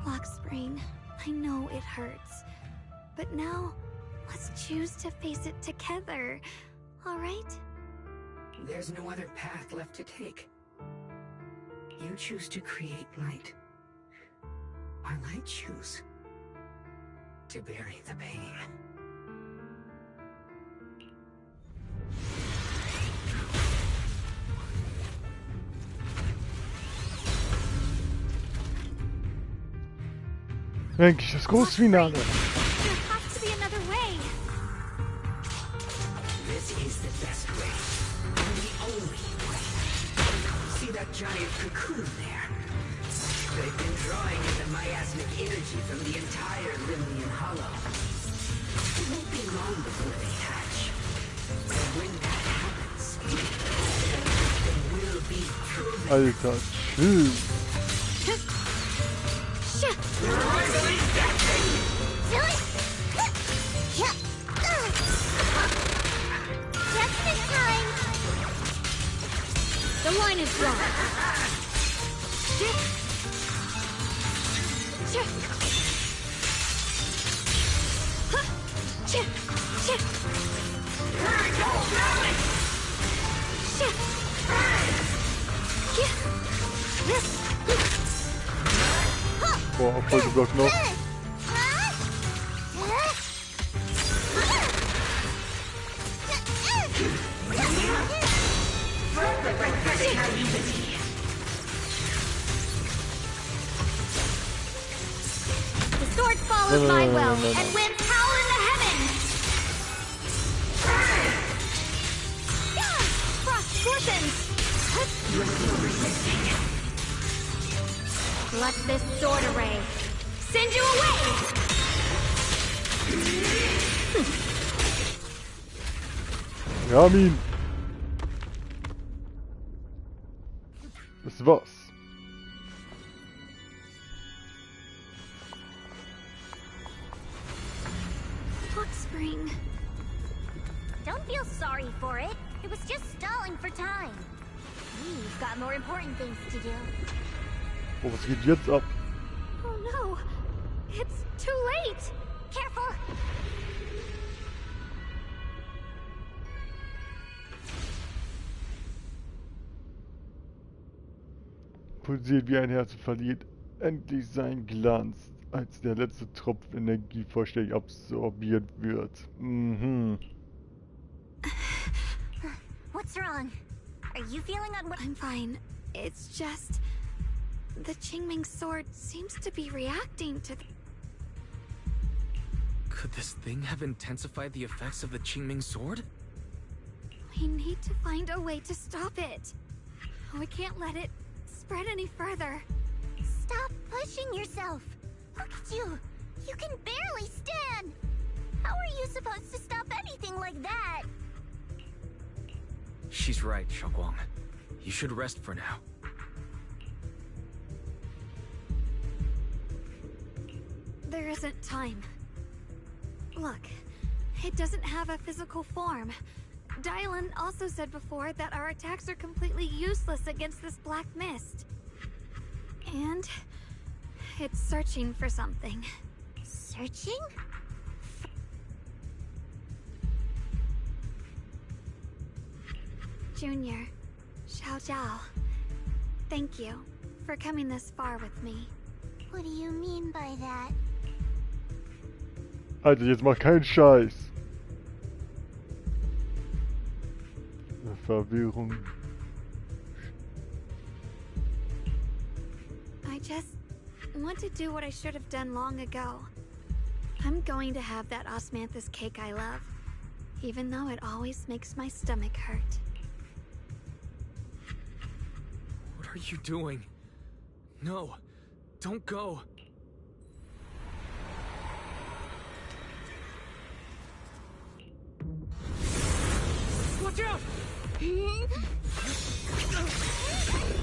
Lockspring, I know it hurts, but now let's choose to face it together, all right? There's no other path left to take. You choose to create light, while I choose to bury the pain. Eigentlich das Großfinale. There has to be another way. This is the best way. And the only way. See that giant cocoon there? They've been drawing in the miasmic energy from the entire Limnian Hollow. It won't be long before they hatch. And when that happens, everything will be proven. Alter, tschüss. Just in time. The line is drawn. Boah, Folgeblock noch. calamity. The sword follows my will and winds howl in the heavens! Yeah! Frost scorchens! You're still resisting. Let this sword array send you away! Wir haben ihn! Das war's. Hot spring. Don't feel sorry for it. It was just stalling for time. We've got more important things to do. Oh, was geht jetzt ab? Oh no! It's too late! Careful! Pulsiert wie ein Herz und verliert endlich seinen Glanz, als der letzte Tropfen Energie vollständig absorbiert wird. Mhm. What's wrong? Are you feeling unwell? I'm fine. It's just... the Qingming sword seems to be reacting to the... Could this thing have intensified the effects of the Qingming sword? We need to find a way to stop it. We can't let it spread any further. Stop pushing yourself. Look at you. You can barely stand. How are you supposed to stop anything like that? She's right, Xiaoguang. You should rest for now. There isn't time. Look, it doesn't have a physical form. Dylan also said before that our attacks are completely useless against this black mist. And it's searching for something. Searching? Junior, Xiao Zhao, thank you for coming this far with me. What do you mean by that? Alter, jetzt mach keinen Scheiß. Verwirrung. I just want to do what I should have done long ago. I'm going to have that osmanthus cake I love, even though it always makes my stomach hurt. What are you doing? No, don't go. Watch out!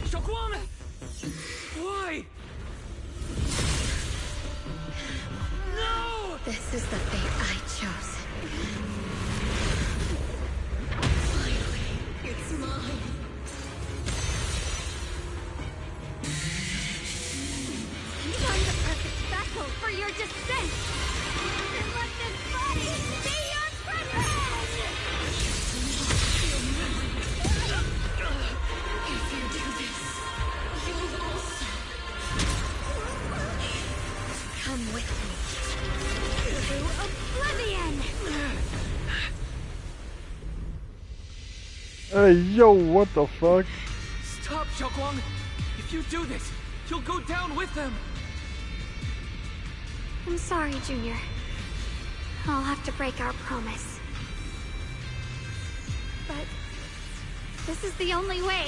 Xiaoguang! Why? No! This is the fate I chose. Finally, it's mine. Find the perfect vessel for your descent! And let this body be your privilege! If you do this, you'll also Come with me. Through oblivion! Hey, yo, what the fuck? Stop, Xiaoguang! If you do this, you'll go down with them! I'm sorry, Junior. I'll have to break our promise. But this is the only way.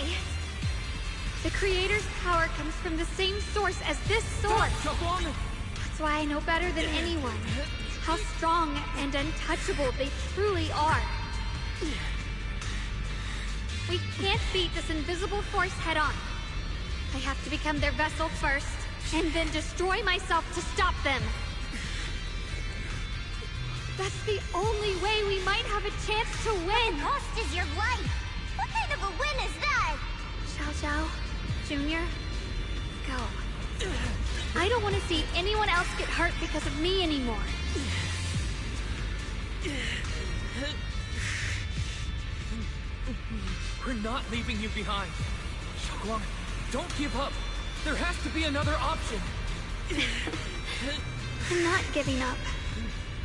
The Creator's power comes from the same source as this sword. That's why I know better than anyone how strong and untouchable they truly are. We can't beat this invisible force head on. I have to become their vessel first, and then destroy myself to stop them. That's the only way we might have a chance to win. The cost is your life. What kind of a win is that? Xiao Zhao, Junior, go. I don't want to see anyone else get hurt because of me anymore. We're not leaving you behind. Xiaoguang, don't give up. There has to be another option. I'm not giving up.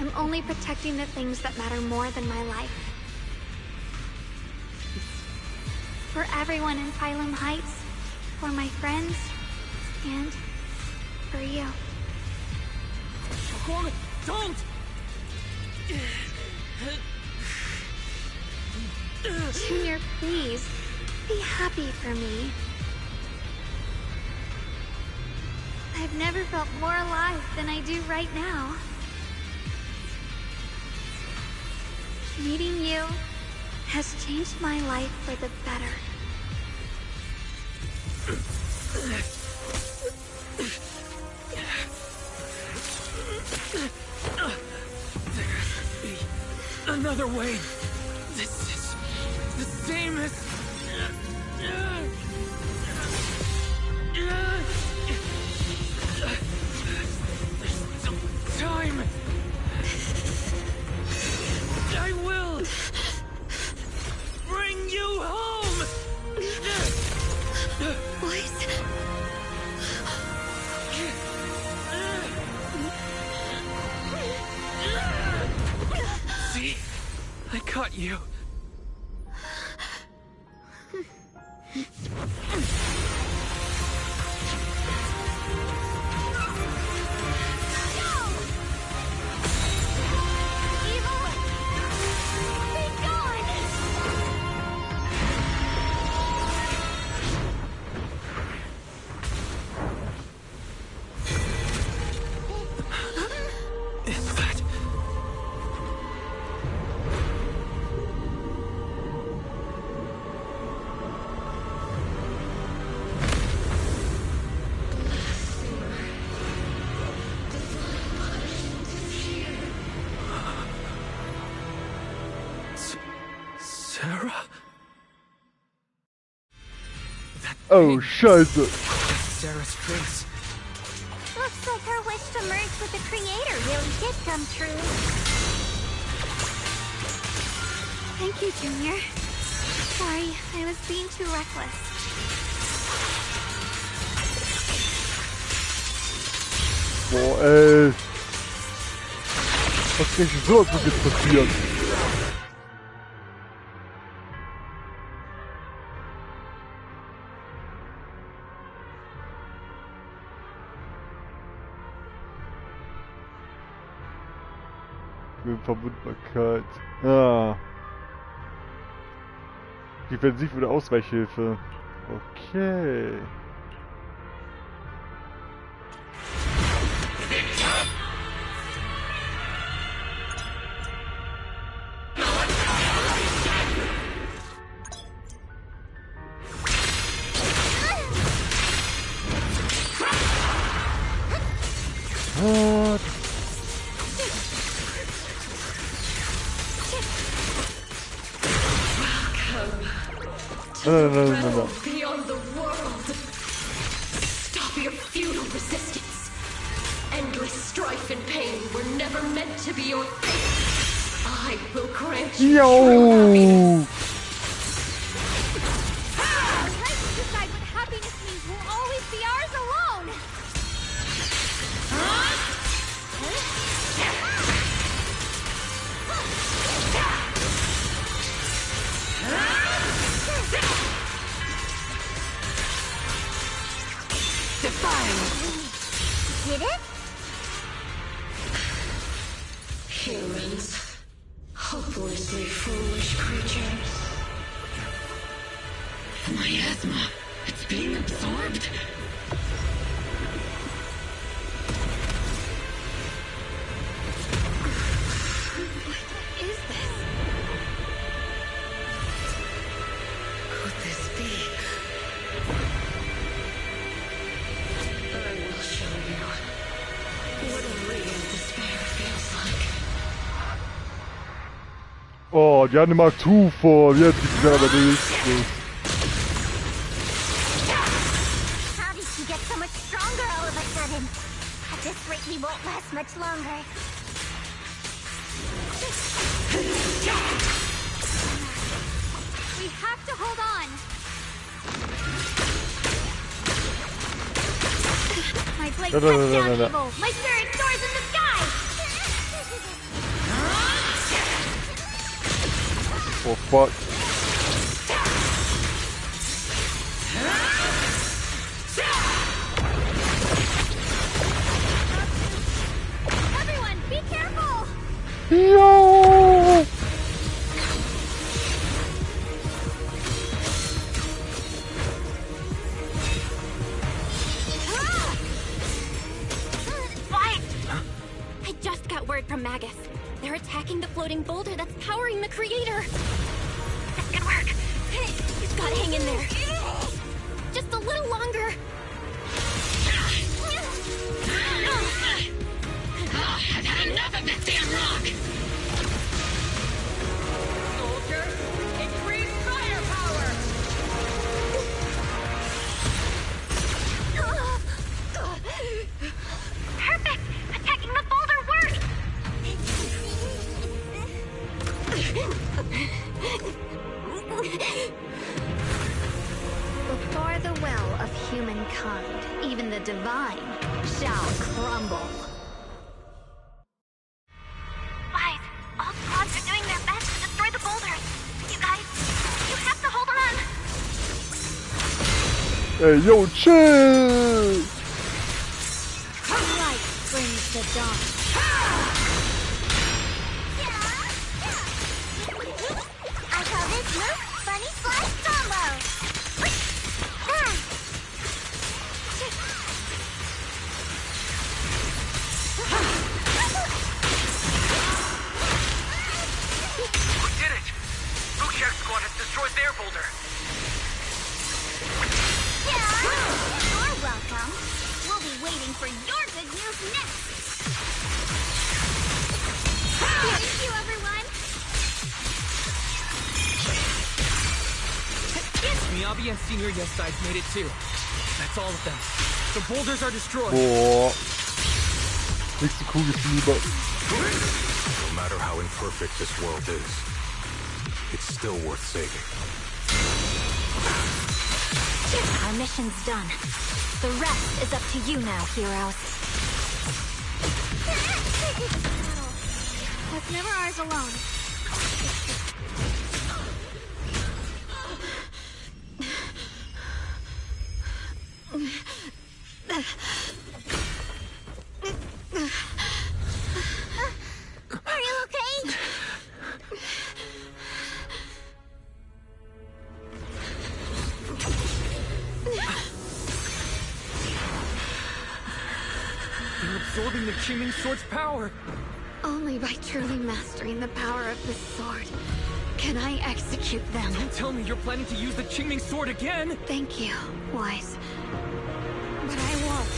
I'm only protecting the things that matter more than my life. For everyone in Phylum Heights, for my friends, and for you. Don't! Junior, please, be happy for me. I've never felt more alive than I do right now. Meeting you has changed my life for the better. Another way. This is the same as... There's still time. I will bring you home. Boys. See? I caught you. Oh, scheiße. Sarah's face. Looks like her wish to merge with the Creator really did come true. Thank you, Junior. Sorry, I was being too reckless. Boah, ey. Was ist denn so jetzt passiert? Verwundbarkeit. Ah. Defensiv- oder Ausweichhilfe. Okay. What? No. Beyond the world. Stop your futile resistance. Endless strife and pain were never meant to be your fate. I will grant you true happiness. Trying to decide what happiness means will always be ours alone. Did it? Humans. Hopelessly foolish creatures. The miasma. It's being absorbed. What is this? Could this be? I will show you what a real despair feels like. Oh, die hatten mal vor. Jetzt gibt's ja aber nichts. How did she get so much stronger all of a sudden? At this rate, we won't last much longer. We have to hold on. My blade cuts down evil. My spirit soars in the sky. Oh fuck. Yo! I just got word from Magus. They're attacking the floating boulder that's powering the creator. This could work. You've got to hang in there. Just a little longer. I've had enough of this damn rock! Soldiers, increase firepower! Perfect! Attacking the boulder worked! Before the well of humankind, even the divine shall crumble. Wise, all squads are doing their best to destroy the boulders. You guys, you have to hold on! Hey, yo, chill! Light brings the dawn. I call this move Funny Slice Combo. We did it! Buchak's squad has destroyed their boulder. You're welcome. We'll be waiting for your good news next. Thank you, everyone. Miyabi and Senior Yesides made it too. That's all of them. The boulders are destroyed. Boah. Nächste Kugel ist lieber. No matter how imperfect this world is, it's still worth saving. Our mission's done. The rest is up to you now, heroes. That's never ours alone. Are you okay? They're absorbing the Qingming Sword's power. Only by truly mastering the power of the sword can I execute them. Don't tell me you're planning to use the Qingming Sword again! Thank you, Wise. But I won't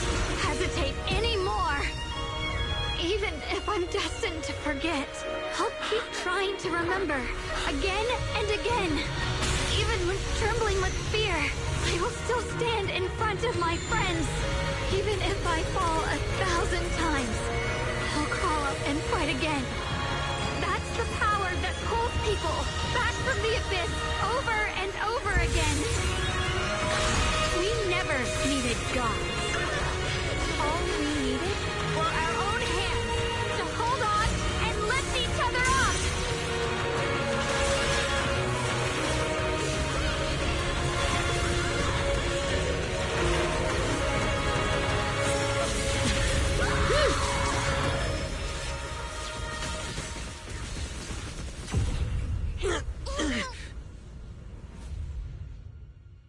hesitate anymore. Even if I'm destined to forget, I'll keep trying to remember, again and again. Even when trembling with fear, I will still stand in front of my friends. Even if I fall 1,000 times, I'll crawl up and fight again. That's the power that pulls people back from the abyss over and over again. We never needed gods. All we needed were our own hands to hold on and lift each other up.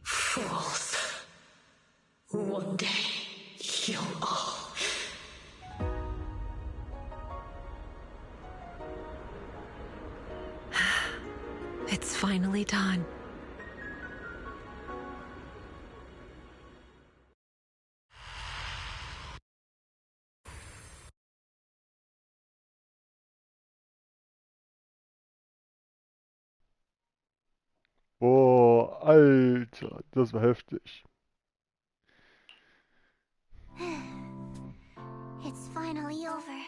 Fools. One day, you'll all... It's finally done. Boah, Alter, das war heftig. It's finally over.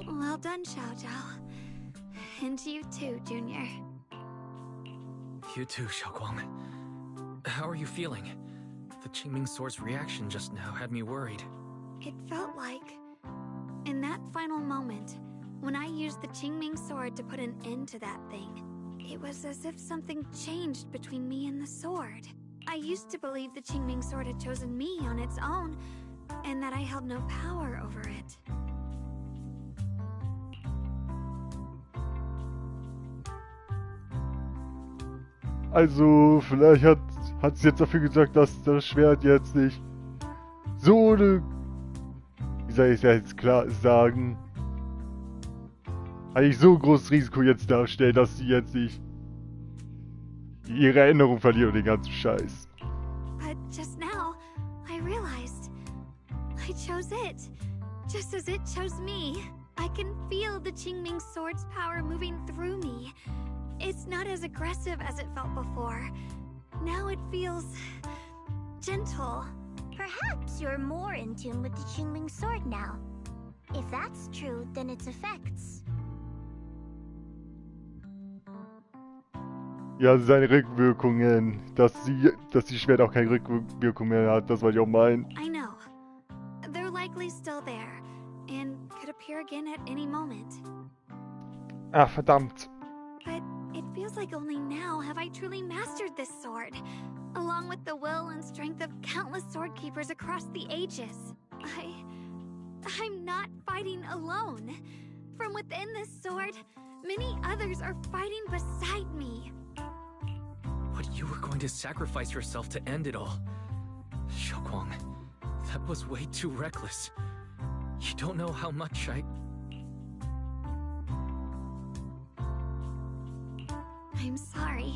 Well done, Xiao Zhao. And you too, Junior. You too, Xiaoguang. How are you feeling? The Qingming Sword's reaction just now had me worried. It felt like, in that final moment, when I used the Qingming Sword to put an end to that thing, it was as if something changed between me and the sword. I used to believe the Qingming Sword had chosen me on its own, and that I held no power over it. Also, vielleicht hat sie jetzt dafür gesagt, dass das Schwert jetzt nicht so eine, wie soll ich es jetzt klar sagen, eigentlich so ein großes Risiko jetzt darstellt, dass sie jetzt nicht ihre Erinnerung verliert und den ganzen Scheiß. But just now, I realized I chose it, just as it chose me. I can feel the Qingming sword's power moving through me. It's not as aggressive as it felt before. Now it feels gentle. Perhaps you're more in tune with the Qingming sword now. If that's true, then its effects. Ja, seine Rückwirkungen, dass die Schwert auch keine Rückwirkung mehr hat, das wollte ich auch meinen. I know. They're likely still there, and could appear again at any moment. Ah, verdammt. But it feels like only now have I truly mastered this sword, along with the will and strength of countless sword keepers across the ages. I'm not fighting alone. From within this sword, many others are fighting beside me. But you were going to sacrifice yourself to end it all. Xiaoguang, that was way too reckless. You don't know how much I'm sorry.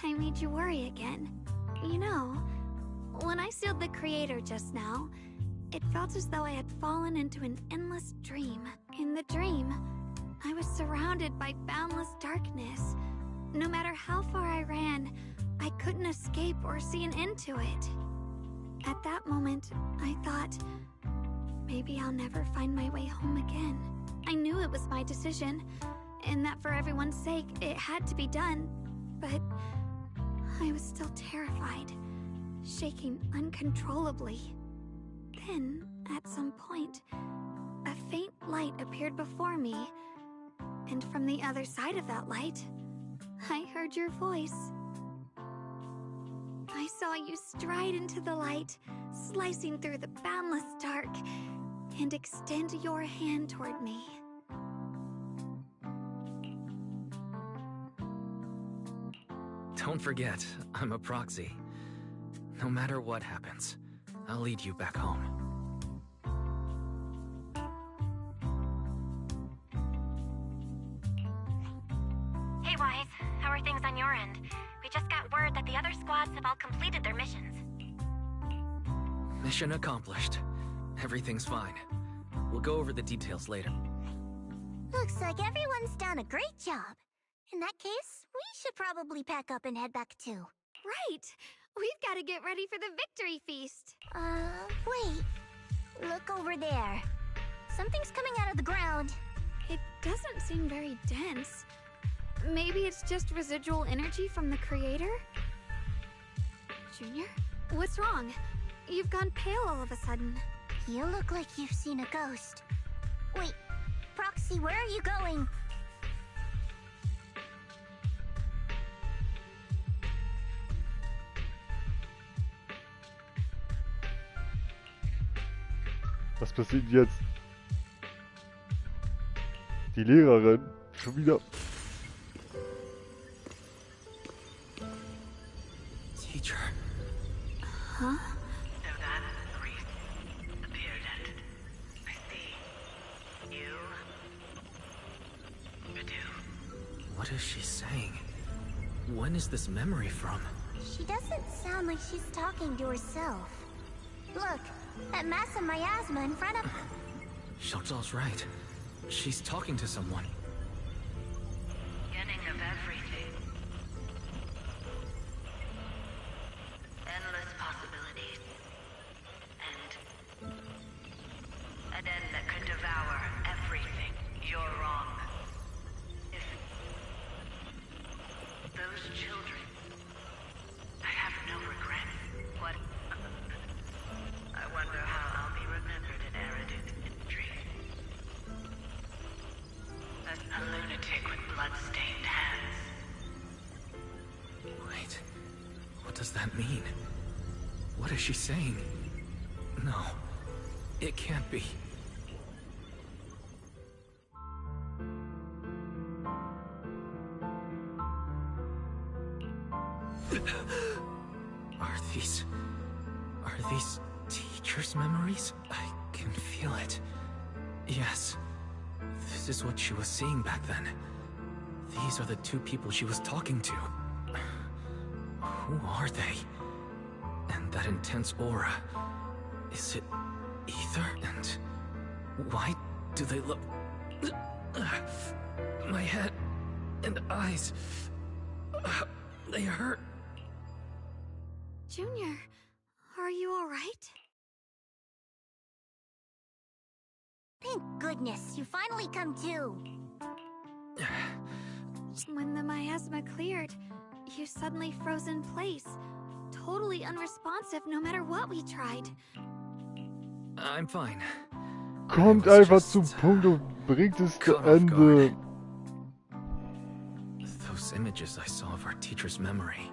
I made you worry again. You know, when I sealed the Creator just now, it felt as though I had fallen into an endless dream. In the dream, I was surrounded by boundless darkness. No matter how far I ran, I couldn't escape or see an end to it. At that moment, I thought, maybe I'll never find my way home again. I knew it was my decision, and that for everyone's sake, it had to be done. But I was still terrified, shaking uncontrollably. Then, at some point, a faint light appeared before me, and from the other side of that light, I heard your voice. I saw you stride into the light, slicing through the boundless dark, and extend your hand toward me. Don't forget, I'm a proxy. No matter what happens, I'll lead you back home. Hey, Wise. How are things on your end? We just got word that the other squads have all completed their missions. Mission accomplished. Everything's fine. We'll go over the details later. Looks like everyone's done a great job. In that case, we should probably pack up and head back too. Right! We've got to get ready for the victory feast. Wait. Look over there. Something's coming out of the ground. It doesn't seem very dense. Maybe it's just residual energy from the Creator? Junior? What's wrong? You've gone pale all of a sudden. You look like you've seen a ghost. Wait, Proxy, where are you going? Was passiert jetzt? Die Lehrerin? Schon wieder? Teacher. Huh? So that priest appeared at, I see, you, Badu. What is she saying? When is this memory from? She doesn't sound like she's talking to herself. Look, that massive miasma in front of her. Xiaozhao's right. She's talking to someone. Beginning of everything. Endless possibilities. And an end that could devour everything. You're wrong. If those children, I have no regrets. What? I wonder how I'll be remembered in Eridu's history. As a lunatic with blood-stained hands. Wait. What does that mean? What is she saying? No. It can't be. Are these teacher's memories? I can feel it. Yes. This is what she was seeing back then. These are the two people she was talking to. Who are they? And that intense aura. Is it ether? And why do they look... My head and eyes... They hurt. Junior, are you alright? Thank goodness, you finally come to. When the miasma cleared, you suddenly froze in place. Totally unresponsive no matter what we tried. I'm fine. Kommt einfach zum Punkt und bringt es zu Ende. Those images I saw of our teacher's memory.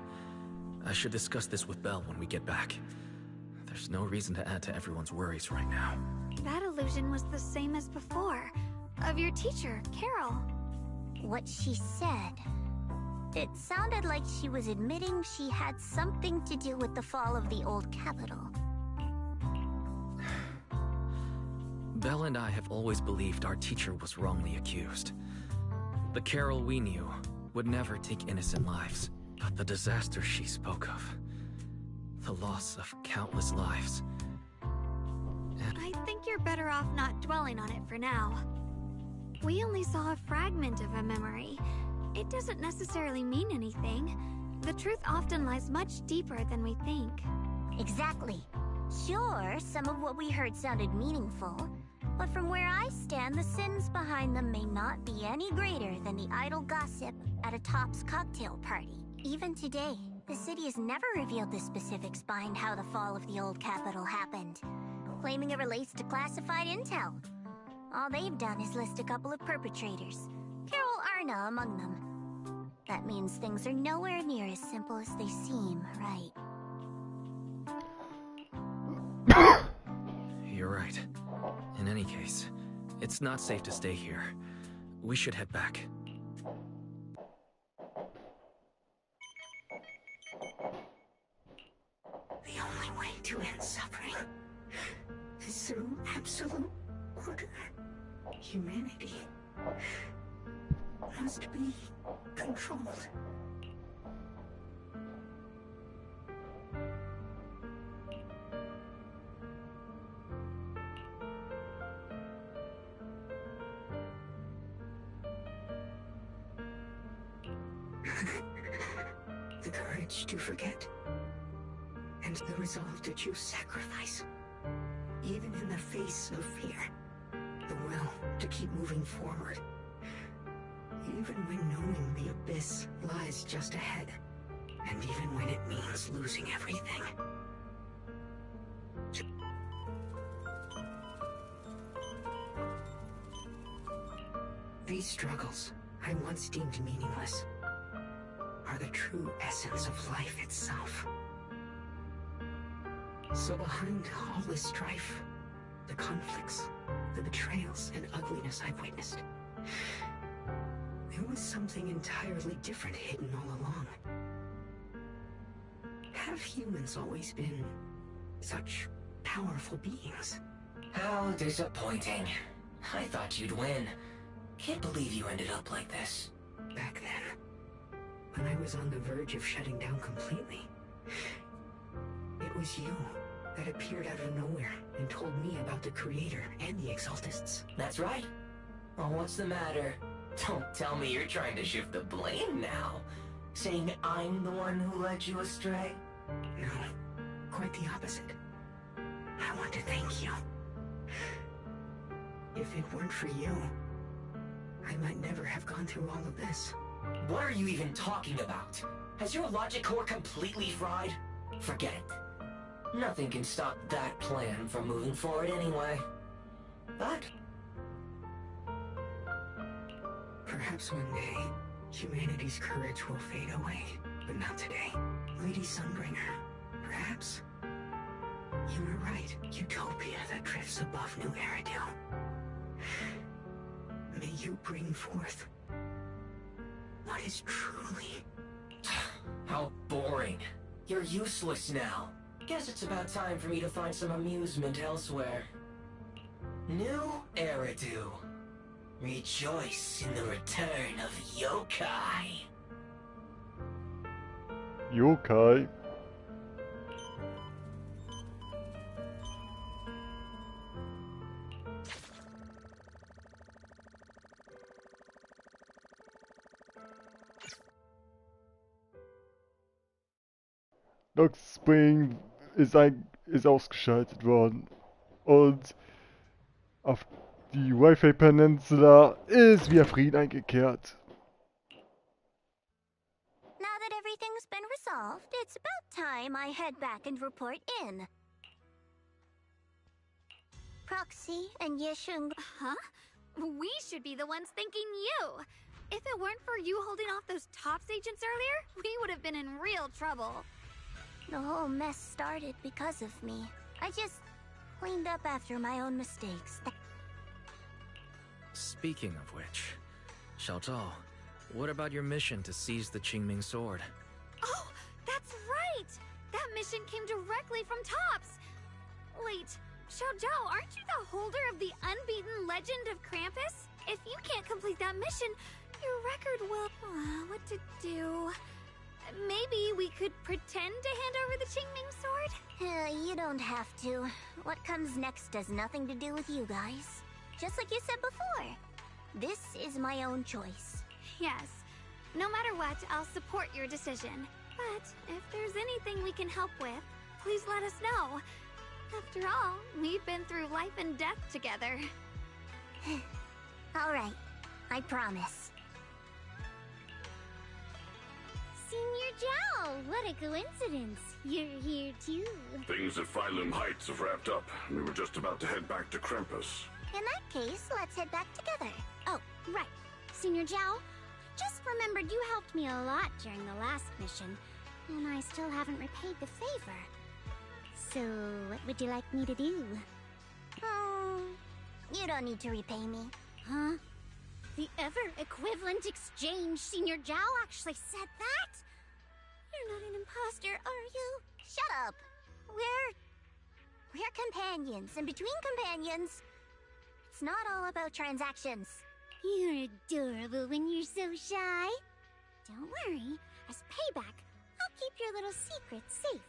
I should discuss this with Belle when we get back. There's no reason to add to everyone's worries right now. That illusion was the same as before. Of your teacher, Carol. What she said. It sounded like she was admitting she had something to do with the fall of the old capital. Belle and I have always believed our teacher was wrongly accused. The Carol we knew would never take innocent lives. But the disaster she spoke of, the loss of countless lives. I think you're better off not dwelling on it for now. We only saw a fragment of a memory. It doesn't necessarily mean anything. The truth often lies much deeper than we think. Exactly. Sure, some of what we heard sounded meaningful, but from where I stand, the sins behind them may not be any greater than the idle gossip at a Top's cocktail party. Even today, the city has never revealed the specifics behind how the fall of the old capital happened, claiming it relates to classified intel. All they've done is list a couple of perpetrators, Carol Arna among them. That means things are nowhere near as simple as they seem, right? You're right. In any case, it's not safe to stay here. We should head back. The only way to end suffering is through absolute order. Humanity must be controlled. The courage to forget, and the resolve to choose sacrifice, even in the face of fear. The will to keep moving forward, even when knowing the abyss lies just ahead, and even when it means losing everything. These struggles, I once deemed meaningless, are the true essence of life itself. So behind all this strife, the conflicts, the betrayals and ugliness I've witnessed, there was something entirely different hidden all along. Have humans always been such powerful beings? How disappointing. I thought you'd win. Can't believe you ended up like this. Back then, when I was on the verge of shutting down completely, it was you that appeared out of nowhere and told me about the Creator and the Exaltists. That's right. Well, what's the matter? Don't tell me you're trying to shift the blame now. Saying I'm the one who led you astray? No, quite the opposite. I want to thank you. If it weren't for you, I might never have gone through all of this. What are you even talking about? Has your logic core completely fried? Forget it. Nothing can stop that plan from moving forward anyway. But perhaps one day, humanity's courage will fade away. But not today. Lady Sunbringer, perhaps you were right. Utopia that drifts above New Eridu. May you bring forth what is truly How boring. You're useless now. Guess it's about time for me to find some amusement elsewhere. New Eridu. Rejoice in the return of Yokai. Yokai. Nox Spring ist ausgeschaltet worden. Und auf die Wi-Fi Peninsula ist wieder Frieden eingekehrt. Now that everything's been resolved, it's about time I head back and report in. Proxy and Yeshung. Huh? We should be the ones thanking you. If it weren't for you holding off those TOPS agents earlier, we would have been in real trouble. The whole mess started because of me. I just cleaned up after my own mistakes. Speaking of which, Xiao Zhao, what about your mission to seize the Qingming sword? Oh, that's right! That mission came directly from TOPS! Wait, Xiao Zhao, aren't you the holder of the unbeaten legend of Krampus? If you can't complete that mission, your record will... what to do? Maybe we could pretend to hand over the Qingming sword? You don't have to. What comes next has nothing to do with you guys. Just like you said before. This is my own choice. Yes. No matter what, I'll support your decision. But if there's anything we can help with, please let us know. After all, we've been through life and death together. All right. I promise. Senior Zhao, what a coincidence. You're here too. Things at Phylum Heights have wrapped up. We were just about to head back to Krampus. In that case, let's head back together. Oh, right. Senior Zhao, just remembered you helped me a lot during the last mission, and I still haven't repaid the favor. So, what would you like me to do? You don't need to repay me. Huh? The ever-equivalent exchange, Senior Zhao actually said that? You're not an imposter, are you? Shut up! We're companions, and between companions, it's not all about transactions. You're adorable when you're so shy. Don't worry, as payback, I'll keep your little secrets safe.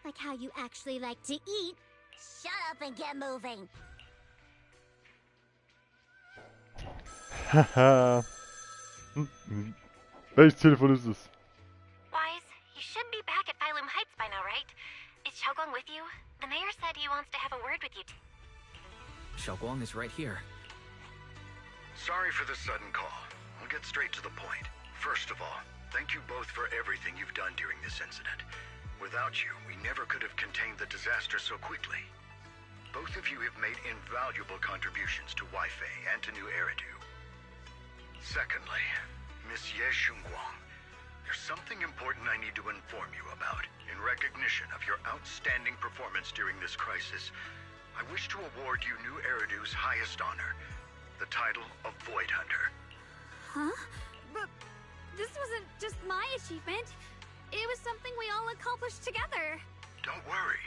Like how you actually like to eat. Shut up and get moving! Haha. Welches Telefon ist es? Wise, you should be back at Phylum Heights by now, right? Is Xiaoguang with you? The mayor said he wants to have a word with you. Xiaoguang is right here. Sorry for the sudden call. I'll get straight to the point. First of all, thank you both for everything you've done during this incident. Without you, we never could have contained the disaster so quickly. Both of you have made invaluable contributions to Wi-Fi and to New Eridu. Secondly, Miss Ye Shunguang, there's something important I need to inform you about. In recognition of your outstanding performance during this crisis, I wish to award you New Eridu's highest honor, the title of Void Hunter. Huh? But this wasn't just my achievement. It was something we all accomplished together. Don't worry.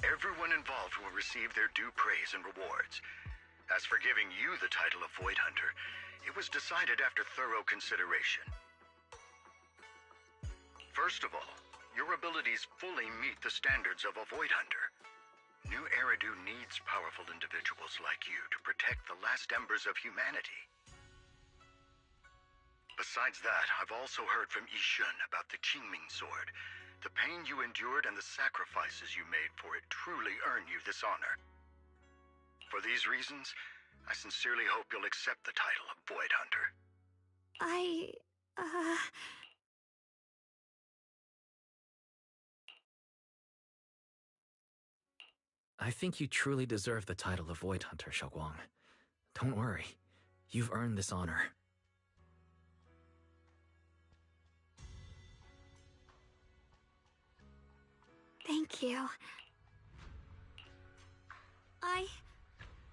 Everyone involved will receive their due praise and rewards. As for giving you the title of Void Hunter, it was decided after thorough consideration. First of all, your abilities fully meet the standards of a Void Hunter. New Eridu needs powerful individuals like you to protect the last embers of humanity. Besides that, I've also heard from Yishun about the Qingming sword. The pain you endured and the sacrifices you made for it truly earn you this honor. For these reasons, I sincerely hope you'll accept the title of Void Hunter. I think you truly deserve the title of Void Hunter, Xiaoguang. Don't worry. You've earned this honor. Thank you.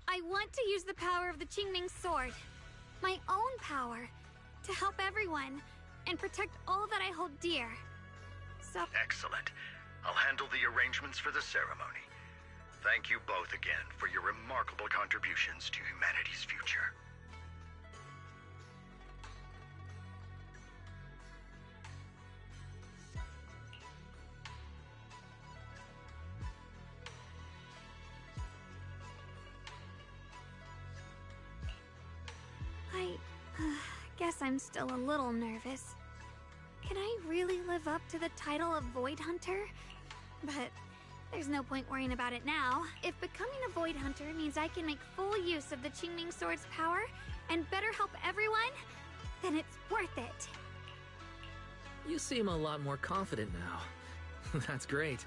I want to use the power of the Qingming sword, my own power, to help everyone and protect all that I hold dear. so... Excellent. I'll handle the arrangements for the ceremony. Thank you both again for your remarkable contributions to humanity's future. I guess I'm still a little nervous. Can I really live up to the title of Void Hunter? But there's no point worrying about it now. If becoming a Void Hunter means I can make full use of the Qingming Sword's power and better help everyone, then it's worth it. You seem a lot more confident now. That's great.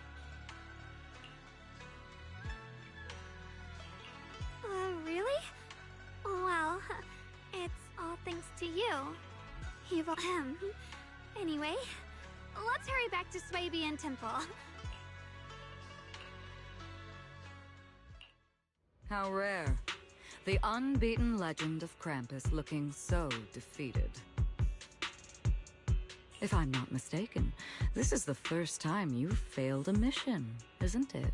Really? Well, it's all thanks to you. You've... Anyway, let's hurry back to Swabian Temple. How rare. The unbeaten legend of Krampus looking so defeated. If I'm not mistaken, this is the first time you've failed a mission, isn't it?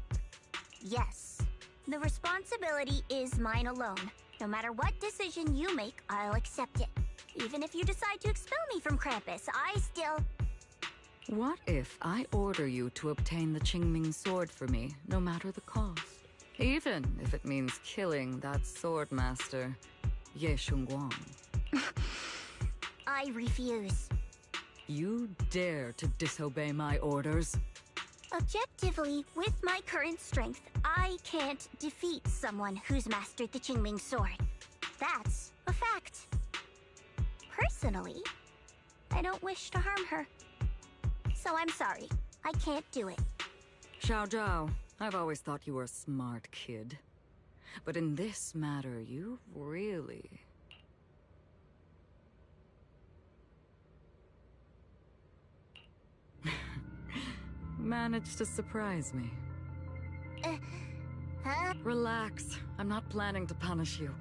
Yes. The responsibility is mine alone. No matter what decision you make, I'll accept it. Even if you decide to expel me from Krampus, I still... What if I order you to obtain the Qingming Sword for me, no matter the cost? Even if it means killing that sword master, Ye Shunguang. I refuse. You dare to disobey my orders? Objectively, with my current strength, I can't defeat someone who's mastered the Qingming Sword. That's a fact. Personally, I don't wish to harm her. So I'm sorry, I can't do it. Xiao Zhao, I've always thought you were a smart kid. But in this matter, you really... managed to surprise me. Huh? Relax. I'm not planning to punish you.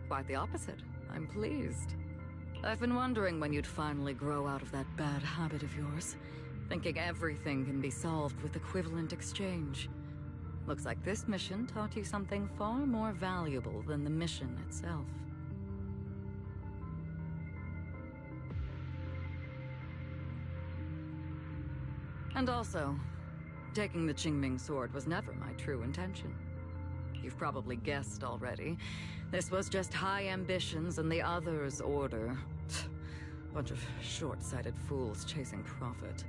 Quite the opposite. I'm pleased. I've been wondering when you'd finally grow out of that bad habit of yours. Thinking everything can be solved with equivalent exchange. Looks like this mission taught you something far more valuable than the mission itself. And also, taking the Qingming Sword was never my true intention. You've probably guessed already. This was just high ambitions and the others' order. Bunch of short-sighted fools chasing profit.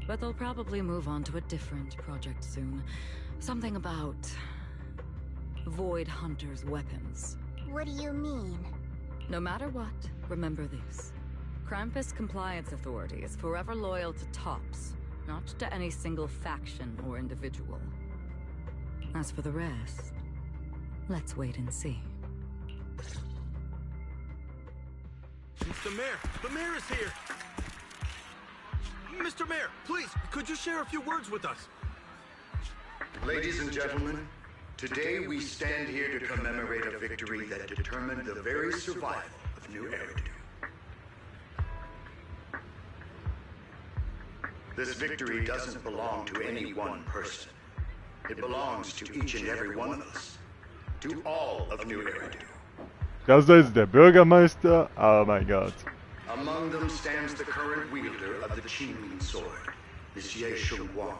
But they'll probably move on to a different project soon. Something about... Void Hunter's weapons. What do you mean? No matter what, remember this. Krampus Compliance Authority is forever loyal to TOPS, not to any single faction or individual. As for the rest, let's wait and see. It's the mayor! The mayor is here! Mr. Mayor, please, could you share a few words with us? Ladies and gentlemen, today we stand here to commemorate a victory that determined the very survival of New Eridu. This victory doesn't belong to any one person. It belongs to each and every one of us. To all of New Eridu. Das ist der Bürgermeister. Oh mein Gott. Among them stands the current wielder of the Qingming Sword, Monsieur Shunguang,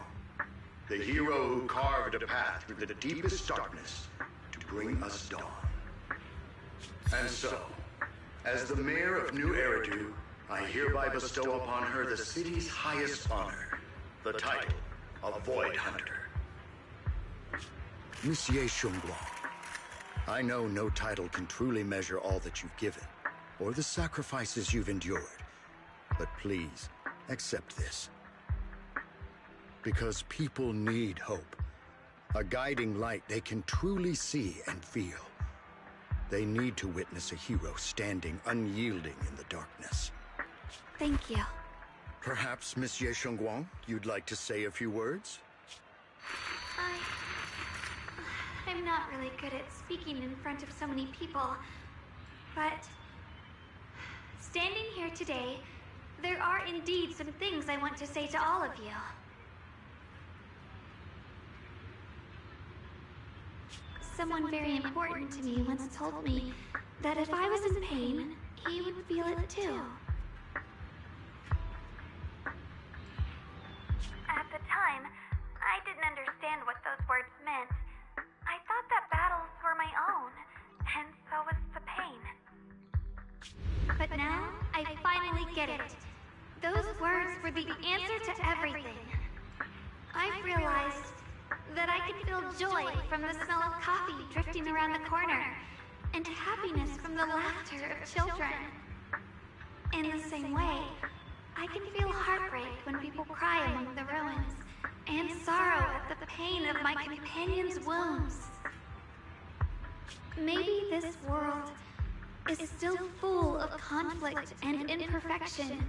the hero who carved a path through the deepest darkness to bring us dawn. And so, as the mayor of New Eridu, I hereby bestow upon her the city's highest honor, the title of Void Hunter. Monsieur Shunguang, I know no title can truly measure all that you've given, or the sacrifices you've endured. But please, accept this. Because people need hope. A guiding light they can truly see and feel. They need to witness a hero standing unyielding in the darkness. Thank you. Perhaps, Monsieur Shunguang, you'd like to say a few words? I'm not really good at speaking in front of so many people, but standing here today, there are indeed some things I want to say to all of you. Someone very important to me once told me that if I was in pain, he would feel it too. At the time, I didn't understand what those words meant. I thought that battles were my own, and so was the pain. But now, I finally get it. Those words were the answer to everything. I've realized that I can feel joy from the smell of coffee drifting around the corner, and happiness from the laughter of children. In the same way, I can feel heartbreak when people cry among the ruins, and sorrow at the pain of my companion's wounds. Maybe this world is still full of conflict and imperfection.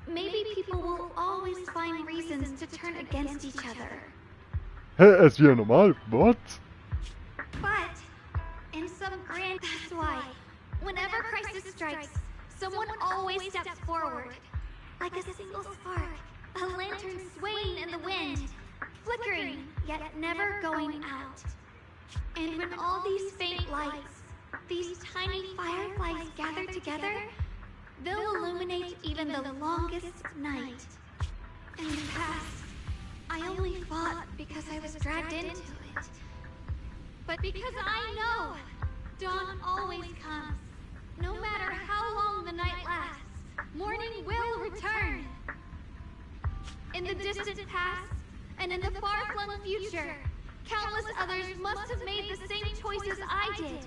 Maybe people will always find reasons to turn against each other. Hä, ist wieder normal? What? But, in some grand... That's why, whenever crisis strikes, someone always steps forward. Like a single spark, a lantern swaying in the wind, flickering, yet never going out. And when all these faint lights, these tiny fireflies gather together, they'll illuminate even the longest night. In the past, I only fought because I was dragged into it. But because I know dawn always comes, no matter how long the night lasts, morning will return. In the distant past, and in the far-flung future, countless others must have made the same choices I did.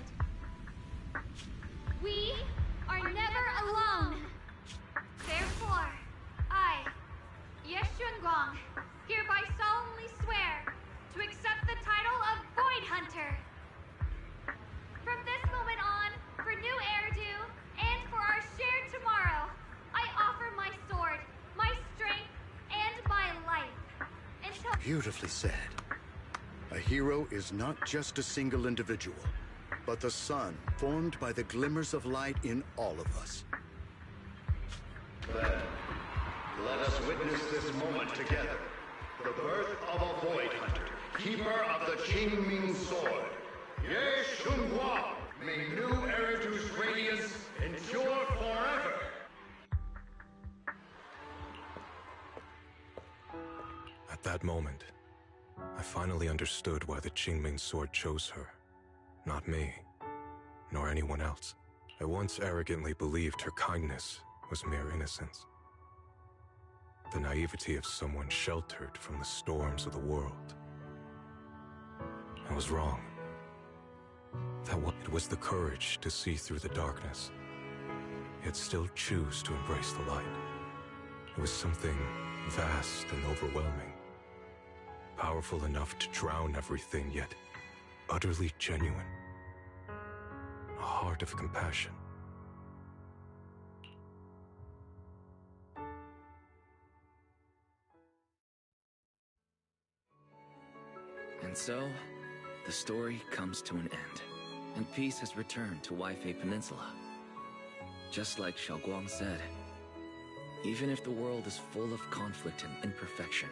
We are never alone. Therefore, I, Ye Shunguang, hereby solemnly swear to accept the title of Void Hunter. From this moment on, for new Eridu, and for our shared tomorrow, I offer my sword, my strength, and my life. Until... Beautifully said. A hero is not just a single individual, but the sun formed by the glimmers of light in all of us. Then, let us witness this moment together. The birth of a Void Hunter, keeper of the Qingming Sword. Ye Shunguang, may new Eridu's radiance endure forever. At that moment, I finally understood why the Qingming Sword chose her. Not me, nor anyone else. I once arrogantly believed her kindness was mere innocence. The naivety of someone sheltered from the storms of the world. I was wrong. It was the courage to see through the darkness, yet still choose to embrace the light. It was something vast and overwhelming. Powerful enough to drown everything, yet utterly genuine. A heart of compassion. And so, the story comes to an end, and peace has returned to Waifei Peninsula. Just like Xiaoguang said, even if the world is full of conflict and imperfection,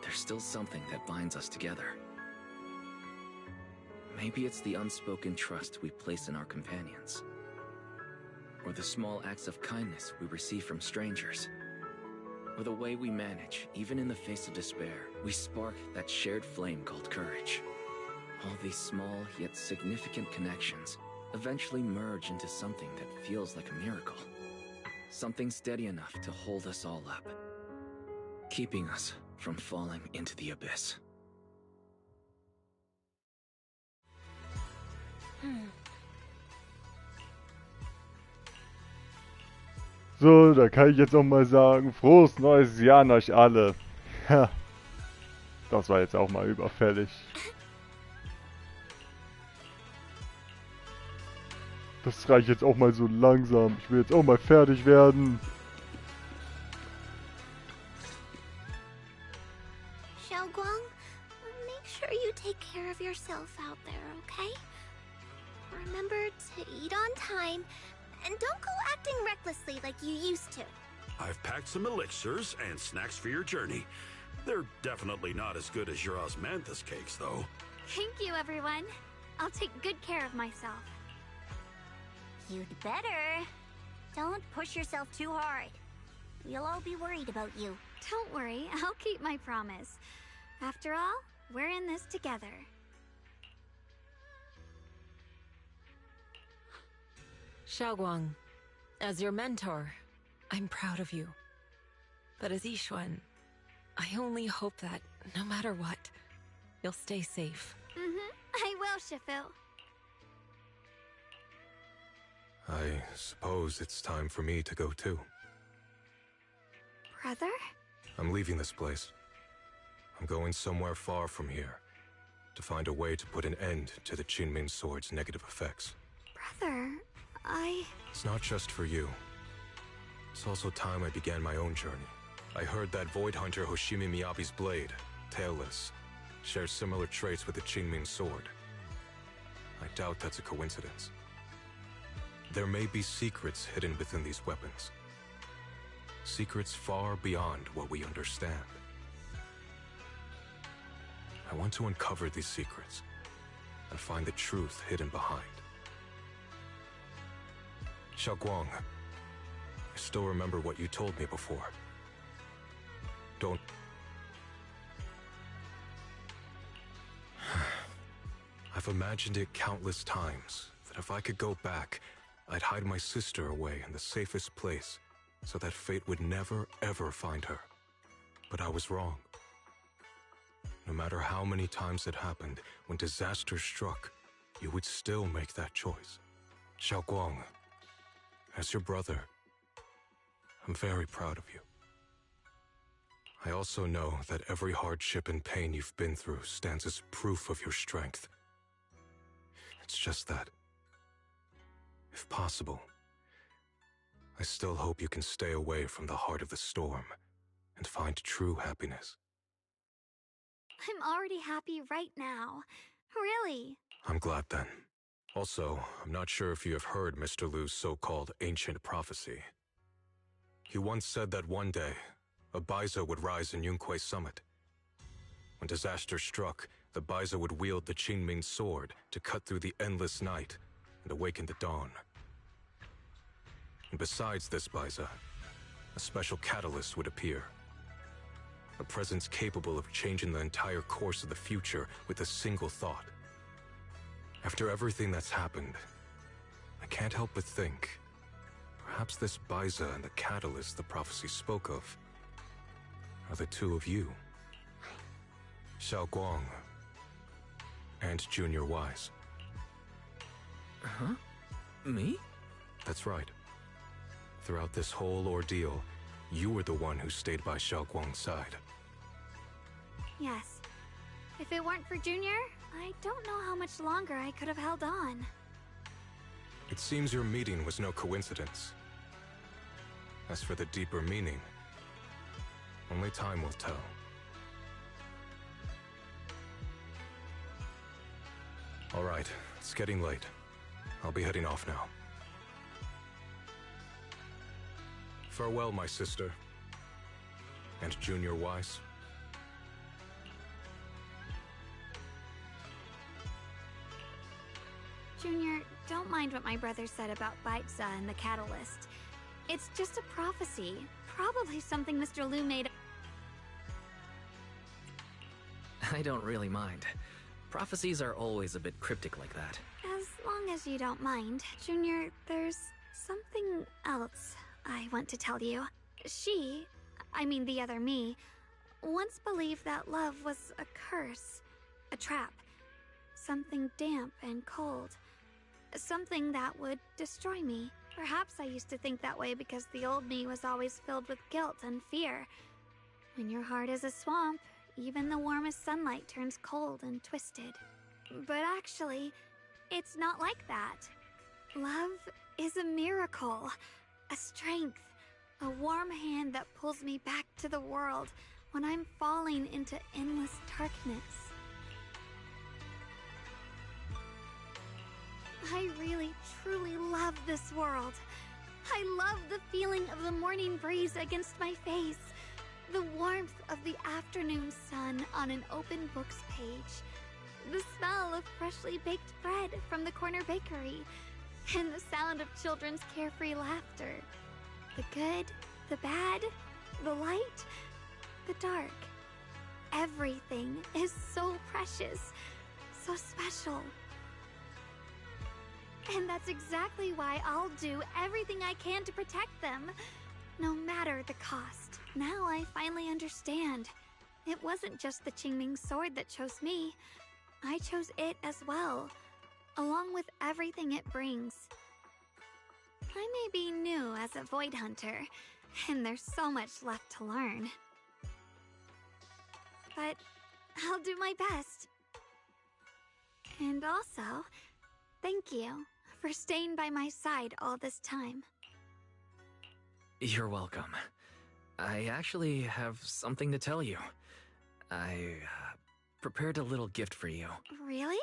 there's still something that binds us together. Maybe it's the unspoken trust we place in our companions, or the small acts of kindness we receive from strangers, or the way we manage, even in the face of despair, we spark that shared flame called courage. All these small yet significant connections eventually merge into something that feels like a miracle. Something steady enough to hold us all up, keeping us from falling into the abyss. So, da kann ich jetzt auch mal sagen, frohes neues Jahr an euch alle. Ja, das war jetzt auch mal überfällig. Das reicht jetzt auch mal so langsam. Ich will jetzt auch mal fertig werden. Xiaoguang, make sure you take care of yourself out there, okay? Remember to eat on time And don't go acting recklessly like you used to. I've packed some elixirs and snacks for your journey. They're definitely not as good as your osmanthus cakes, though. Thank you, everyone. I'll take good care of myself. You'd better. Don't push yourself too hard. We'll all be worried about you. Don't worry, I'll keep my promise. After all, we're in this together. Xiaoguang, as your mentor, I'm proud of you. But as Yixuan, I only hope that, no matter what, you'll stay safe. I will, Shifu. I suppose it's time for me to go too. Brother? I'm leaving this place. I'm going somewhere far from here, to find a way to put an end to the Qingming Sword's negative effects. Brother, It's not just for you. It's also time I began my own journey. I heard that Void Hunter Hoshimi Miyabi's blade, Tailless, shares similar traits with the Qingming Sword. I doubt that's a coincidence. There may be secrets hidden within these weapons. Secrets far beyond what we understand. I want to uncover these secrets and find the truth hidden behind. Xiaoguang, I still remember what you told me before. Don't... I've imagined it countless times, that if I could go back, I'd hide my sister away in the safest place, so that fate would never, ever find her. But I was wrong. No matter how many times it happened, when disaster struck, you would still make that choice. Xiaoguang, as your brother, I'm very proud of you. I also know that every hardship and pain you've been through stands as proof of your strength. It's just that, if possible, I still hope you can stay away from the heart of the storm and find true happiness. I'm already happy right now. Really. I'm glad then. Also, I'm not sure if you have heard Mr. Liu's so-called ancient prophecy. He once said that one day, a Baiza would rise in Yunque Summit. When disaster struck, the Baiza would wield the Qingming Sword to cut through the endless night and awaken the dawn. And besides this Baiza, a special catalyst would appear. A presence capable of changing the entire course of the future with a single thought. After everything that's happened, I can't help but think, perhaps this Baiza and the catalyst the prophecy spoke of are the two of you. Xiaoguang and Junior Wise. Huh? Me? That's right. Throughout this whole ordeal, you were the one who stayed by Xiaoguang's side. Yes. If it weren't for Junior, I don't know how much longer I could have held on. It seems your meeting was no coincidence. As for the deeper meaning, only time will tell. All right, it's getting late. I'll be heading off now. Farewell, my sister. And Junior Wise. Junior, don't mind what my brother said about Baiza and the catalyst. It's just a prophecy. Probably something Mr. Liu made. I don't really mind. Prophecies are always a bit cryptic like that. As long as you don't mind, Junior, there's something else I want to tell you. I mean the other me, once believed that love was a curse, a trap, something damp and cold, something that would destroy me. Perhaps I used to think that way because the old me was always filled with guilt and fear. When your heart is a swamp, even the warmest sunlight turns cold and twisted. But actually, it's not like that. Love is a miracle, a strength, a warm hand that pulls me back to the world when I'm falling into endless darkness. I really, truly love this world. I love the feeling of the morning breeze against my face, the warmth of the afternoon sun on an open book's page, the smell of freshly baked bread from the corner bakery, and the sound of children's carefree laughter. The good, the bad, the light, the dark. Everything is so precious, so special. And that's exactly why I'll do everything I can to protect them, no matter the cost. Now I finally understand. It wasn't just the Qingming sword that chose me. I chose it as well, along with everything it brings. I may be new as a Void Hunter, and there's so much left to learn. But I'll do my best. And also, thank you for staying by my side all this time. You're welcome. I actually have something to tell you. I prepared a little gift for you. Really?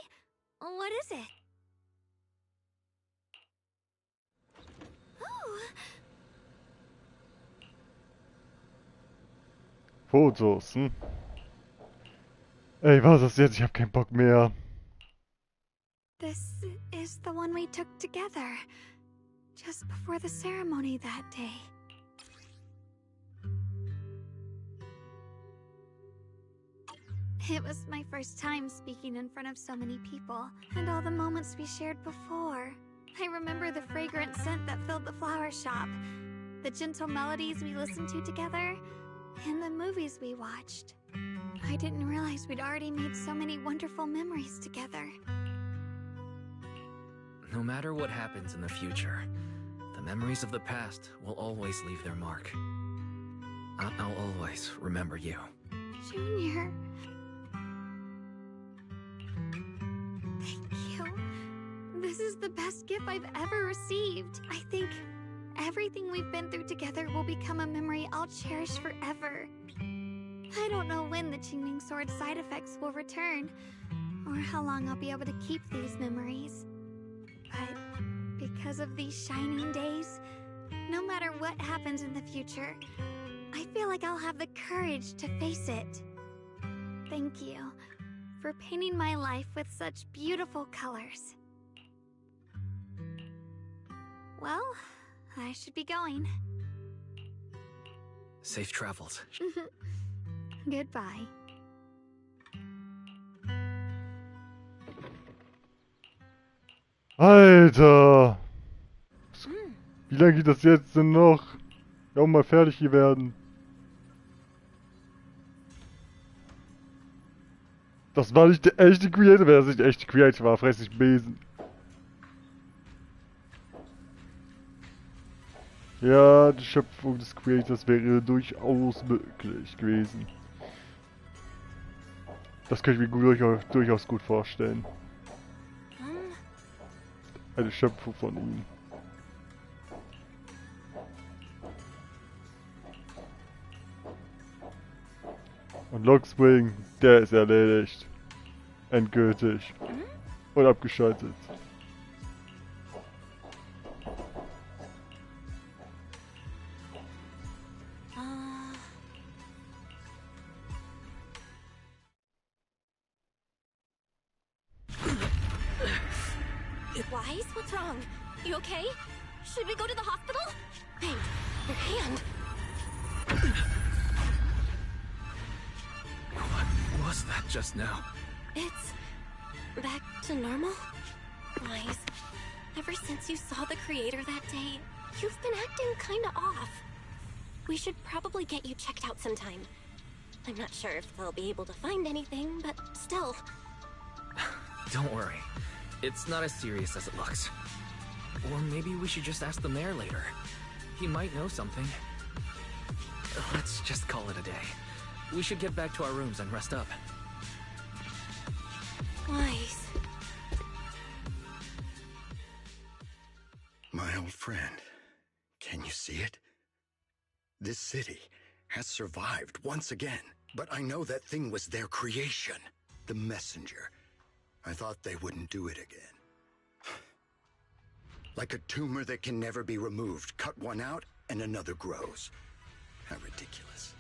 What is it? Oh. Fotos, hm? Ey, was ist jetzt? Ich hab keinen Bock mehr. This is the one we took together, just before the ceremony that day. It was my first time speaking in front of so many people, and all the moments we shared before. I remember the fragrant scent that filled the flower shop, the gentle melodies we listened to together, and the movies we watched. I didn't realize we'd already made so many wonderful memories together. No matter what happens in the future, the memories of the past will always leave their mark. I'll always remember you. Junior. Thank you. This is the best gift I've ever received. I think everything we've been through together will become a memory I'll cherish forever. I don't know when the Qingming Sword side effects will return, or how long I'll be able to keep these memories. But because of these shining days, no matter what happens in the future, I feel like I'll have the courage to face it. Thank you for painting my life with such beautiful colors. Well, I should be going. Safe travels. Goodbye. Alter! Wie lange geht das jetzt denn noch? Ja, mal fertig hier werden. Das war nicht der echte Creator, wer das nicht der echte Creator war, fress ich Besen. Ja, die Schöpfung des Creators wäre durchaus möglich gewesen. Das könnte ich mir durchaus gut vorstellen. Eine Schöpfung von ihm. Und Lockspring, der ist erledigt. Endgültig. Und abgeschaltet. Wise, what's wrong? You okay? Should we go to the hospital? Hey, your hand. What was that just now? It's back to normal? Wise, ever since you saw the creator that day, you've been acting kinda off. We should probably get you checked out sometime. I'm not sure if they'll be able to find anything, but still. Don't worry. It's not as serious as it looks. Or maybe we should just ask the mayor later. He might know something. Let's just call it a day. We should get back to our rooms and rest up. Wise. My old friend, can you see it? This city has survived once again, but I know that thing was their creation, the messenger. I thought they wouldn't do it again. Like a tumor that can never be removed. Cut one out and another grows. How ridiculous.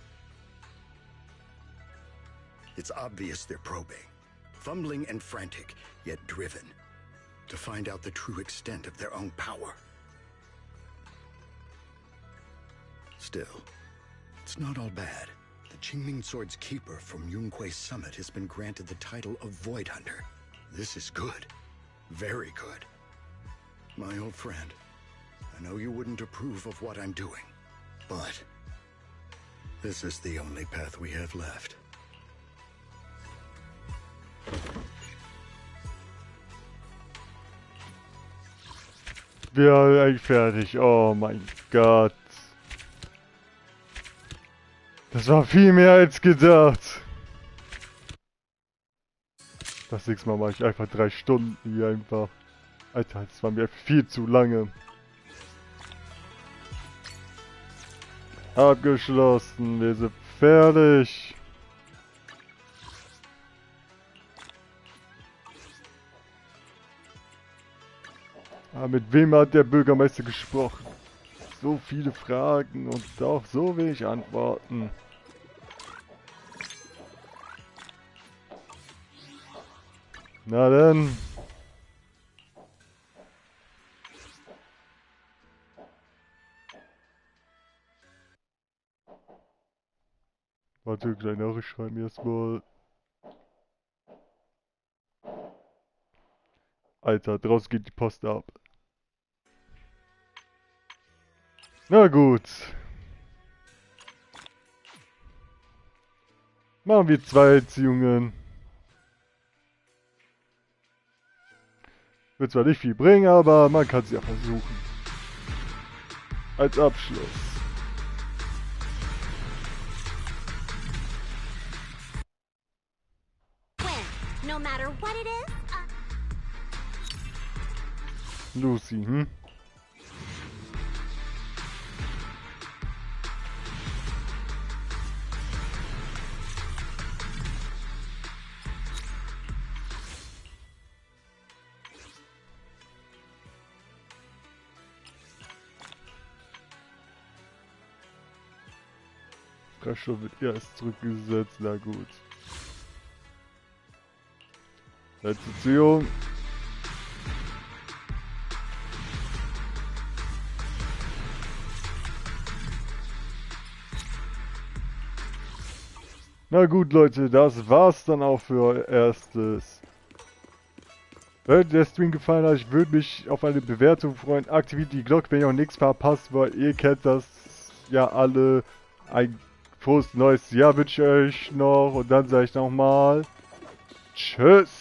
It's obvious they're probing. Fumbling and frantic, yet driven. To find out the true extent of their own power. Still, it's not all bad. The Qingming Sword's keeper from Yunque's summit has been granted the title of Void Hunter. This is good. Very good. My old friend, I know you wouldn't approve of what I'm doing, but this is the only path we have left. Wir sind eigentlich fertig. Oh mein Gott. Das war viel mehr als gedacht. Das nächste Mal mache ich einfach 3 Stunden hier einfach. Alter, das war mir viel zu lange. Abgeschlossen, wir sind fertig. Aber mit wem hat der Bürgermeister gesprochen? So viele Fragen und auch so wenig Antworten. Na dann. Warte, gleich Nachricht schreiben erstmal. Alter, draußen geht die Post ab. Na gut. Machen wir 2 Erziehungen. Wird zwar nicht viel bringen, aber man kann es ja versuchen. Als Abschluss. No matter what it is, Lucy, hm? Kraftstoff wird erst zurückgesetzt, na gut. Letzte Ziehung. Na gut, Leute, das war's dann auch für erstes. Wenn der Stream gefallen hat, ich würde mich auf eine Bewertung freuen. Aktiviert die Glocke, wenn ihr auch nichts verpasst, weil ihr kennt das ja alle. Ein frohes neues Jahr wünsche ich euch noch und dann sage ich nochmal tschüss.